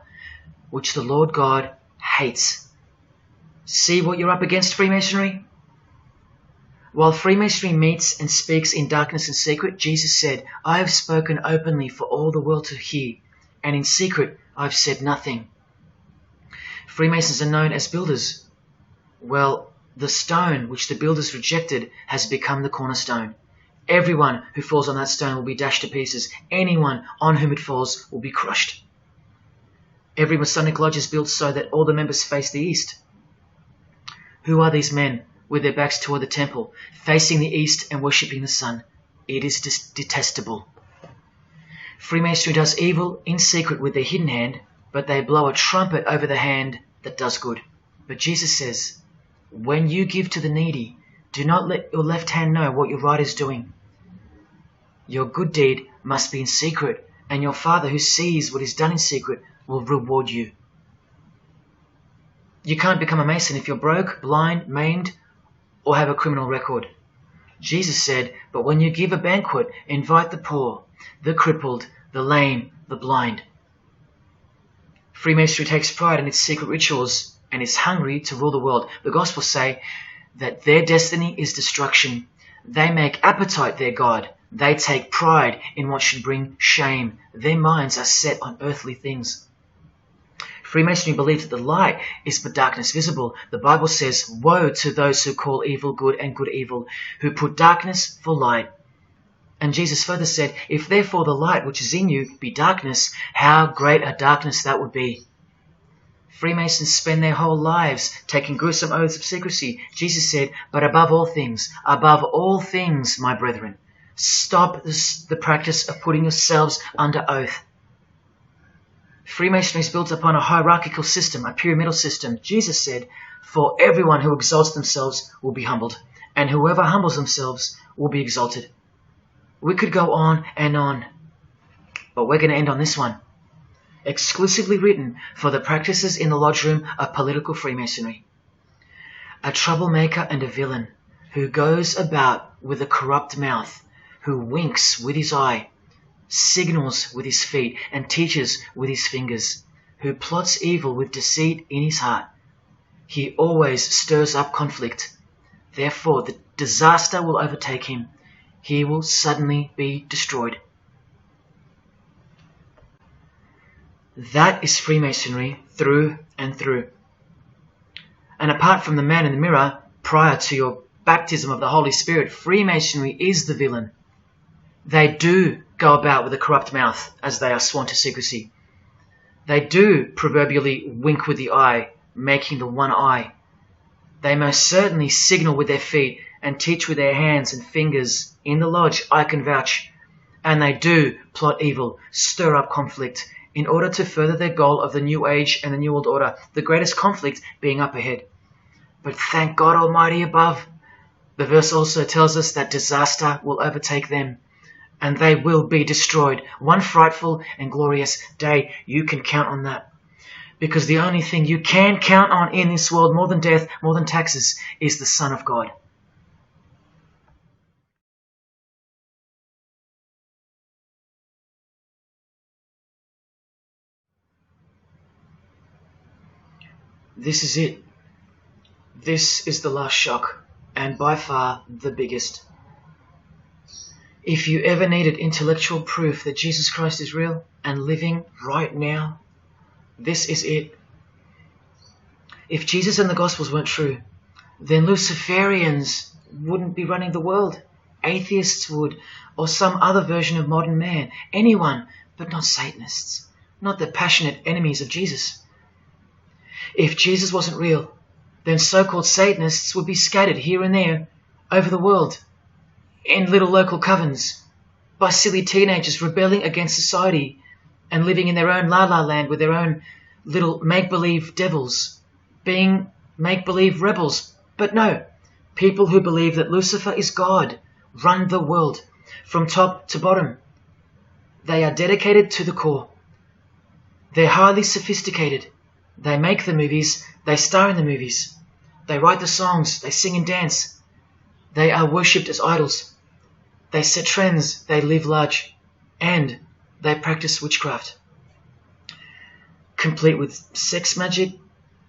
which the Lord God hates." See what you're up against, Freemasonry? While Freemasonry meets and speaks in darkness and secret, Jesus said, "I have spoken openly for all the world to hear, and in secret I've said nothing." Freemasons are known as builders. Well, the stone which the builders rejected has become the cornerstone. Everyone who falls on that stone will be dashed to pieces. Anyone on whom it falls will be crushed. Every Masonic lodge is built so that all the members face the east. Who are these men with their backs toward the temple, facing the east and worshipping the sun? It is detestable. Freemasonry does evil in secret with their hidden hand, but they blow a trumpet over the hand that does good. But Jesus says, when you give to the needy, do not let your left hand know what your right is doing. Your good deed must be in secret, and your Father who sees what is done in secret will reward you. You can't become a Mason if you're broke, blind, maimed, or have a criminal record. Jesus said, but when you give a banquet, invite the poor, the crippled, the lame, the blind. Freemasonry takes pride in its secret rituals and is hungry to rule the world. The Gospels say that their destiny is destruction. They make appetite their God. They take pride in what should bring shame. Their minds are set on earthly things. Freemasonry believes that the light is but darkness visible. The Bible says, woe to those who call evil good and good evil, who put darkness for light. And Jesus further said, if therefore the light which is in you be darkness, how great a darkness that would be. Freemasons spend their whole lives taking gruesome oaths of secrecy. Jesus said, but above all things, my brethren, stop the practice of putting yourselves under oath. Freemasonry is built upon a hierarchical system, a pyramidal system. Jesus said, for everyone who exalts themselves will be humbled, and whoever humbles themselves will be exalted. We could go on, but we're going to end on this one. Exclusively written for the practices in the lodge room of political Freemasonry. A troublemaker and a villain who goes about with a corrupt mouth, who winks with his eye, signals with his feet, and teaches with his fingers, who plots evil with deceit in his heart. He always stirs up conflict. Therefore, the disaster will overtake him. He will suddenly be destroyed. That is Freemasonry through and through. And apart from the man in the mirror, prior to your baptism of the Holy Spirit, Freemasonry is the villain. They do go about with a corrupt mouth as they are sworn to secrecy. They do proverbially wink with the eye, making the one eye. They most certainly signal with their feet and teach with their hands and fingers. In the lodge, I can vouch. And they do plot evil, stir up conflict, in order to further their goal of the New Age and the New World Order, the greatest conflict being up ahead. But thank God Almighty above, the verse also tells us that disaster will overtake them, and they will be destroyed. One frightful and glorious day, you can count on that. Because the only thing you can count on in this world, more than death, more than taxes, is the Son of God. This is it. This is the last shock, and by far the biggest. If you ever needed intellectual proof that Jesus Christ is real and living right now, this is it. If Jesus and the Gospels weren't true, then Luciferians wouldn't be running the world. Atheists would, or some other version of modern man. Anyone, but not Satanists, not the passionate enemies of Jesus. If Jesus wasn't real, then so-called Satanists would be scattered here and there over the world in little local covens by silly teenagers rebelling against society and living in their own la-la land with their own little make-believe devils, being make-believe rebels. But no, people who believe that Lucifer is God run the world from top to bottom. They are dedicated to the core. They're highly sophisticated. They make the movies, they star in the movies. They write the songs, they sing and dance. They are worshipped as idols. They set trends, they live large, and they practice witchcraft, complete with sex magic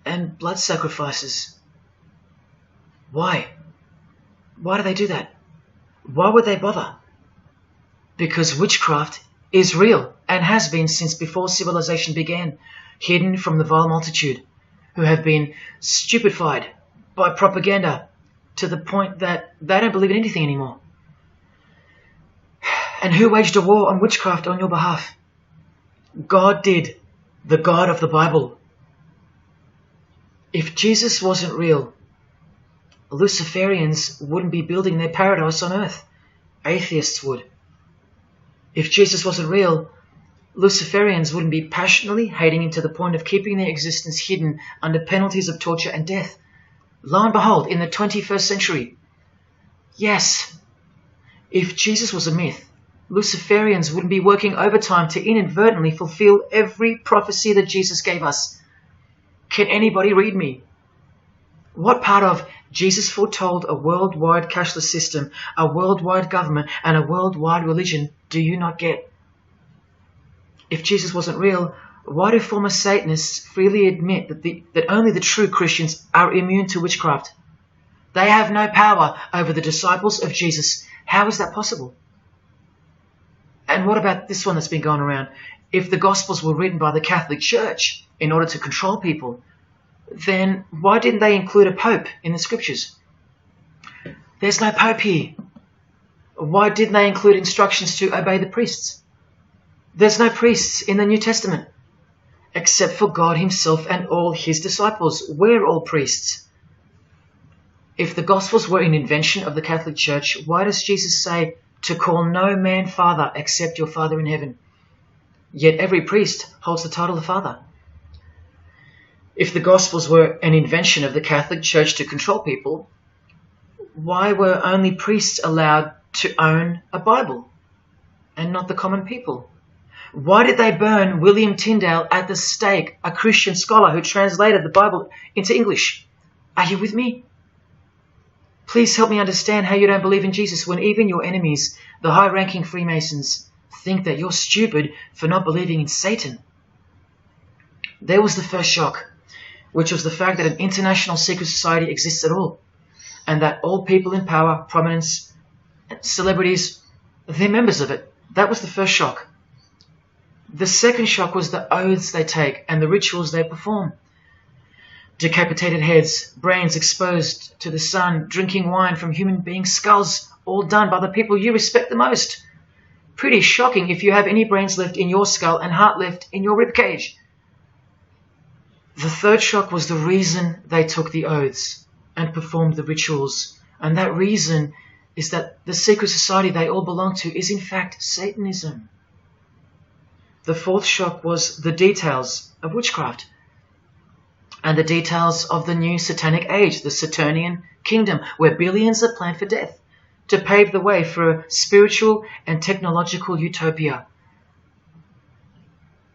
and blood sacrifices. Why? Why do they do that? Why would they bother? Because witchcraft is real and has been since before civilization began, hidden from the vile multitude who have been stupefied by propaganda to the point that they don't believe in anything anymore. And who waged a war on witchcraft on your behalf? God did, the God of the Bible. If Jesus wasn't real, Luciferians wouldn't be building their paradise on earth. Atheists would. If Jesus wasn't real, Luciferians wouldn't be passionately hating him to the point of keeping their existence hidden under penalties of torture and death. Lo and behold, in the 21st century, yes, if Jesus was a myth, Luciferians wouldn't be working overtime to inadvertently fulfill every prophecy that Jesus gave us. Can anybody read me? What part of Jesus foretold a worldwide cashless system, a worldwide government, and a worldwide religion do you not get? If Jesus wasn't real, why do former Satanists freely admit that only the true Christians are immune to witchcraft? They have no power over the disciples of Jesus. How is that possible? And what about this one that's been going around? If the Gospels were written by the Catholic Church in order to control people, then why didn't they include a Pope in the Scriptures? There's no Pope here. Why didn't they include instructions to obey the priests? There's no priests in the New Testament, except for God himself and all his disciples. We're all priests. If the Gospels were an invention of the Catholic Church, why does Jesus say to call no man Father except your Father in heaven? Yet every priest holds the title of Father. If the Gospels were an invention of the Catholic Church to control people, why were only priests allowed to own a Bible and not the common people? Why did they burn William Tyndale at the stake, a Christian scholar who translated the Bible into English? Are you with me? Please help me understand how you don't believe in Jesus when even your enemies, the high-ranking Freemasons, think that you're stupid for not believing in Satan. There was the first shock, which was the fact that an international secret society exists at all, and that all people in power, prominence, celebrities, they're members of it. That was the first shock. The second shock was the oaths they take and the rituals they perform. Decapitated heads, brains exposed to the sun, drinking wine from human beings' skulls, all done by the people you respect the most. Pretty shocking if you have any brains left in your skull and heart left in your ribcage. The third shock was the reason they took the oaths and performed the rituals. And that reason is that the secret society they all belong to is in fact Satanism. The fourth shock was the details of witchcraft and the details of the new satanic age, the Saturnian kingdom, where billions are planned for death to pave the way for a spiritual and technological utopia.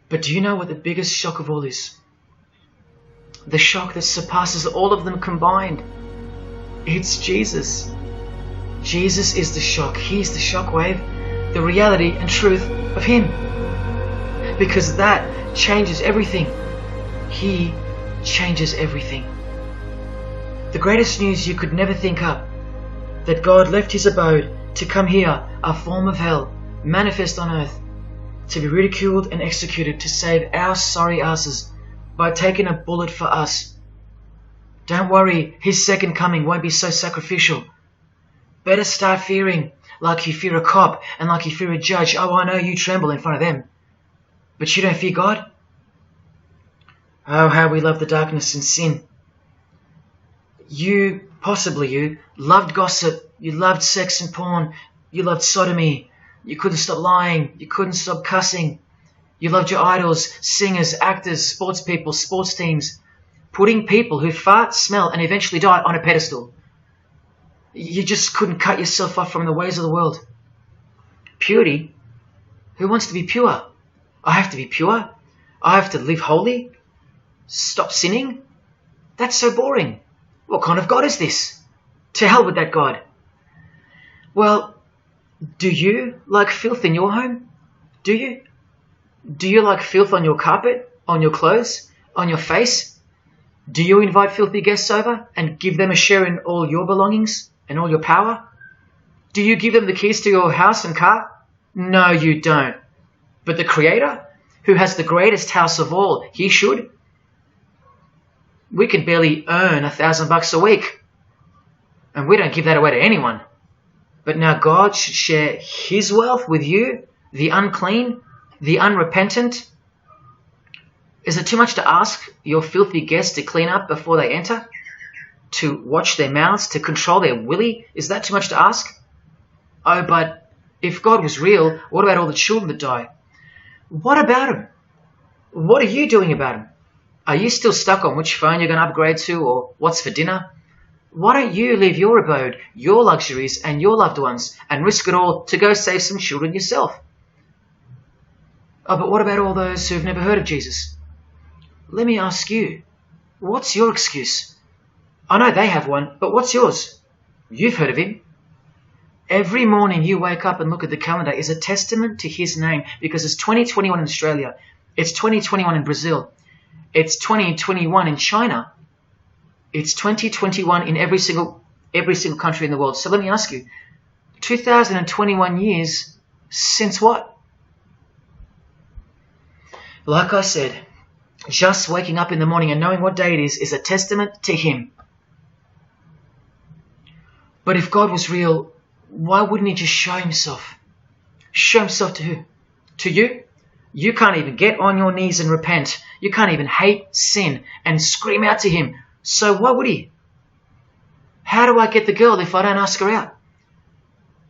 But do you know what the biggest shock of all is? The shock that surpasses all of them combined. It's Jesus. Jesus is the shock. He's the shockwave, the reality and truth of him. Because that changes everything. He changes everything. The greatest news you could never think up, that God left his abode to come here, a form of hell, manifest on earth, to be ridiculed and executed, to save our sorry asses by taking a bullet for us. Don't worry, his second coming won't be so sacrificial. Better start fearing like you fear a cop and like you fear a judge. Oh, I know you tremble in front of them, but you don't fear God? Oh, how we love the darkness and sin. Possibly you, loved gossip, you loved sex and porn, you loved sodomy, you couldn't stop lying, you couldn't stop cussing, you loved your idols, singers, actors, sports people, sports teams, putting people who fart, smell and eventually die on a pedestal. You just couldn't cut yourself off from the ways of the world. Purity? Who wants to be pure? I have to be pure? I have to live holy? Stop sinning? That's so boring. What kind of God is this? To hell with that God. Well, do you like filth in your home? Do you? Do you like filth on your carpet, on your clothes, on your face? Do you invite filthy guests over and give them a share in all your belongings and all your power? Do you give them the keys to your house and car? No, you don't. But the Creator, who has the greatest house of all, he should. We can barely earn $1,000 a week, and we don't give that away to anyone. But now God should share his wealth with you, the unclean, the unrepentant. Is it too much to ask your filthy guests to clean up before they enter? To watch their mouths, to control their willy? Is that too much to ask? Oh, but if God was real, what about all the children that die? What about them? What are you doing about them? Are you still stuck on which phone you're going to upgrade to or what's for dinner? Why don't you leave your abode, your luxuries and your loved ones and risk it all to go save some children yourself? Oh, but what about all those who've never heard of Jesus? Let me ask you, what's your excuse? I know they have one, but what's yours? You've heard of him. Every morning you wake up and look at the calendar is a testament to his name, because it's 2021 in Australia, it's 2021 in Brazil, it's 2021 in China, it's 2021 in every single country in the world. So let me ask you, 2021 years since what? Like I said, just waking up in the morning and knowing what day it is a testament to him. But if God was real, why wouldn't he just show himself? Show himself to who? To you? You can't even get on your knees and repent. You can't even hate sin and scream out to him. So why would he? How do I get the girl if I don't ask her out?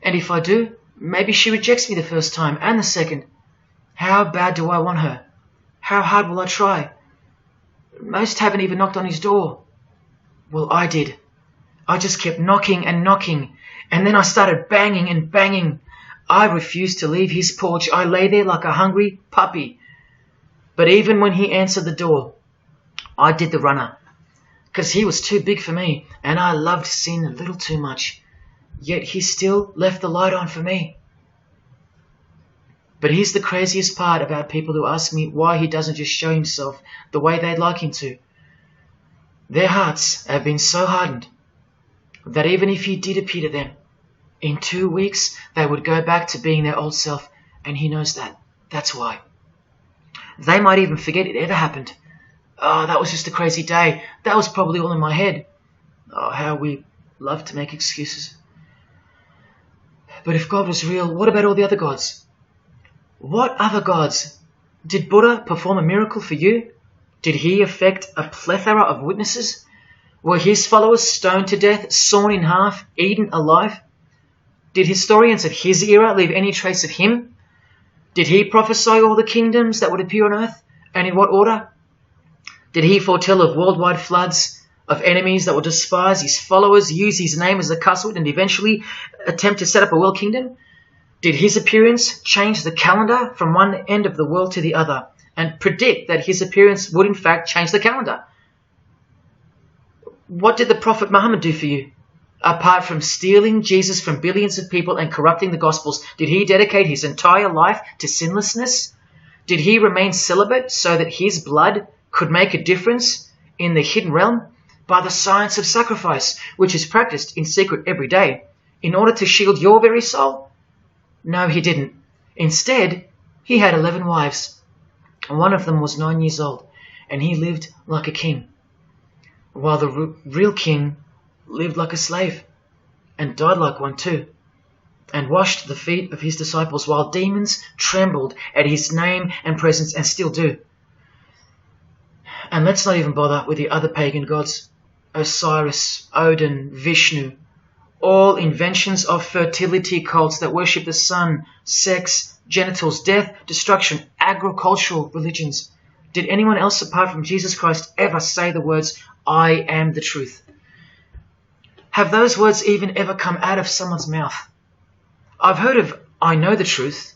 And if I do, maybe she rejects me the first time and the second. How bad do I want her? How hard will I try? Most haven't even knocked on his door. Well, I did. I just kept knocking and knocking, and then I started banging and banging. I refused to leave his porch. I lay there like a hungry puppy. But even when he answered the door, I did the runner, because he was too big for me, and I loved sin a little too much. Yet he still left the light on for me. But here's the craziest part about people who ask me why he doesn't just show himself the way they'd like him to. Their hearts have been so hardened that even if he did appear to them, in 2 weeks they would go back to being their old self, and he knows that. That's why. They might even forget it ever happened. Oh, that was just a crazy day. That was probably all in my head. Oh, how we love to make excuses. But if God was real, what about all the other gods? What other gods? Did Buddha perform a miracle for you? Did he affect a plethora of witnesses? Were his followers stoned to death, sawn in half, eaten alive? Did historians of his era leave any trace of him? Did he prophesy all the kingdoms that would appear on earth, and in what order? Did he foretell of worldwide floods, of enemies that would despise his followers, use his name as a cuss word, and eventually attempt to set up a world kingdom? Did his appearance change the calendar from one end of the world to the other, and predict that his appearance would in fact change the calendar? What did the Prophet Muhammad do for you? Apart from stealing Jesus from billions of people and corrupting the Gospels, did he dedicate his entire life to sinlessness? Did he remain celibate so that his blood could make a difference in the hidden realm by the science of sacrifice, which is practiced in secret every day, in order to shield your very soul? No, he didn't. Instead, he had 11 wives. One of them was 9 years old, and he lived like a king, while the real king lived like a slave, and died like one too, and washed the feet of his disciples, while demons trembled at his name and presence, and still do. And let's not even bother with the other pagan gods, Osiris, Odin, Vishnu, all inventions of fertility cults that worship the sun, sex, genitals, death, destruction, agricultural religions. Did anyone else apart from Jesus Christ ever say the words, I am the truth? Have those words even ever come out of someone's mouth? I've heard of, I know the truth,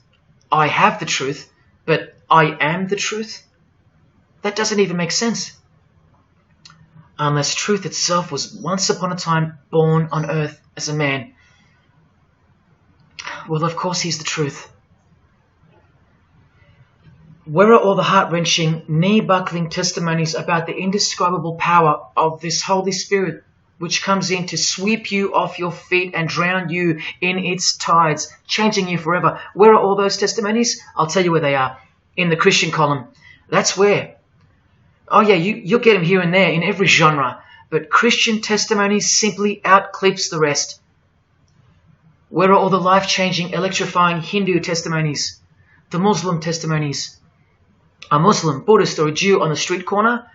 I have the truth, but I am the truth? That doesn't even make sense. Unless truth itself was once upon a time born on earth as a man. Well, of course he's the truth. Where are all the heart-wrenching, knee-buckling testimonies about the indescribable power of this Holy Spirit, which comes in to sweep you off your feet and drown you in its tides, changing you forever? Where are all those testimonies? I'll tell you where they are. In the Christian column. That's where. Oh yeah, you'll get them here and there in every genre, but Christian testimonies simply outclips the rest. Where are all the life-changing, electrifying Hindu testimonies? The Muslim testimonies? A Muslim, Buddhist or a Jew on the street corner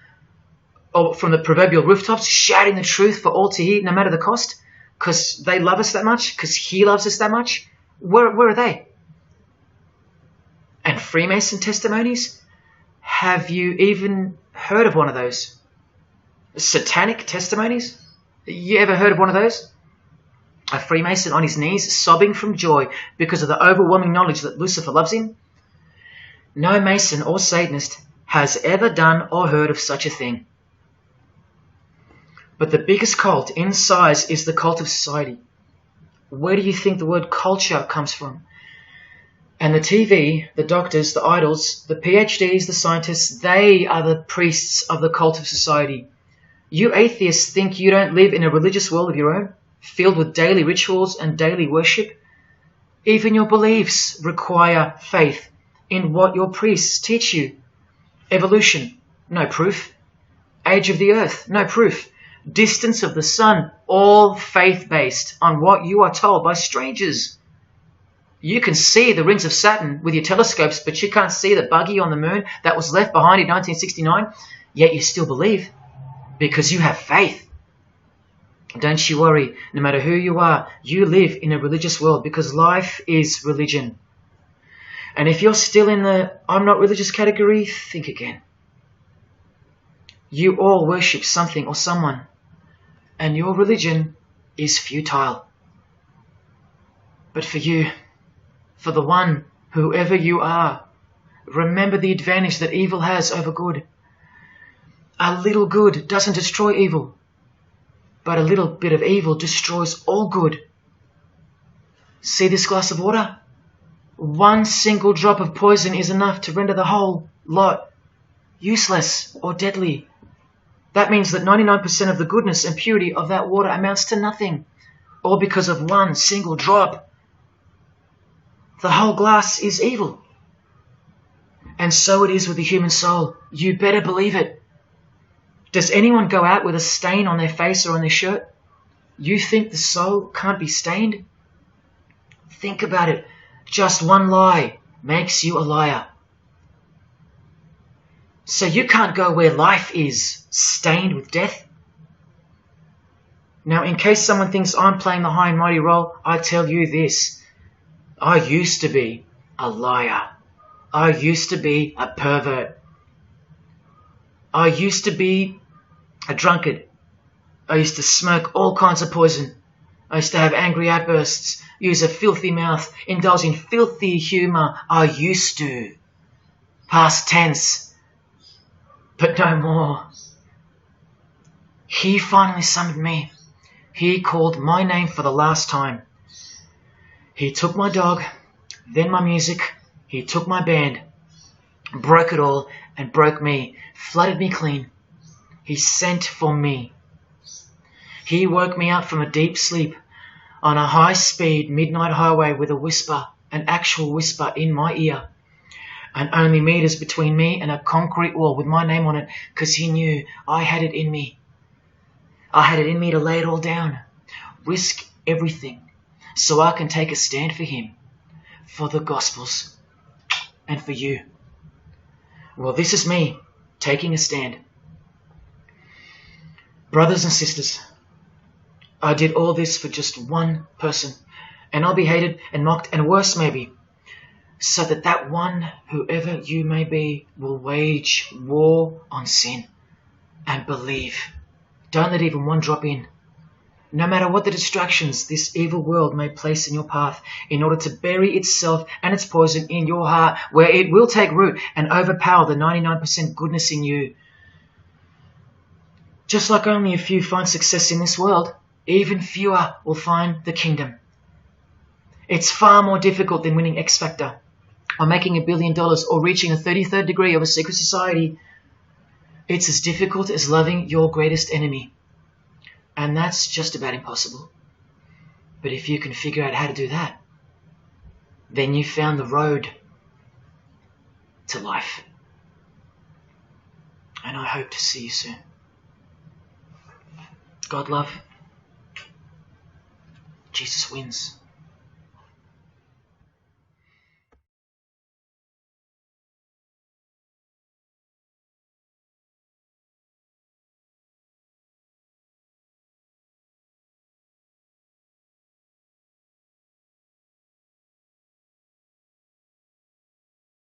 or from the proverbial rooftops shouting the truth for all to hear no matter the cost because they love us that much, because he loves us that much? Where are they? And Freemason testimonies? Have you even heard of one of those? Satanic testimonies? You ever heard of one of those? A Freemason on his knees sobbing from joy because of the overwhelming knowledge that Lucifer loves him? No Mason or Satanist has ever done or heard of such a thing. But the biggest cult in size is the cult of society. Where do you think the word culture comes from? And the TV, the doctors, the idols, the PhDs, the scientists, they are the priests of the cult of society. You atheists think you don't live in a religious world of your own, filled with daily rituals and daily worship? Even your beliefs require faith in what your priests teach you. Evolution, no proof. Age of the earth, no proof. Distance of the sun, all faith-based on what you are told by strangers. You can see the rings of Saturn with your telescopes, but you can't see the buggy on the moon that was left behind in 1969, yet you still believe, because you have faith. Don't you worry, no matter who you are, you live in a religious world, because life is religion. And if you're still in the I'm not religious category, think again. You all worship something or someone, and your religion is futile. But for you, for the one, whoever you are, remember the advantage that evil has over good. A little good doesn't destroy evil, but a little bit of evil destroys all good. See this glass of water? One single drop of poison is enough to render the whole lot useless or deadly. That means that 99% of the goodness and purity of that water amounts to nothing, all because of one single drop. The whole glass is evil. And so it is with the human soul. You better believe it. Does anyone go out with a stain on their face or on their shirt? You think the soul can't be stained? Think about it. Just one lie makes you a liar. So you can't go where life is, stained with death? Now, in case someone thinks I'm playing the high and mighty role, I tell you this. I used to be a liar. I used to be a pervert. I used to be a drunkard. I used to smoke all kinds of poison. I used to have angry outbursts, use a filthy mouth, indulge in filthy humour. I used to. Past tense. But no more. He finally summoned me. He called my name for the last time. He took my dog, then my music. He took my band, broke it all, and broke me, flooded me clean. He sent for me, He woke me up from a deep sleep on a high-speed midnight highway with a whisper, an actual whisper in my ear, and only meters between me and a concrete wall with my name on it, because he knew I had it in me. I had it in me to lay it all down, risk everything, so I can take a stand for him, for the Gospels, and for you. Well, this is me taking a stand. Brothers and sisters, I did all this for just one person, and I'll be hated and mocked and worse maybe, so that that one, whoever you may be, will wage war on sin and believe. Don't let even one drop in. No matter what the distractions this evil world may place in your path, in order to bury itself and its poison in your heart, where it will take root and overpower the 99% goodness in you. Just like only a few find success in this world, even fewer will find the kingdom. It's far more difficult than winning X Factor, or making $1 billion, or reaching a 33rd degree of a secret society. It's as difficult as loving your greatest enemy. And that's just about impossible. But if you can figure out how to do that, then you found the road to life. And I hope to see you soon. God love. Jesus wins.